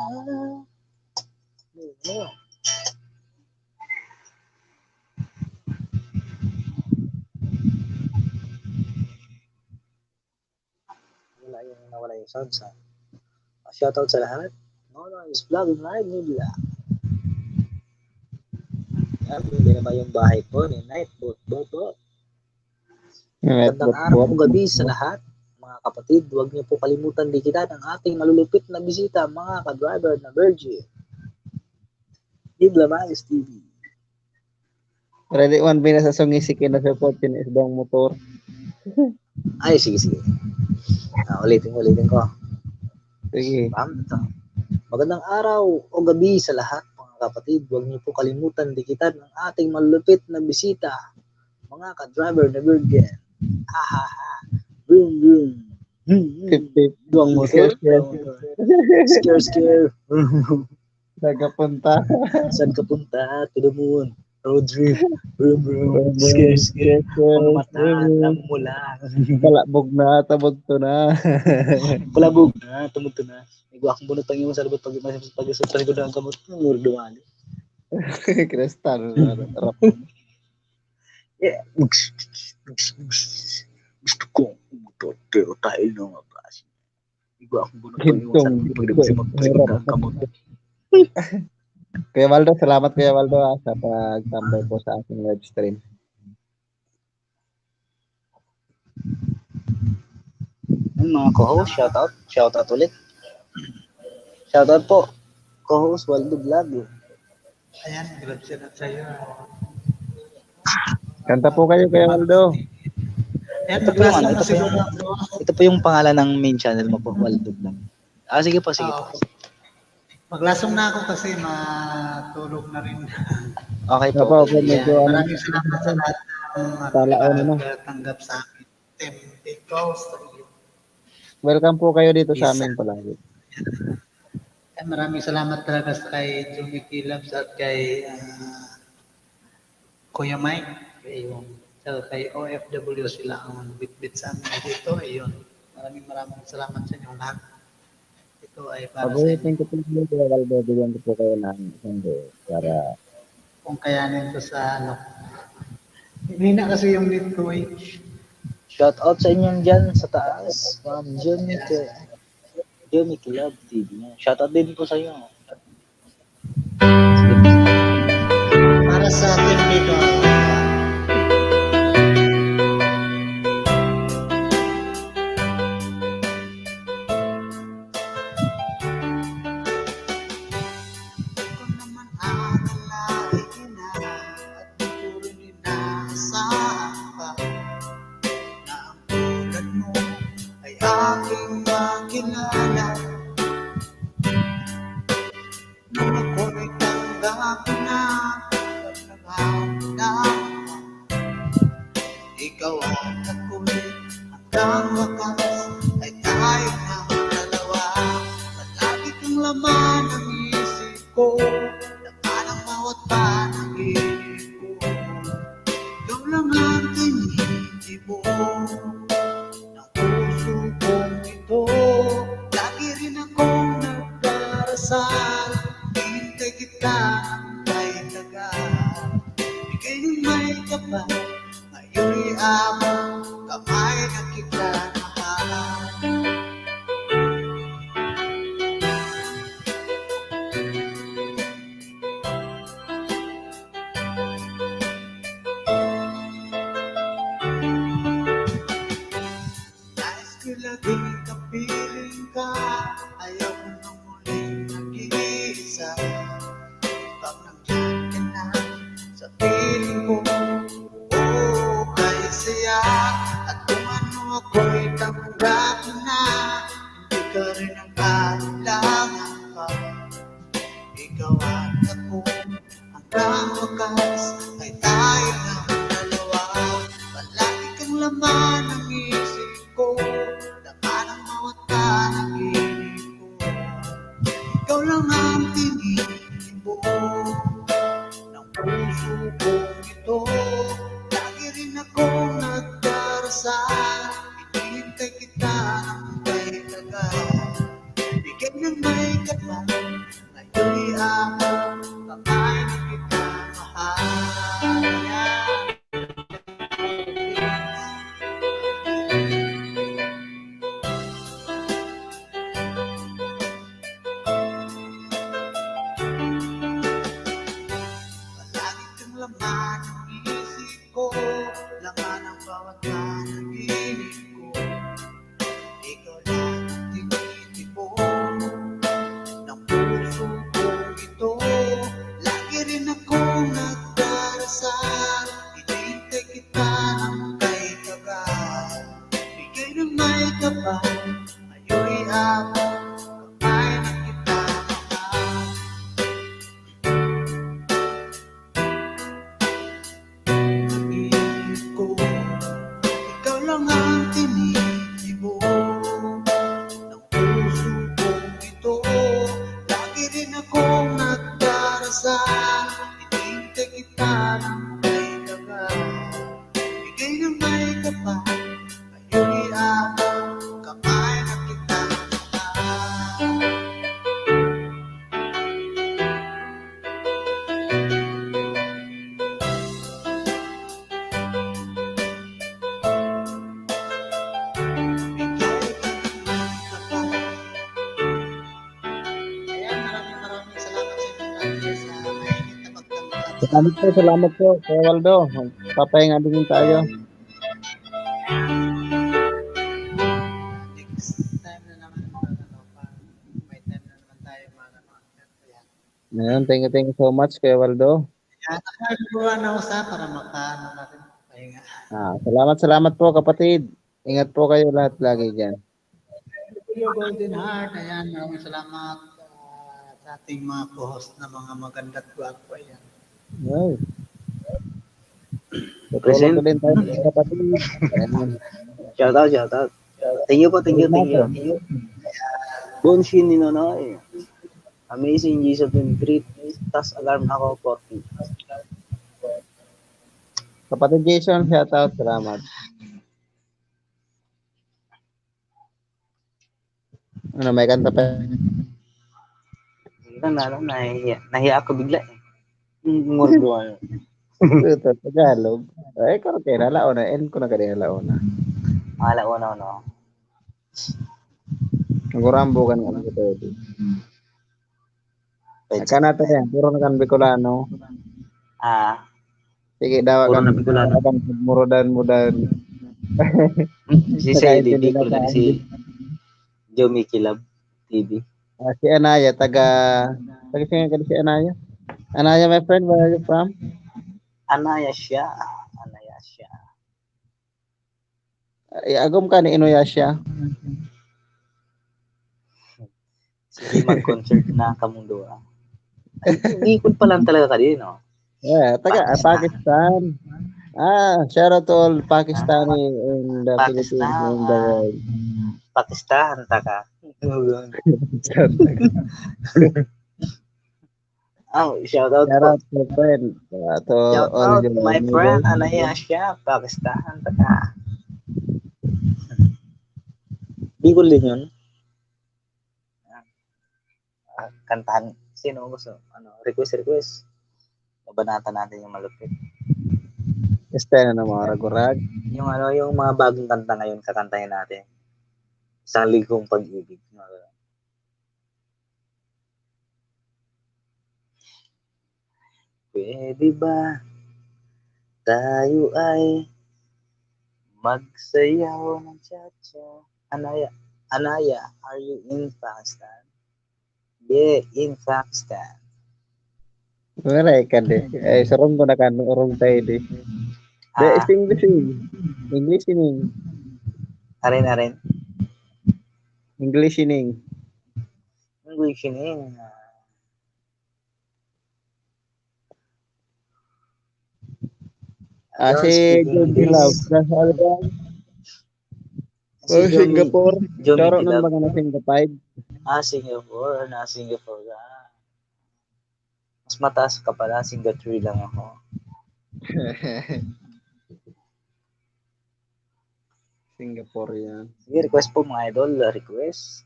Nawala yung sound sa. Shoutout sa lahat. Is vlog live nila. Hindi naman yung bahay ko ni Night Boat. Magandang araw o gabi sa lahat. Mga kapatid, huwag niyo po kalimutan dikitan ang ating malulupit na bisita, mga ka-driver na Virgin. Di Blamags TV. Ready one bin sa sungisikin na support yun is bang motor. Ay, sige. Ulitin ko. Sige. Magandang araw o gabi sa lahat, mga kapatid. Huwag niyo po kalimutan dikitan ang ating malulupit na bisita, mga ka-driver na Virgin. Boom. Duang motor. Scare. Saan ka punta? To the moon. Road trip. Boom. Scare. Mga mata, namumula. Palabog na, tabog to na. Palabog na, tumog to na. Iguwa akong bunot pang iwan sa labot pag-isot sa likod ng kamot. Muro dumali. Kristal. Yeah. Gusto ko pero tayo na nga ba? Iguwa akong bunot pang iwan sa likod ng kamot. Kuya Waldo, salamat Kuya Waldo sa pagtambay po sa aking live stream. Mga co-host, shoutout ulit. Shoutout po, co-host Waldo Vlog. Ayan, grab siya na sa'yo. Kanta po kayo Kuya Waldo. Ayan, paklase mo na siguro. Ito po yung pangalan ng main channel mo po, Waldo Vlog. Sige po, sige po. Maglasong na ako kasi matulog na rin. Okay po. Opo, medyo Maraming salamat sa lahat ng tanggap sa akin. welcome po kayo dito sa amin palagi. Maraming salamat talaga kay Jimmy Kilabs at kay Kuya Mike. Kay OFW sila ang bitbit sa amin dito. Ayun. Maraming salamat sa inyo lahat. Ito ay para sa inyo. Thank you po, Kuya Waldo. Bigyan ko po kayo ng isang day para Kung kayanin ko sa hindi na kasi yung net ko eh. Shout out sa inyong dyan sa taas. From Jimmy Club TV. Shout out din po sa iyo. Para sa atin dito. Ikaw at ako'y hanggang wakas ay tayo ng dalawa. Palagi kang laman ng isip ko, laman ang bawat panaginip ko. Ikaw lang ang tinitibo ng puso kong ito. Lagi rin akong nagdarasal, hintay kita ng may tagal. Bigay ng may kapal, ngayon among kamay na kita mahal. Nais ko laging kapiling ka, ayaw ko nang muling nag-iisa. Pag nandiyan ka na sa piling ko, saya at kung ano ako'y tanggap na, hindi ka rin ang kailangan pa. Ikaw at ako hanggang wakas ay tayo ng dalawa. Palagi kang laman ng isip ko, laman ang bawat panaginip ko. Ikaw lang ang tinitibo ng puso kong ito. Lagi rin akong nagdarasal, hinihintay kita ng may tagal. Bigay ng may kapal, ngayon'y among kamay na kita mahal. Palagi kang laman ng isip ko, laman ang bawat panaginip ko. Ikaw lang ang tinitibo ng puso kong ito. Lagi rin akong nagdarasal, hinihintay kita ng may tagal. Bigay ng may kapal, ngayo'y among kamay na kita mahal. Ikaw lang ang tinitibo ng puso kong ito. Lagi rin akong nagdarasal, hinihintay kita ng may tagal. Bigay ng may kapal, ngayo'y among kamay na kita mahal. Salamat po, Kuya Waldo. Papahinga din tayo. Ngayon, thank you so much, Kuya Waldo. Nakagawa na ako para makaano natin pahinga. Salamat po, kapatid. Ingat po kayo lahat lagi dyan. Julio Golden Heart, ayan, maraming salamat sa ating mga co-host na mga maganda at gwapo. Ayan. Ay. Present. Tutulong ko din tayo mga kapatid. Ayan. Shout out. Thank you po, thank you. Bonshin ni Nonoy. Amazing Jesus 23. Tas alarm ako 40. Kapatid Jason, shout out. Salamat. Ano, may kanta pa? Nahiya ako bigla eh. Ngurdo ano. Ito, Tagalog. Ay, korte na, laona. End ko na kanina, laona. Alauna no. Nagurambo ka na ito. Aka na ito yan. Puro na kan Bicolano. Sige, dawa Puro kan. na Bicolano. Akan murudan. Si LDP ko na si Jomi Kilab TV. Si Anaya, taga singin ka si Anaya? Anaya, my friend, where are you from? Anaya siya. Agom ka ni Inuyasha. Sige, mag-concert na kamundo. Bicol pa lang talaga ka din, no? Yeah, taga Pakistan. Shout out to all Pakistani in the Philippines and the world. Pakistan, taka. Shout out to friend. Shout out my friend Anaya siya, Pakistan, taka. Bicol din yun. Kantahan. Sino gusto? Request. Babanatan natin yung malupit. Este na mga ragurag. Yung mga bagong kanta ngayon kakantahin natin. Isang ligong pag-ibig. Pwede ba tayo ay magsayaw ng cha-cha? Anaya, are you in Pakistan? Yeah, in Pakistan. Wala ikan deh. Serong ko na kan urong tayo deh. English ini. Arin. English ini. Si John Dilaw. Singapore. Coro ng mga na Singapore. Singapore. Singapore ka. Mas mataas ka pala. Singapore lang ako. Singapore yan. Sige, request po mga idol. Request.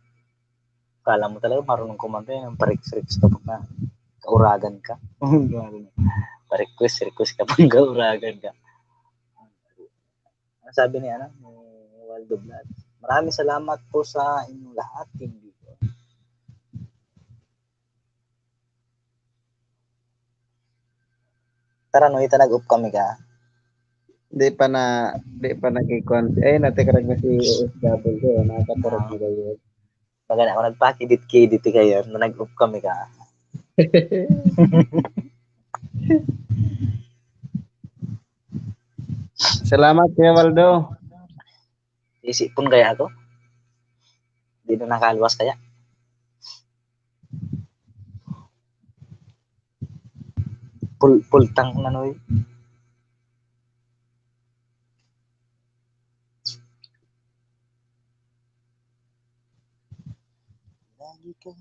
Kala mo talaga marunong kumanta yan. Parik-riks ka pa ka. Kauragan ka. Request ka pang kauragan ka. Ang sabi ni Waldo Vlad. Maraming salamat po sa inyong lahat. Hindi ko. Tara, no, itanag-up kami ka. Di pa nakikon. Natikarag na si OFW. Nakaturog na kayo. Pagana ako nagpakidit kayo. Nag-up kami ka. Salamat Kuya Waldo. Isipon kaya ako? Hindi na nakaluwas kaya? Full tank na noy. Lagi kang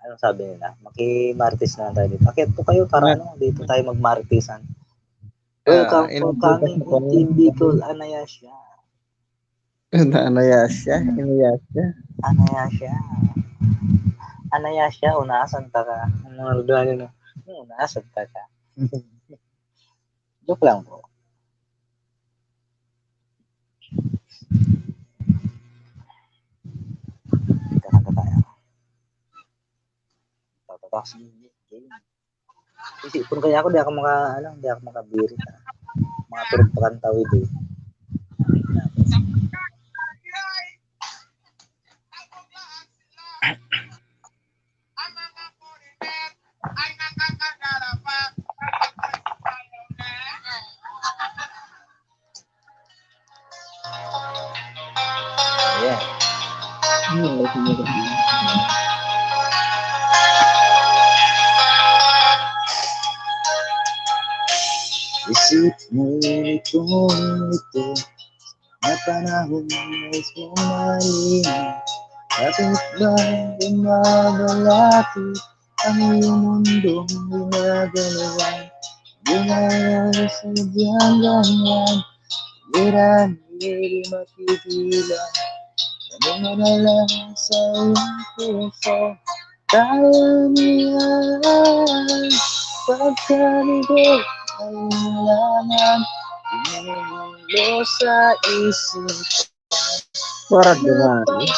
Anong sabi nila? Maki-martis na tayo dito. Akit po kayo para dito tayo mag-martisan. Welcome for coming in Team Bicol, Anayasya. Anayasya, unasan ta ka. Mga ruduan unasan ta ka. Joke lang po. Isipon kaya ako, di ako makabiri. Mga turog pakantawid eh. Isip mo itong ito na panahon nais mong mahalin. Bakit ba gumagalapit ang iyong mundong ginagalawan? Di na sadyang ganyan, hindi mapigilan. Ano mo na lang sa iyong puso, kaya niyan. Pagkaligo ay nalaman, Pumulo sa isip. Parang dumami.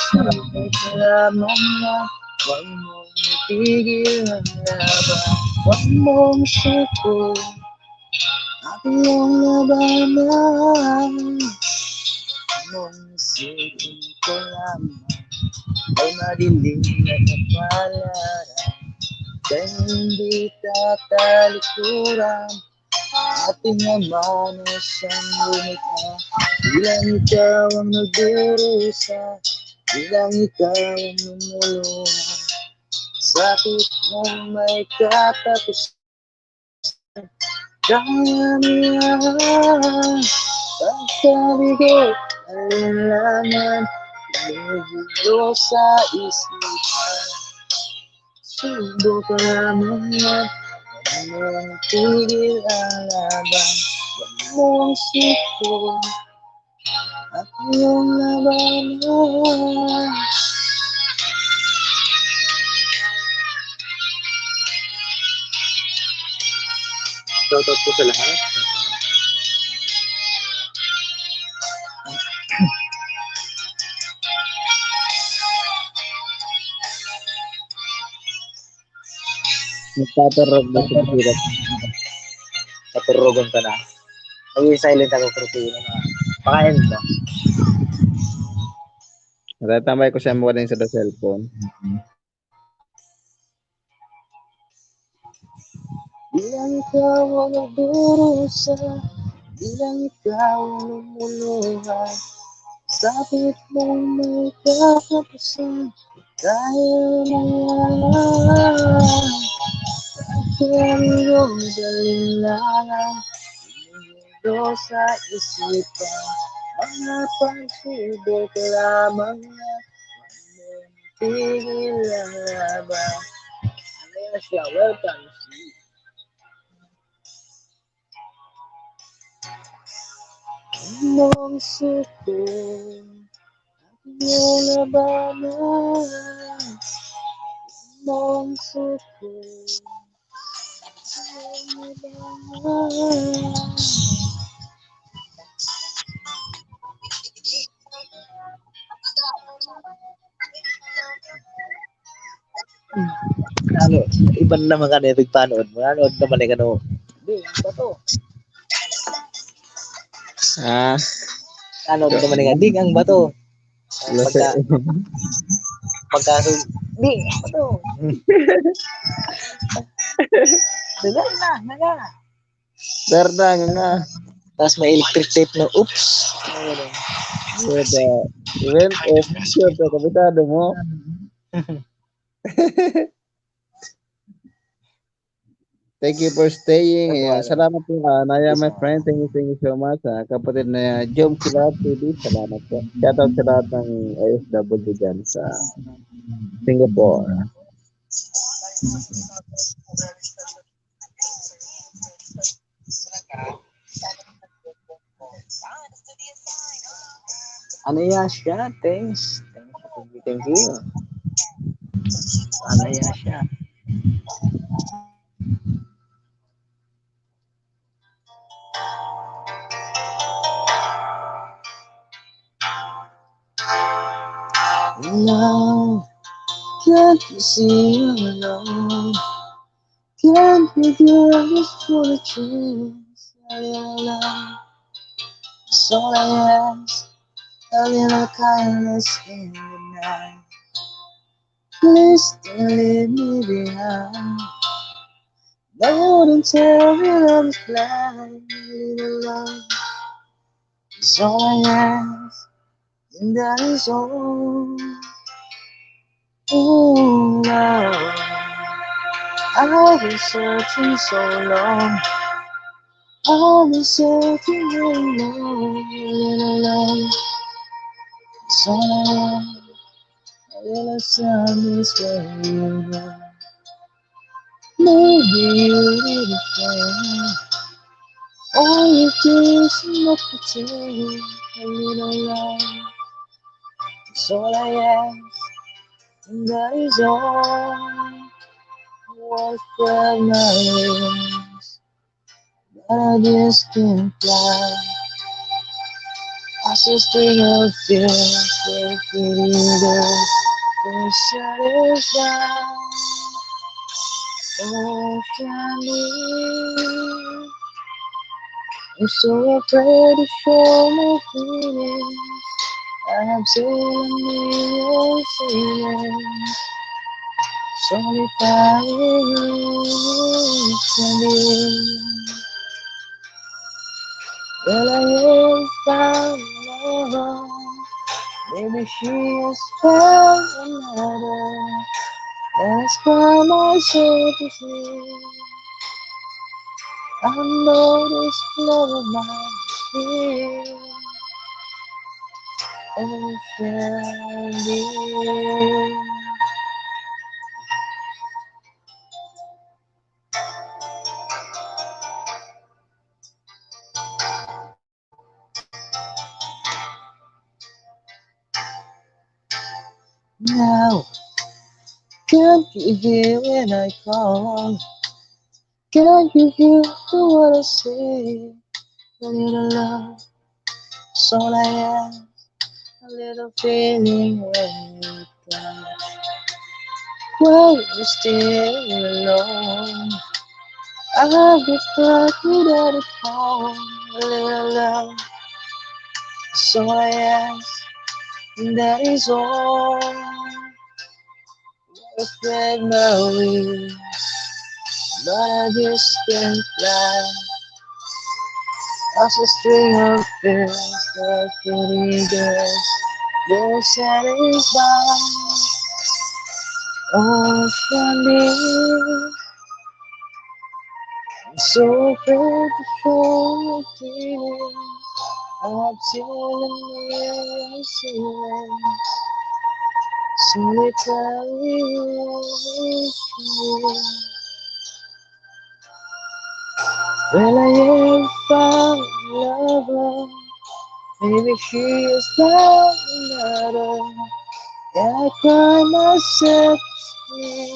Lamang na, huwag mong itigil ang laban. Huwag mong suko, at iyong labanan. Huwag mong isipin ko lamang, ay madilim na kapalaran. Kaya hindi tatalikuran, ating Ama na siyang lumikha. Bilang ikaw ang nagdurusa, bilang ikaw ang lumuluha. Sakit mong may katapusan, kaya niya. Pagkabigo, alinlangan, bumubulo sa isipan. Sundo ka lamang at huwag mong tigil ang laban. Huwag mong suko at iyong labanan. Shoutout po sa lahat. Nagtatarog na sa hirap. Naturogan ka na. Mag-silent ako kasi pakain ba? Natatamay ko siya muna sa cellphone. Bilang ikaw ang nagdurusa, bilang ikaw ang lumuluha. Sabit mong may katapusan, kaya naman. Kaya iyong dalinlangan, bumubulo sa isipan. Mga pagsubok lamang at tigil ang laban. Ano siya? Welcome. Mong suko at iyong labanan. Mong suko at iyong labanan. Ano, iba naman ka na yung panood mo. Nanood naman eh kano. Di, ano to? Ah, Nanood naman nga, ding ang bato. Pagka, ding, ang bato. Dagal na, naga. Berda nga. Tapos may electric tape na, oops. Even if sure to kabisado mo. Thank you for staying. Salamat po, Naya, my friend. Thank you so much. Kapatid na Jom Kilab TV, salamat po. Shout out sa lahat ng OFW dyan sa Singapore. Ano yan siya? Thanks. Thank you. Ano yan siya? Now, can't you see I'm alone? Can't you do this for a chance? That's all I ask, a little kindness in the night. Please don't leave me behind. I wouldn't tell you I was blind, little love. That's all I ask, and that is all. That's all I ask, a little kindness in the night. Please don't leave me behind. I wouldn't tell you I was blind, little love. That's all I ask, and that is all. That's all I ask, a little kindness in the night. Please don't leave me behind. I wouldn't tell you I was blind, little love. That's all I ask, and that is all. Oh, love, I've been searching so long. I've been searching so long, little love. So a little sun is where you are. Maybe you need a friend. All you do is not pretend. A little love. That's all I ask, and that is all. What spread my wings, but I just can't fly. I still string of fears, so pretty girls, so satisfied. Oh, candy, I'm so afraid to show my feelings. I have so many feelings. So if I can be, well, I have found love. Maybe she has found another. That's why my soul is near. I know this love of mine is here. Oh, Candy. Now, can't you hear when I call? Can't you hear what I say? A little love, that's all I ask. A little feeling when you come. Well, you're still alone. I'll be back without a phone. A little love, that's all I ask. And that is all. I spread my wings, but I just can't fly. As a string of fears that pretty girls, you're satisfied. Oh, Candy, I'm so afraid to show my feelings. I'm telling you, feelings. So tell me, well, I have found lover. Maybe she is not another. And I cry myself to sleep.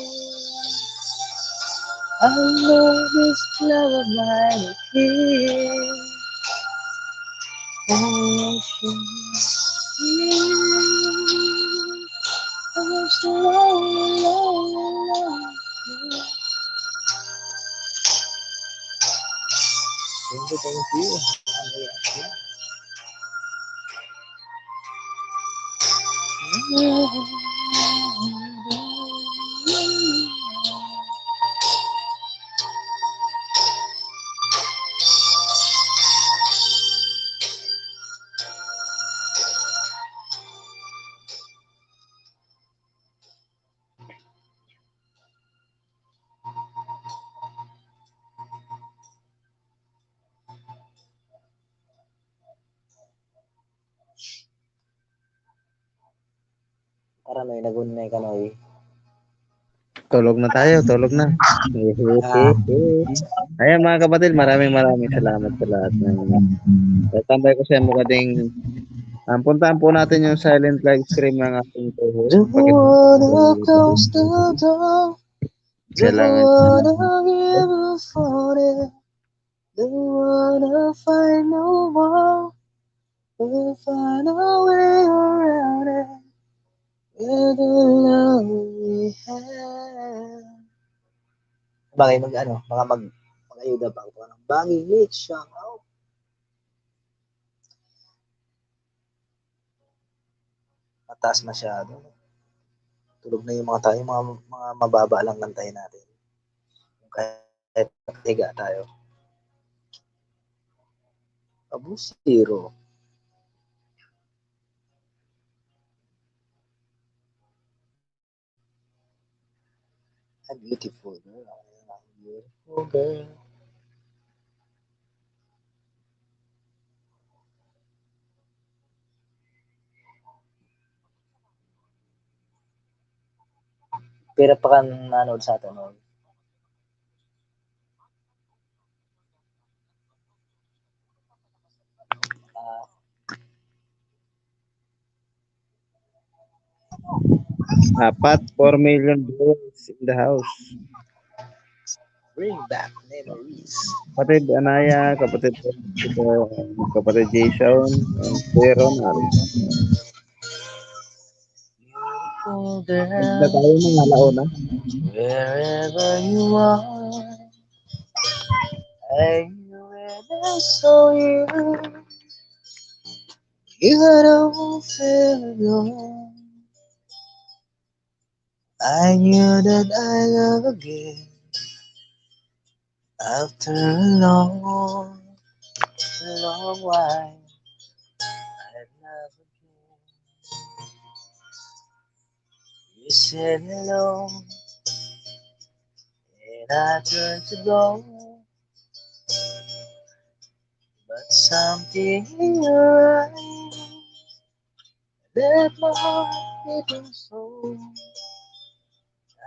I know this love of mine is here. Oh, I'm so lonely, lonely, lonely. Thank you. Para may nagunay ka na eh. Tulog na tayo, tulog na. Ayan mga kapatid, maraming salamat sa lahat ng tambay ko sa mga ding puntaan po natin yung silent live stream ng ating co-host. The water comes to dawn. The water river floating. The water find no more. We'll find a way around it. With the love we have. Bagay mag-ayuda pa ako ng banging mix siyang out. Mataas masyado. Tulog na yung mga tayo, mga mababa lang kantahin natin. Kahit higa tayo. Abusiro. A beautiful girl. A beautiful girl. Pira pa kan nanood sa atin. No? Apat, 4 million viewers in the house. Bring back memories. Kapatid Anaya, kapatid Jason, and Kuya Ronald. Beautiful Na girl. tayo ng alauna. Wherever you are, I when I saw you, you had all fell alone. I knew that I love again after a long while. I love again. You said hello, and I turned to go. But something in your eyes left my heart beating so.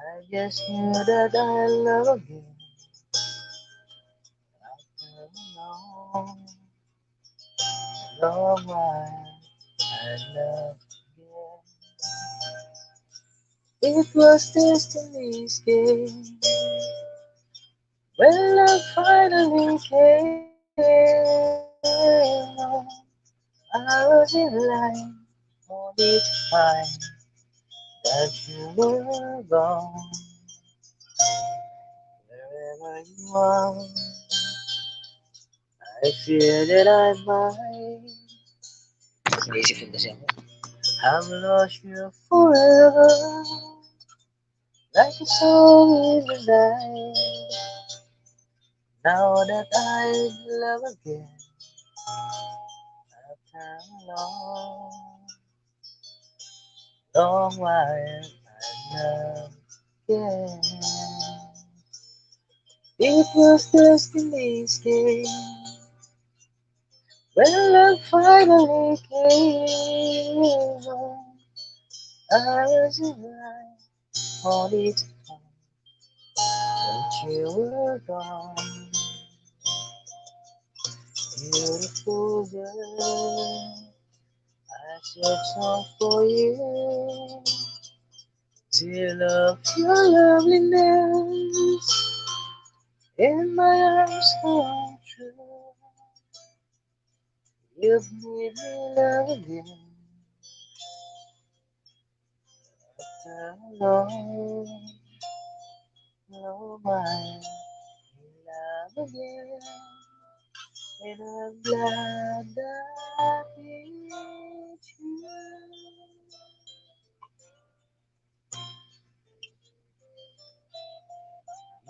I just knew that I love again after a long while. I love again. It was destiny's game when love finally came. I was in line only to find that you were gone. Wherever you are, I fear that I might have lost you forever, like a song in the night. Now that I love again, after a long while, I love again. It was destiny's game when love finally came. I was in line only to find that you were gone. Beautiful girl, I searched all for you till of your loveliness in my arms come true. You've made me love again after a long while. Love again, and I'm glad that it's you.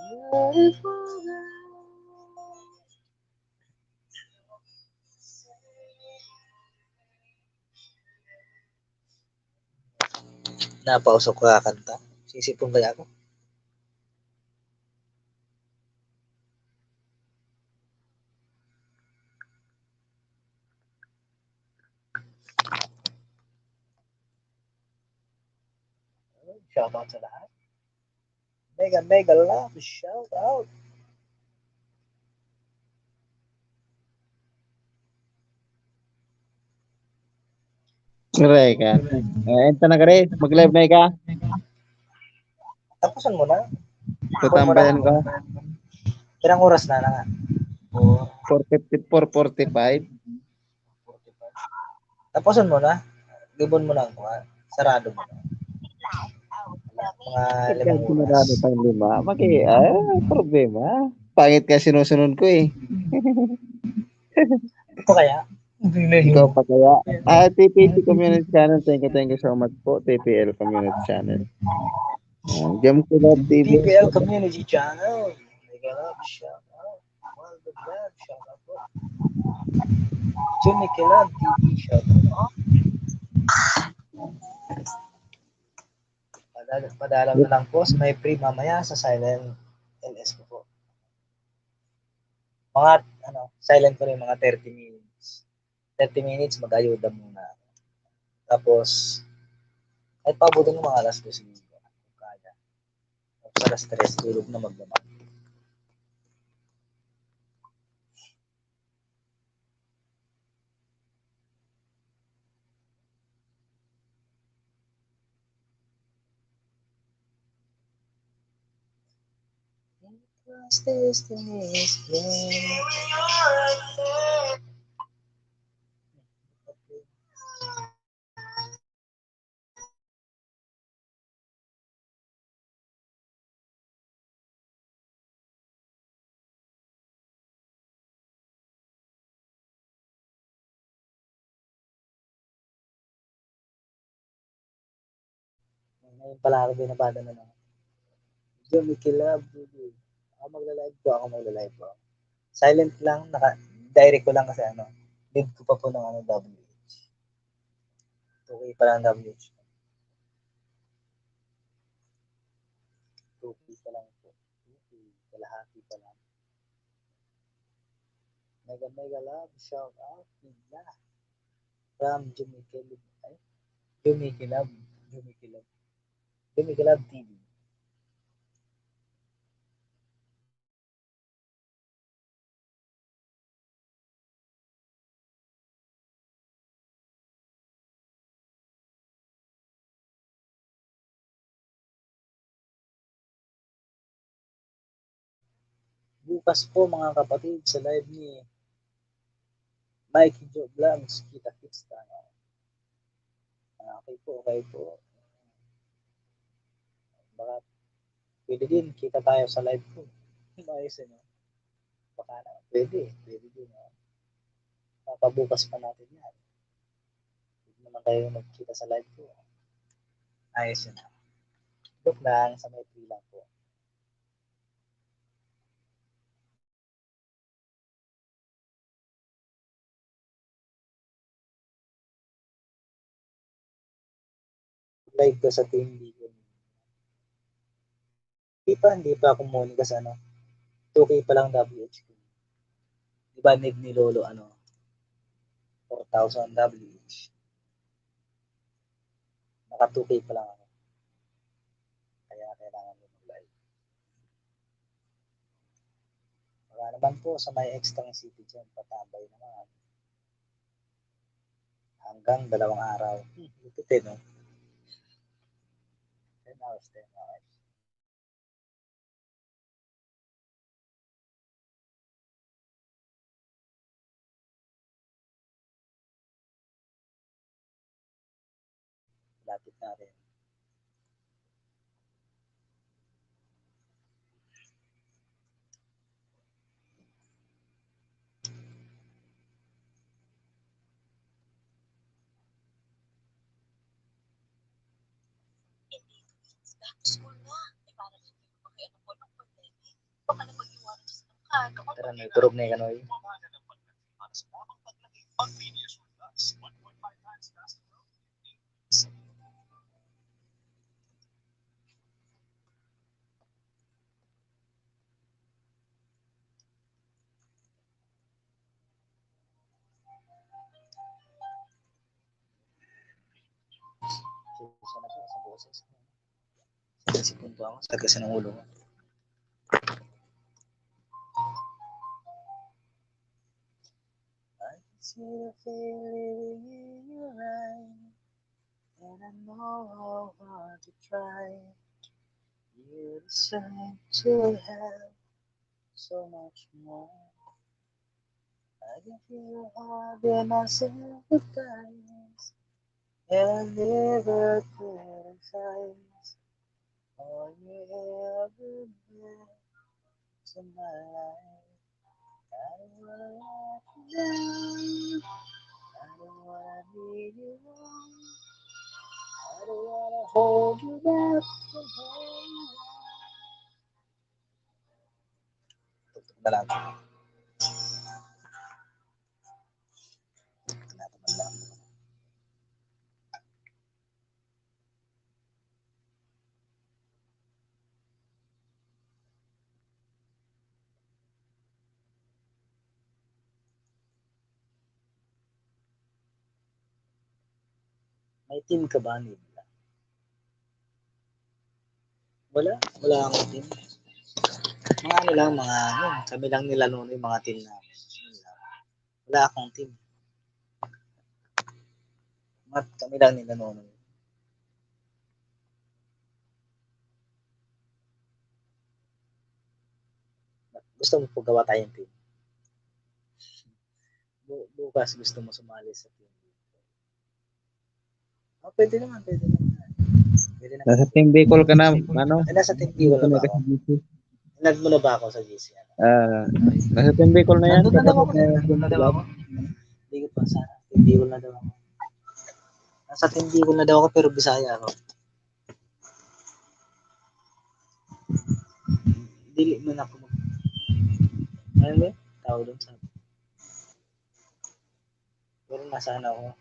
Beautiful girl. Napausok ko kakanta. Sisipon kaya ako? Shout out sa lahat. Mega love, shout out. Reka. Enta na kare, mag-live na ka. Tapusan mo na. Tutambayan ka. Ilang oras na nga? 4:54, 45. Tapusan mo na. Gibon mo na ang kuha. Sarado mo na. Mga 5 oras. Pang 5. Problema. Pangit ka sinusunod ko eh. Ito kaya? Ikaw pa kaya? TPC Community Channel, thank you so much po. TPL Community Channel. Jam Club TV. TPL Community Channel. Mega love, shout out. World of Love, shout out po. Jimmy Kilab TV, shout out. Padalaw na lang po sa may free mamaya sa silent LS ko po. Mga, silent ko rin mga 30 minutes. 30 minutes, mag-ayuda muna. Tapos, kahit pabutin ng mga alas 2 siguro. Kaya. Tapos alas 3, tulog na magdamag. Ngayon pala ako binabada na lang. Jumikilab. Magla-live po. Silent lang, direct ko lang kasi lead ko pa po ng WH. Okay pa lang WH. 2K pa lang po. 2K, kalahati pa lang. Mega love, shout out, Nila. From Jumikilab TV. Bukas po mga kapatid sa live ni Mikey Joe Vlogs, kita-kits tayo. Okay po. Baka pwede din, kita tayo sa live ko. Ayos yun. Baka na, pwede din. Papabukas pa natin yan. Pwede naman tayo magkita sa live ko. Ayos yun. Look lang, sa may free lang po. Live ko sa Team Bigo. Hindi pa ako muna kasi 2K pa lang WH ko. Diba need ni Lolo 4,000 WH. Naka 2K pa lang ako. Kaya kailangan mo mag-live. Baka naman po sa may extra city dyan, patambay naman. Hanggang 2 araw. Ito 10 hours. Lapit na rin. Tara, may turog na yung kanoy. Sana po sa boses. Sinisipon po ako sa kasi ng ulo ko. I see the feeling in your eyes, and I know how to try. You decide to have so much more. I can feel your heart in my sympathize, and I never criticize all you ever been to my life. I don't wanna let you down. I don't wanna leave you wrong. I don't wanna hold you back from home. Tugtog na lang. Tinatamad lang. May team ka ba, Nibla? Wala akong team. Mga ano lang, kami lang nila noon yung mga team namin. Wala akong team. Kami lang nila noon. Gusto mo po gawa tayong team? Bukas gusto mo sumali sa team? Pwede naman. Nasa Team Bicol ka na, ano? Nasa Team Bicol na ba ako? Nag mo na ba ako sa GC? Nasa Team Bicol na yan. Nandun na daw ako. Hindi ko pa sana. Team Bicol na daw ako. Nasa Team Bicol na daw ako pero Bisaya ako. Dili mo na ako. Ano ba? Tawag doon sa. Pero nasaan ako?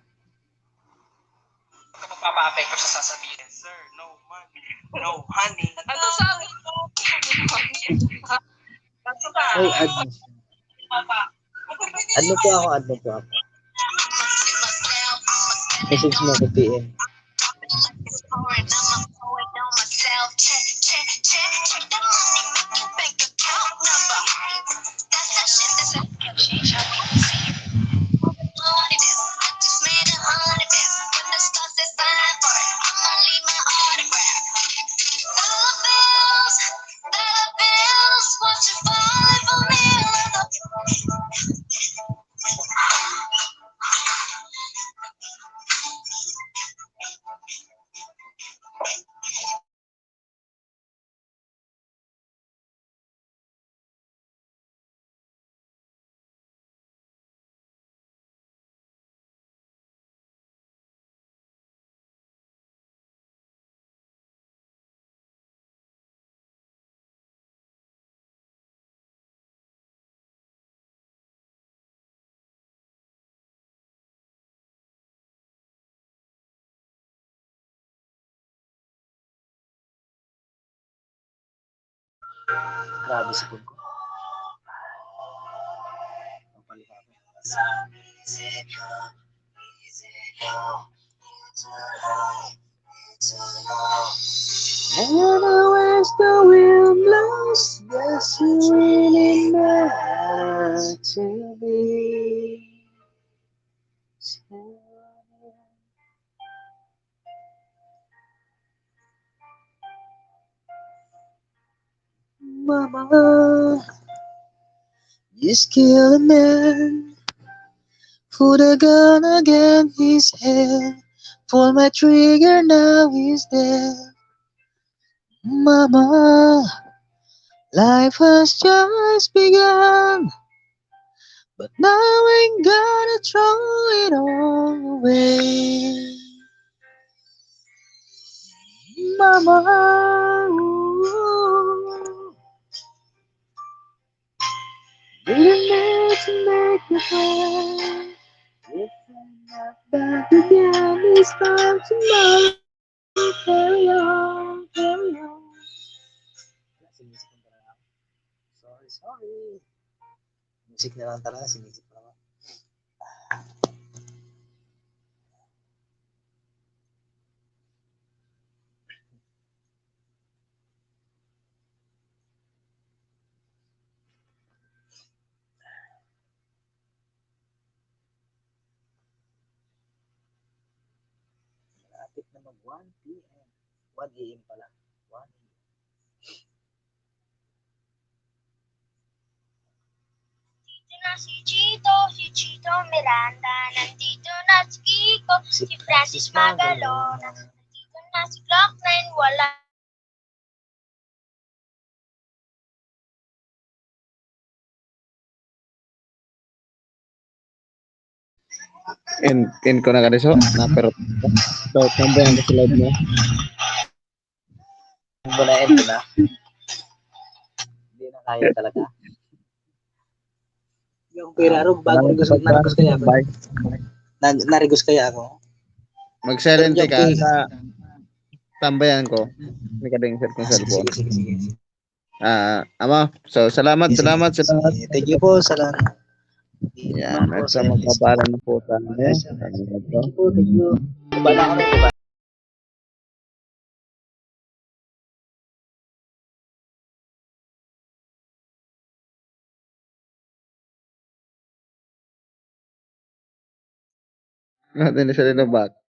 Magpapa-apekto sa sasabihin, sir, no money, no honey. Ano sa akin po? Ay, add mo po ako. Message mo ko PM. Grabe sa phone ko. And when the wind blows, there's really not to be. Mama, just kill a man. Put a gun against his head. Pull my trigger, now he's dead. Mama, life has just begun. But now I gotta throw it all away. Mama, didn't mean to make you cry. If I'm not back again this time tomorrow, carry on. Sorry. Music na lang talaga, sinisip na lang. Malapit na mag 1 p.m. 1 a.m. pala. 1 a.m. Si Chito Miranda, nandito na si Kiko, si Francis Magalona, nandito na si Glock 9, wala. In ko na kaniso, pero tambayan ko sa live mo. Bunain ko na. Hindi na kaya talaga. Yung piraro, bago narigos kaya ako. Narigos kaya ako. Mag-silent ka sa tambayan ko. Hindi ka din set kong cellphone. Sige. Ama, so salamat. Thank you po, salamat. Yan, at sa magbabaran po tayo. Ano ba to? Natin na siya linabak.